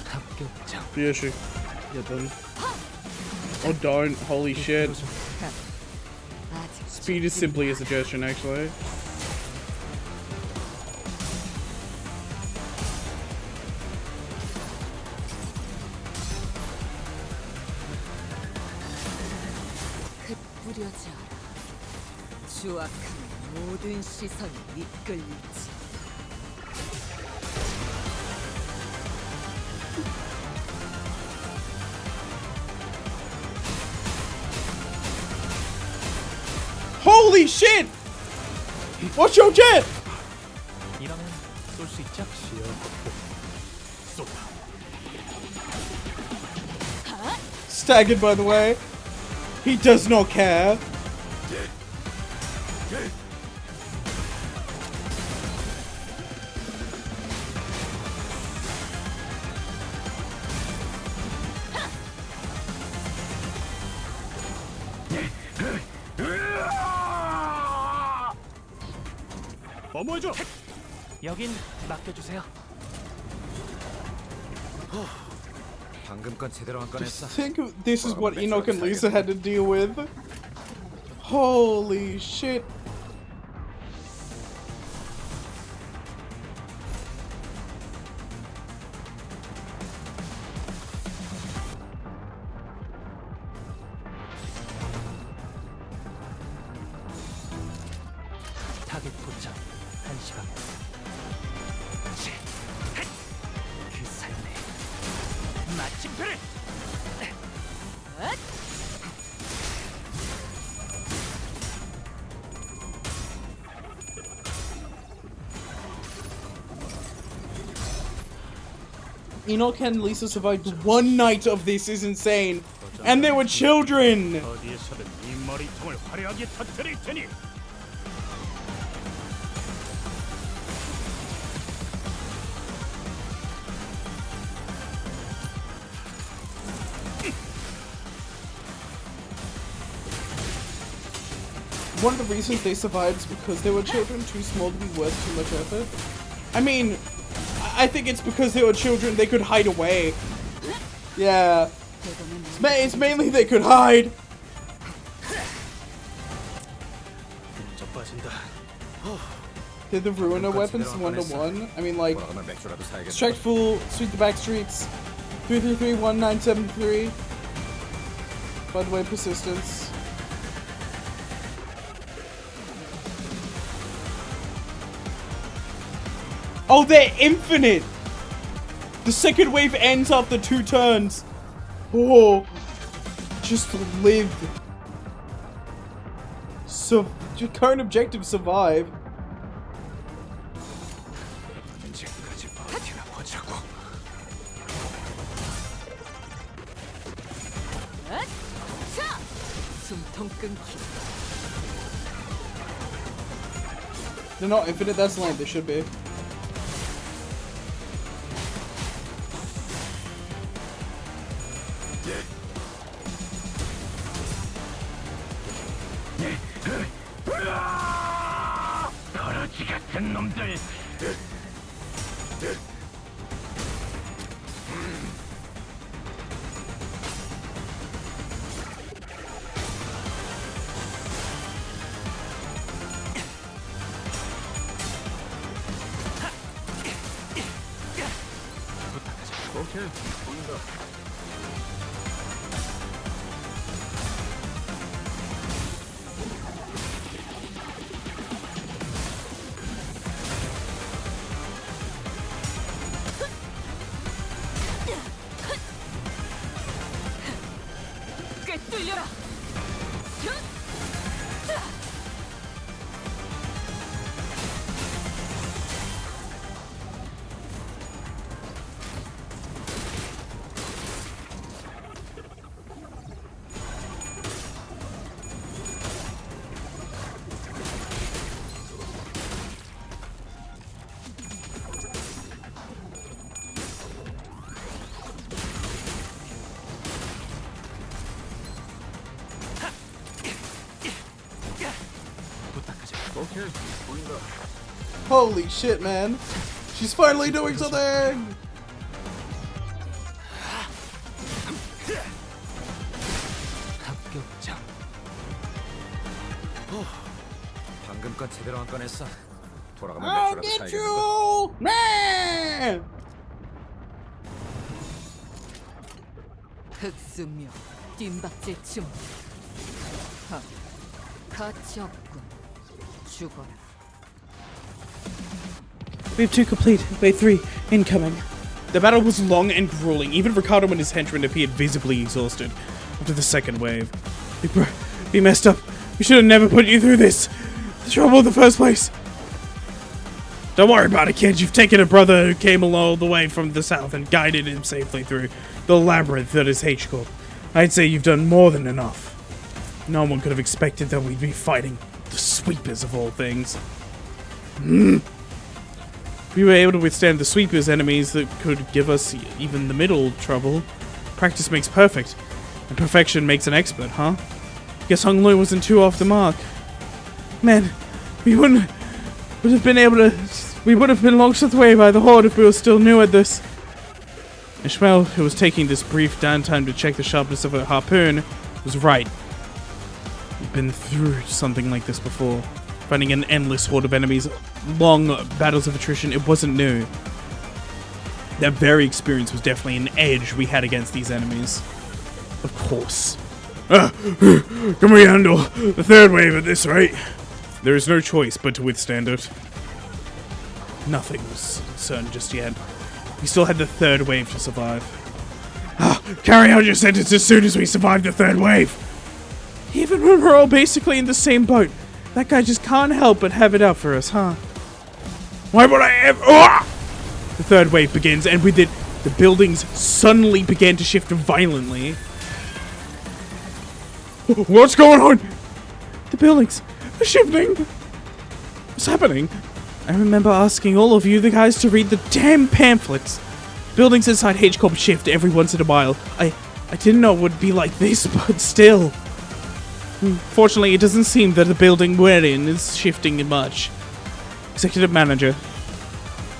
S3: 합격장.
S1: Yeah, sure. Get them. Oh darn, holy shit.
S2: 아직
S1: Speed is simply a suggestion, actually.
S2: 흩뿌려져 추악한 모든 시선이 이끌리지.
S1: Holy shit! Watch your jet!
S3: 이러면 쏠 수 있죠?
S1: Staggered, by the way. He does not care.
S4: 어머해줘.
S3: 여긴 맡겨주세요.
S6: 방금 건 제대로 한 건 했어.
S1: Think this is what Enoch and Lisa had to deal with. Holy shit.
S3: 타겟 도착 1시간. 그 삶의 마침표를.
S1: Enoch and Lisa survived one night of this is insane. And they were children!
S4: 어디에서든 이 머리통을 화려하게 터뜨릴 테니.
S1: One of the reasons they survived is because they were children too small to be worth too much effort. I mean, I think it's because they were children they could hide away. Yeah. It's mainly they could hide.
S4: 좀 빠진다.
S1: Did the ruiner weapons 1-to-1? I mean, like,
S6: 돌아가면 맥주라도 사야겠는 걸.
S1: Extract Fool, Sweep the Back Streets, 333-1973. By the way, Persistence. Oh, they're infinite! The second wave ends after 2 turns. Oh, just live. So, your current objective, survive.
S3: 언제까지 버티나 보자고.
S2: 숨통 끊기.
S1: They're not infinite, that's lame, they should be.
S3: 버러지 같은 놈들.
S6: 오케이. 보인다.
S5: 꿰뚫려라.
S6: 오케이. 보인다.
S1: Holy shit, man. She's finally doing something!
S3: 합격장.
S6: 방금 건 제대로 안 꺼냈어. 돌아가면
S1: I'll
S6: 맥주라도
S1: get
S6: 사야겠는데.
S1: you! Man!
S2: 흑수묘 뒷박질 중. 가치 없군. 죽어라.
S1: Wave 2 complete. Wave 3 incoming. The battle was long and grueling. Even Ricardo and his henchmen appeared visibly exhausted after the second wave. We messed up. We should have never put you through this. The trouble in the first place. Don't worry about it, kid. You've taken a brother who came all the way from the south and guided him safely through the labyrinth that is H-Corp. I'd say you've done more than enough. No one could have expected that we'd be fighting the sweepers of all things. We were able to withstand the sweepers' enemies that could give us even the middle trouble. Practice makes perfect, and perfection makes an expert, huh? Guess Hung Lu wasn't too off the mark. Man, we would have been launched away by the Horde if we were still new at this. Ishmael, who was taking this brief downtime to check the sharpness of her harpoon, was right. We've been through something like this before. Fighting an endless horde of enemies, long battles of attrition, it wasn't new. That very experience was definitely an edge we had against these enemies. Of course. Can we handle the third wave at this rate? There is no choice but to withstand it. Nothing was certain just yet. We still had the third wave to survive. Carry out your sentence as soon as we survive the third wave. Even when we're all basically in the same boat, that guy just can't help but have it out for us, huh? Why would I ever... The third wave begins, and with it, the buildings suddenly began to shift violently. What's going on? The buildings are shifting. What's happening? I remember asking all of you, the guys, to read the damn pamphlets. Buildings inside H-Corp shift every once in a while. I didn't know it would be like this, but still. Fortunately, it doesn't seem that the building we're in is shifting much. Executive Manager.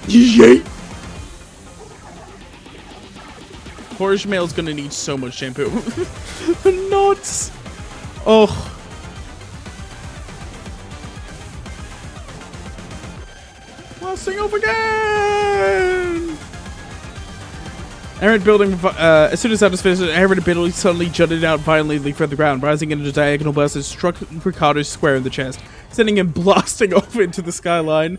S1: Yeet! Poor Ishmael's gonna need so much shampoo. The knots! Oh. Blasting off again! Arid building, as soon as that was finished, Arid building suddenly jutted out violently from the ground, rising into a diagonal burst and struck Ricardo square in the chest, sending him blasting off into the skyline.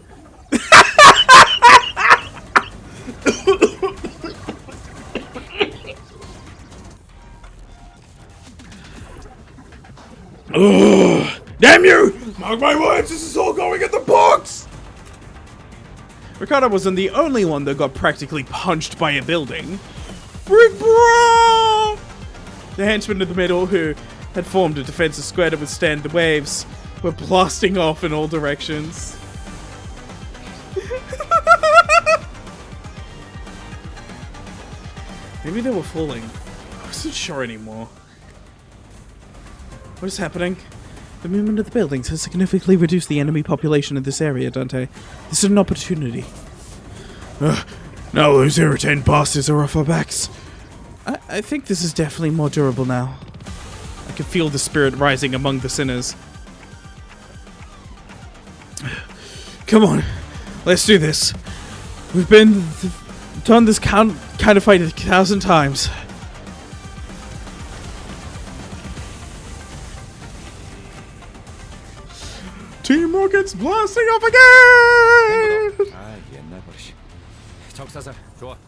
S8: Ugh! Damn you! Mark my words, this is all going in the box! Ricardo wasn't the only one that got practically punched by a building. Brick bro! The henchmen in the middle, who had formed a defensive square to withstand the waves, were blasting off in all directions. Maybe they were falling. I wasn't sure anymore. What is happening? The movement of the buildings has significantly reduced the enemy population in this area, Dante. This is an opportunity. Now those irritant bastards are off our backs. I think this is definitely more durable now. I can feel the spirit rising among the sinners. Come on, let's do this. We've done this kind of fight 1,000 times. Team Rocket's blasting off again!
S6: 아, 옛날 버릇이. 적사살, 좋아.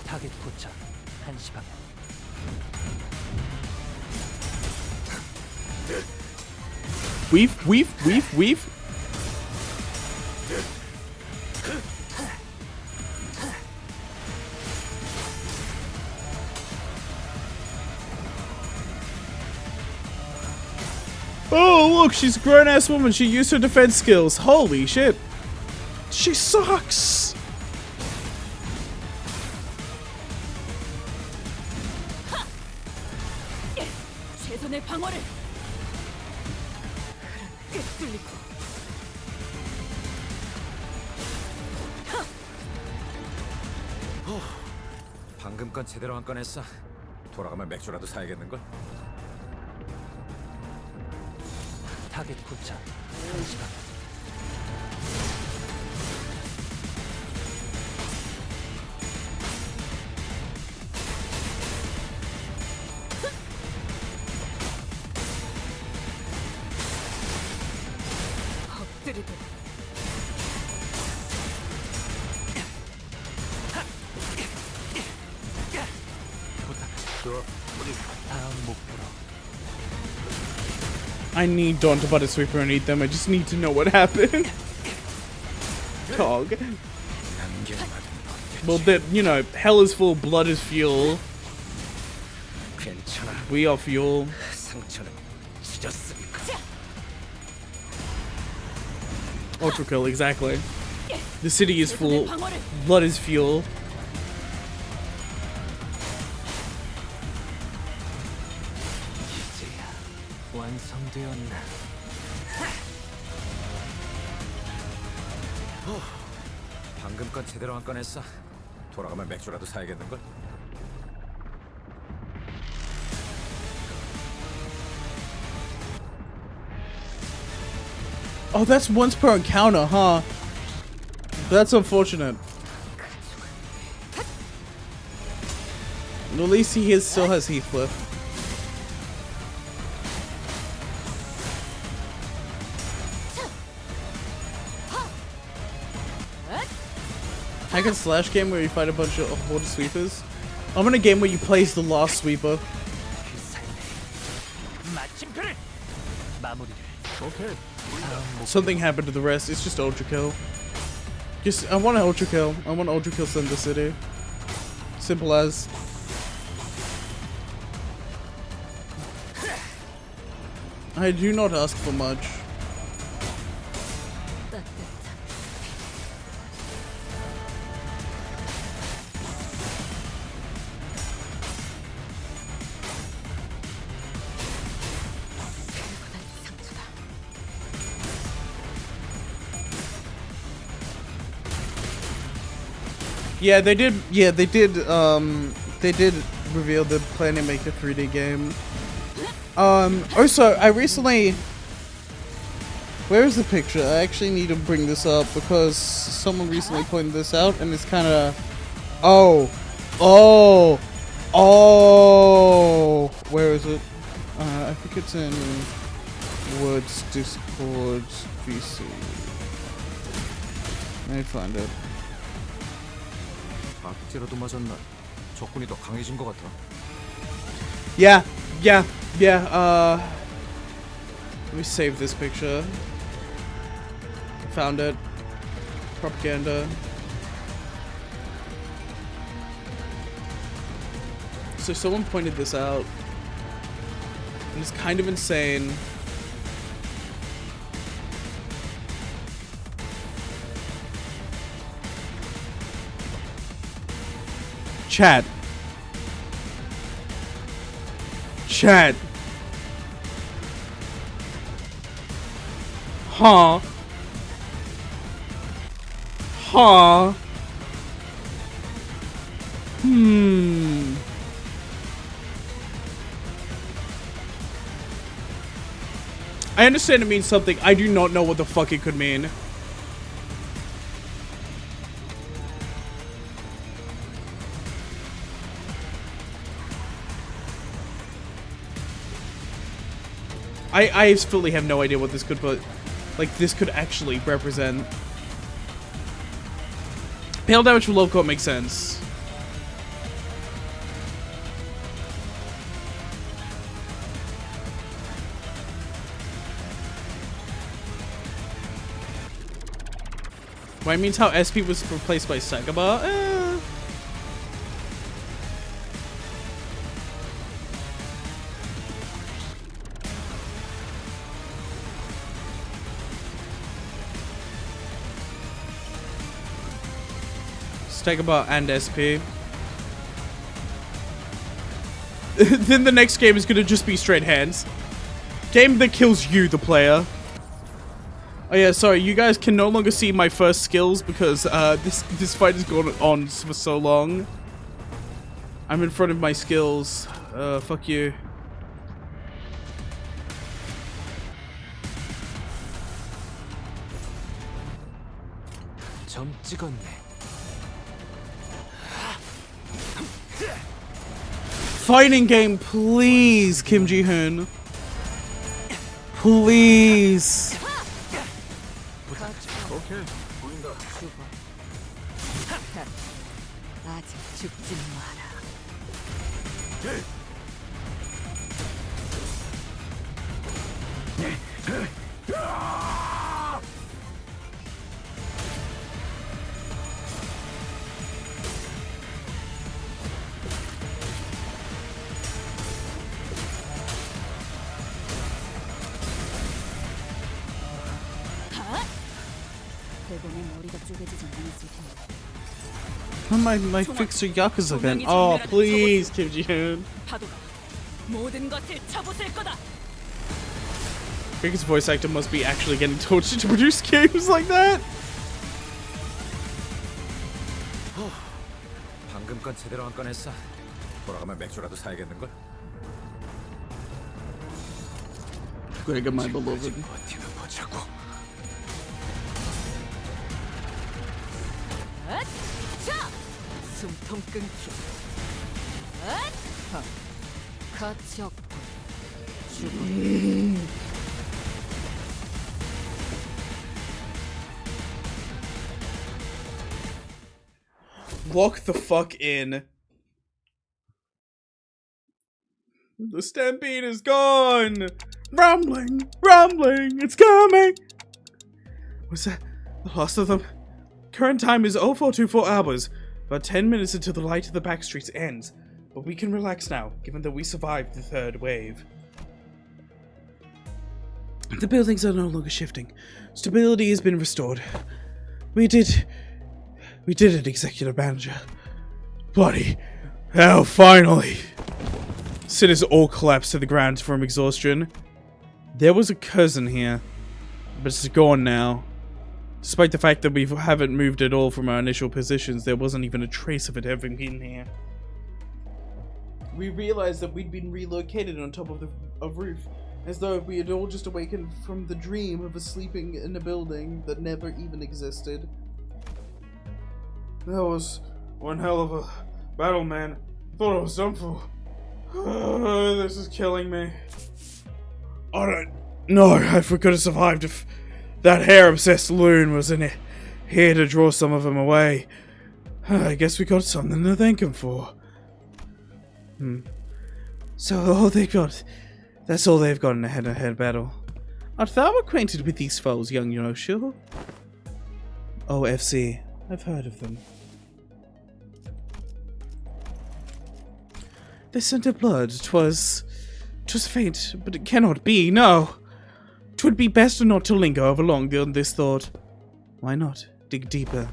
S3: 타겟 포착. 1시 방향.
S8: Weave. Oh, look, she's a grown-ass woman. She used her defense skills. Holy shit. She sucks.
S5: 최선의 방어를. 뚫리고.
S6: 방금 건 제대로 안 꺼냈어. 돌아가면 맥주라도 사야겠는걸?
S3: 타겟 포착. 1시 방향.
S5: 엎드리고.
S3: 다음 목표로.
S8: I need Dawn to butt a sweeper and eat them. I just need to know what happened. Cog. Well, that, you know, hell is full, blood is fuel.
S6: 괜찮아.
S8: We are fuel.
S6: 상처는 찢었으니까.
S8: Ultra kill, exactly. The city is full.
S5: 최선의 방어를.
S8: Blood is fuel.
S3: 이제야 완성되었나?
S6: 방금 건 제대로 안 꺼냈어. 돌아가면 맥주라도 사야겠는걸?
S8: Oh, that's once per encounter, huh? That's unfortunate. At least he still has Heathcliff. Hack and slash game where you fight a bunch of horde sweepers. I'm in a game where you play as the last sweeper.
S3: 그 삶의 마침표를 마무리를. 오케이.
S8: Something happened to the rest. It's just ultra kill. I want an ultra kill. I want ultra kill Thunder City. Simple as. I do not ask for much. Yeah, they did. Yeah, they did. They did reveal the Planet Maker 3D game. Also, I recently. Where is the picture? I actually need to bring this up because someone recently pointed this out, and it's kind of. Oh,
S1: Oh, where is it? I think it's in Words Discord VC. Let me find it.
S6: 악재라도 맞았나? 적군이 더 강해진 것 같아.
S1: Yeah. Let me save this picture. Found it. Propaganda. So someone pointed this out. And it's kind of insane. Chat. Huh. I understand it means something. I do not know what the fuck it could mean. I fully have no idea what this could put. Like, this could actually represent. Pale damage from low coat makes sense. Well, it means how SP was replaced by Sagaba? Sagaba and SP. Then the next game is gonna just be straight hands. Game that kills you, the player. Oh yeah, sorry, you guys can no longer see my first skills because this fight has gone on for so long. I'm in front of my skills. Fuck you.
S3: 점 찍었네.
S1: Fighting game, please, Kim Ji-hoon. Please.
S2: 아직 죽지 마라.
S5: 대범의 머리가 쪼개지지 않았을 텐데.
S1: My fixer Yakuza again. Oh, please, Kim Ji-hoon.
S5: 파도가 모든 것을 쳐부술 거다.
S1: Biggest voice actor must be actually getting tortured to produce games like that.
S6: 방금 건 제대로 안 꺼냈어. 돌아가면 맥주라도 사야겠는걸?
S1: Greg, my beloved.
S6: 버티는 보자고.
S2: 숨통 끊기. 가치 없군. 죽음.
S1: Lock the fuck in. The stampede is gone. Rumbling, it's coming. Was that the last of them? Current time is 0424 hours. About 10 minutes until the light of the back streets ends. But we can relax now, given that we survived the third wave. The buildings are no longer shifting. Stability has been restored. We did it, Executive Manager. Bloody hell, finally! Sinners all collapsed to the ground from exhaustion. There was a cousin here, but it's gone now. Despite the fact that we haven't moved at all from our initial positions, there wasn't even a trace of it having been here. We realized that we'd been relocated on top of a roof, as though we had all just awakened from the dream of sleeping in a building that never even existed. That was one hell of a battle, man. Thought I was done for. This is killing me. I don't know if we could have survived if that hair-obsessed loon was in here to draw some of them away. I guess we got something to thank him for. So all they got, that's all they've got in a head-to-head battle. Art thou acquainted with these foes, young Yoshu? Oh, FC. I've heard of them. They sent of blood. 'Twas faint, but it cannot be, no. 'Twould be best not to linger over long on this thought. Why not? Dig deeper.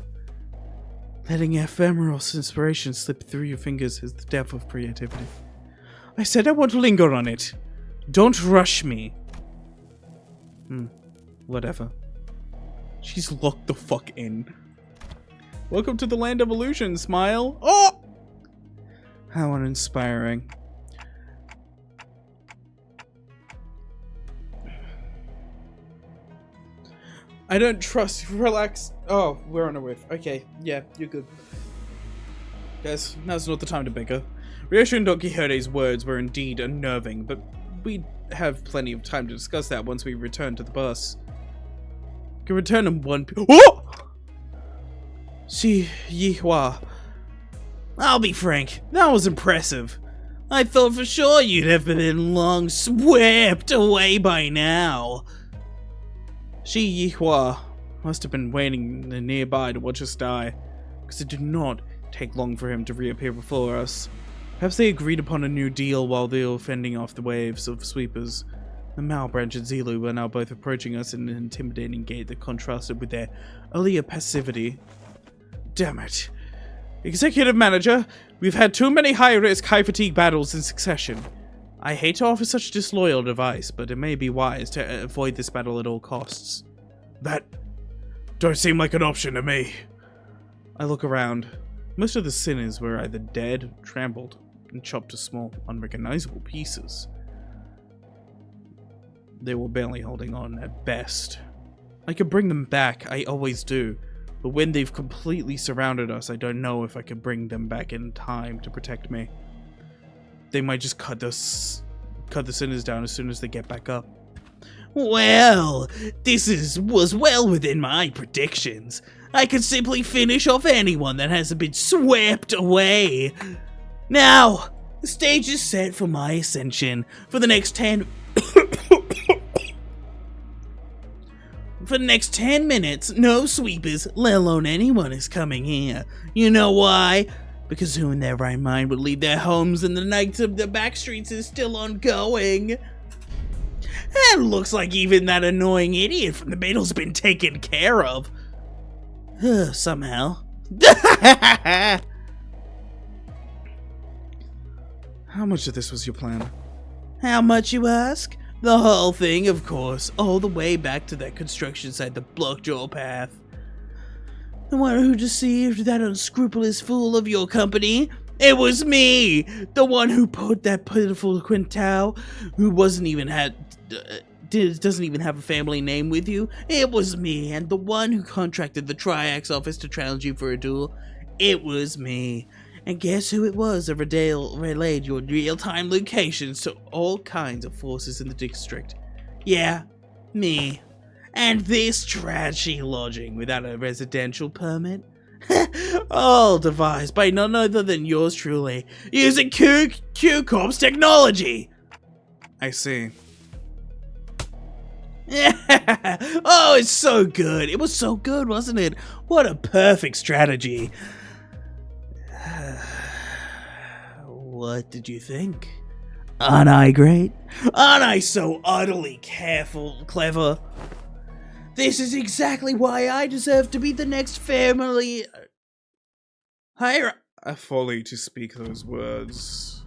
S1: Letting ephemeral inspiration slip through your fingers is the death of creativity. I said I won't linger on it. Don't rush me. Whatever. She's locked the fuck in. Welcome to the land of illusion, Smile. Oh! How uninspiring. I don't trust you. Relax. Oh, we're on a whiff. Okay, yeah, you're good. Guys, now's not the time to bicker. Ryoshu and Don Quixote's words were indeed unnerving, but we'd have plenty of time to discuss that once we return to the bus. We can return in one Oh! See, Yihua. I'll be frank, that was impressive. I thought for sure you'd have been long swept away by now. Shi Yihua must have been waiting nearby to watch us die, because it did not take long for him to reappear before us. Perhaps they agreed upon a new deal while they were fending off the waves of sweepers. The Mao branch and Zilu were now both approaching us in an intimidating gait that contrasted with their earlier passivity. Damn it. Executive Manager, we've had too many high-risk, high-fatigue battles in succession. I hate to offer such disloyal advice, but it may be wise to avoid this battle at all costs. That don't seem like an option to me. I look around. Most of the sinners were either dead, trampled, and chopped to small, unrecognizable pieces. They were barely holding on at best. I could bring them back, I always do. But when they've completely surrounded us, I don't know if I could bring them back in time to protect me. They might just cut the sinners down as soon as they get back up. Well, this was well within my predictions. I could simply finish off anyone that hasn't been swept away. Now, the stage is set for my ascension. For the next 10 minutes, no sweepers, let alone anyone, is coming here. You know why? Because who in their right mind would leave their homes in the night of the back streets is still ongoing? And looks like even that annoying idiot from the middle's been taken care of. Somehow. How much of this was your plan? How much, you ask? The whole thing, of course, all the way back to that construction site that blocked your path. The one who deceived that unscrupulous fool of your company? It was me! The one who put that pitiful Quintao, who doesn't even have a family name with you? It was me, and the one who contracted the Triax office to challenge you for a duel? It was me. And guess who it was that relayed your real-time locations to all kinds of forces in the district? Yeah, me. And this trashy lodging without a residential permit? All devised by none other than yours truly, using Q-Corp's technology! I see. Oh, it's so good. It was so good, wasn't it? What a perfect strategy. What did you think? Aren't I great? Aren't I so utterly clever? This is exactly why I deserve to be the next family. Folly to speak those words.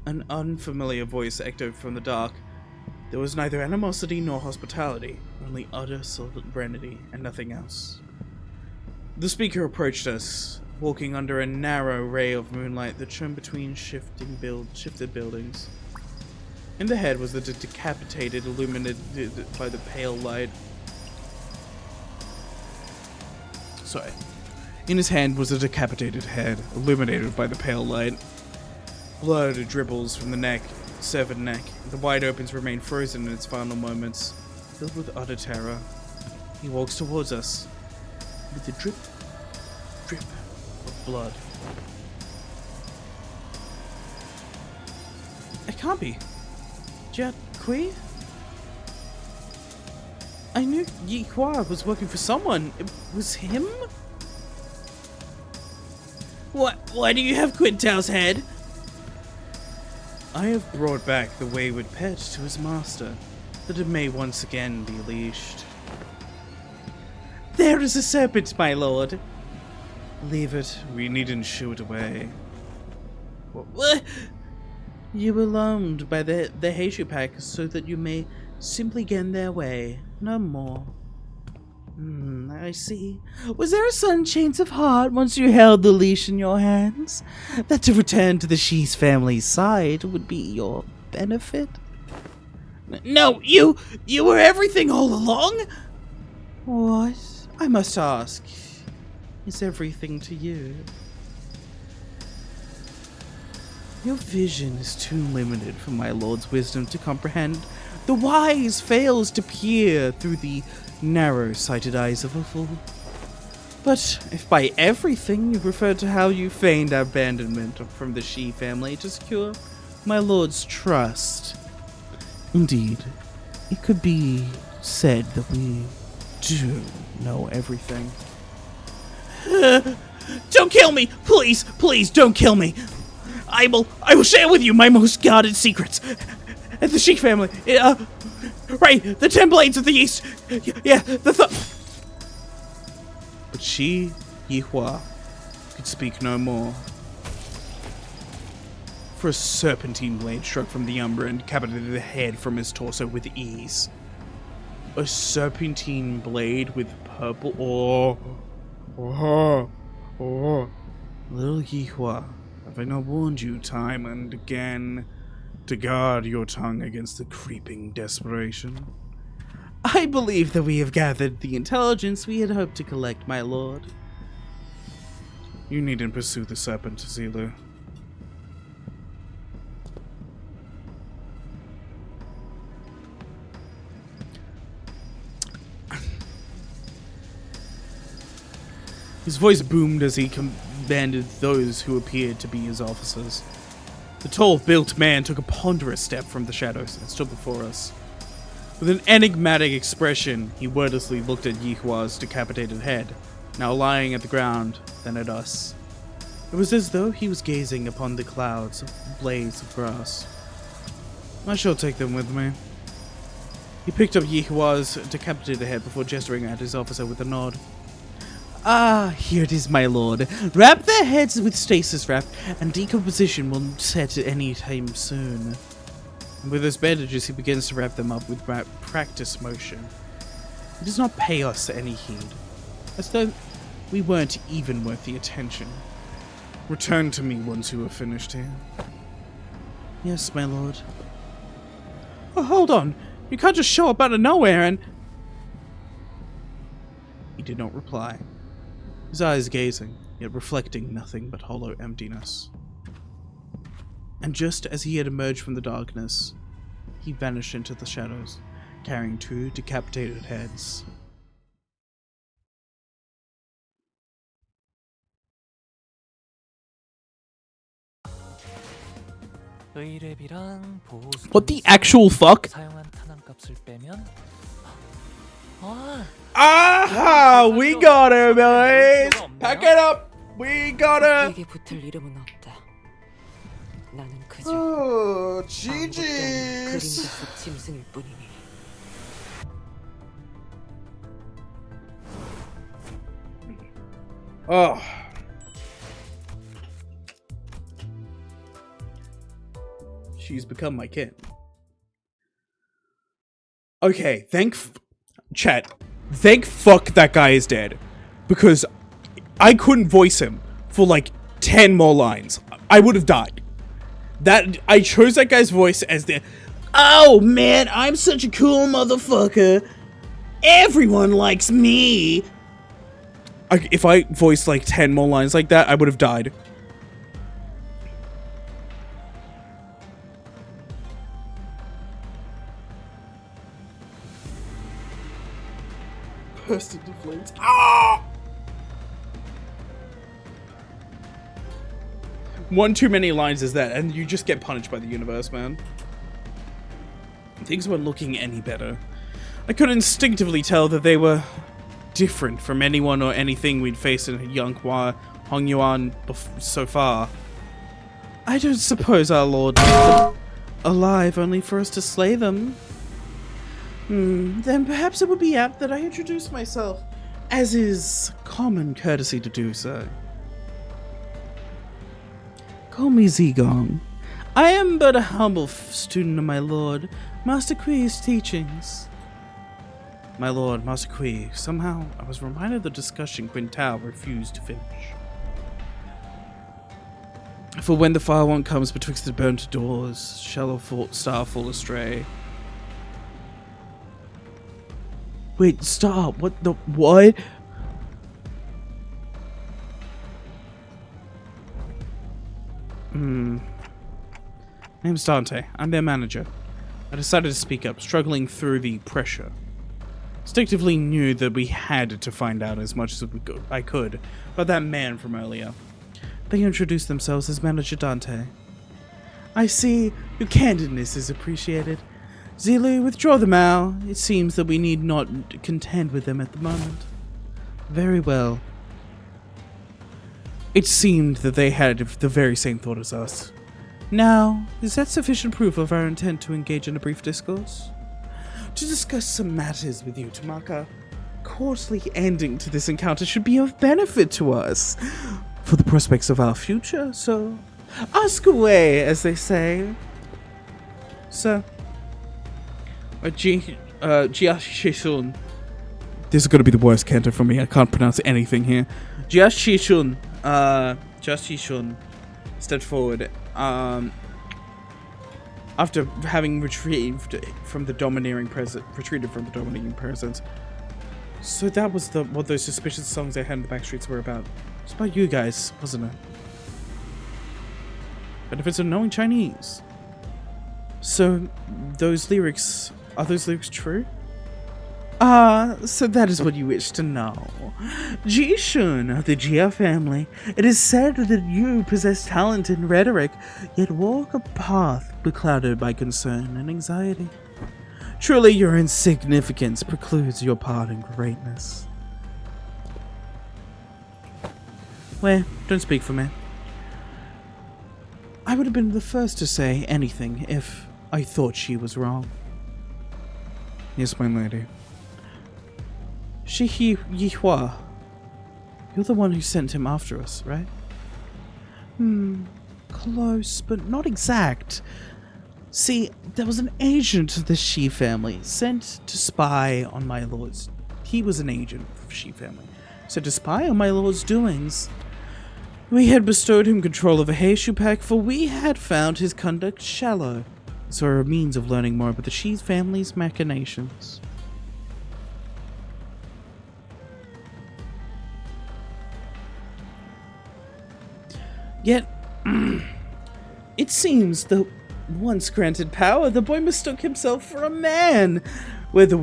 S1: An unfamiliar voice echoed from the dark. There was neither animosity nor hospitality, only utter sovereignty and nothing else. The speaker approached us, walking under a narrow ray of moonlight that shone between shifted buildings. In the head was the decapitated, illuminated by the pale light. In his hand was a decapitated head, illuminated by the pale light. Blood dribbles from the neck, severed neck. The wide opens remain frozen in its final moments, filled with utter terror. He walks towards us, with a drip, drip of blood. It can't be. Jet Kui? I knew Yi Hua was working for someone. It was him?
S8: Why do you have Quintel's head?
S1: I have brought back the wayward pet to his master, that it may once again be leashed.
S8: There is a serpent, my lord.
S1: Leave it, we needn't shoo it away.
S8: What?
S1: You were loaned by the Heishu pack so that you may simply get in their way, no more.
S8: I see. Was there a sudden change of heart once you held the leash in your hands? That to return to the She's family's side would be your benefit? No, you were everything all along?
S1: What? I must ask, is everything to you? Your vision is too limited for my lord's wisdom to comprehend. The wise fails to peer through the narrow-sighted eyes of a fool. But if by everything you refer to how you feigned abandonment from the She family to secure my lord's trust, indeed, it could be said that we do know everything.
S8: Don't kill me! Please don't kill me! I will share with you my most guarded secrets. At the Sheik family, right, the 10 blades of the east. Yeah,
S1: But she, Yi Hua, could speak no more. For a serpentine blade struck from the umbra and decapitated the head from his torso with ease. A serpentine blade with purple. Little Yi Hua, have I not warned you time and again to guard your tongue against the creeping desperation?
S8: I believe that we have gathered the intelligence we had hoped to collect, my lord.
S1: You needn't pursue the serpent, Zilu. His voice boomed as he commanded those who appeared to be his officers. The tall, built man took a ponderous step from the shadows and stood before us. With an enigmatic expression, he wordlessly looked at Yi Hua's decapitated head, now lying at the ground, then at us. It was as though he was gazing upon the clouds of blades of grass. I shall take them with me. He picked up Yi Hua's decapitated head before gesturing at his officer with a nod.
S8: Ah, here it is, my lord. Wrap their heads with stasis wrap, and decomposition will set any time soon.
S1: And with his bandages, he begins to wrap them up with practice motion. He does not pay us any heed, as though we weren't even worth the attention. Return to me once you have finished here.
S8: Yes, my lord.
S1: Oh, hold on. You can't just show up out of nowhere and... He did not reply. His eyes gazing, yet reflecting nothing but hollow emptiness. And just as he had emerged from the darkness, he vanished into the shadows, carrying 2 decapitated heads.
S3: What
S1: the actual fuck?
S3: 사용한 탄환값을 빼면
S1: Aha! We got her, boys! Pack it up! We got her!
S2: 에게 붙을 이름은 없다. 나는 그저
S1: Oh,
S2: 그림자
S1: GG's!
S2: 속 짐승일 뿐이니.
S1: Oh. She's become my kin. Okay, chat, thank fuck that guy is dead. Because I couldn't voice him for like 10 more lines. I would have died. I chose that guy's voice as the...
S8: Oh man, I'm such a cool motherfucker. Everyone likes me.
S1: If I voiced like 10 more lines like that, I would have died. Burst into flames. Ah! One too many lines is that, and you just get punished by the universe, man. Things weren't looking any better. I could instinctively tell that they were different from anyone or anything we'd faced in Yonghua, Hongyuan so far. I don't suppose our lord left them alive only for us to slay them. Then perhaps it would be apt that I introduce myself, as is common courtesy to do so. Call me Zigong. I am but a humble student of my lord, Master Kui's teachings. My lord, Master Kui, somehow I was reminded of the discussion Quintao refused to finish. For when the fire one comes betwixt the burnt doors, shall a star fall astray. Wait, stop. What the... what? Name's Dante. I'm their manager. I decided to speak up, struggling through the pressure. Instinctively knew that we had to find out as much as I could about that man from earlier. They introduced themselves as Manager Dante. I see your candidness is appreciated. Zilu, withdraw them out. It seems that we need not contend with them at the moment. Very well. It seemed that they had the very same thought as us. Now, is that sufficient proof of our intent to engage in a brief discourse? To discuss some matters with you, to mark a courtly ending to this encounter should be of benefit to us for the prospects of our future, so ask away, as they say. So, Jiashishun. This is going to be the worst canto for me. I can't pronounce anything here. Jiashishun. Jiashishun stepped forward. After having retreated from the domineering presence. So that was what those suspicious songs I had in the back streets were about. It's about you guys, wasn't it? Benefits of knowing Chinese. So those lyrics, are those lyrics true? So that is what you wish to know. Jishun of the Jia family, it is said that you possess talent in rhetoric, yet walk a path beclouded by concern and anxiety. Truly your insignificance precludes your part in greatness. Well, don't speak for me. I would have been the first to say anything if I thought she was wrong. Yes, my lady. Shihi Yihua. You're the one who sent him after us, right? Close, but not exact. See, there was an agent of the Shi family sent to spy on my lord's... He was an agent of the Shi family. Sent to spy on my lord's doings. We had bestowed him control of a Heishu pack, for we had found his conduct shallow. So a means of learning more about the Shi family's machinations. Yet, it seems that once granted power, the boy mistook himself for a man, with the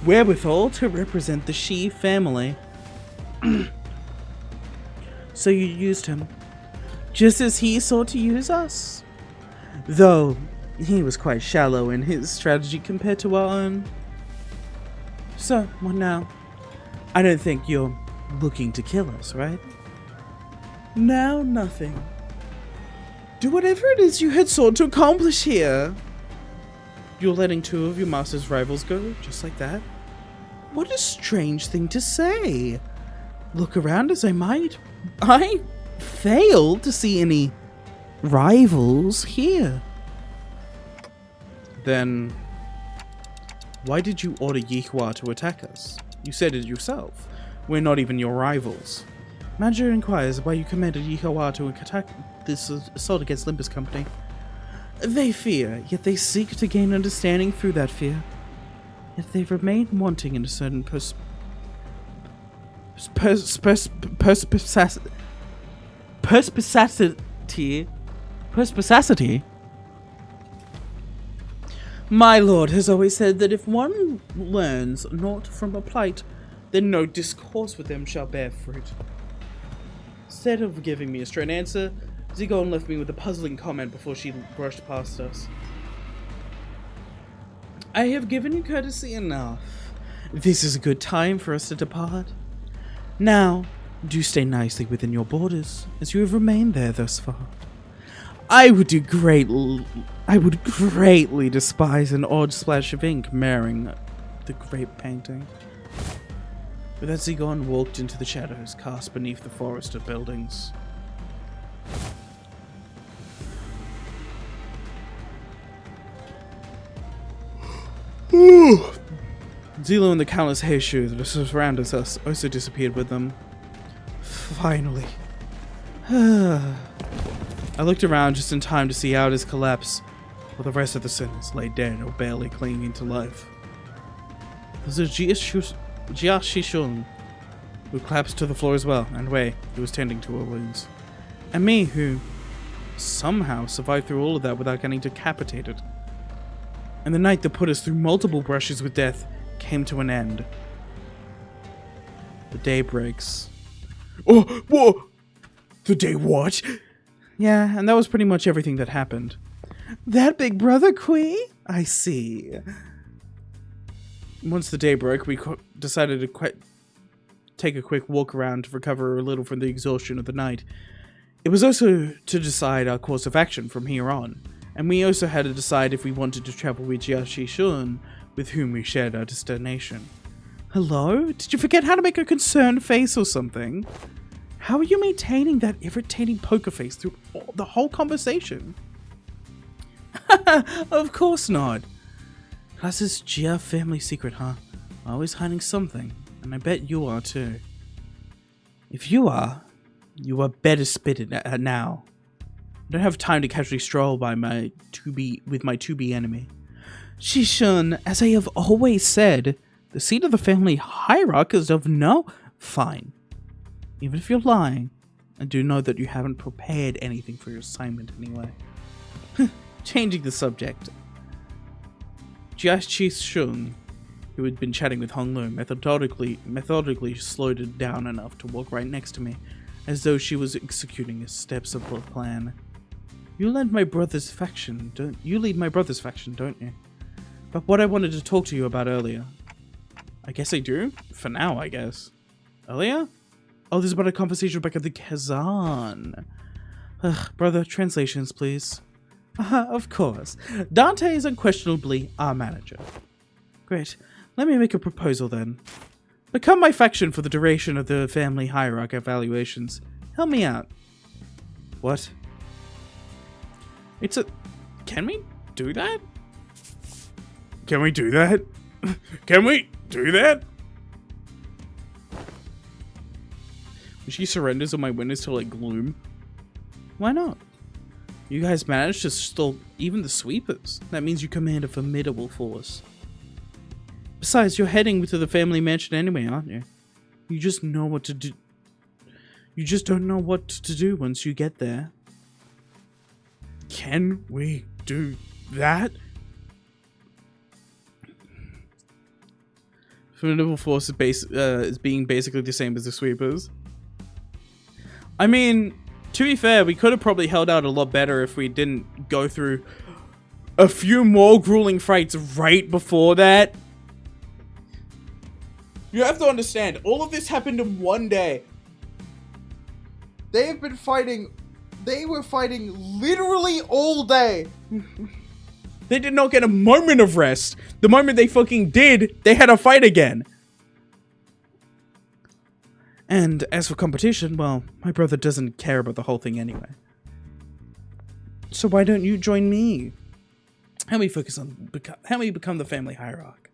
S1: wherewithal to represent the Shi family. So you used him, just as he sought to use us. Though he was quite shallow in his strategy compared to our own. So, what now? I don't think you're looking to kill us, right? Now, nothing. Do whatever it is you had sought to accomplish here. You're letting two of your master's rivals go, just like that? What a strange thing to say. Look around as I might, I failed to see any rivals here. Then, why did you order Yihua to attack us? You said it yourself. We're not even your rivals. Manager inquires why you commanded Yihua to attack this assault against Limbus Company. They fear, yet they seek to gain understanding through that fear.
S8: If they remain wanting in a certain perspicacity. My lord has always said that if one learns not from a plight, then no discourse with them shall bear fruit. Instead of giving me a straight answer, Zigon left me with a puzzling comment before she brushed past us. I have given you courtesy enough. This is a good time for us to depart. Now, do stay nicely within your borders, as you have remained there thus far. I would greatly despise an odd splash of ink marring the great painting. With that, Zigon walked into the shadows cast beneath the forest of buildings. Zilo and the countless Heishu that surrounded us also disappeared with them. Finally. I looked around just in time to see Aoda's collapse, while the rest of the sinners lay dead or barely clinging to life. There was a Jiashishun who collapsed to the floor as well, and Wei, who was tending to her wounds. And me, who somehow survived through all of that without getting decapitated. And the night that put us through multiple brushes with death came to an end. The day breaks. Oh, whoa! The day what? Yeah, and that was pretty much everything that happened. That big brother, Kui? I see. Once the day broke, we decided to take a quick walk around to recover a little from the exhaustion of the night. It was also to decide our course of action from here on, and we also had to decide if we wanted to travel with Jiashi Shun, with whom we shared our destination. Hello? Did you forget how to make a concerned face or something? How are you maintaining that irritating poker face through the whole conversation? Of course not. That's this Jia family secret, huh? Always hiding something, and I bet you are too. If you are better spit it now. I don't have time to casually stroll by with my to-be enemy. Shishun, as I have always said, the seat of the family hierarchy is of no... Fine. Even if you're lying, I do know that you haven't prepared anything for your assignment anyway. Changing the subject. Jiashi Shun, who had been chatting with Hong Lu, methodically slowed it down enough to walk right next to me, as though she was executing the steps of a plan. You lead my brother's faction, don't you? But what I wanted to talk to you about earlier. I guess I do? For now, I guess. Earlier? Oh, this is about a conversation back at the Kazan. Brother, translations, please. Of course. Dante is unquestionably our manager. Great. Let me make a proposal then. Become my faction for the duration of the family hierarchy evaluations. Help me out. What? Can we do that? Can we do that? Can we do that? When she surrenders and my win is to like gloom. Why not? You guys managed to stall even the sweepers. That means you command a formidable force. Besides, you're heading to the family mansion anyway, aren't you? You just know what to do. You just don't know what to do once you get there. Can we do that? Formidable force is being basically the same as the sweepers. I mean, to be fair, we could have probably held out a lot better if we didn't go through a few more grueling fights right before that. You have to understand, all of this happened in one day. They have been fighting. They were fighting literally all day. They did not get a moment of rest. The moment they fucking did, they had a fight again. And as for competition, well, my brother doesn't care about the whole thing anyway. So why don't you join me? Help me become the family hierarch.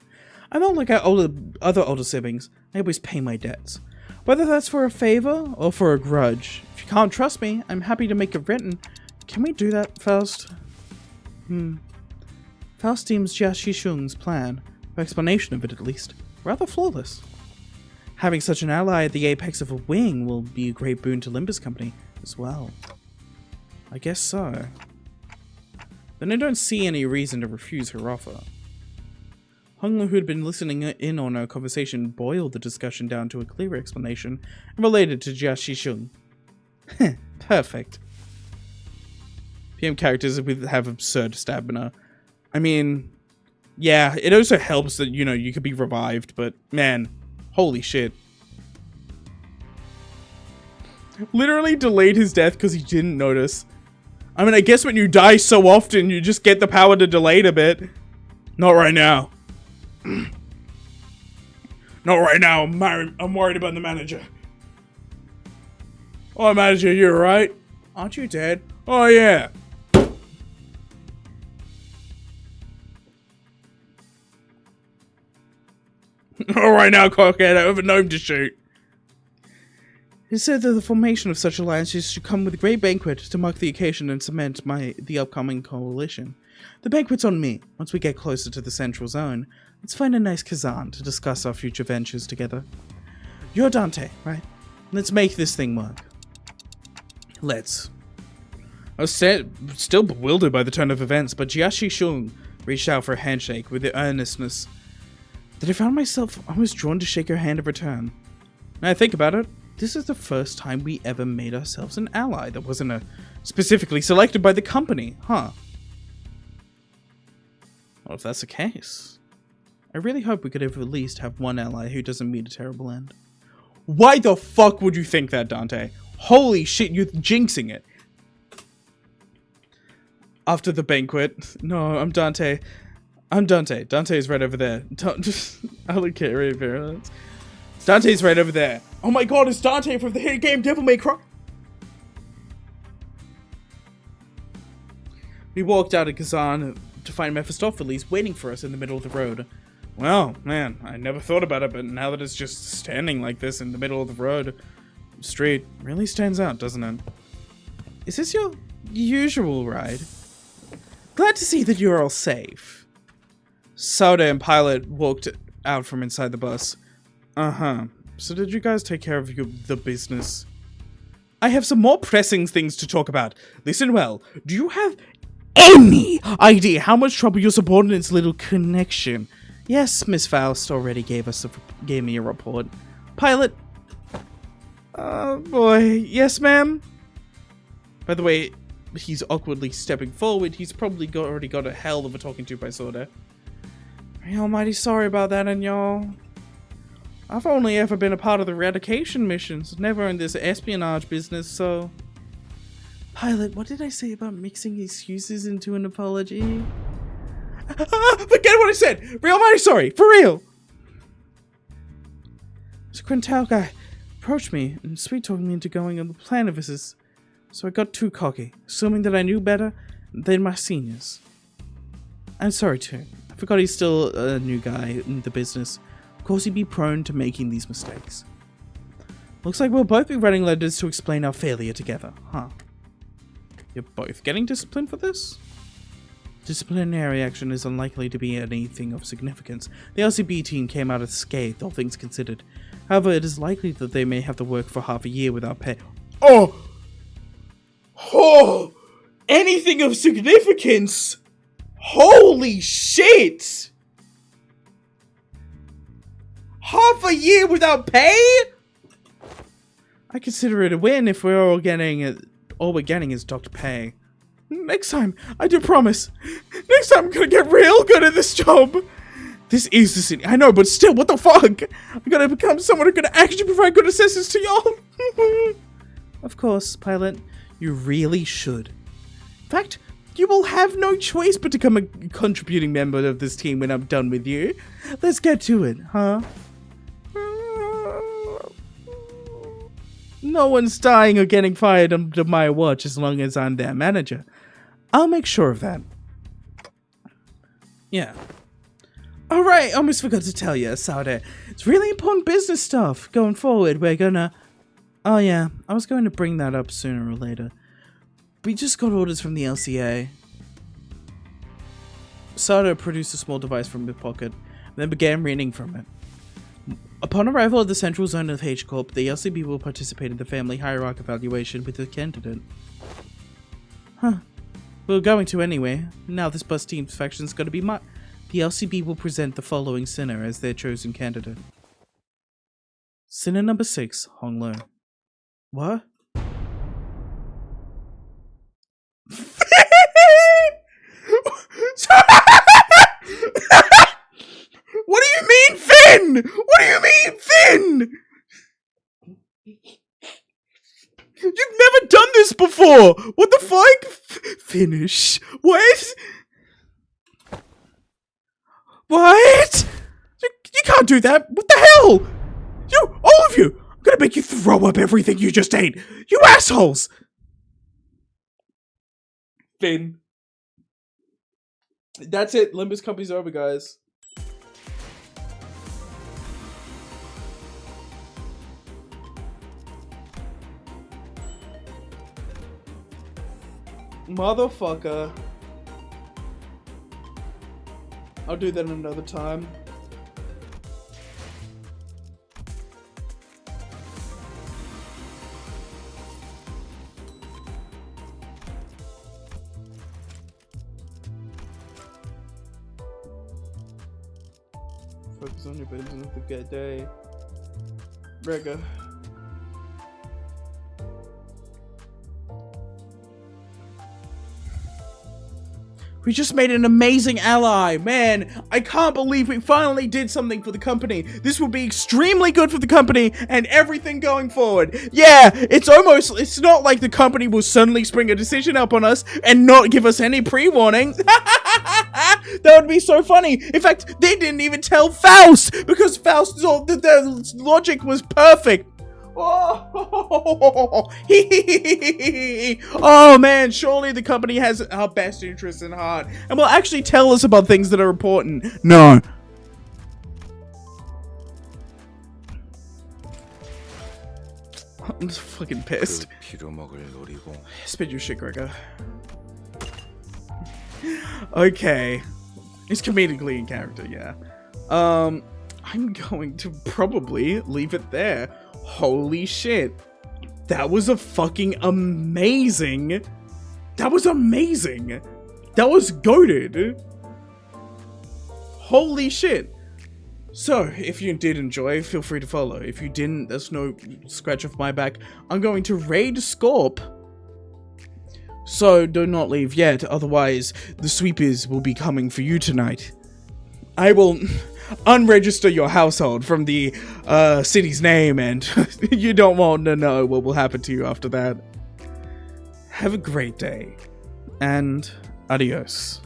S8: I'm not like our other older siblings. I always pay my debts. Whether that's for a favor or for a grudge. If you can't trust me, I'm happy to make it written. Can we do that, Faust? Faust deems Jia Shishung's plan Her explanation of it, at least, rather flawless. Having such an ally at the apex of a wing will be a great boon to Limbus Company as well. I guess so. Then I don't see any reason to refuse her offer. Honglu, who had been listening in on our conversation, boiled the discussion down to a clear explanation and related to Jia Shishun. Perfect. PM characters have absurd stamina. I mean, yeah, it also helps that, you know, you could be revived, but man, holy shit. Literally delayed his death because he didn't notice. I mean, I guess when you die so often, you just get the power to delay it a bit. Not right now. Not right now. I'm worried about the manager. Oh, manager, you're right. Aren't you dead? Oh, yeah. All right now, cockhead. I have a gnome to shoot. It said that the formation of such alliances should come with a great banquet to mark the occasion and cement the upcoming coalition. The banquet's on me. Once we get closer to the central zone, let's find a nice kazan to discuss our future ventures together. You're Dante, right? Let's make this thing work. Let's. I was still bewildered by the turn of events, but Jia Shishun reached out for a handshake with the earnestness that I found myself almost drawn to shake her hand in return. Now I think about it, this is the first time we ever made ourselves an ally that wasn't specifically selected by the company, huh? Well, if that's the case, I really hope we could at least have one ally who doesn't meet a terrible end. Why the fuck would you think that, Dante? Holy shit, you're jinxing it. After the banquet. No, I'm Dante. I'm Dante. Dante's right over there. I don't care if it Dante's right over there. Oh my god, it's Dante from the hit game Devil May Cry. We walked out of Kazan to find Mephistopheles waiting for us in the middle of the road. Well, man, I never thought about it, but now that it's just standing like this in the middle of the road, street, really stands out, doesn't it? Is this your usual ride? Glad to see that you're all safe. Soda and Pilot walked out from inside the bus. Uh-huh. So did you guys take care of the business? I have some more pressing things to talk about. Listen well. Do you have any idea how much trouble your subordinate's little connection? Yes, Miss Faust already gave me a report. Pilot. Oh boy. Yes, ma'am. By the way, he's awkwardly stepping forward. He's probably already got a hell of a talking to by Soda. I'm almighty sorry about that, and y'all. I've only ever been a part of the eradication missions, never in this espionage business, so... Pilot, what did I say about mixing excuses into an apology? Forget what I said! Real mighty sorry, for real! This Quintal guy approached me and sweet-talked me into going on the plan of his, so I got too cocky, assuming that I knew better than my seniors. I'm sorry too. I forgot he's still a new guy in the business. Of course he'd be prone to making these mistakes. Looks like we'll both be writing letters to explain our failure together, huh? You're both getting disciplined for this? Disciplinary action is unlikely to be anything of significance. The LCB team came out unscathed, all things considered. However, it is likely that they may have to work for half a year without pay. Oh! Anything of significance? Holy shit! Half a year without pay? I consider it a win if we're all getting it. All we're getting is Dr. Pay. Next time, I do promise. Next time I'm gonna get real good at this job. This is the city. I know, but still, what the fuck? I'm gonna become someone who's gonna actually provide good assistance to y'all. Of course, Pilot. You really should. In fact, you will have no choice but to become a contributing member of this team when I'm done with you. Let's get to it, huh? No one's dying or getting fired under my watch as long as I'm their manager. I'll make sure of that. Yeah. Alright, almost forgot to tell you, Saude. It's really important business stuff. Going forward, we're gonna... Oh yeah, I was going to bring that up sooner or later. We just got orders from the LCA. Saude produced a small device from his pocket then began reading from it. Upon arrival at the central zone of H Corp, the LCB will participate in the family hierarchy evaluation with the candidate. Huh. We're going to anyway. Now this bus team's faction's gonna be the LCB will present the following sinner as their chosen candidate. Sinner number 6, Hong Lo. What? What do you mean, Finn? What do you mean, Finn? You've never done this before. What the fuck? Finish. What? What? You can't do that. What the hell? You, all of you. I'm gonna make you throw up everything you just ate. You assholes. Finn. That's it. Limbus Company's over, guys. Motherfucker. I'll do that another time. Focus on your business with a good day. Rega. We just made an amazing ally. Man, I can't believe we finally did something for the company. This will be extremely good for the company and everything going forward. Yeah, it's not like the company will suddenly spring a decision up on us and not give us any pre-warning. That would be so funny. In fact, they didn't even tell Faust because Faust's their logic was perfect. Oh, oh man, surely the company has our best interests in heart and will actually tell us about things that are important. No. I'm fucking pissed. Spit your shit, Gregor. Okay. He's comedically in character, yeah. I'm going to probably leave it there. Holy shit. That was a fucking amazing. That was amazing. That was goated. Holy shit. So, if you did enjoy, feel free to follow. If you didn't, there's no scratch off my back. I'm going to raid Scorp. So, do not leave yet, otherwise the sweepers will be coming for you tonight. I will unregister your household from the city's name, and you don't want to know what will happen to you after that. Have a great day, and adios.